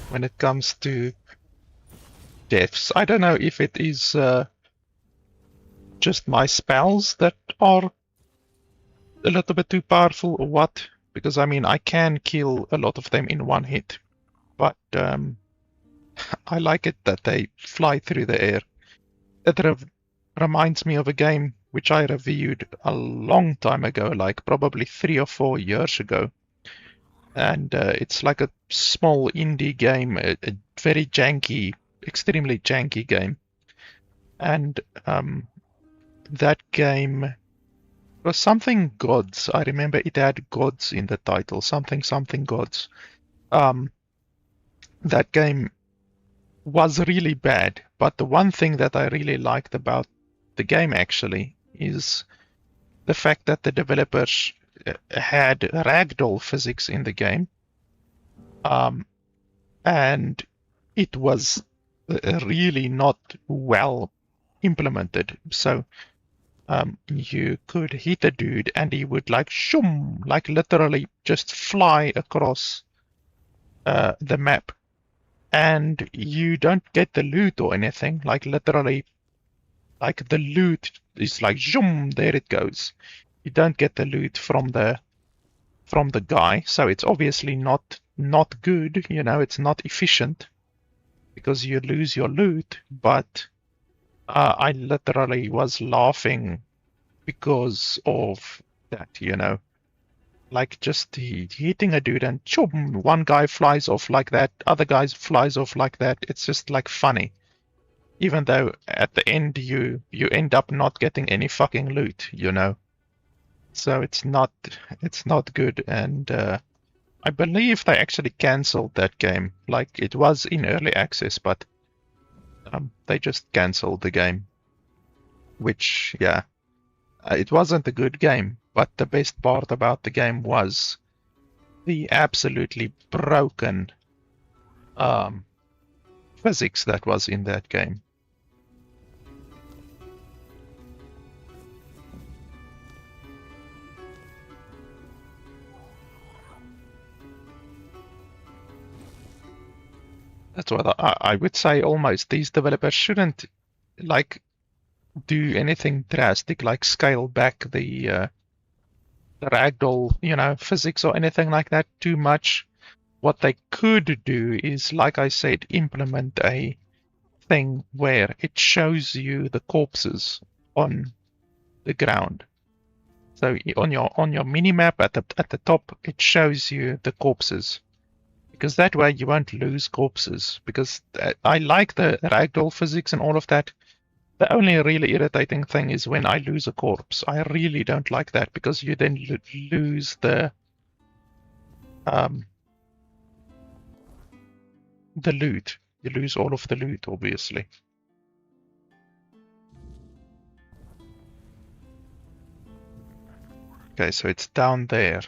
when it comes to deaths. I don't know if it is just my spells that are a little bit too powerful or what? Because I mean, I can kill a lot of them in one hit, but I like it that they fly through the air. It reminds me of a game which I reviewed a long time ago, like probably 3 or 4 years ago. And it's like a small indie game, a very janky, extremely janky game. And that game was something gods. I remember it had gods in the title, something gods. That game was really bad, but the one thing that I really liked about the game actually is the fact that the developers had ragdoll physics in the game, and it was really not well implemented. So you could hit a dude and he would like shoom, like literally just fly across the map, and you don't get the loot or anything. Like literally, like the loot is like zoom, there it goes. You don't get the loot from the guy, so it's obviously not good. You know, it's not efficient because you lose your loot. But I literally was laughing because of that. You know, like just hitting a dude and choom, one guy flies off like that, other guy flies off like that. It's just like funny. Even though at the end you end up not getting any fucking loot, you know. So it's not good, and I believe they actually cancelled that game. Like it was in early access, but they just cancelled the game. Which, yeah, it wasn't a good game, but the best part about the game was the absolutely broken physics that was in that game. That's what I would say. Almost these developers shouldn't like do anything drastic, like scale back the ragdoll, you know, physics or anything like that too much. What they could do is, like I said, implement a thing where it shows you the corpses on the ground. So on your mini map at the top, it shows you the corpses. Because that way you won't lose corpses. Because I like the ragdoll physics and all of that. The only really irritating thing is when I lose a corpse. I really don't like that because you then lose the loot. You lose all of the loot, obviously. Okay, so it's down there.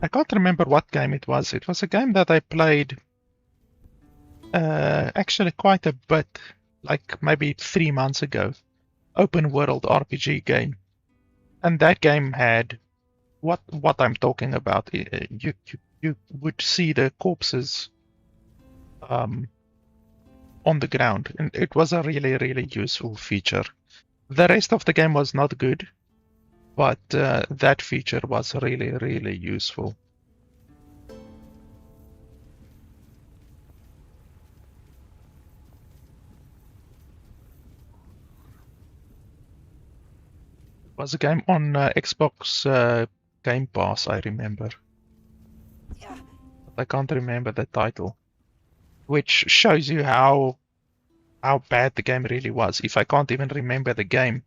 I can't remember what game it was. It was a game that I played actually quite a bit, like maybe 3 months ago. Open world RPG game. And that game had what I'm talking about. You would see the corpses on the ground, and it was a really useful feature. The rest of the game was not good, but that feature was really useful. It was a game on Xbox Game Pass, I remember. But I can't remember the title. Which shows you how bad the game really was. If I can't even remember the game's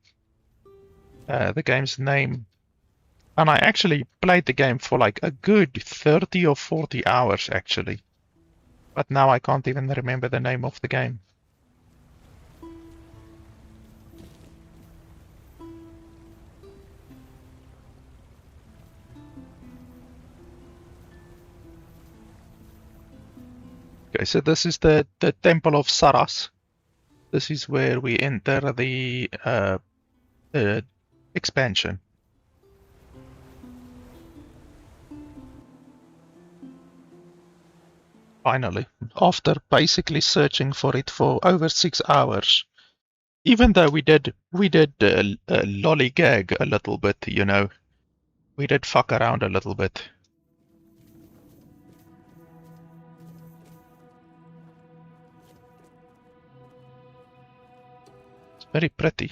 name. And I actually played the game for like a good 30 or 40 hours actually. But now I can't even remember the name of the game. Okay, so this is the Temple of Sarras. This is where we enter the expansion. Finally, after basically searching for it for over 6 hours, Even though we did lollygag a little bit, you know, we did fuck around a little bit. It's very pretty.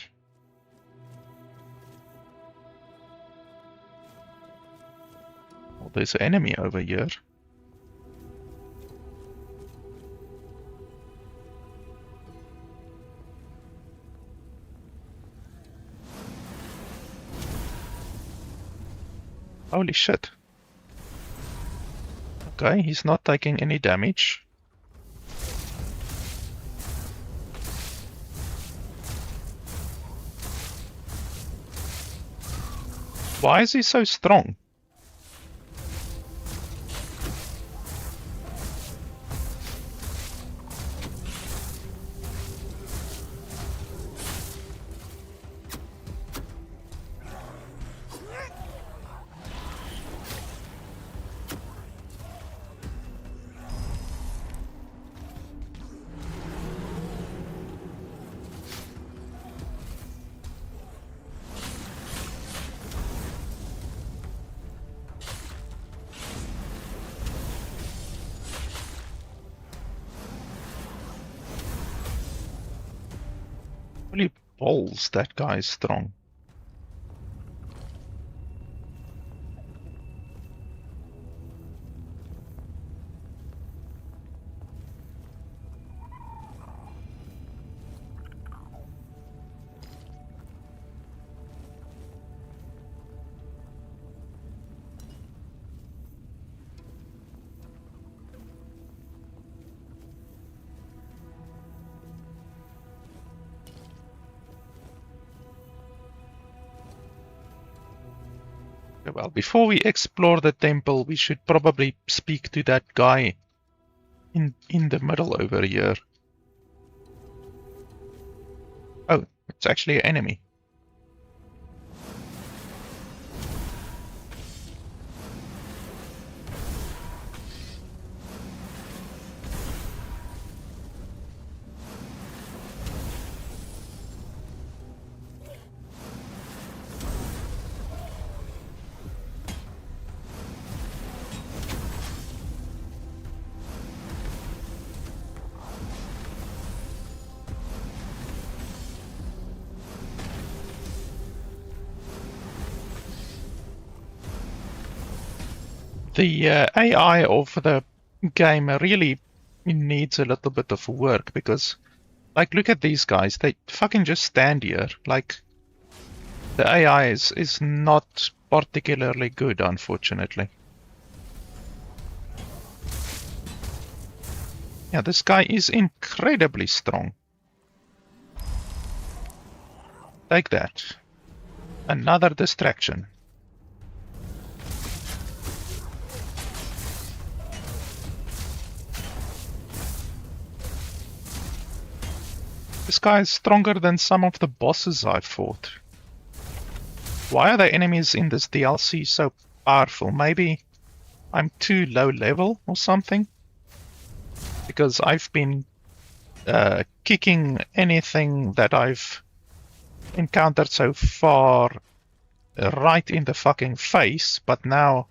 Oh, there's an enemy over here. Holy shit. Okay, he's not taking any damage. Why is he so strong? Holy balls, that guy is strong. Well, before we explore the temple, we should probably speak to that guy in the middle over here. Oh, it's actually an enemy. The AI of the game really needs a little bit of work because, like, look at these guys. They fucking just stand here. Like, the AI is not particularly good, unfortunately. Yeah, this guy is incredibly strong. Take that. Another distraction. This guy is stronger than some of the bosses I've fought. Why are the enemies in this DLC so powerful? Maybe I'm too low level or something? Because I've been kicking anything that I've encountered so far right in the fucking face, but now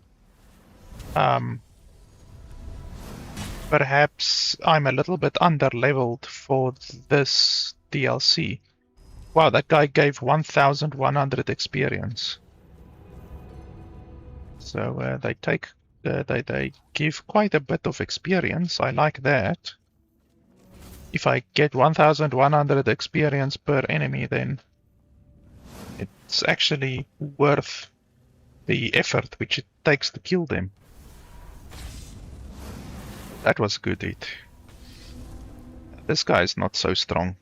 perhaps I'm a little bit under-leveled for this DLC. Wow, that guy gave 1,100 experience. So they give quite a bit of experience. I like that. If I get 1,100 experience per enemy, then it's actually worth the effort which it takes to kill them. That was a good hit. This guy is not so strong.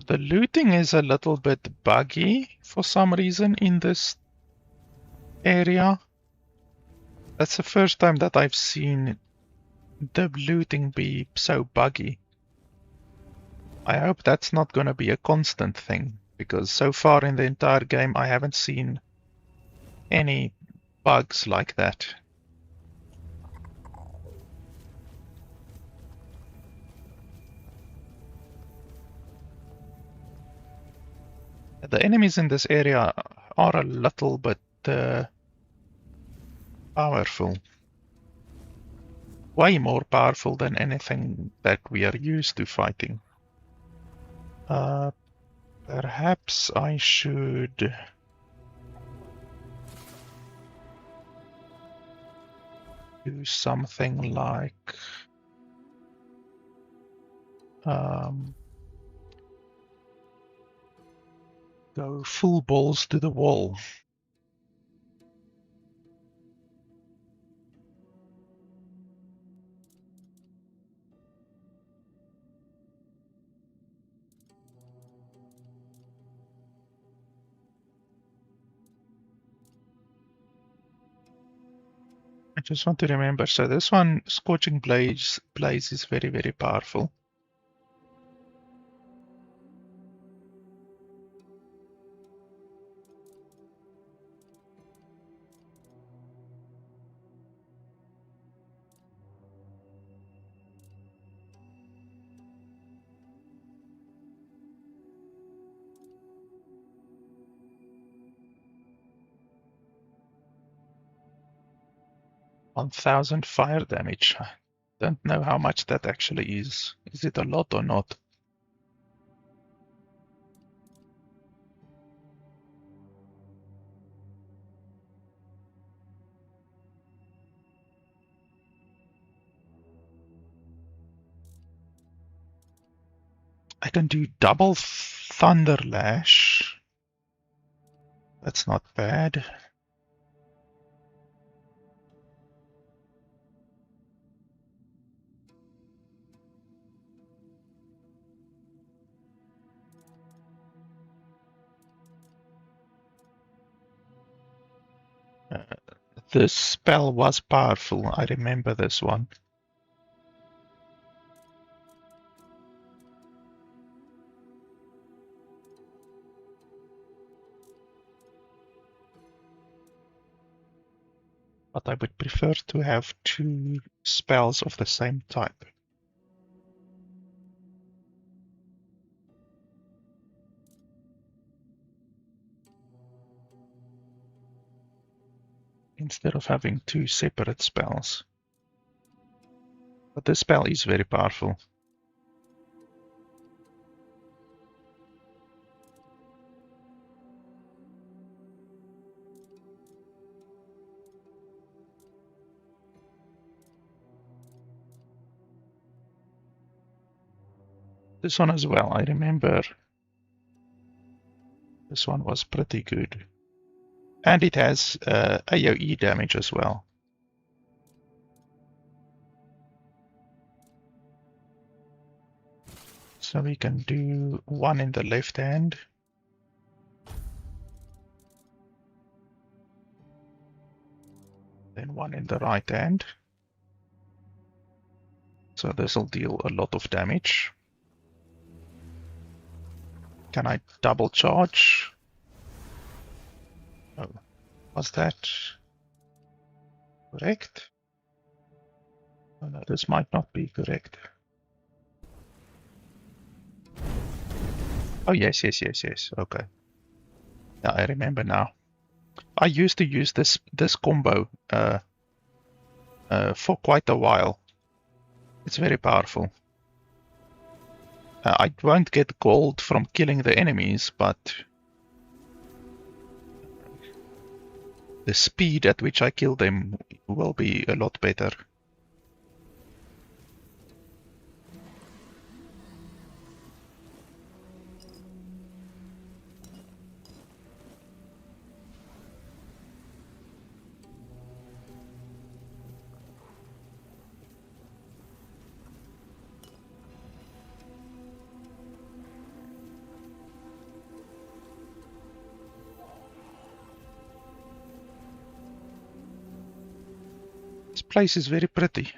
The looting is a little bit buggy for some reason in this area. That's the first time that I've seen the looting be so buggy. I hope that's not gonna be a constant thing, because so far in the entire game I haven't seen any bugs like that. The enemies in this area are a little bit powerful. Way more powerful than anything that we are used to fighting. Perhaps I should do something like go full balls to the wall. I just want to remember, so this one, Scorching Blaze is very, very powerful. $1,000 fire damage. I don't know how much that actually is. Is it a lot or not? I can do double Thunder Lash. That's not bad. This spell was powerful. I remember this one. But I would prefer to have two spells of the same type. Instead of having two separate spells. But this spell is very powerful. This one as well, I remember this one was pretty good. And it has AoE damage as well. So we can do one in the left hand. Then one in the right hand. So this will deal a lot of damage. Can I double charge? Oh, was that correct? Oh no, this might not be correct. Oh yes, okay. Yeah, I remember now. I used to use this combo for quite a while. It's very powerful. I won't get gold from killing the enemies, but the speed at which I kill them will be a lot better. place is very pretty.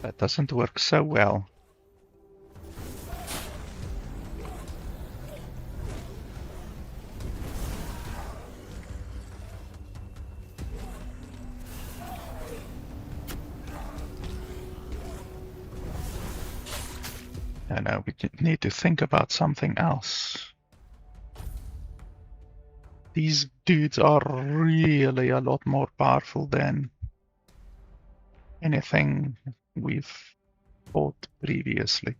That doesn't work so well. I know, we need to think about something else. These dudes are really a lot more powerful than anything we've fought previously.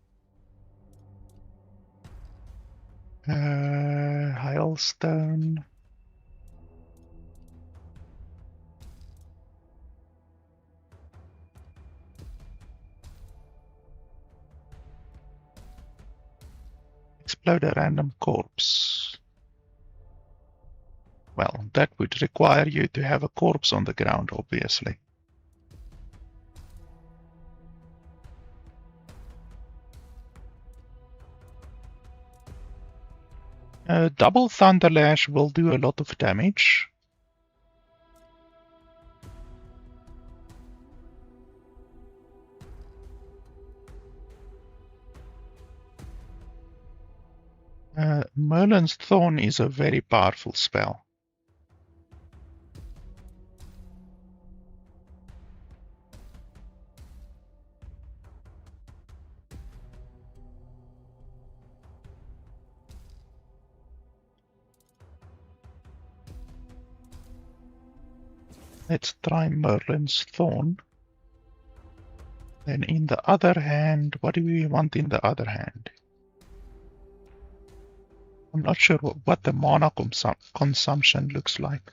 Hailstone. Explode a random corpse. Well, that would require you to have a corpse on the ground, obviously. Double Thunderlash will do a lot of damage. Merlin's Thorn is a very powerful spell. Let's try Merlin's Thorn. Then in the other hand, what do we want in the other hand? I'm not sure what the mana consumption looks like.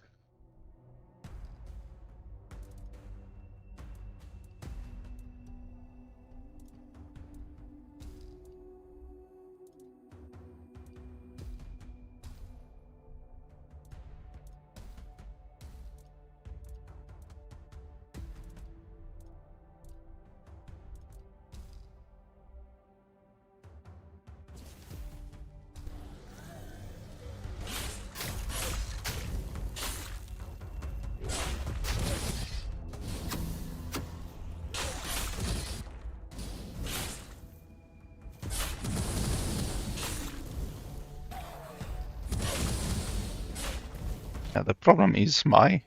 Now the problem is my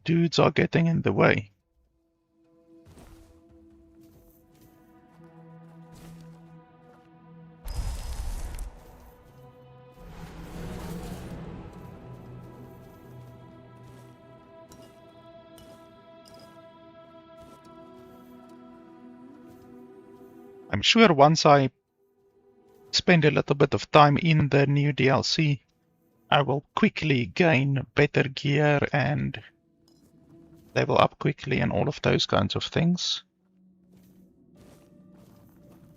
dudes are getting in the way. I'm sure once I spend a little bit of time in the new DLC, I will quickly gain better gear and level up quickly and all of those kinds of things.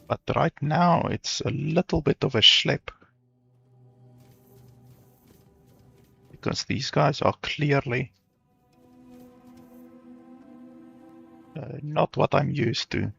But right now it's a little bit of a schlep. Because these guys are clearly not what I'm used to.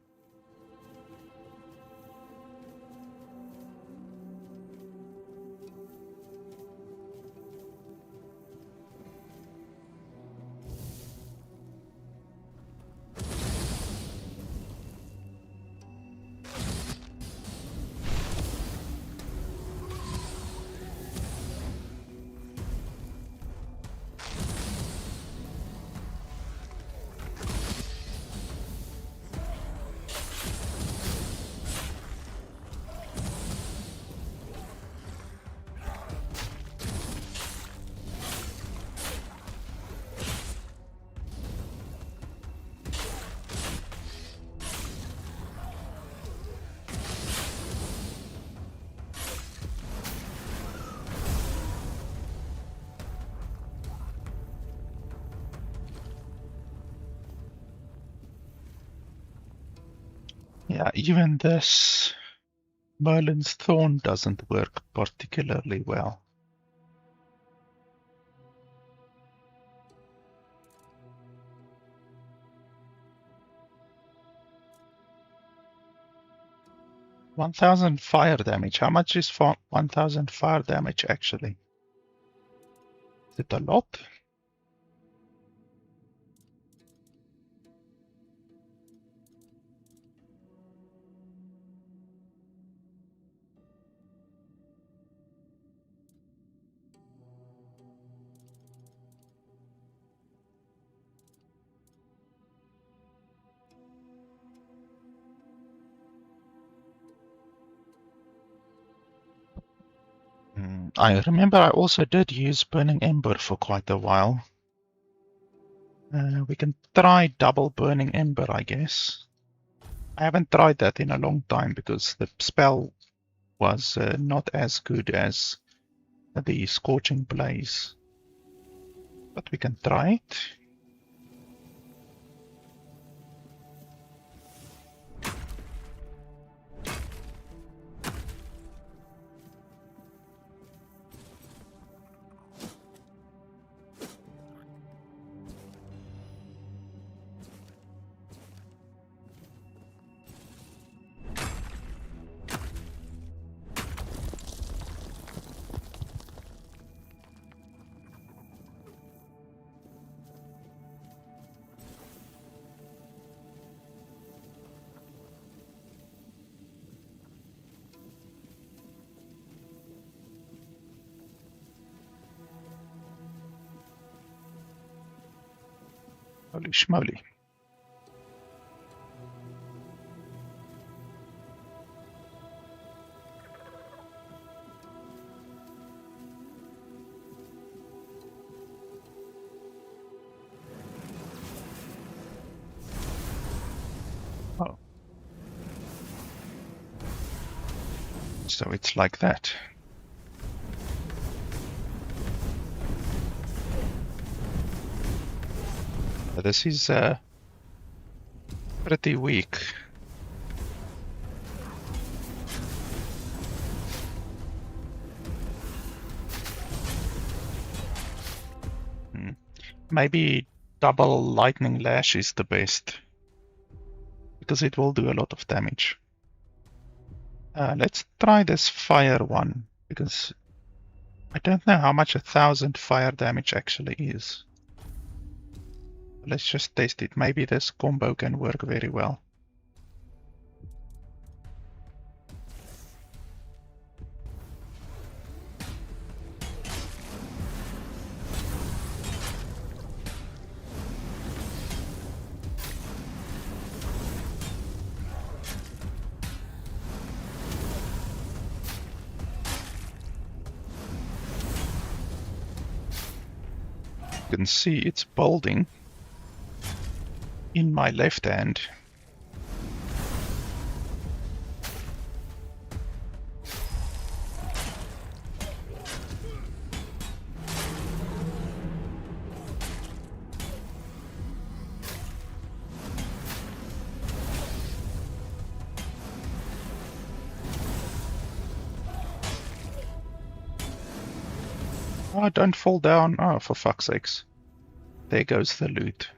Yeah, even this Merlin's Thorn doesn't work particularly well. $1,000 fire damage. How much is 1,000 fire damage actually? Is it a lot? I remember I also did use Burning Ember for quite a while. We can try double Burning Ember, I guess. I haven't tried that in a long time because the spell was not as good as the Scorching Blaze. But we can try it. Holy schmoly. Oh. So it's like that. This is pretty weak. Maybe double lightning lash is the best because it will do a lot of damage. Let's try this fire one because I don't know how much 1,000 fire damage actually is. Let's just test it. Maybe this combo can work very well. You can see it's building in my left hand. Oh, don't fall down. Oh, for fuck's sakes. There goes the loot.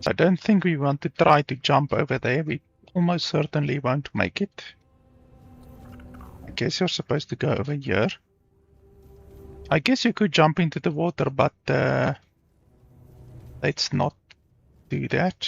I don't think we want to try to jump over there. We almost certainly won't make it. I guess you're supposed to go over here. I guess you could jump into the water, but let's not do that.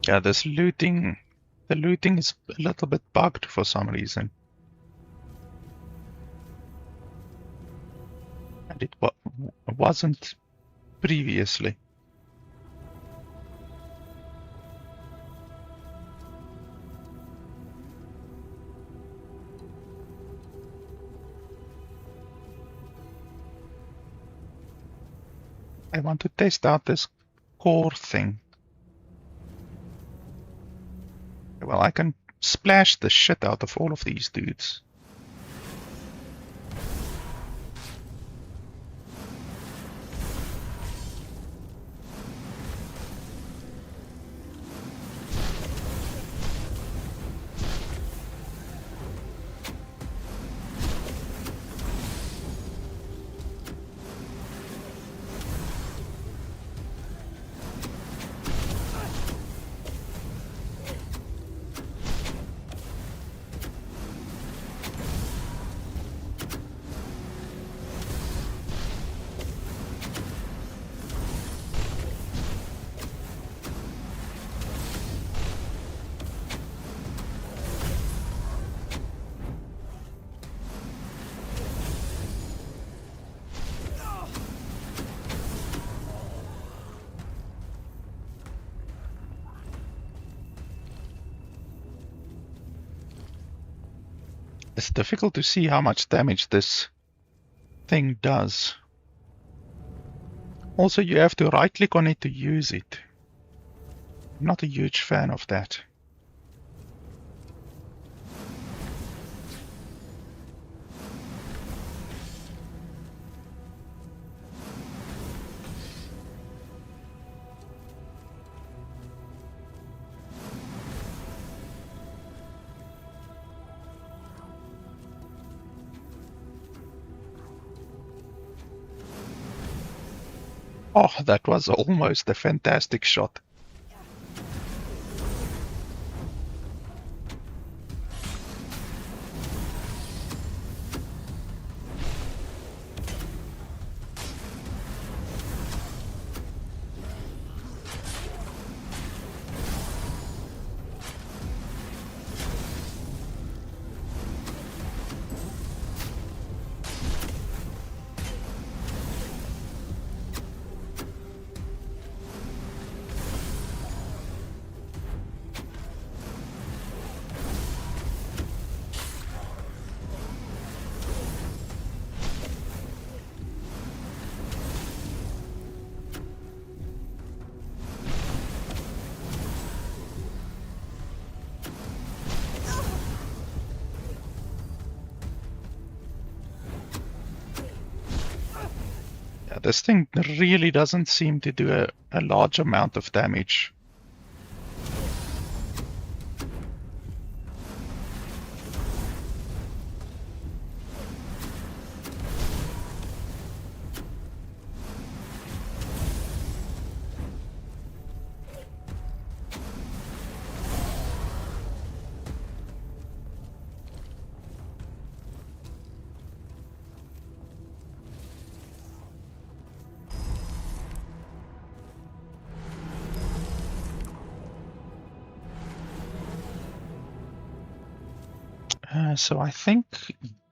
Yeah, this looting, the looting is a little bit bugged for some reason. And it wasn't previously. I want to test out this core thing. Well, I can splash the shit out of all of these dudes. It's difficult to see how much damage this thing does. Also, you have to right click on it to use it. I'm not a huge fan of that. Oh, that was almost a fantastic shot. This thing really doesn't seem to do a large amount of damage. So I think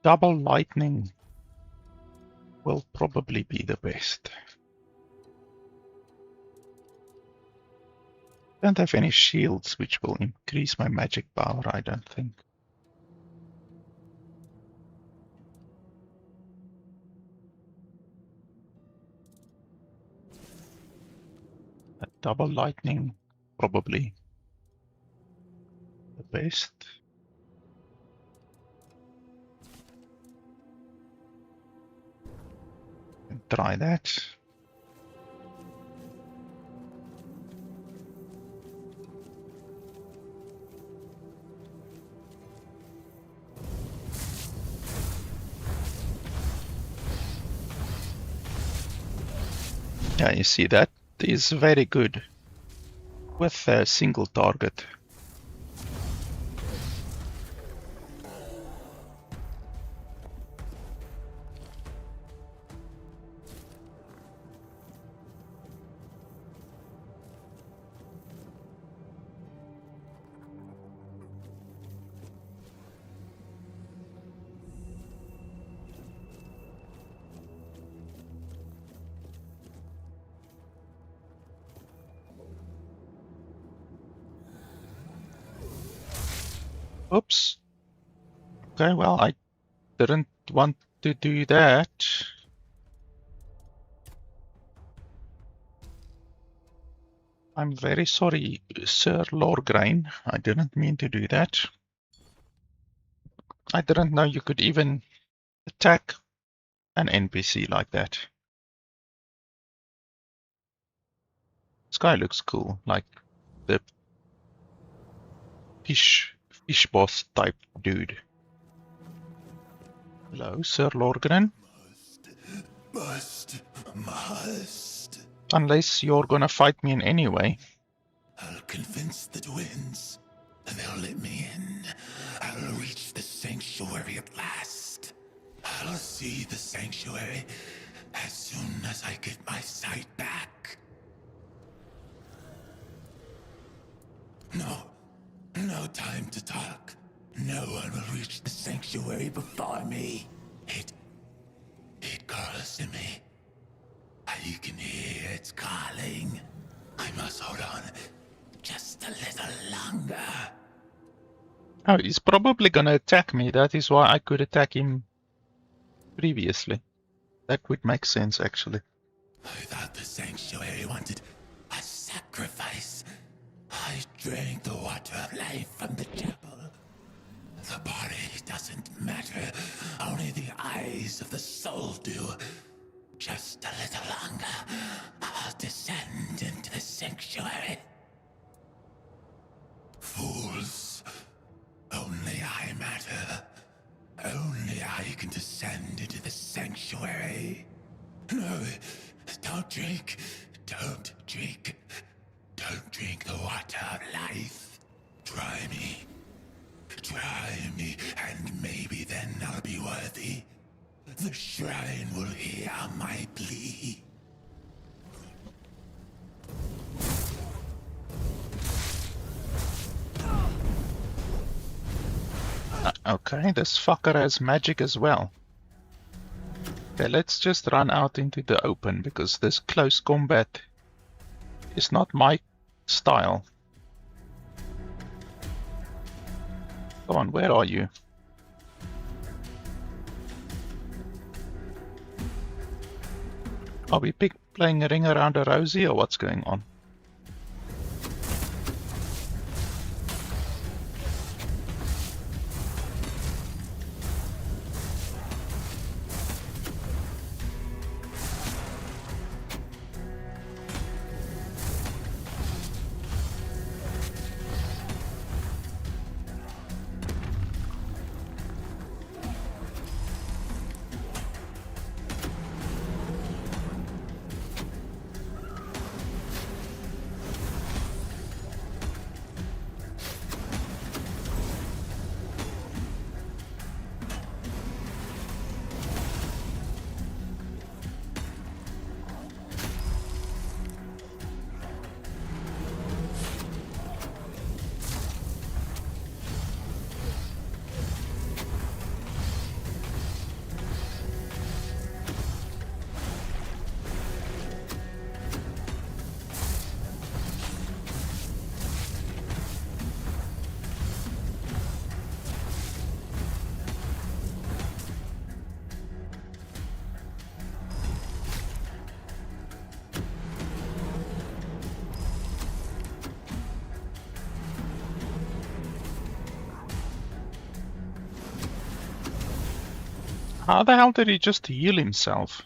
double lightning will probably be the best. Don't have any shields which will increase my magic power, I don't think. A double lightning, probably the best. And try that. Yeah, you see that is very good with a single target. Oops. Okay, well, I didn't want to do that. I'm very sorry, Sir Lorgrain. I didn't mean to do that. I didn't know you could even attack an NPC like that. This guy looks cool, like the fish boss type dude. Hello, Sir Lorgren. Must. Unless you're gonna fight me in any way. I'll convince the twins. They'll let me in. I'll reach the sanctuary at last. I'll see the sanctuary as soon as I get my sight back. No time to talk. No one will reach the sanctuary before me. It calls to me. I can hear its calling. I must hold on just a little longer. Oh, he's probably gonna attack me. That is why I could attack him previously. That would make sense, actually. I thought the sanctuary wanted a sacrifice. I drank the water of life from the chapel. The body doesn't matter. Only the eyes of the soul do. Just a little longer, I'll descend into the sanctuary. Fools. Only I matter. Only I can descend into the sanctuary. No, don't drink. Don't drink. Don't drink the water of life. Try me, and maybe then I'll be worthy. The shrine will hear my plea. Okay, this fucker has magic as well. Okay, let's just run out into the open, because this close combat is not my style. Come on, where are you? Are we playing a ring around a rosy, or what's going on? How the hell did he just heal himself?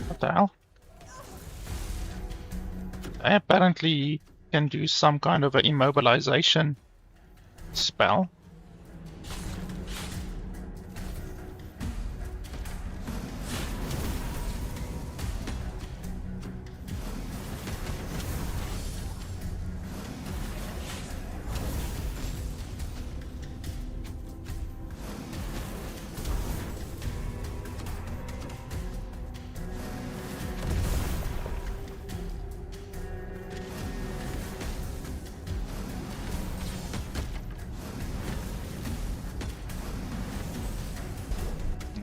What the hell? I apparently can do some kind of an immobilization spell.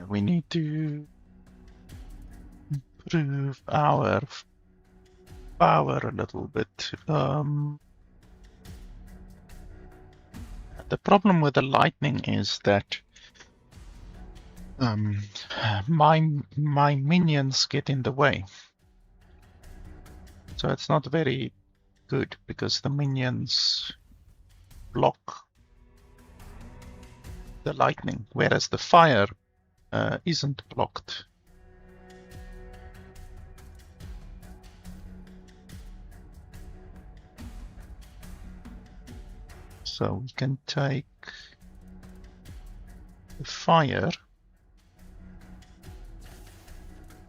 We need to improve our power a little bit. The problem with the lightning is that my minions get in the way. So it's not very good because the minions block the lightning, whereas the fire isn't blocked. So we can take the fire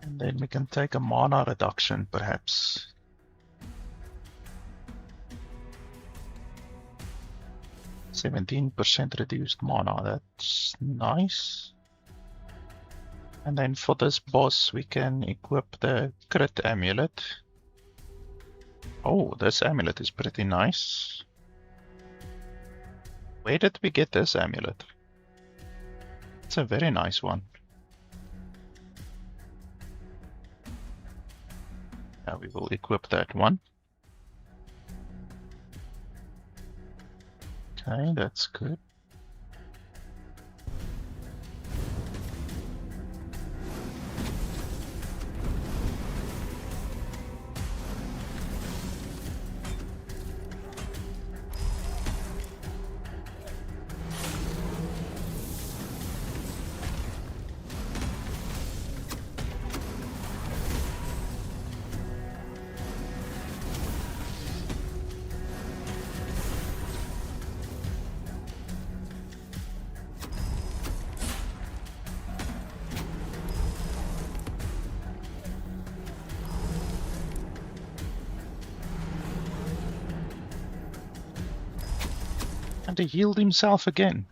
and then we can take a mana reduction perhaps. %17% reduced mana, that's nice. And then for this boss we can equip the crit amulet. Oh, this amulet is pretty nice. Where did we get this amulet? It's a very nice one. Now we will equip that one. Okay, that's good. And he healed himself again.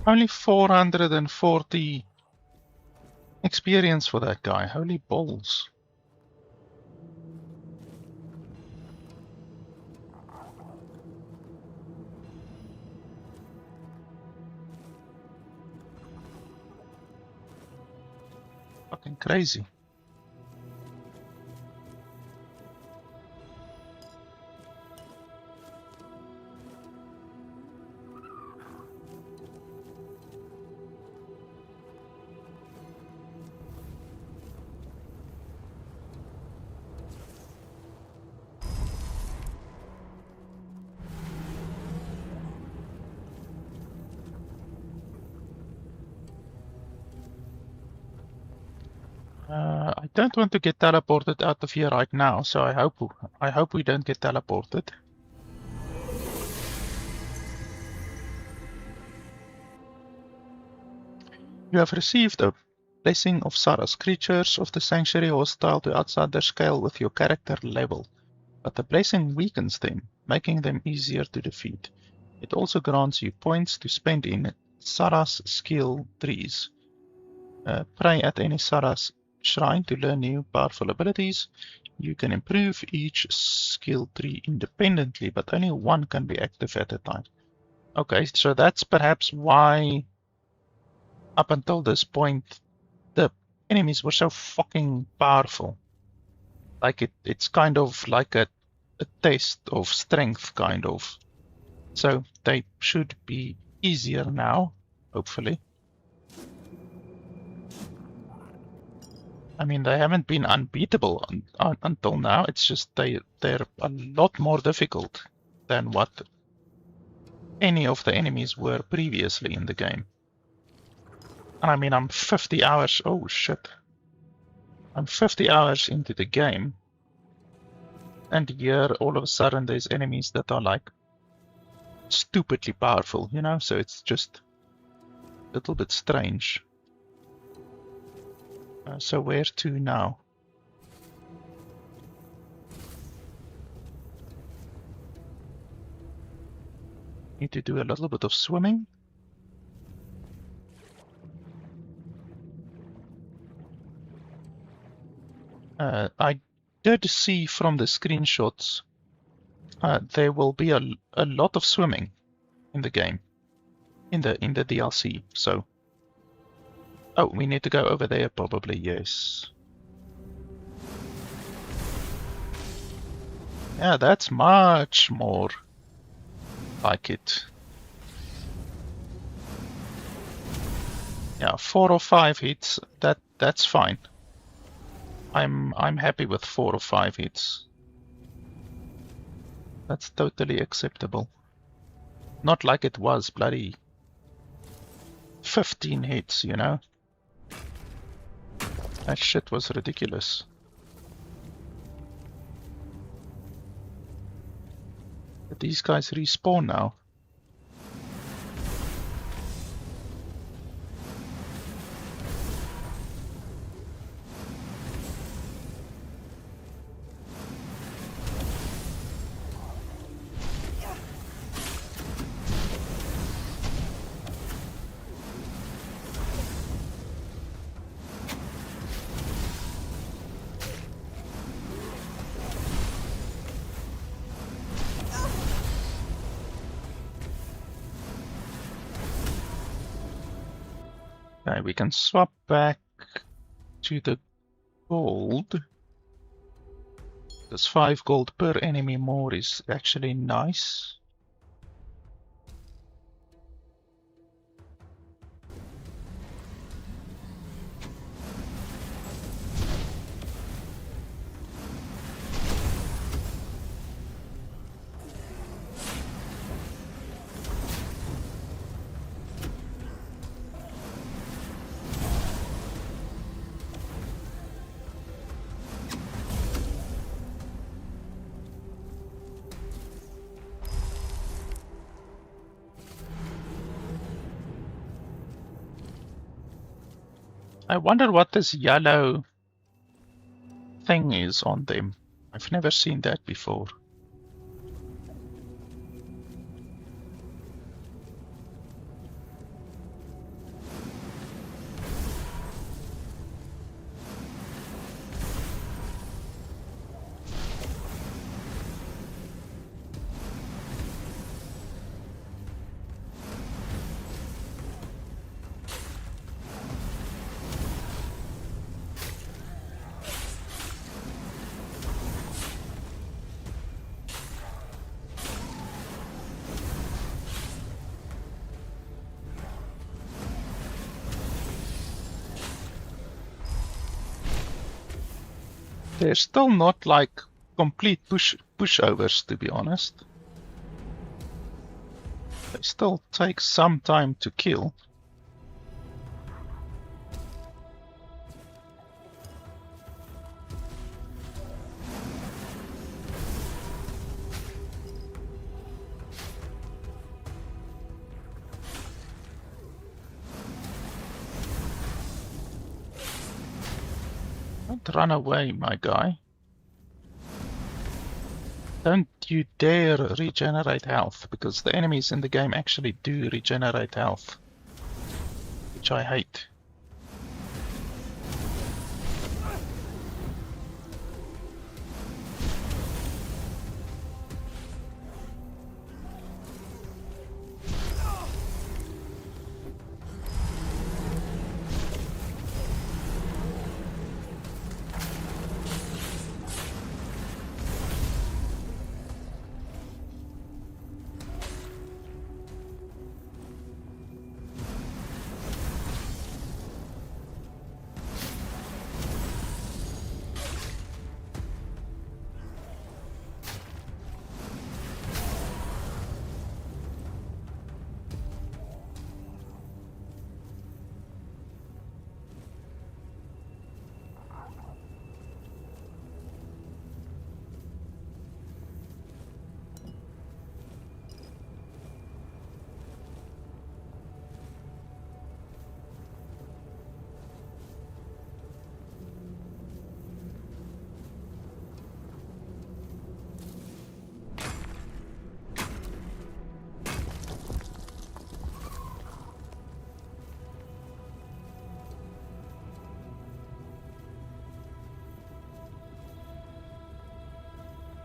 Only 440 experience for that guy. Holy balls. Fucking crazy. I don't want to get teleported out of here right now, so I hope we don't get teleported. You have received a blessing of Sarras. Creatures of the Sanctuary are hostile to outside their scale with your character level, but the blessing weakens them, making them easier to defeat. It also grants you points to spend in Sarras skill trees. Pray at any Sarras shrine to learn new powerful abilities. You can improve each skill tree independently, but only one can be active at a time. Okay, so that's perhaps why up until this point the enemies were so fucking powerful. Like it's kind of like a test of strength, kind of. So they should be easier now, hopefully. I mean, they haven't been unbeatable until now. It's just they're a lot more difficult than what any of the enemies were previously in the game. And I mean, I'm 50 hours... Oh, shit. I'm 50 hours into the game. And here, all of a sudden, there's enemies that are, like, stupidly powerful, you know? So it's just a little bit strange. So where to now? Need to do a little bit of swimming. I did see from the screenshots there will be a lot of swimming in the game, in the DLC. So, oh, we need to go over there probably. Yes. Yeah, that's much more like it. Yeah, 4 or 5 hits. That's fine. I'm happy with 4 or 5 hits. That's totally acceptable. Not like it was bloody 15 hits, you know? That shit was ridiculous. But these guys respawn now. Okay, we can swap back to the gold. This 5 gold per enemy more is actually nice. I wonder what this yellow thing is on them. I've never seen that before. They're still not like complete pushovers, to be honest. They still take some time to kill. Don't run away, my guy. Don't you dare regenerate health, because the enemies in the game actually do regenerate health, which I hate.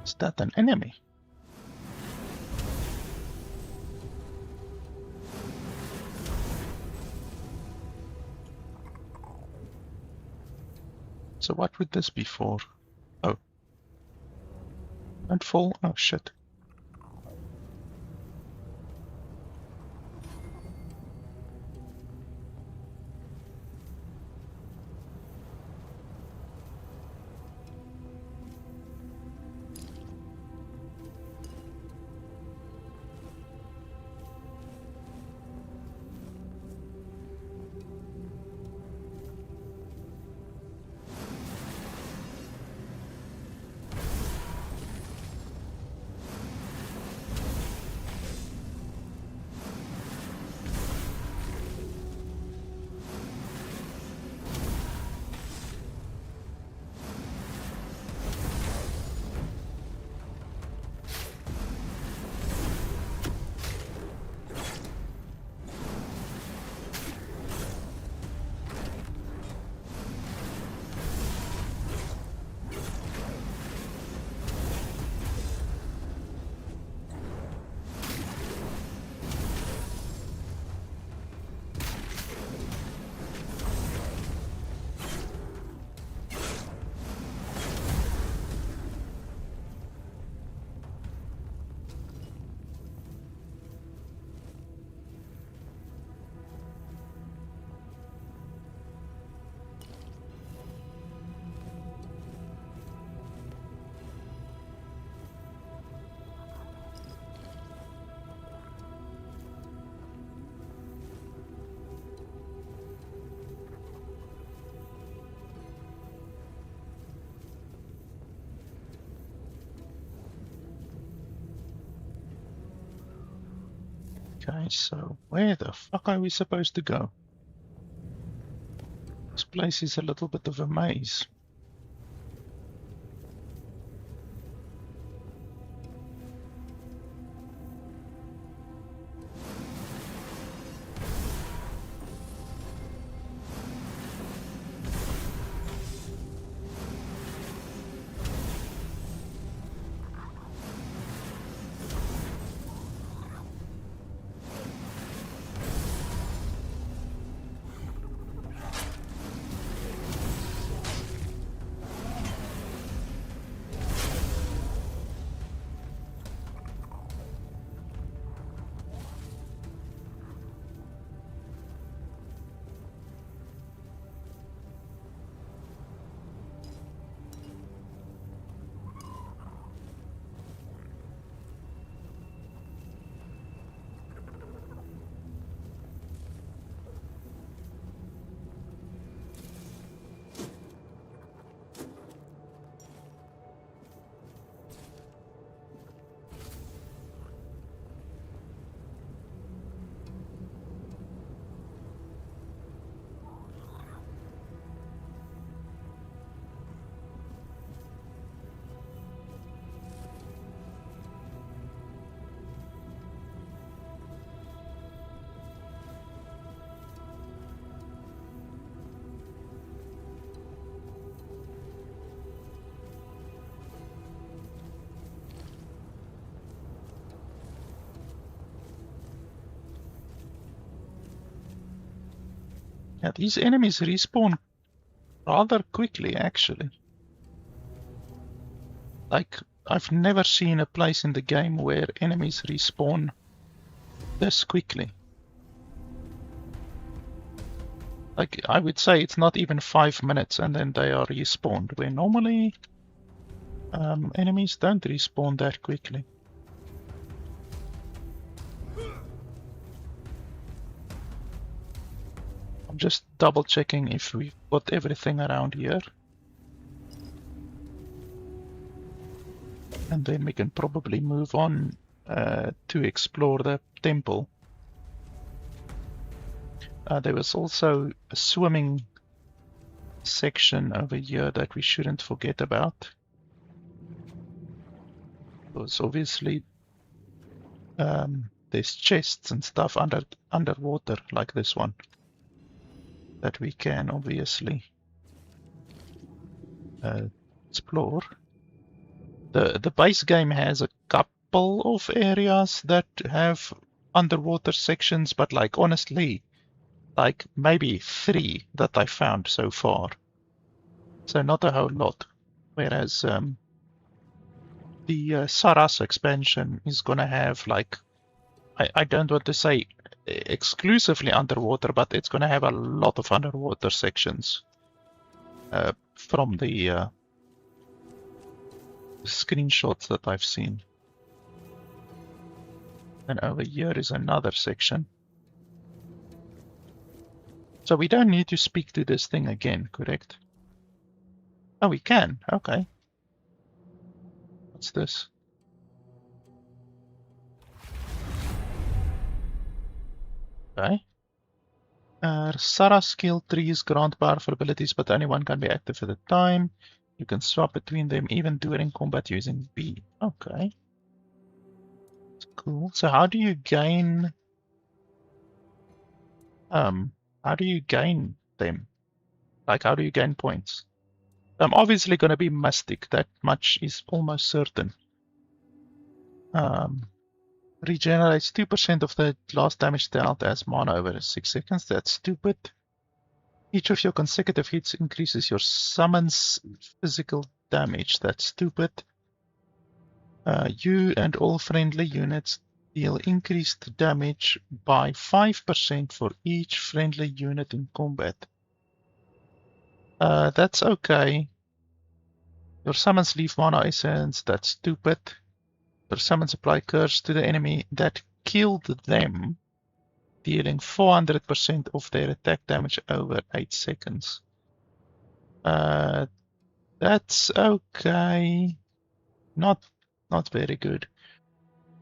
Is that an enemy? So what would this be for? Oh. Don't fall. Oh shit. Okay, so where the fuck are we supposed to go? This place is a little bit of a maze. Yeah, these enemies respawn rather quickly, actually. Like, I've never seen a place in the game where enemies respawn this quickly. Like, I would say it's not even 5 minutes and then they are respawned, where normally enemies don't respawn that quickly. I'm just double checking if we've got everything around here. And then we can probably move on to explore the temple. There was also a swimming section over here that we shouldn't forget about. Because obviously there's chests and stuff underwater like this one that we can obviously explore. The base game has a couple of areas that have underwater sections, but like honestly, like maybe 3 that I found so far. So not a whole lot. Whereas the Sarras expansion is gonna have like, I don't want to say exclusively underwater, but it's gonna have a lot of underwater sections from the screenshots that I've seen. And over here is another section. So we don't need to speak to this thing again, correct? Oh, we can. Okay. What's this? Okay. Sarras skill trees grant powerful abilities, but only one can be active at a time. You can swap between them even during combat using B. Okay. That's cool. So how do you gain them? Like, how do you gain points? I'm obviously going to be Mystic. That much is almost certain. Regenerates 2% of the last damage dealt as mana over 6 seconds. That's stupid. Each of your consecutive hits increases your summon's physical damage. That's stupid. You and all friendly units deal increased damage by 5% for each friendly unit in combat. That's okay. Your summons leave mana essence. That's stupid. Your summons apply curse to the enemy that killed them, dealing 400% of their attack damage over 8 seconds. That's okay. Not very good.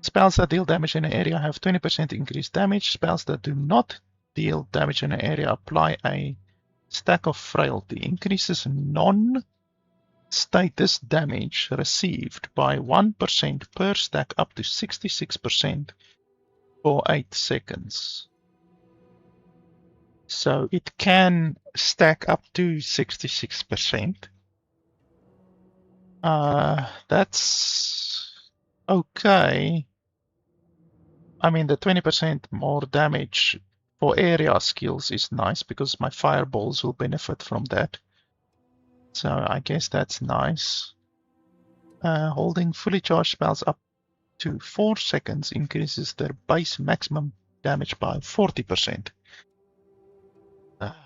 Spells that deal damage in an area have 20% increased damage. Spells that do not deal damage in an area apply a stack of frailty. Increases non-status damage received by 1% per stack up to 66% for 8 seconds. So it can stack up to 66%. That's okay. I mean, the 20% more damage for area skills is nice because my fireballs will benefit from that. So I guess that's nice. Holding fully charged spells up to 4 seconds increases their base maximum damage by 40%.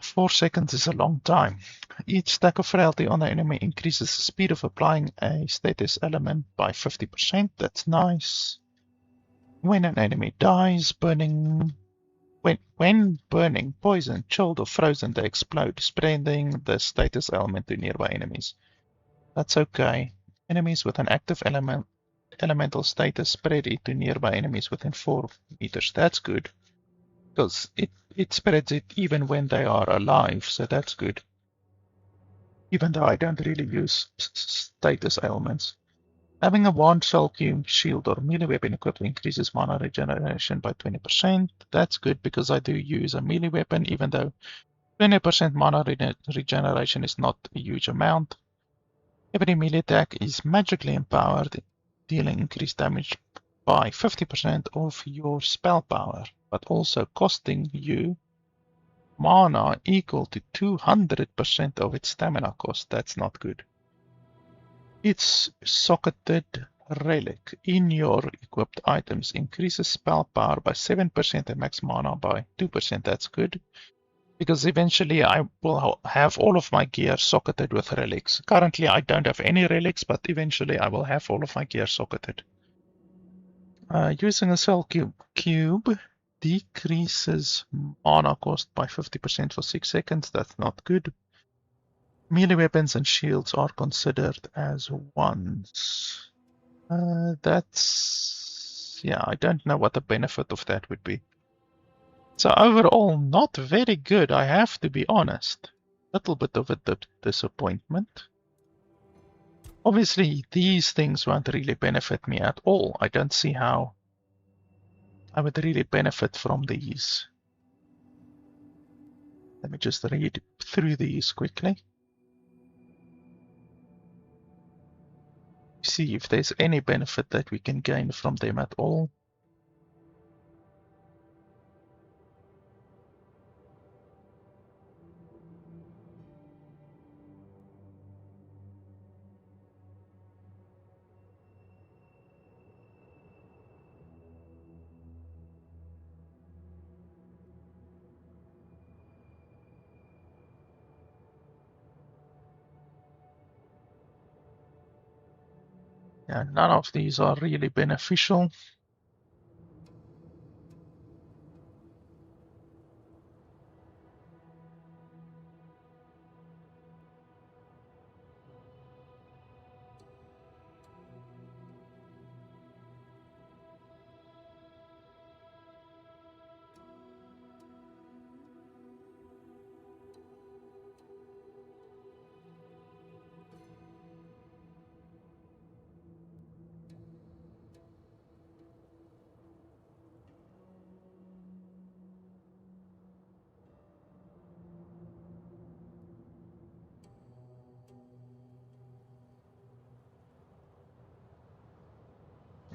4 seconds is a long time. Each stack of frailty on the enemy increases the speed of applying a status element by 50%. That's nice. When an enemy dies, when burning, poisoned, chilled, or frozen, they explode, spreading the status element to nearby enemies. That's okay. Enemies with an active elemental status spread it to nearby enemies within 4 meters. That's good. Because it spreads it even when they are alive, so that's good. Even though I don't really use status elements. Having a wand, soul cube, shield, or melee weapon equipped increases mana regeneration by 20%. That's good because I do use a melee weapon, even though 20% mana regeneration is not a huge amount. Every melee attack is magically empowered, dealing increased damage by 50% of your spell power, but also costing you mana equal to 200% of its stamina cost. That's not good. Its socketed relic in your equipped items increases spell power by 7% and max mana by 2%. That's good, because eventually I will have all of my gear socketed with relics. Currently I don't have any relics, but eventually I will have all of my gear socketed. Using a cell cube decreases mana cost by 50% for 6 seconds. That's not good. Melee weapons and shields are considered as ones. That's... yeah, I don't know what the benefit of that would be. So overall, not very good, I have to be honest. Little bit of a disappointment. Obviously, these things won't really benefit me at all. I don't see how I would really benefit from these. Let me just read through these quickly. See if there's any benefit that we can gain from them at all. Yeah, none of these are really beneficial.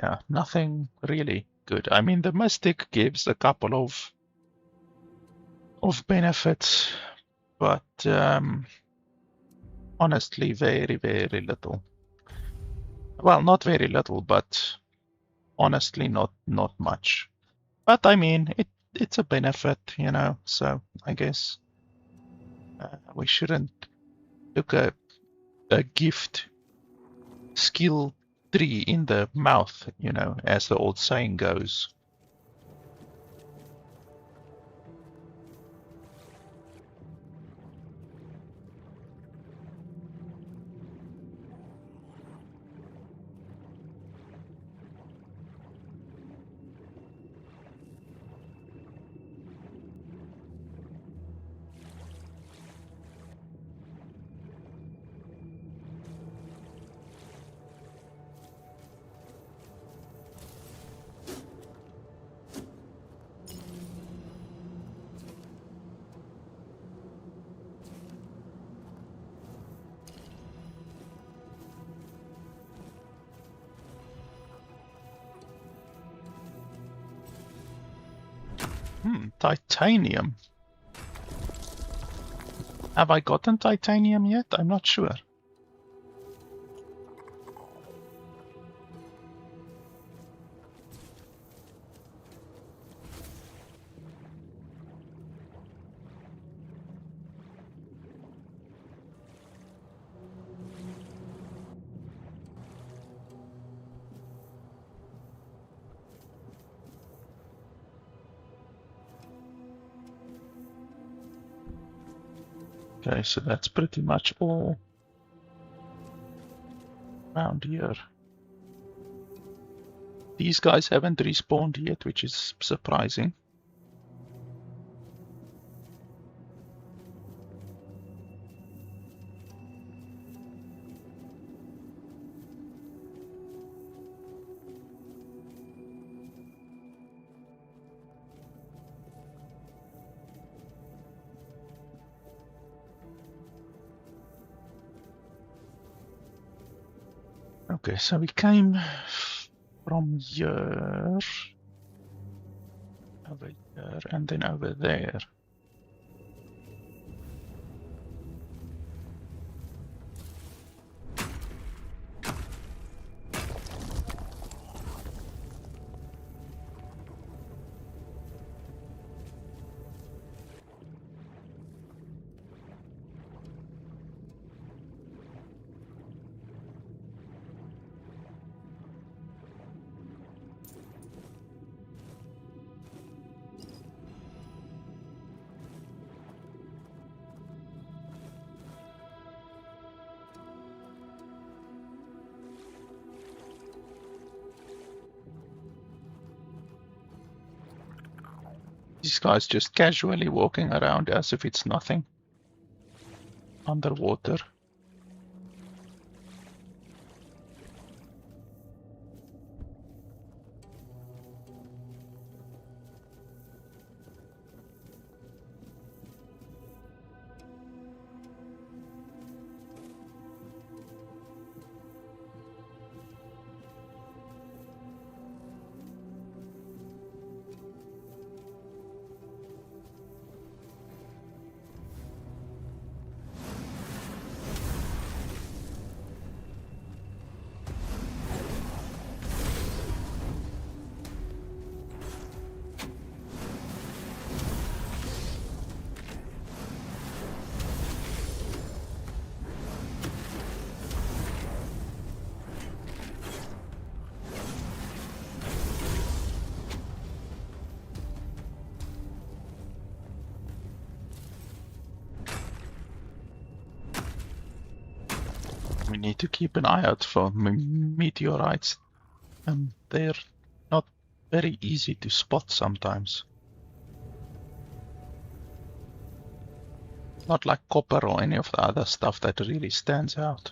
Yeah, nothing really good. I mean, the Mystic gives a couple of benefits, but honestly, very, very little. Well, not very little, but honestly, not much. But I mean, it's a benefit, you know. So I guess we shouldn't look a gift skill tree in the mouth, you know, as the old saying goes. Titanium. Have I gotten titanium yet? I'm not sure. Okay, so that's pretty much all around here. These guys haven't respawned yet, which is surprising. Okay, so we came from here, over here, and then over there. This guy's just casually walking around as if it's nothing. Underwater. We need to keep an eye out for meteorites. They're not very easy to spot sometimes. Not like copper or any of the other stuff that really stands out.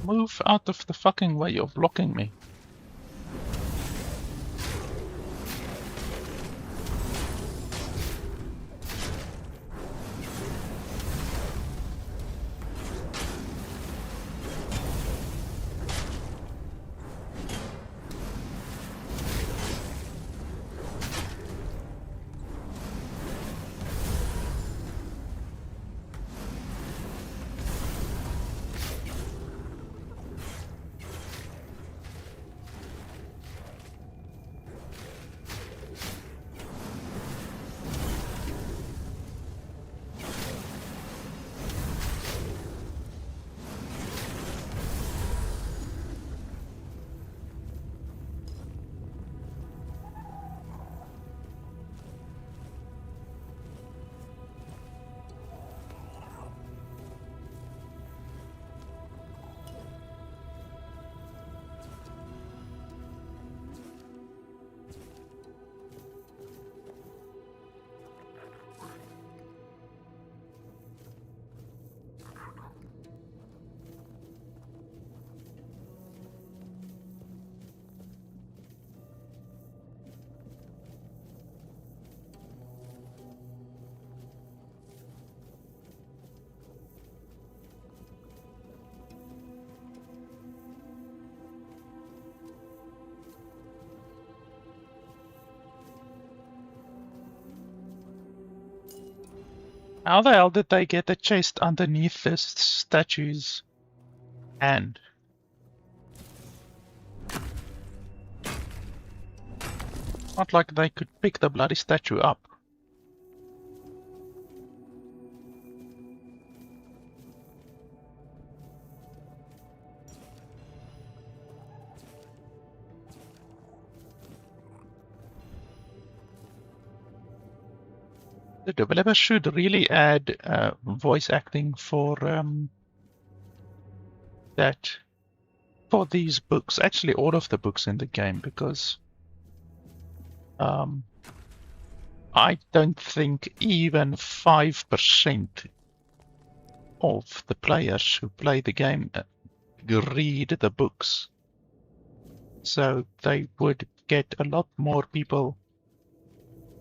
Move out of the fucking way, you're blocking me. How the hell did they get a chest underneath this statue's hand? Not like they could pick the bloody statue up. The developer should really add voice acting for for these books. Actually, all of the books in the game, because I don't think even 5% of the players who play the game read the books. So they would get a lot more people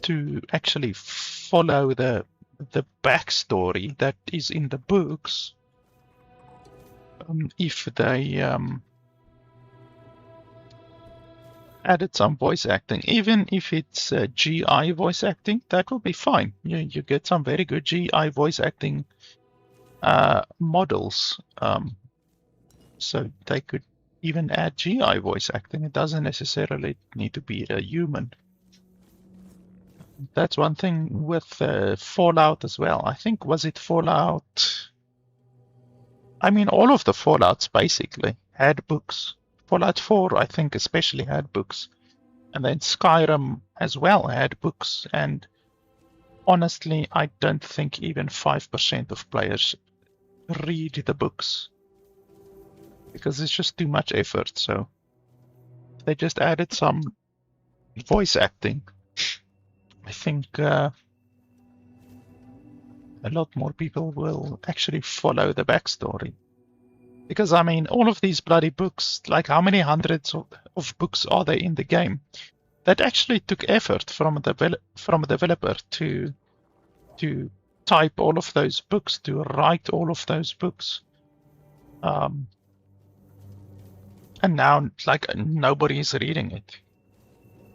to actually follow the backstory that is in the books if they added some voice acting. Even if it's GI voice acting, that will be fine. You get some very good GI voice acting models. So they could even add GI voice acting. It doesn't necessarily need to be a human. That's one thing with Fallout as well. I think, was it Fallout? I mean, all of the Fallouts basically had books. Fallout 4, I think, especially had books. And then Skyrim as well had books. And honestly, I don't think even 5% of players read the books, because it's just too much effort. So they just added some voice acting. I think a lot more people will actually follow the backstory. Because, I mean, all of these bloody books, like how many hundreds of books are there in the game? That actually took effort from a developer to type all of those books, to write all of those books. And now, like, nobody is reading it.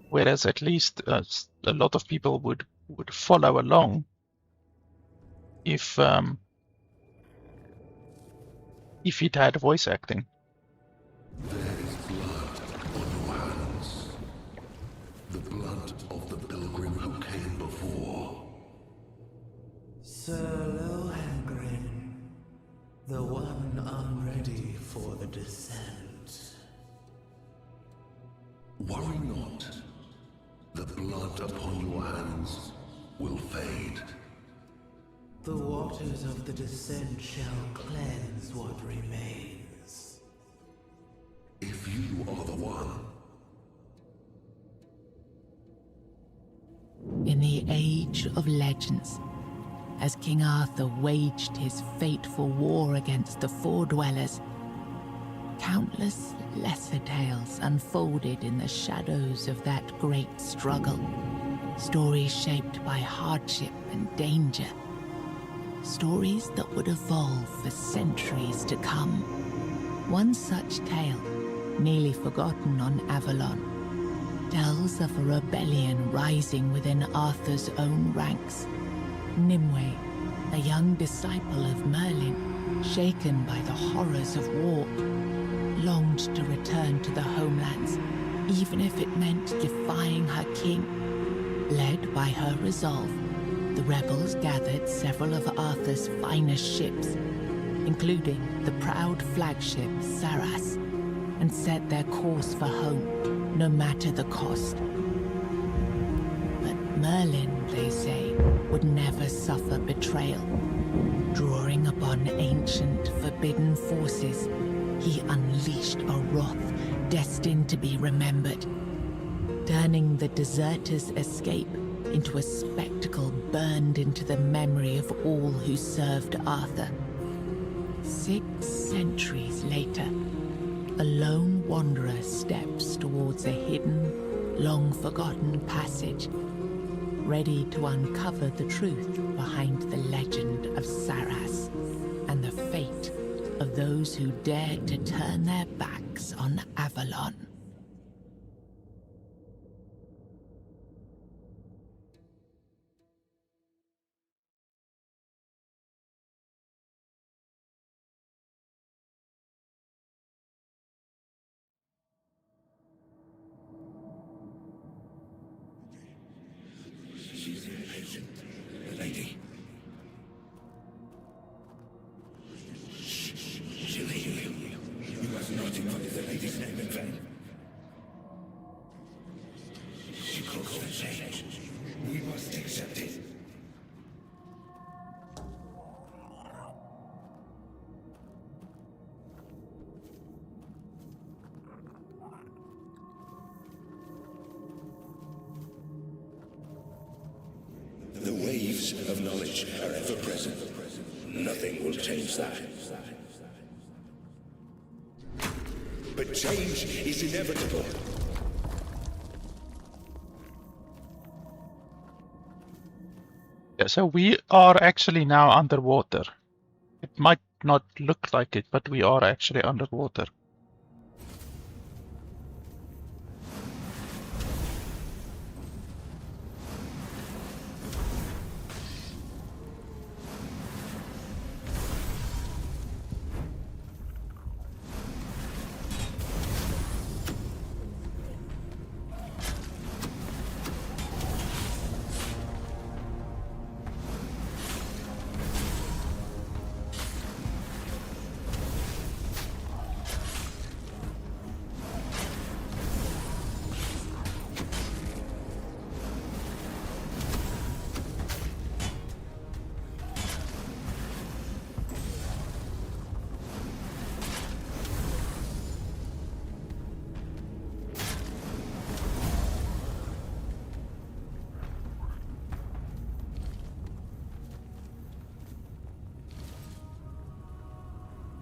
Whereas at least a lot of people would follow along if it had voice acting. There is blood on your hands. The blood of the pilgrim who came before. Sir Lohengrin, the one unready for the descent. Worry not. The blood upon your hands will fade. The waters of the descent shall cleanse what remains. If you are the one. In the Age of Legends, as King Arthur waged his fateful war against the Four Dwellers, countless lesser tales unfolded in the shadows of that great struggle. Stories shaped by hardship and danger. Stories that would evolve for centuries to come. One such tale, nearly forgotten on Avalon, tells of a rebellion rising within Arthur's own ranks. Nimue, a young disciple of Merlin, shaken by the horrors of war, longed to return to the homelands, even if it meant defying her king. Led by her resolve, the rebels gathered several of Arthur's finest ships, including the proud flagship Sarras, and set their course for home, no matter the cost. But Merlin, they say, would never suffer betrayal. Drawing upon ancient, forbidden forces, he unleashed a wrath destined to be remembered, turning the deserters' escape into a spectacle burned into the memory of all who served Arthur. 6 centuries later, a lone wanderer steps towards a hidden, long-forgotten passage, ready to uncover the truth behind the legend of Sarras and the fate of those who dared to turn their backs on Avalon. She's impatient. Lady. She'll heal you. You must not invoke the lady's name in vain. She calls for change. We must accept it. The waves of knowledge are ever present. Nothing will change that. But change is inevitable. Yeah, so we are actually now underwater. It might not look like it, but we are actually underwater.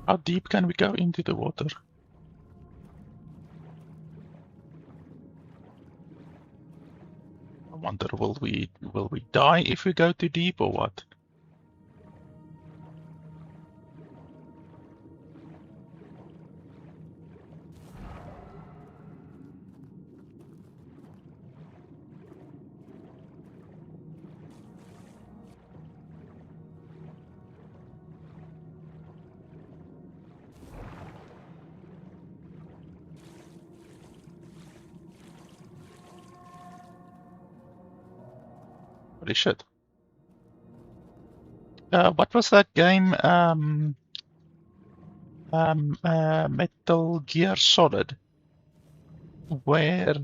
How deep can we go into the water? I wonder, will we die if we go too deep or what? Holy shit. What was that game? Metal Gear Solid, where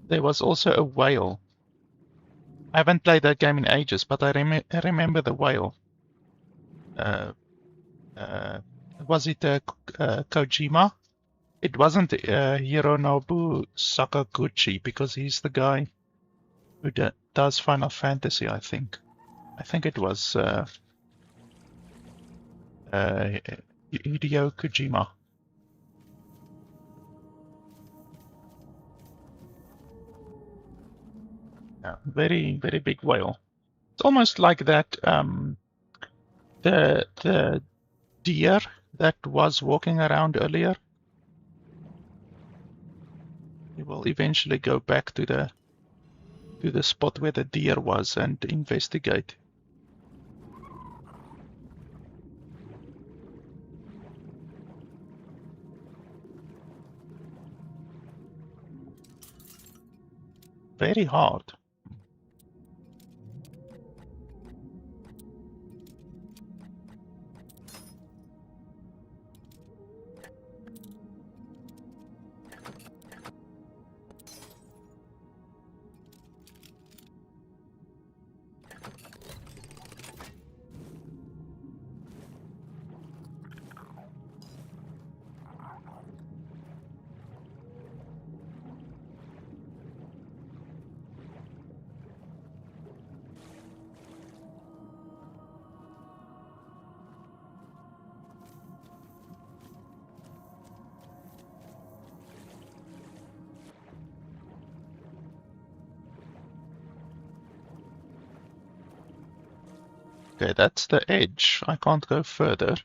there was also a whale. I haven't played that game in ages, but I remember the whale. Was it Kojima? It wasn't Hironobu Sakaguchi, because he's the guy who does Final Fantasy, I think. I think it was Hideo Kojima. Yeah, very, very big whale. It's almost like that the deer that was walking around earlier. We will eventually go back to the spot where the deer was and investigate. Very hard. Okay, that's the edge. I can't go further.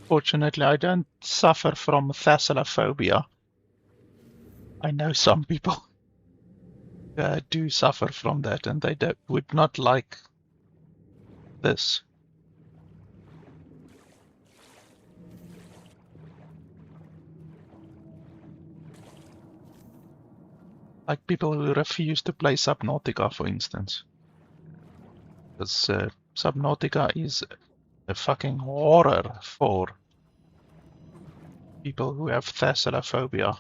Fortunately, I don't suffer from thalassophobia. I know some people do suffer from that, and they would not like this. Like people who refuse to play Subnautica, for instance. Because Subnautica is a fucking horror for people who have thalassophobia.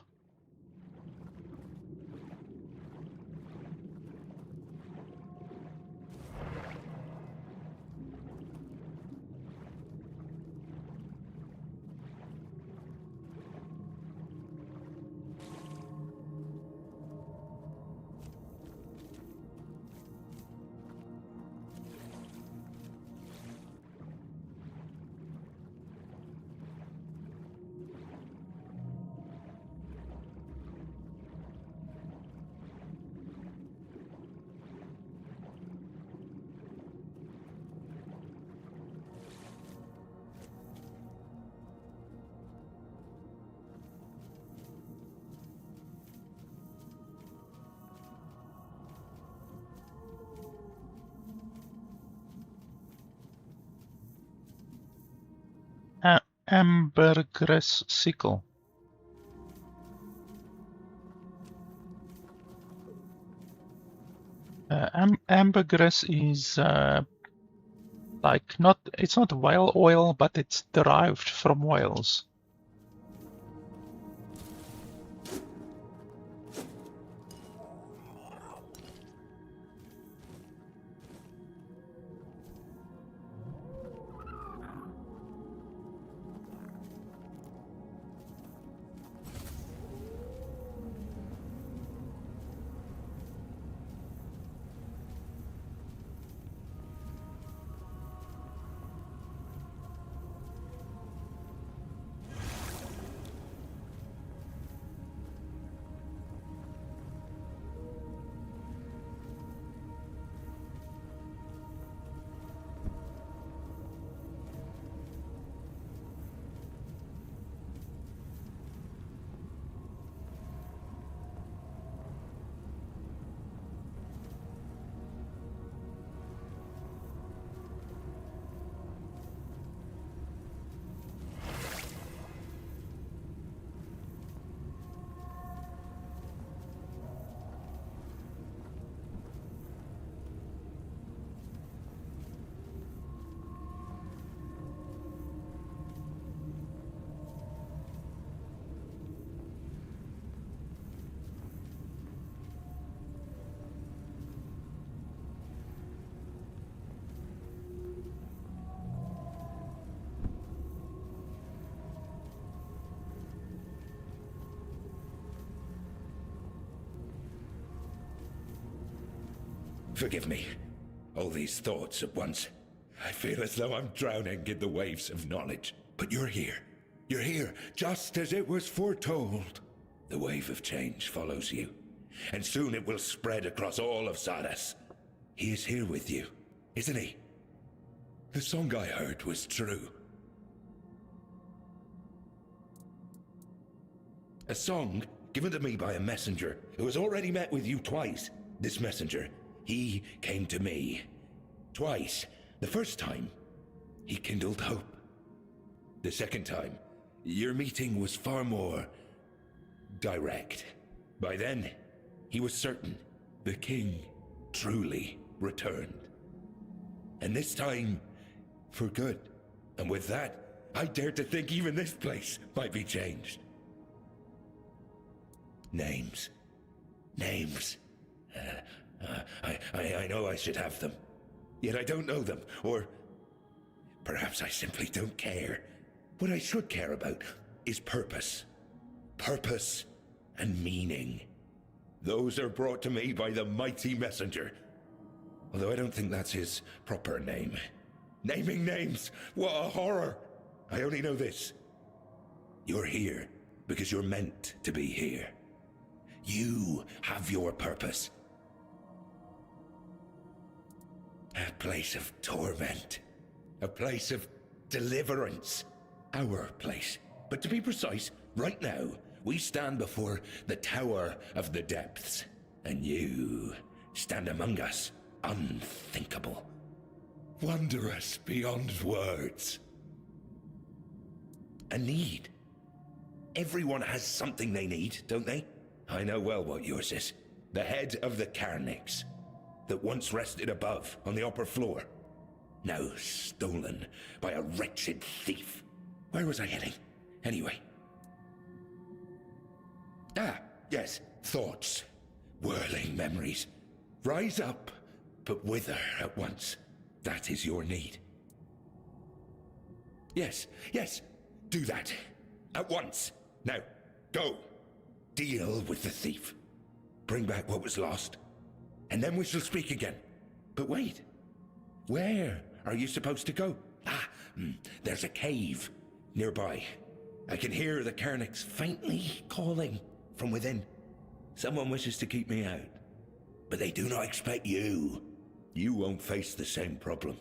ambergris sickle? Ambergris is like it's not whale oil, but it's derived from whales. Forgive me. All these thoughts at once. I feel as though I'm drowning in the waves of knowledge. But you're here. You're here, just as it was foretold. The wave of change follows you, and soon it will spread across all of Sarras. He is here with you, isn't he? The song I heard was true. A song given to me by a messenger who has already met with you twice. This messenger, he came to me. Twice. The first time, he kindled hope. The second time, your meeting was far more direct. By then, he was certain the king truly returned. And this time, for good. And with that, I dared to think even this place might be changed. Names. Names. I know I should have them. Yet I don't know them, or perhaps I simply don't care. What I should care about is purpose. Purpose and meaning. Those are brought to me by the mighty messenger. Although I don't think that's his proper name. Naming names! What a horror! I only know this. You're here because you're meant to be here. You have your purpose. A place of torment. A place of deliverance. Our place. But to be precise, right now, we stand before the Tower of the Depths. And you stand among us, unthinkable. Wondrous beyond words. A need. Everyone has something they need, don't they? I know well what yours is. The head of the Carnix, that once rested above on the upper floor. Now stolen by a wretched thief. Where was I heading? Anyway. Ah, yes, thoughts. Whirling memories. Rise up, but wither at once. That is your need. Yes, do that. At once. Now, go. Deal with the thief. Bring back what was lost. And then we shall speak again. But wait. Where are you supposed to go? There's a cave nearby. I can hear the Carnix faintly calling from within. Someone wishes to keep me out. But they do not expect you. You won't face the same problem.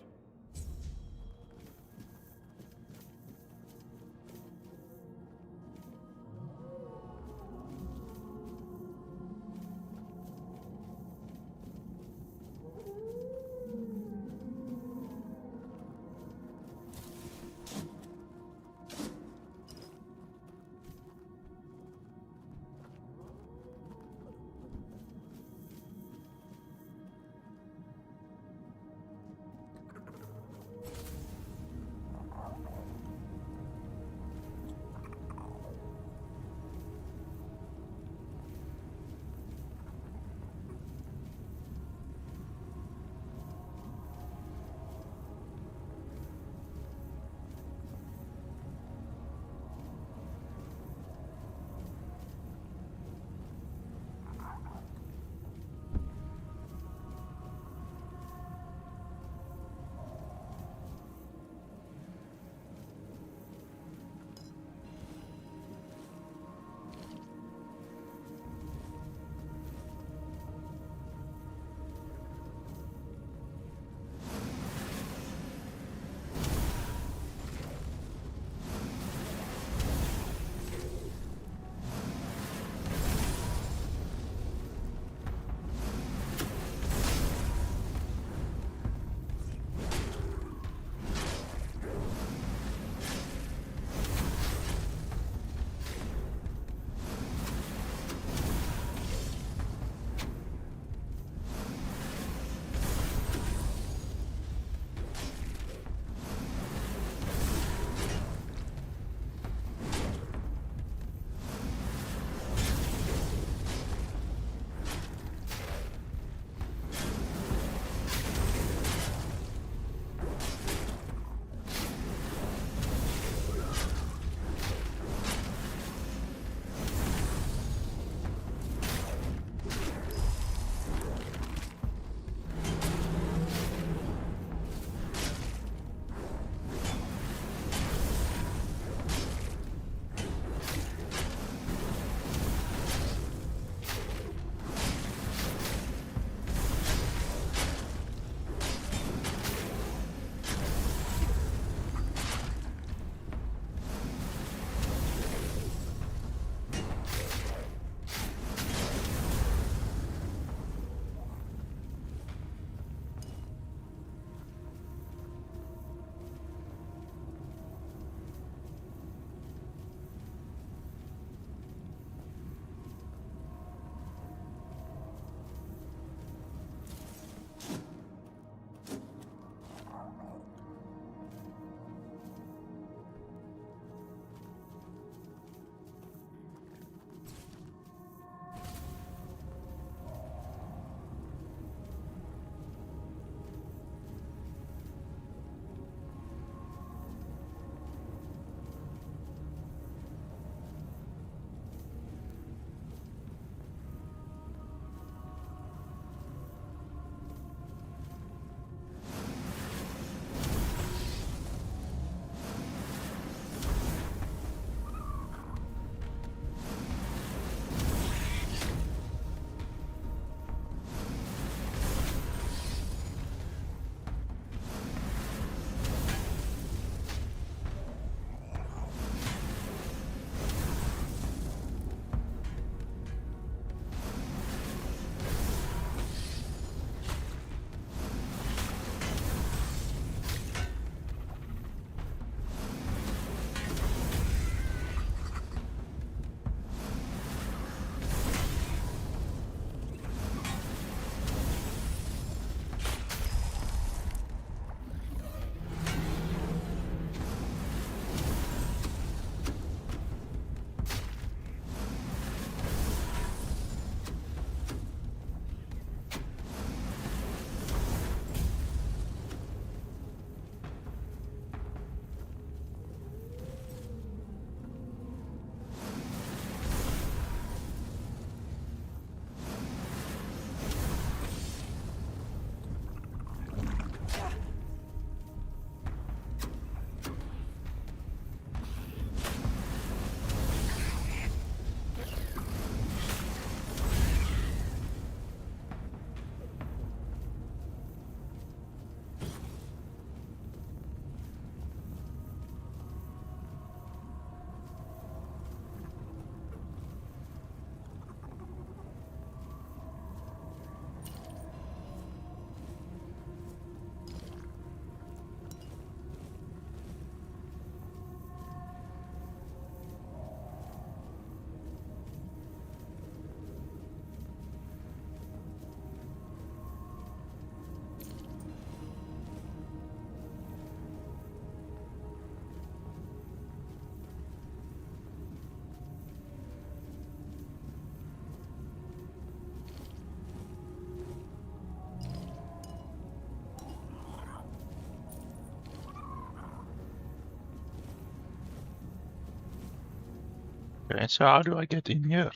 Okay, so how do I get in here?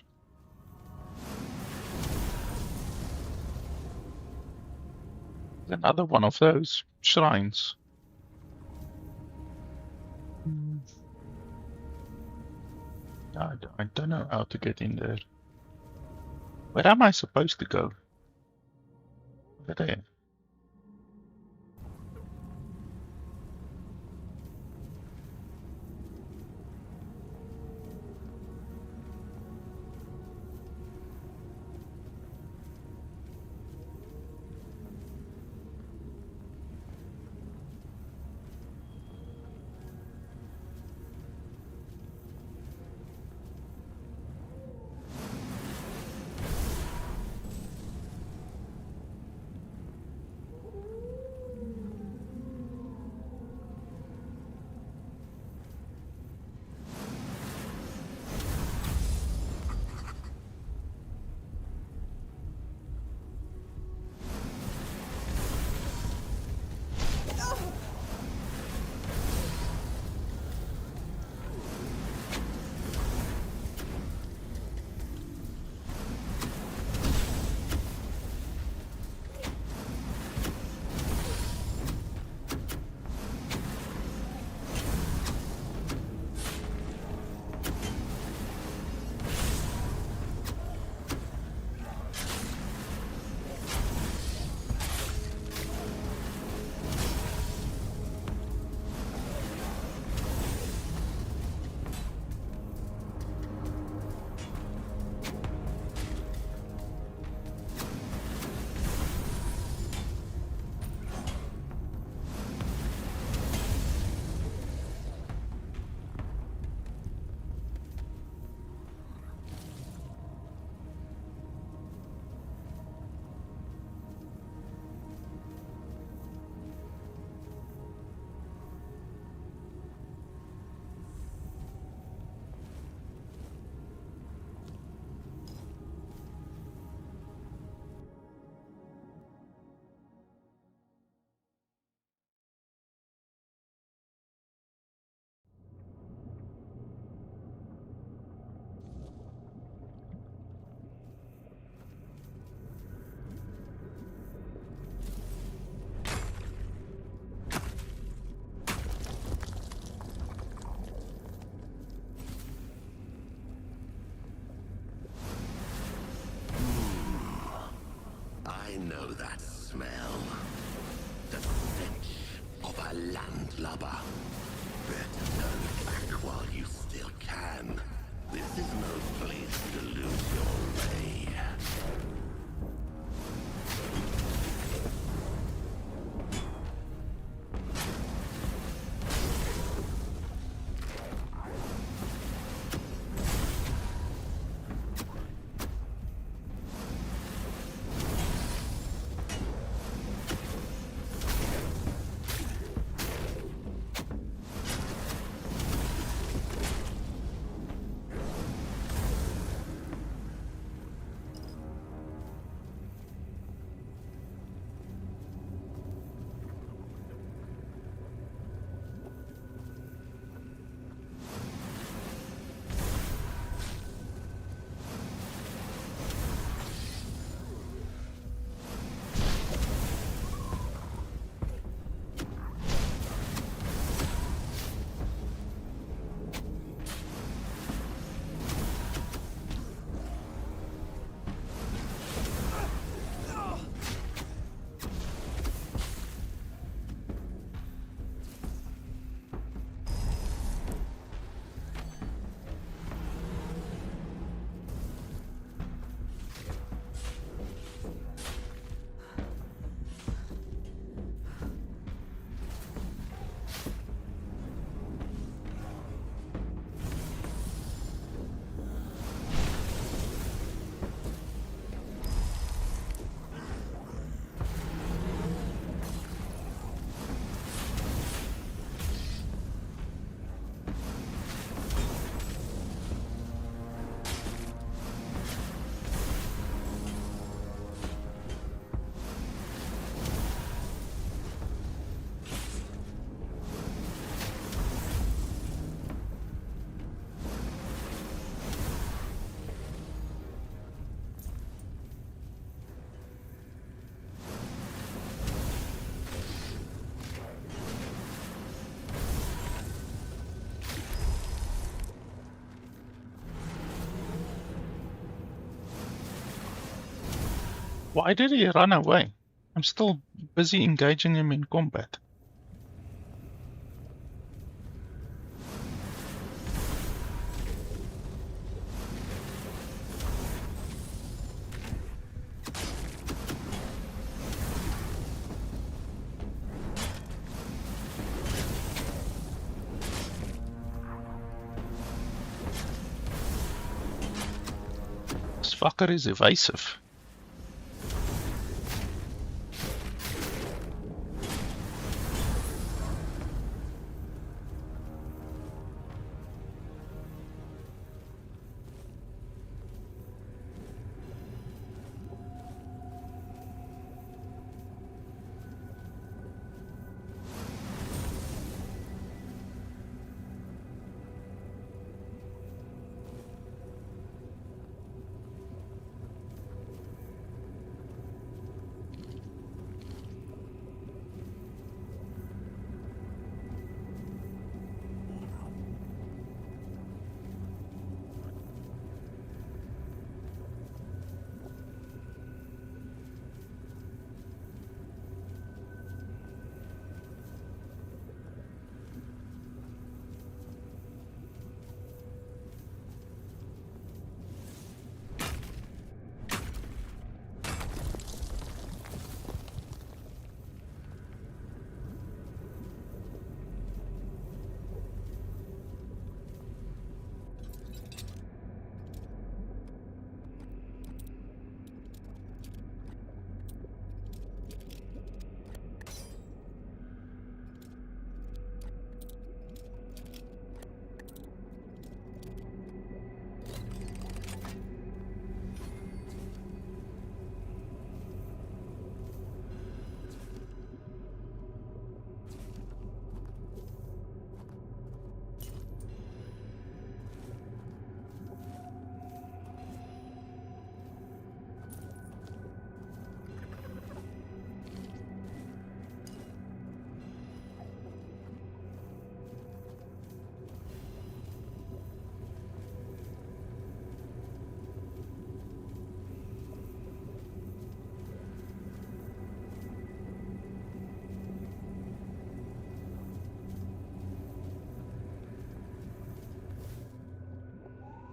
Another one of those shrines. I don't know how to get in there. Where am I supposed to go? Over there. I know that smell. The stench of a landlubber. Better turn back while you still can. This is no place to lose your way. Why did he run away? I'm still busy engaging him in combat. This fucker is evasive.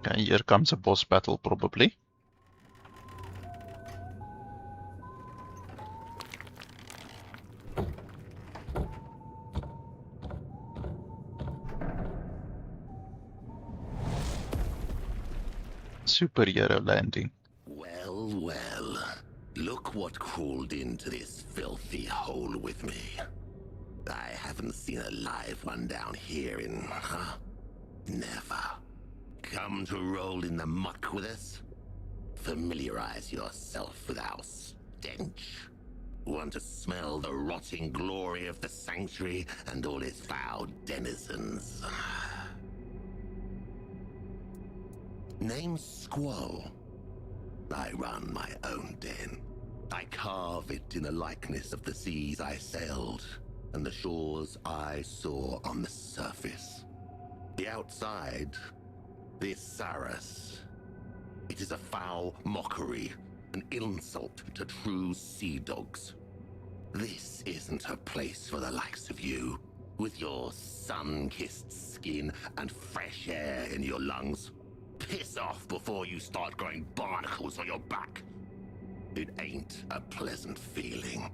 Okay, here comes a boss battle probably. Superhero landing. Well, well. Look what crawled into this filthy hole with me. I haven't seen a live one down here in, never. Come to roll in the muck with us? Familiarize yourself with our stench. Want to smell the rotting glory of the Sanctuary and all its foul denizens. Name's Squall. I run my own den. I carve it in the likeness of the seas I sailed and the shores I saw on the surface. The outside, this Sarras. It is a foul mockery, an insult to true sea dogs. This isn't a place for the likes of you, with your sun-kissed skin and fresh air in your lungs. Piss off before you start growing barnacles on your back. It ain't a pleasant feeling.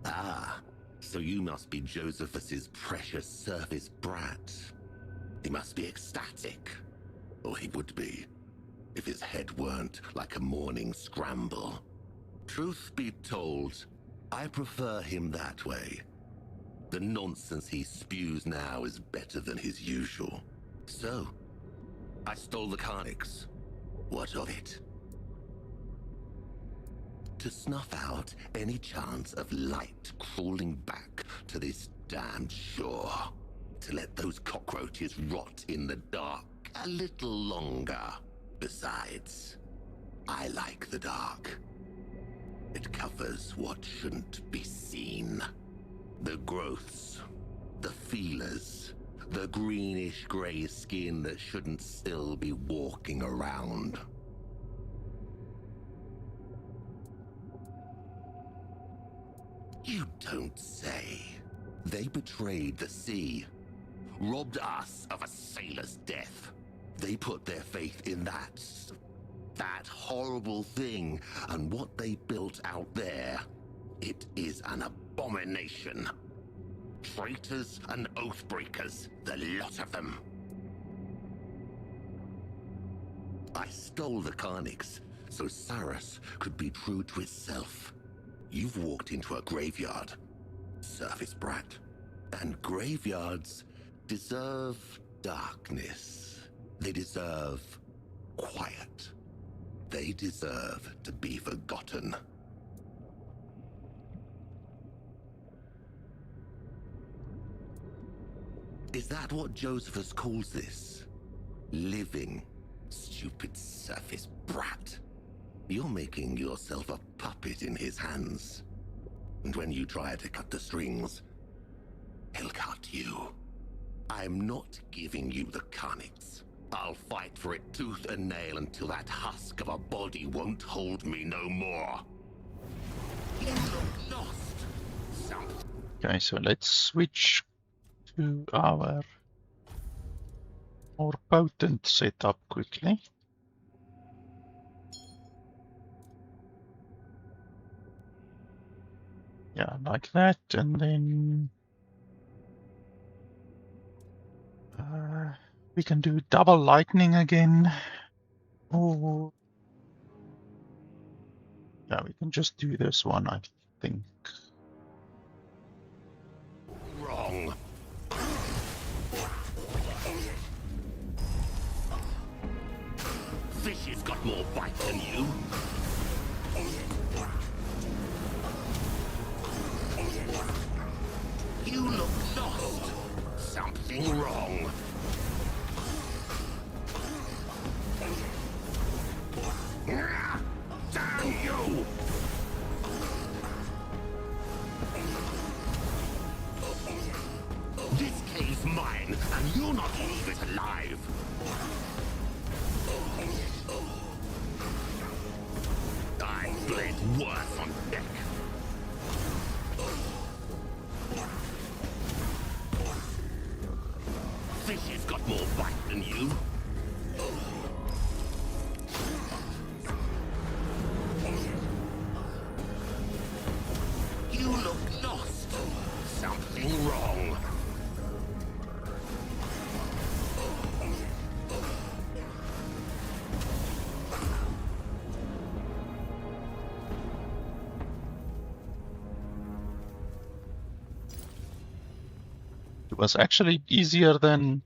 Ah, so you must be Josephus's precious surface brat. He must be ecstatic, or he would be, if his head weren't like a morning scramble. Truth be told, I prefer him that way. The nonsense he spews now is better than his usual. So, I stole the Carnix. What of it? To snuff out any chance of light crawling back to this damned shore. To let those cockroaches rot in the dark a little longer. Besides, I like the dark. It covers what shouldn't be seen. The growths, the feelers, the greenish-grey skin that shouldn't still be walking around. You don't say. They betrayed the sea, robbed us of a sailor's death. They put their faith in that horrible thing, and what they built out there, it is an abomination. Traitors and oathbreakers, the lot of them. I stole the Carnix, so Sarras could be true to itself. You've walked into a graveyard, surface brat. And graveyards deserve darkness. They deserve quiet. They deserve to be forgotten. Is that what Josephus calls this? Living, stupid surface brat. You're making yourself a puppet in his hands. And when you try to cut the strings, he'll cut you. I'm not giving you the Carnix. I'll fight for it tooth and nail until that husk of a body won't hold me no more. You look lost. Okay, so let's switch to our more potent setup quickly. Yeah, like that, and then we can do double lightning again. Or yeah, we can just do this one, I think. Wrong. Fish has got more bite than you. You look lost. Something wrong. Damn you! This cave's mine, and you'll not leave it alive. I bled worse on deck. Fish has got more bite than you. You look lost. Something wrong. It was actually easier than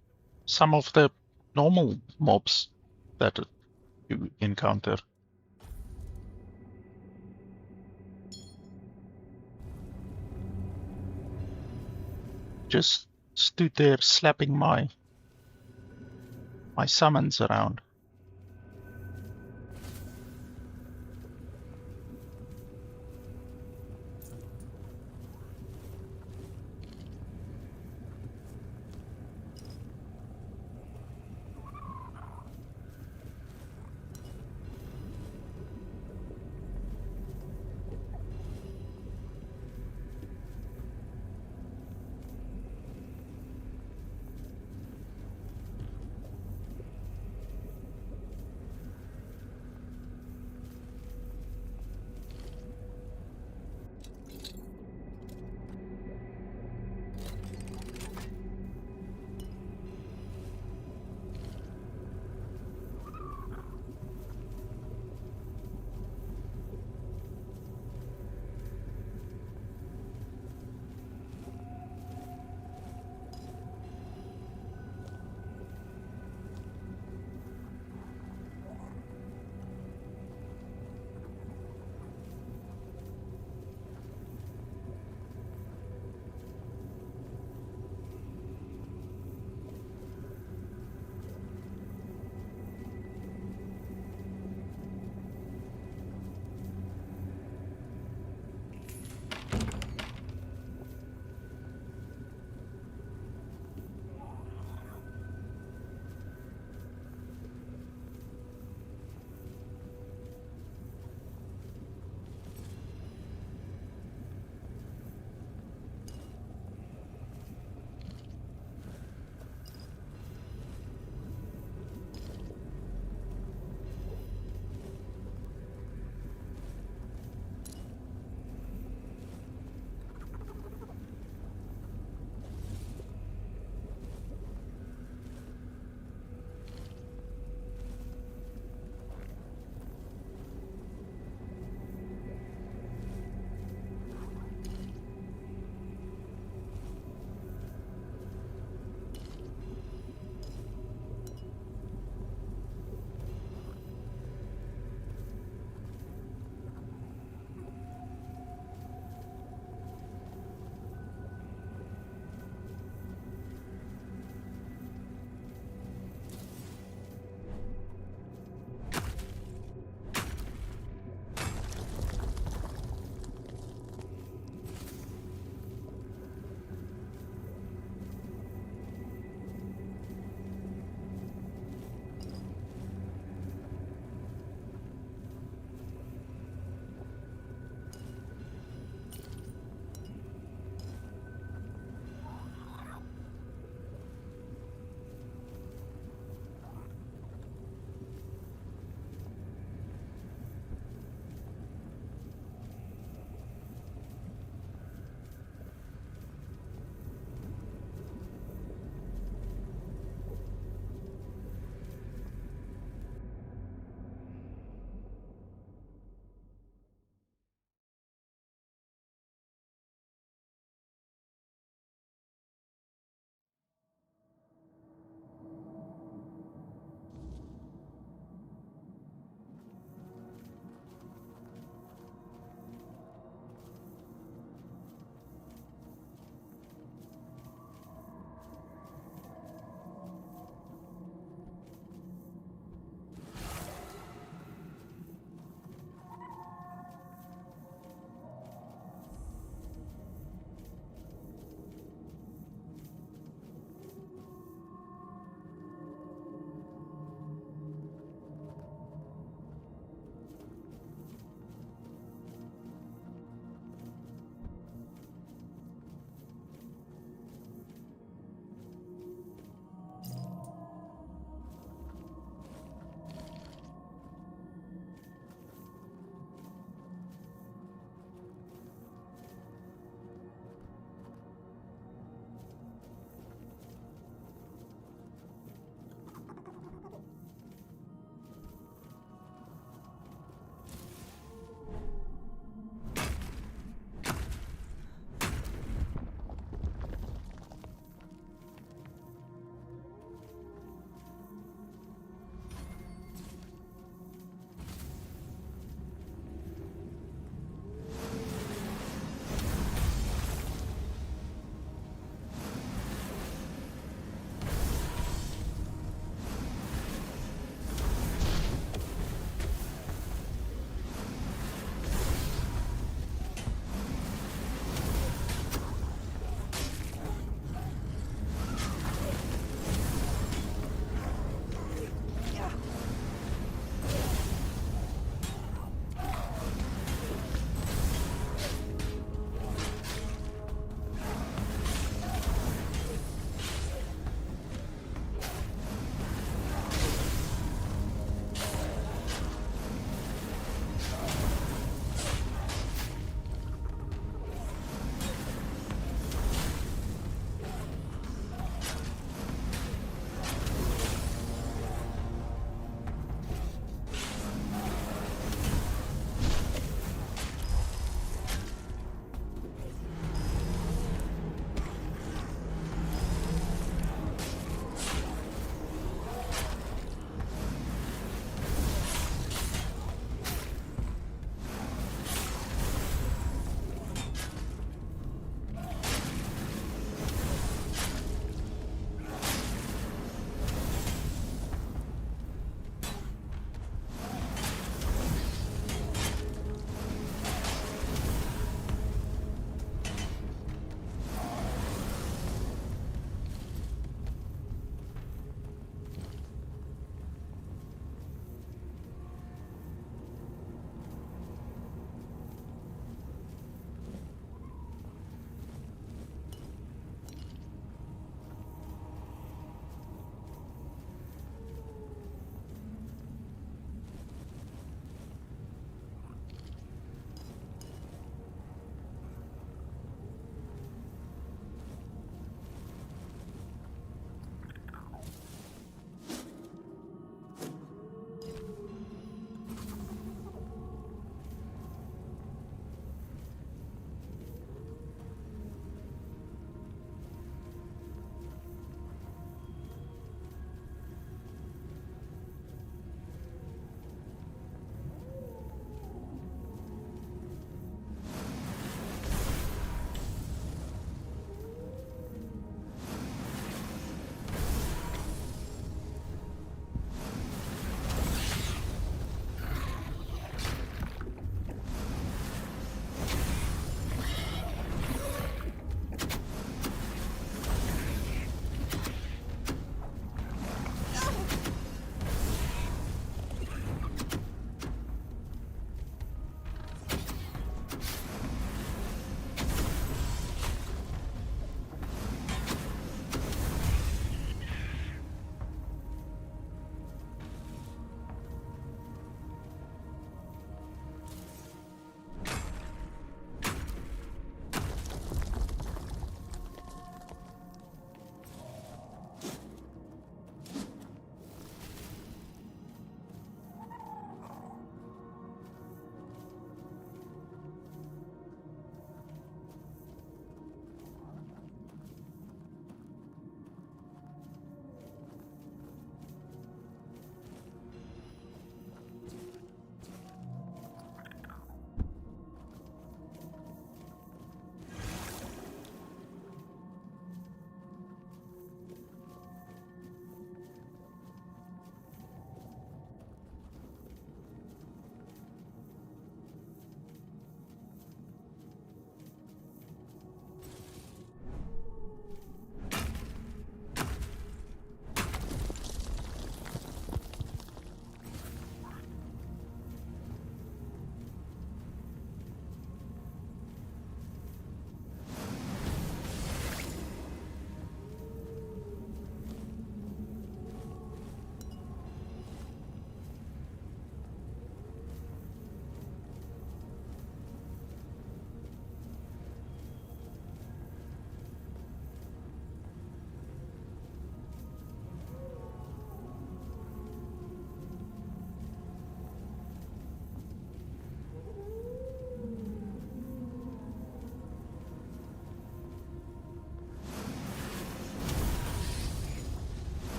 some of the normal mobs that you encounter. Just stood there slapping my summons around.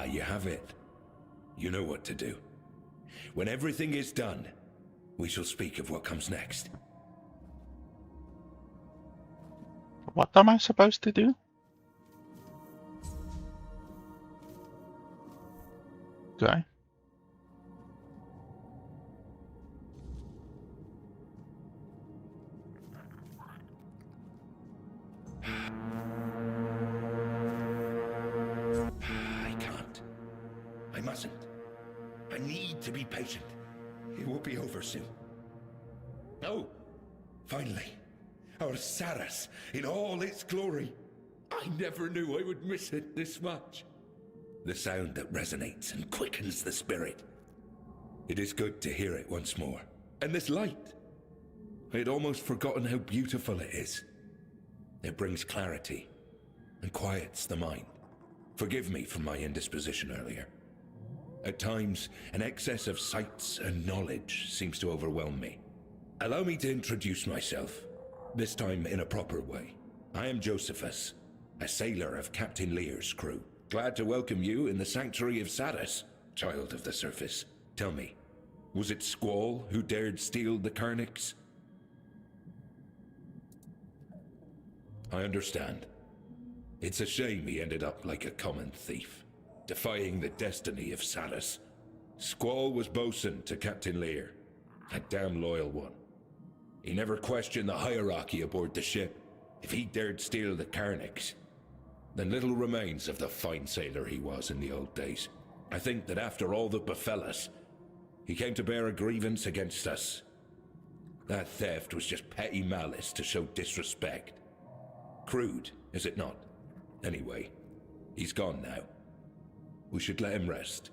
you have it. You know what to do. When everything is done, we shall speak of what comes next. What am I supposed to do? Okay. I can't. I mustn't. I need to be patient. It will be over soon. Oh, finally. Our Sarras in all its glory. I never knew I would miss it this much. The sound that resonates and quickens the spirit. It is good to hear it once more. And this light. I had almost forgotten how beautiful it is. It brings clarity and quiets the mind. Forgive me for my indisposition earlier. At times, an excess of sights and knowledge seems to overwhelm me. Allow me to introduce myself, this time in a proper way. I am Josephus, a sailor of Captain Lear's crew. Glad to welcome you in the Sanctuary of Sarras, child of the surface. Tell me, was it Squall who dared steal the Carnix? I understand. It's a shame he ended up like a common thief, defying the destiny of Sarras. Squall was bosun to Captain Lear, a damn loyal one. He never questioned the hierarchy aboard the ship. If he dared steal the Carnix, then little remains of the fine sailor he was in the old days. I think that after all that befell us, he came to bear a grievance against us. That theft was just petty malice to show disrespect. Crude, is it not? Anyway, he's gone now. We should let him rest.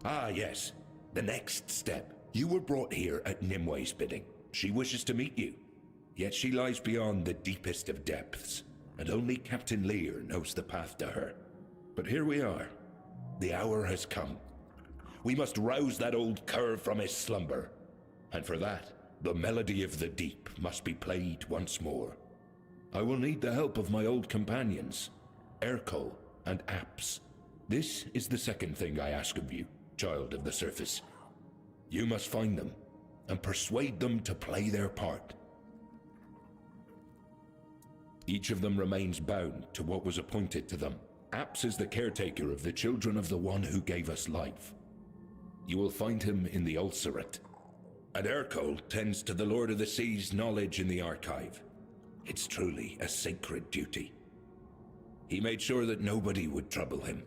Ah, yes. The next step. You were brought here at Nimwe's bidding. She wishes to meet you. Yet she lies beyond the deepest of depths, and only Captain Lear knows the path to her. But here we are. The hour has come. We must rouse that old cur from his slumber. And for that, the melody of the deep must be played once more. I will need the help of my old companions, Ercol and Apps. This is the second thing I ask of you, child of the surface. You must find them and persuade them to play their part. Each of them remains bound to what was appointed to them. Apps is the caretaker of the children of the one who gave us life. You will find him in the Ulcerate. And Ercol tends to the Lord of the Sea's knowledge in the archive. It's truly a sacred duty. He made sure that nobody would trouble him.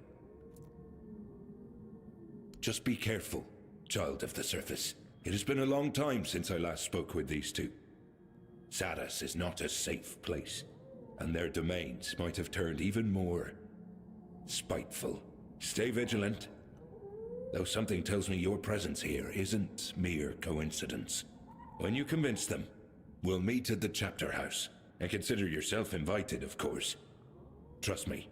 Just be careful, child of the surface. It has been a long time since I last spoke with these two. Sarras is not a safe place, and their domains might have turned even more spiteful. Stay vigilant, though something tells me your presence here isn't mere coincidence. When you convince them, we'll meet at the chapter house, and consider yourself invited, of course. Trust me,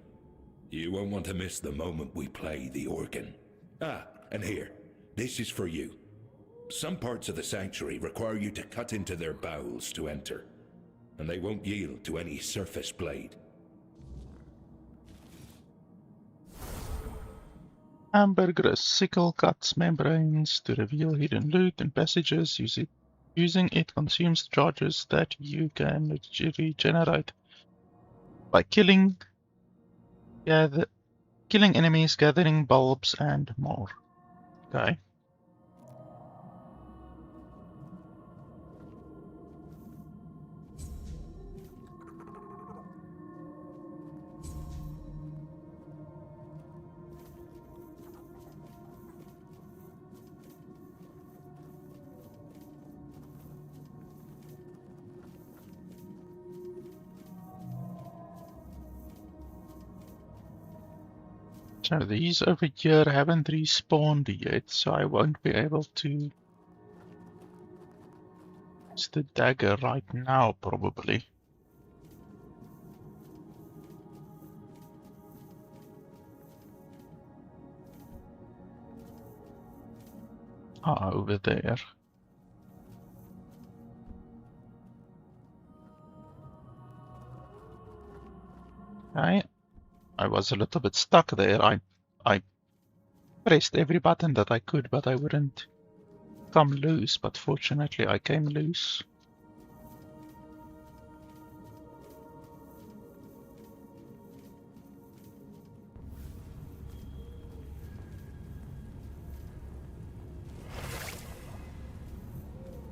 you won't want to miss the moment we play the organ. Ah, and here, this is for you. Some parts of the sanctuary require you to cut into their bowels to enter, and they won't yield to any surface blade. Hamburger's sickle cuts membranes to reveal hidden loot and passages. Using it consumes charges that you can regenerate by killing enemies, gathering bulbs, and more. Okay. So these over here haven't respawned yet, so I won't be able to use the dagger right now, probably. Ah, over there. Okay. I was a little bit stuck there. I pressed every button that I could, but I wouldn't come loose. But fortunately, I came loose.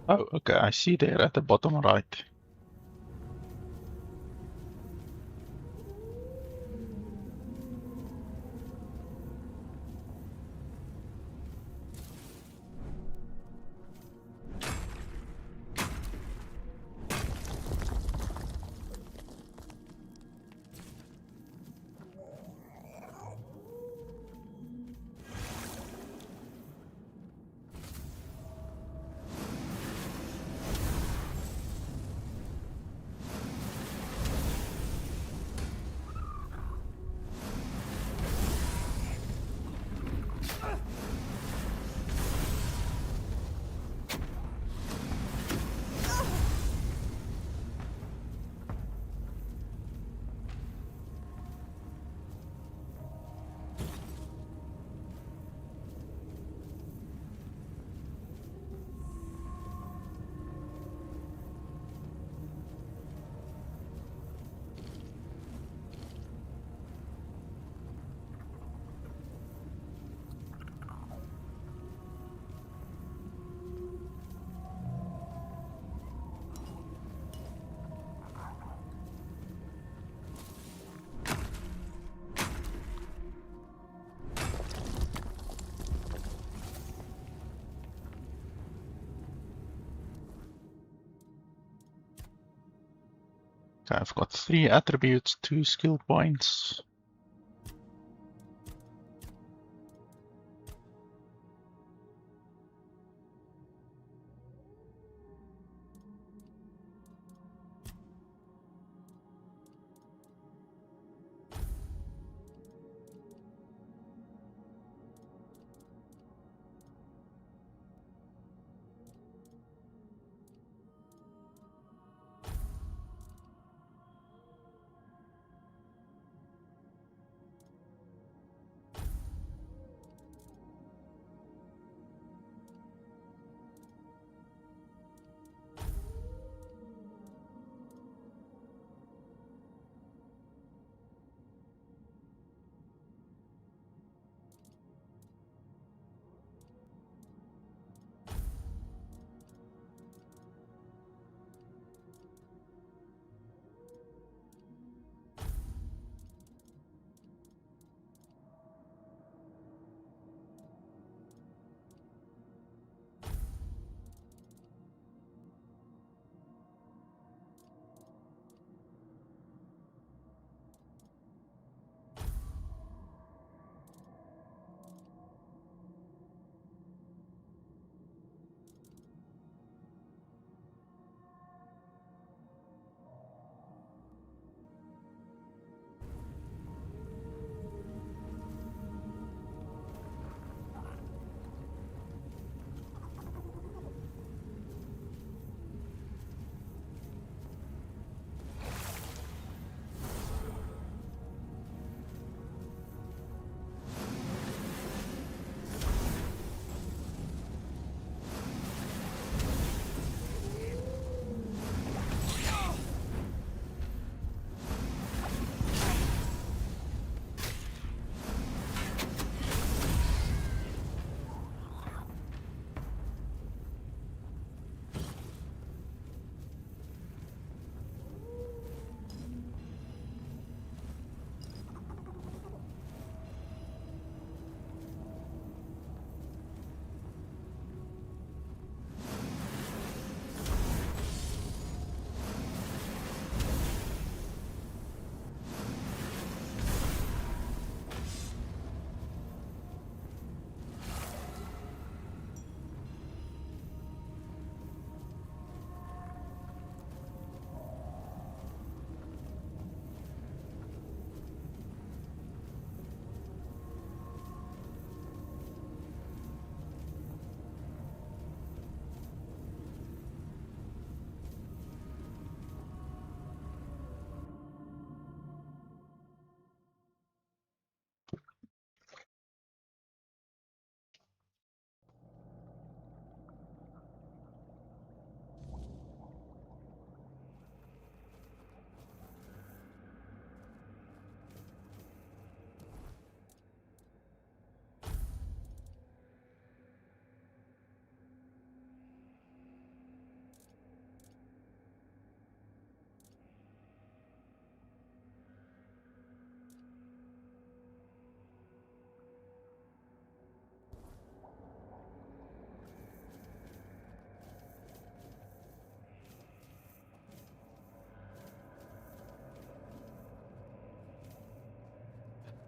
Oh, okay, I see there at the bottom right. Okay, I've got 3 attributes, 2 skill points.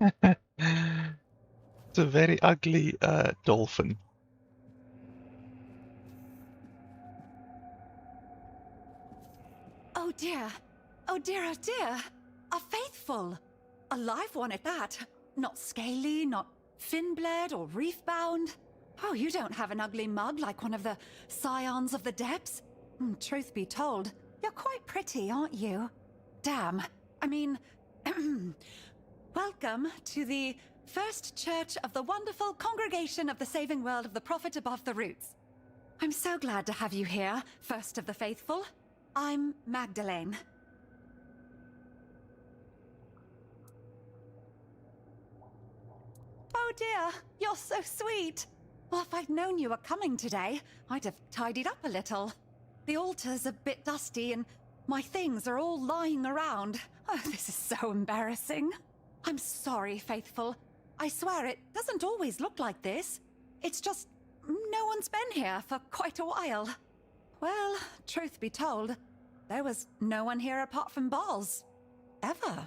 It's a very ugly dolphin. Oh dear. Oh dear, oh dear. A faithful. A live one at that. Not scaly, not fin-bled or reef-bound. Oh, you don't have an ugly mug like one of the scions of the depths. Truth be told, you're quite pretty, aren't you? Damn. I mean, welcome to the First Church of the wonderful Congregation of the Saving World of the Prophet Above the Roots. I'm so glad to have you here, First of the Faithful. I'm Magdalene. Oh dear, you're so sweet. Well, if I'd known you were coming today, I'd have tidied up a little. The altar's a bit dusty and my things are all lying around. Oh, this is so embarrassing. I'm sorry, Faithful. I swear it doesn't always look like this. It's just no one's been here for quite a while. Well, truth be told, there was no one here apart from Boz. Ever.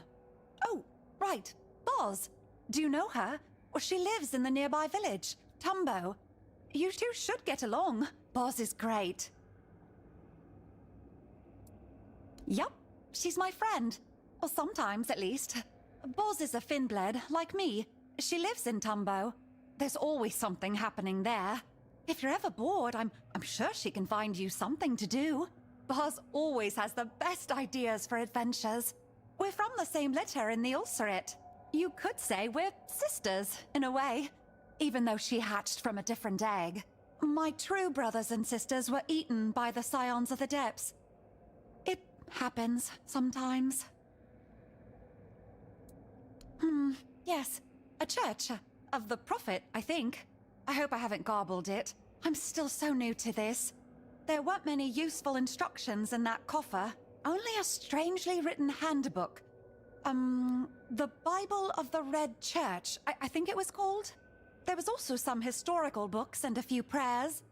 Oh, right, Boz. Do you know her? Well, she lives in the nearby village, Tumbo. You two should get along. Boz is great. Yup, she's my friend. Well, sometimes at least. Boz is a Finbled, like me. She lives in Tumbo. There's always something happening there. If you're ever bored, I'm sure she can find you something to do. Boz always has the best ideas for adventures. We're from the same litter in the Ulcerate. You could say we're sisters, in a way, even though she hatched from a different egg. My true brothers and sisters were eaten by the Scions of the Depths. It happens sometimes. Yes, a church of the Prophet, I think. I hope I haven't garbled it. I'm still so new to this. There weren't many useful instructions in that coffer, only a strangely written handbook. The Bible of the Red Church, I think it was called. There was also some historical books and a few prayers.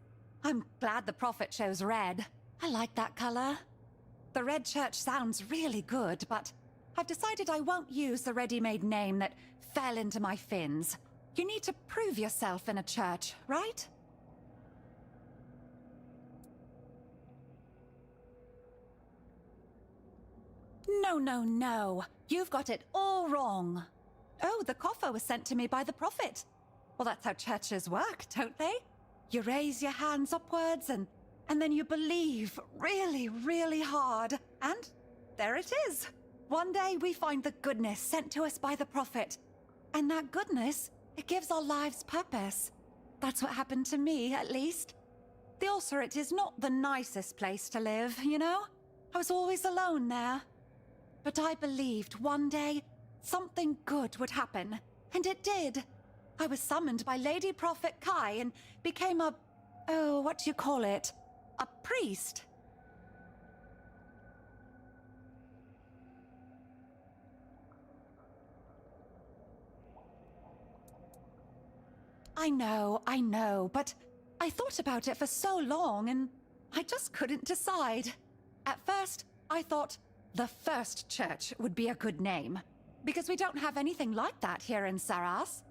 I'm glad the Prophet chose red. I like that color. The Red Church sounds really good, but I've decided I won't use the ready-made name that fell into my fins. You need to prove yourself in a church, right? No. You've got it all wrong. Oh, the coffer was sent to me by the Prophet. Well, that's how churches work, don't they? You raise your hands upwards and then you believe really, really hard. And there it is. One day we find the goodness sent to us by the Prophet. And that goodness, it gives our lives purpose. That's what happened to me, at least. The Ulcerate is not the nicest place to live, you know? I was always alone there. But I believed one day something good would happen. And it did. I was summoned by Lady Prophet Kai and became a priest. I know, but I thought about it for so long and I just couldn't decide. At first, I thought the First Church would be a good name, because we don't have anything like that here in Sarras.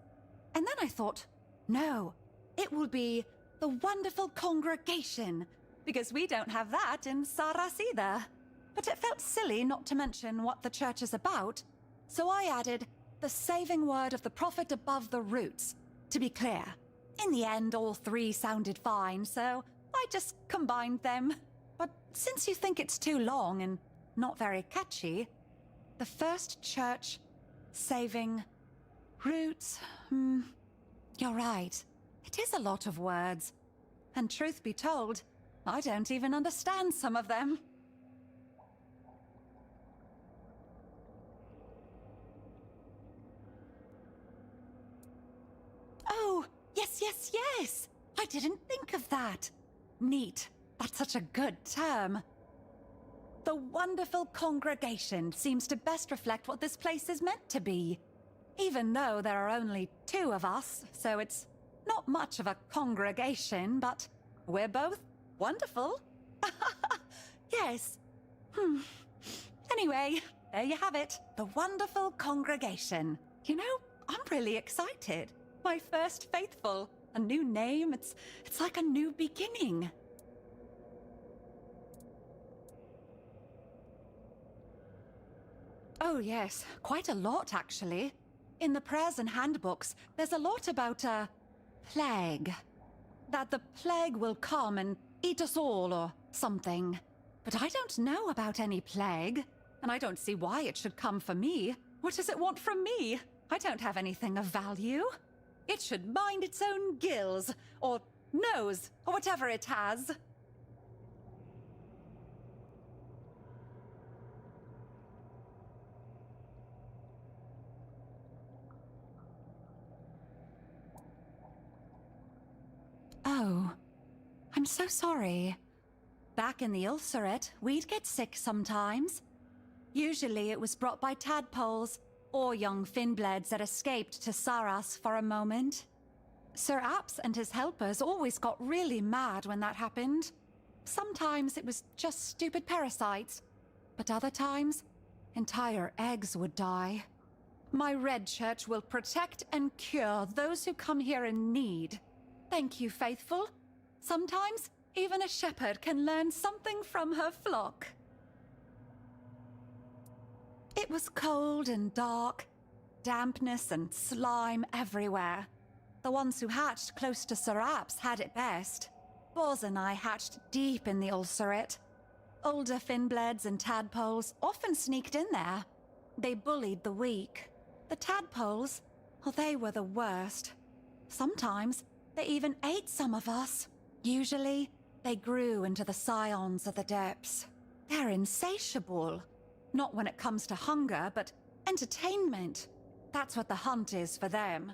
And then I thought, no, it will be the Wonderful Congregation, because we don't have that in Sarras either. But it felt silly not to mention what the church is about, so I added the saving word of the Prophet Above the Roots, to be clear. In the end, all three sounded fine, so I just combined them. But since you think it's too long and not very catchy, the First Church Saving Roots, you're right. It is a lot of words. And truth be told, I don't even understand some of them. Oh, yes! I didn't think of that. Neat. That's such a good term. The Wonderful Congregation seems to best reflect what this place is meant to be. Even though there are only two of us, so it's not much of a congregation, but we're both wonderful. Yes. Anyway, there you have it. The Wonderful Congregation. You know, I'm really excited. My first faithful. A new name. It's like a new beginning. Oh yes, quite a lot actually. In the prayers and handbooks, there's a lot about a plague. That the plague will come and eat us all or something. But I don't know about any plague, and I don't see why it should come for me. What does it want from me? I don't have anything of value. It should mind its own gills, or nose, or whatever it has. Oh, I'm so sorry. Back in the Ulcerate, we'd get sick sometimes. Usually it was brought by tadpoles, or young Finbleds that escaped to Sarras for a moment. Sir Apps and his helpers always got really mad when that happened. Sometimes it was just stupid parasites, but other times, entire eggs would die. My Red Church will protect and cure those who come here in need. Thank you, faithful. Sometimes, even a shepherd can learn something from her flock. It was cold and dark, dampness and slime everywhere. The ones who hatched close to Sir Apps had it best. Boz and I hatched deep in the Ulcerate. Older Finbleds and tadpoles often sneaked in there. They bullied the weak. The tadpoles, well, they were the worst. Sometimes, they even ate some of us. Usually, they grew into the scions of the depths. They're insatiable. Not when it comes to hunger, but entertainment. That's what the hunt is for them.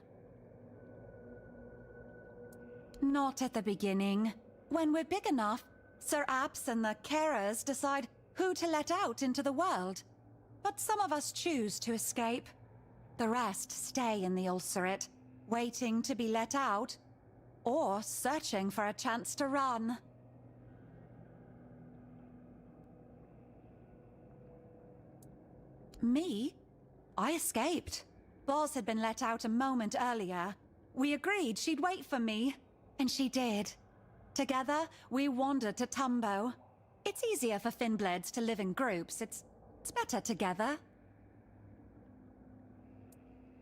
Not at the beginning. When we're big enough, Sir Apps and the carers decide who to let out into the world. But some of us choose to escape. The rest stay in the Ulcerate, waiting to be let out, or searching for a chance to run. Me? I escaped. Boz had been let out a moment earlier. We agreed she'd wait for me, and she did. Together, we wandered to Tumbo. It's easier for Finbleds to live in groups. It's better together.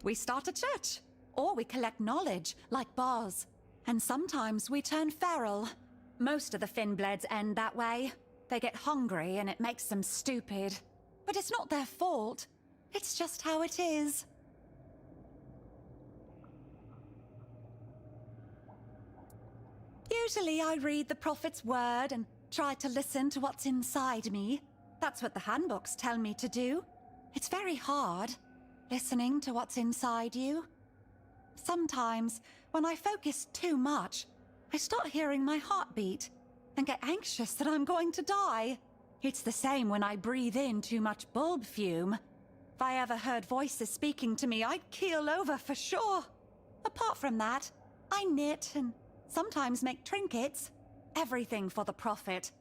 We start a church, or we collect knowledge, like Boz. And sometimes we turn feral. Most of the Finbleds end that way. They get hungry and it makes them stupid. But it's not their fault. It's just how it is. Usually I read the Prophet's word and try to listen to what's inside me. That's what the handbooks tell me to do. It's very hard, listening to what's inside you. Sometimes, when I focus too much, I start hearing my heartbeat and get anxious that I'm going to die. It's the same when I breathe in too much bulb fume. If I ever heard voices speaking to me, I'd keel over for sure. Apart from that, I knit and sometimes make trinkets. Everything for the Prophet.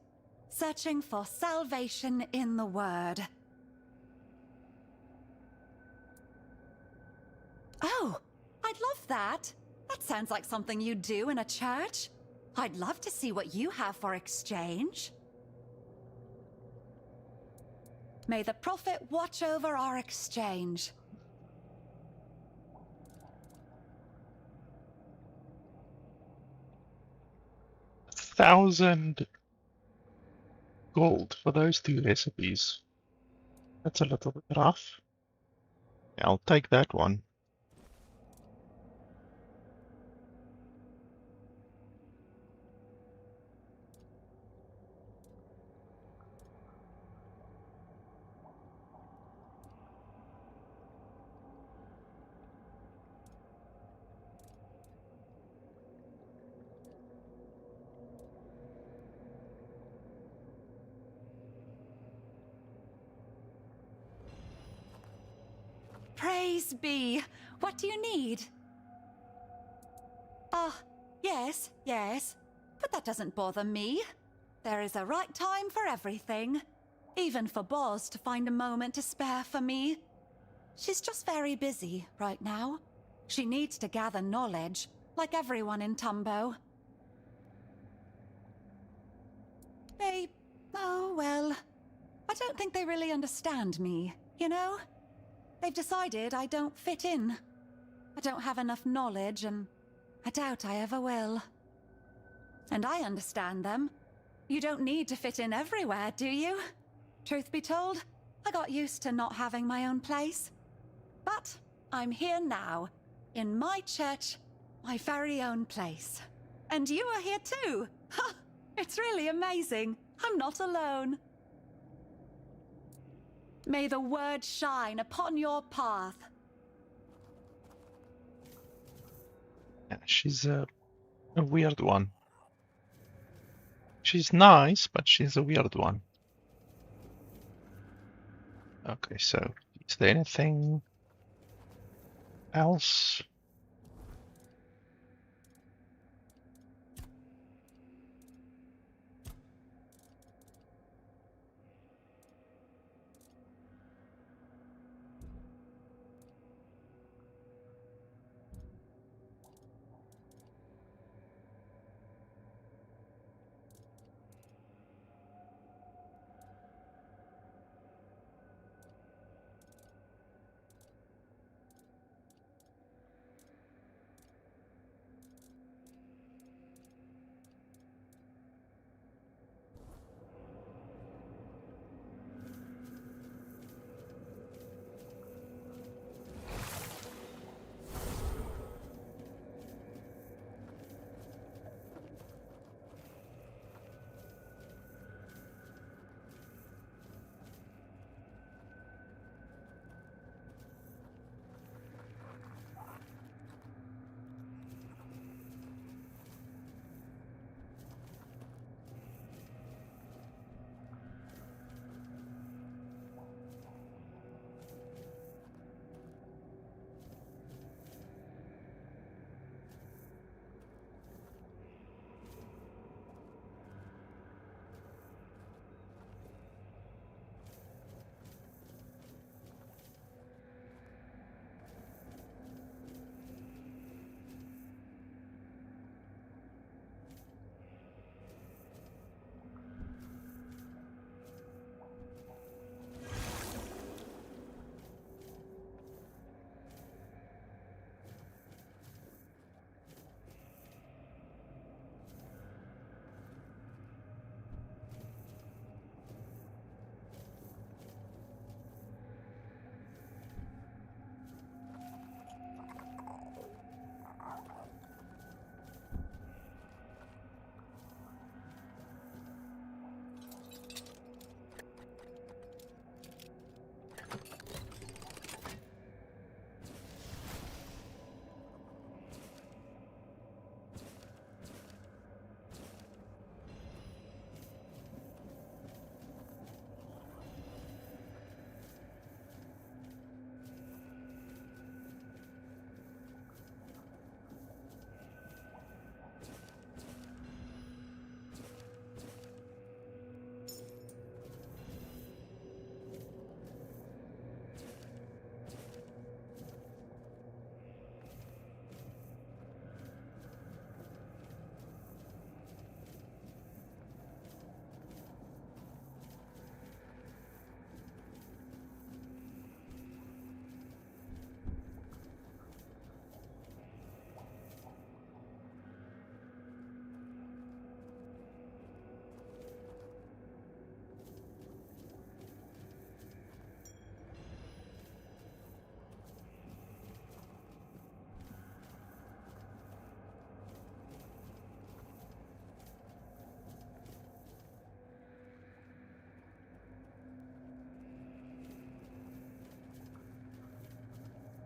Searching for salvation in the Word. Oh, I'd love that. That sounds like something you'd do in a church. I'd love to see what you have for exchange. May the Prophet watch over our exchange. $1,000 gold for those 2 recipes. That's a little bit rough. Yeah, I'll take that one. Praise be. What do you need? Yes. But that doesn't bother me. There is a right time for everything. Even for Boz to find a moment to spare for me. She's just very busy right now. She needs to gather knowledge, like everyone in Tumbo. Oh well, I don't think they really understand me, you know? They've decided I don't fit in. I don't have enough knowledge, and I doubt I ever will. And I understand them. You don't need to fit in everywhere, do you? Truth be told, I got used to not having my own place. But I'm here now, in my church, my very own place. And you are here too! Ha! It's really amazing. I'm not alone. May the word shine upon your path. Yeah, she's a weird one. She's nice, but she's a weird one. Okay, so is there anything else?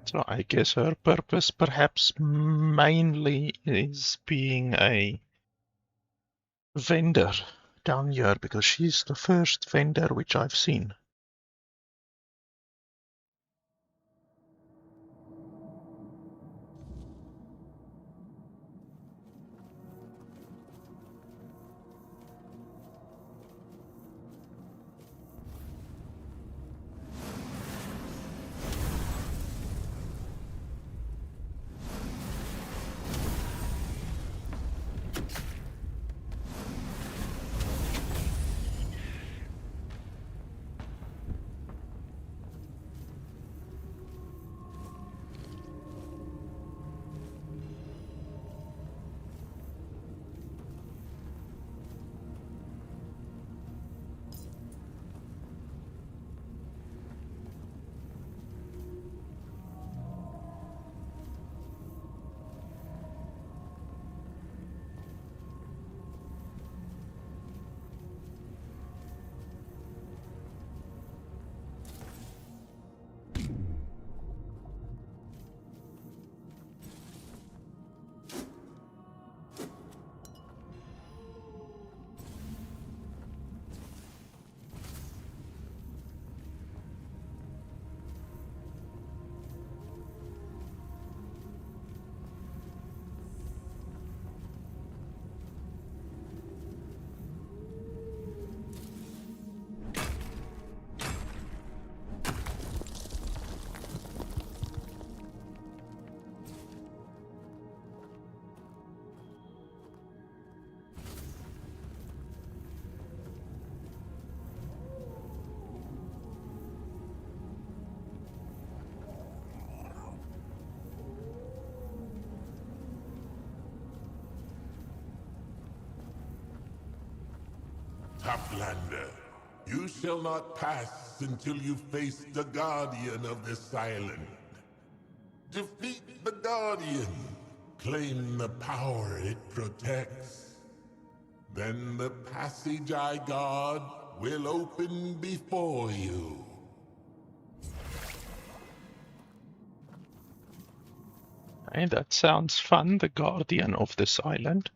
So I guess her purpose perhaps mainly is being a vendor down here, because she's the first vendor which I've seen. Toughlander, you shall not pass until you face the Guardian of this island. Defeat the Guardian, claim the power it protects. Then the passage I guard will open before you. Hey, that sounds fun, the Guardian of this island.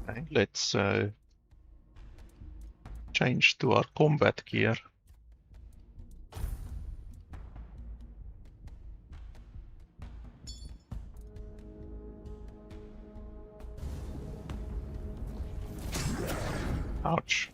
Okay, let's change to our combat gear. Ouch.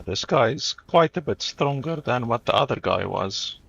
This guy is quite a bit stronger than what the other guy was.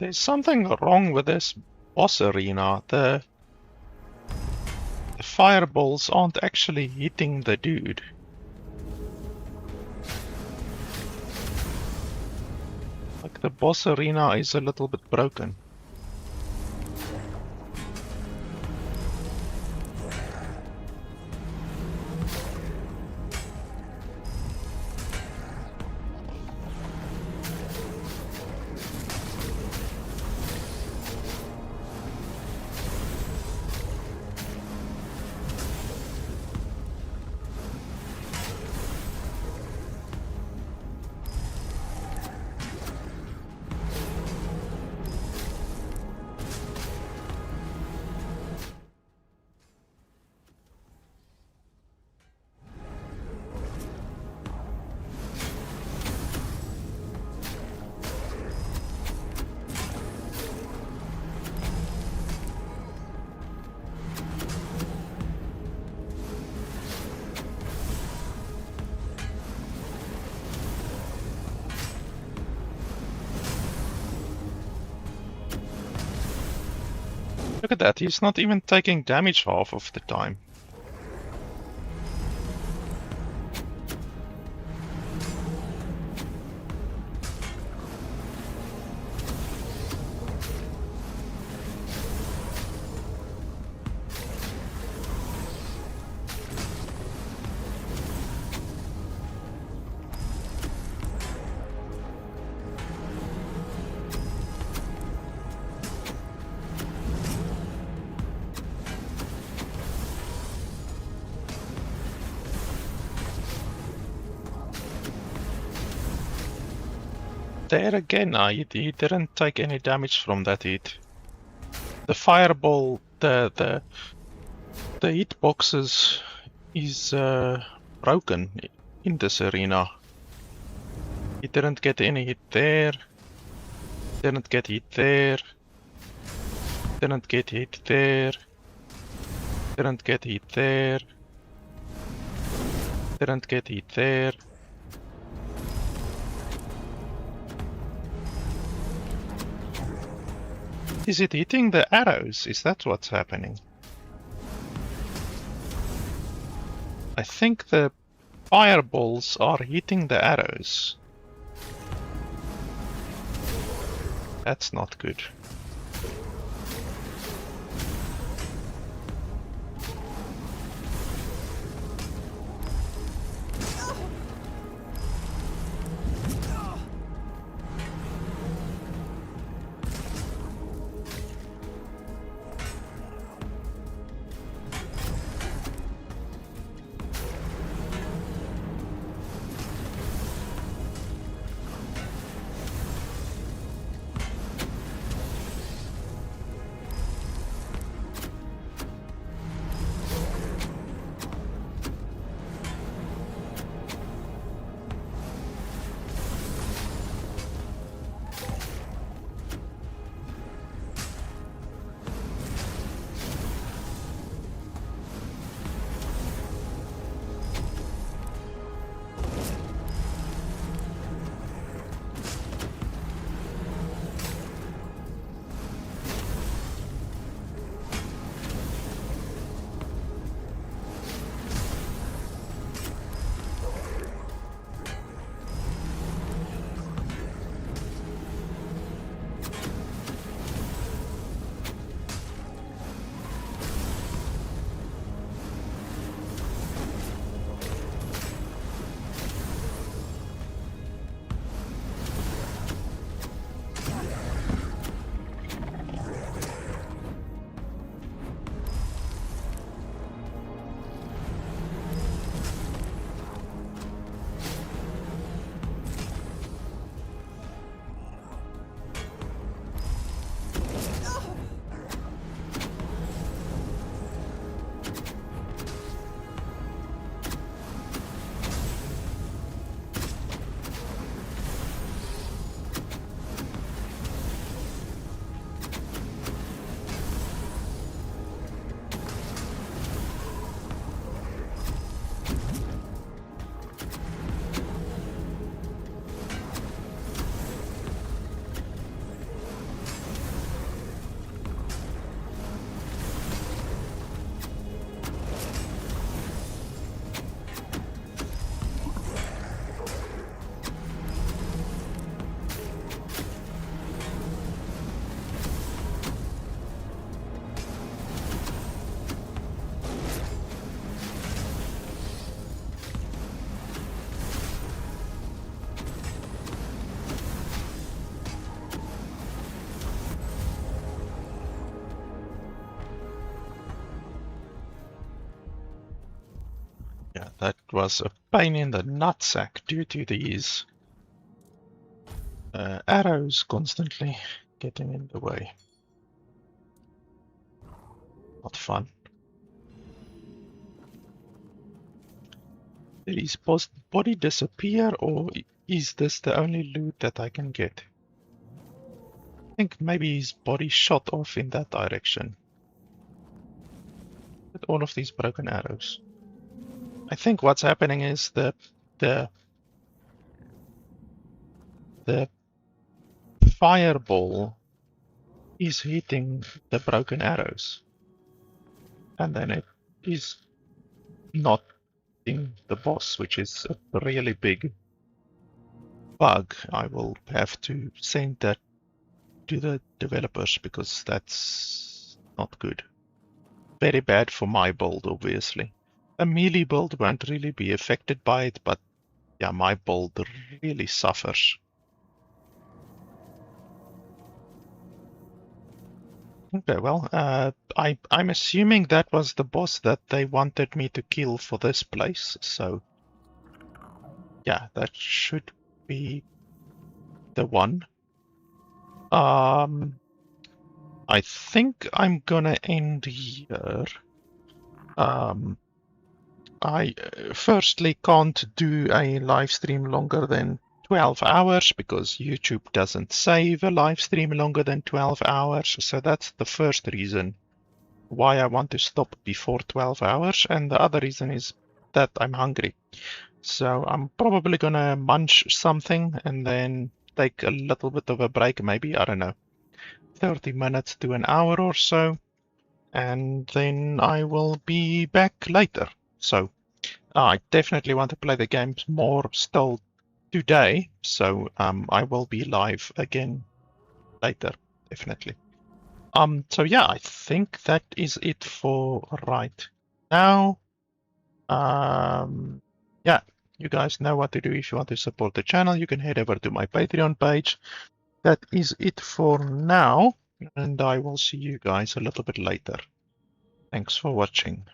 There's something wrong with this boss arena. The fireballs aren't actually hitting the dude. Like, the boss arena is a little bit broken. Look at that, he's not even taking damage half of the time. There again, he didn't take any damage from that hit. The fireball, the hitboxes is broken in this arena. He didn't get any hit there. Didn't get hit there. Didn't get hit there. Didn't get hit there. Didn't get hit there. Is it hitting the arrows? Is that what's happening? I think the fireballs are hitting the arrows. That's not good. Yeah, that was a pain in the nutsack due to these arrows constantly getting in the way. Not fun. Did his body disappear, or is this the only loot that I can get? I think maybe his body shot off in that direction. With all of these broken arrows. I think what's happening is the fireball is hitting the broken arrows. And then it is not hitting the boss, which is a really big bug. I will have to send that to the developers because that's not good. Very bad for my build, obviously. A melee build won't really be affected by it, but yeah, my build really suffers. Okay, well, I'm assuming that was the boss that they wanted me to kill for this place, so yeah, that should be the one. I think I'm gonna end here. I firstly can't do a live stream longer than 12 hours because YouTube doesn't save a live stream longer than 12 hours. So that's the first reason why I want to stop before 12 hours. And the other reason is that I'm hungry. So I'm probably gonna munch something and then take a little bit of a break, maybe, I don't know, 30 minutes to an hour or so. And then I will be back later. So I definitely want to play the games more still today, so I will be live again later, definitely. So yeah, I think that is it for right now. Yeah, you guys know what to do. If you want to support the channel, you can head over to my Patreon page. That is it for now, and I will see you guys a little bit later. Thanks for watching.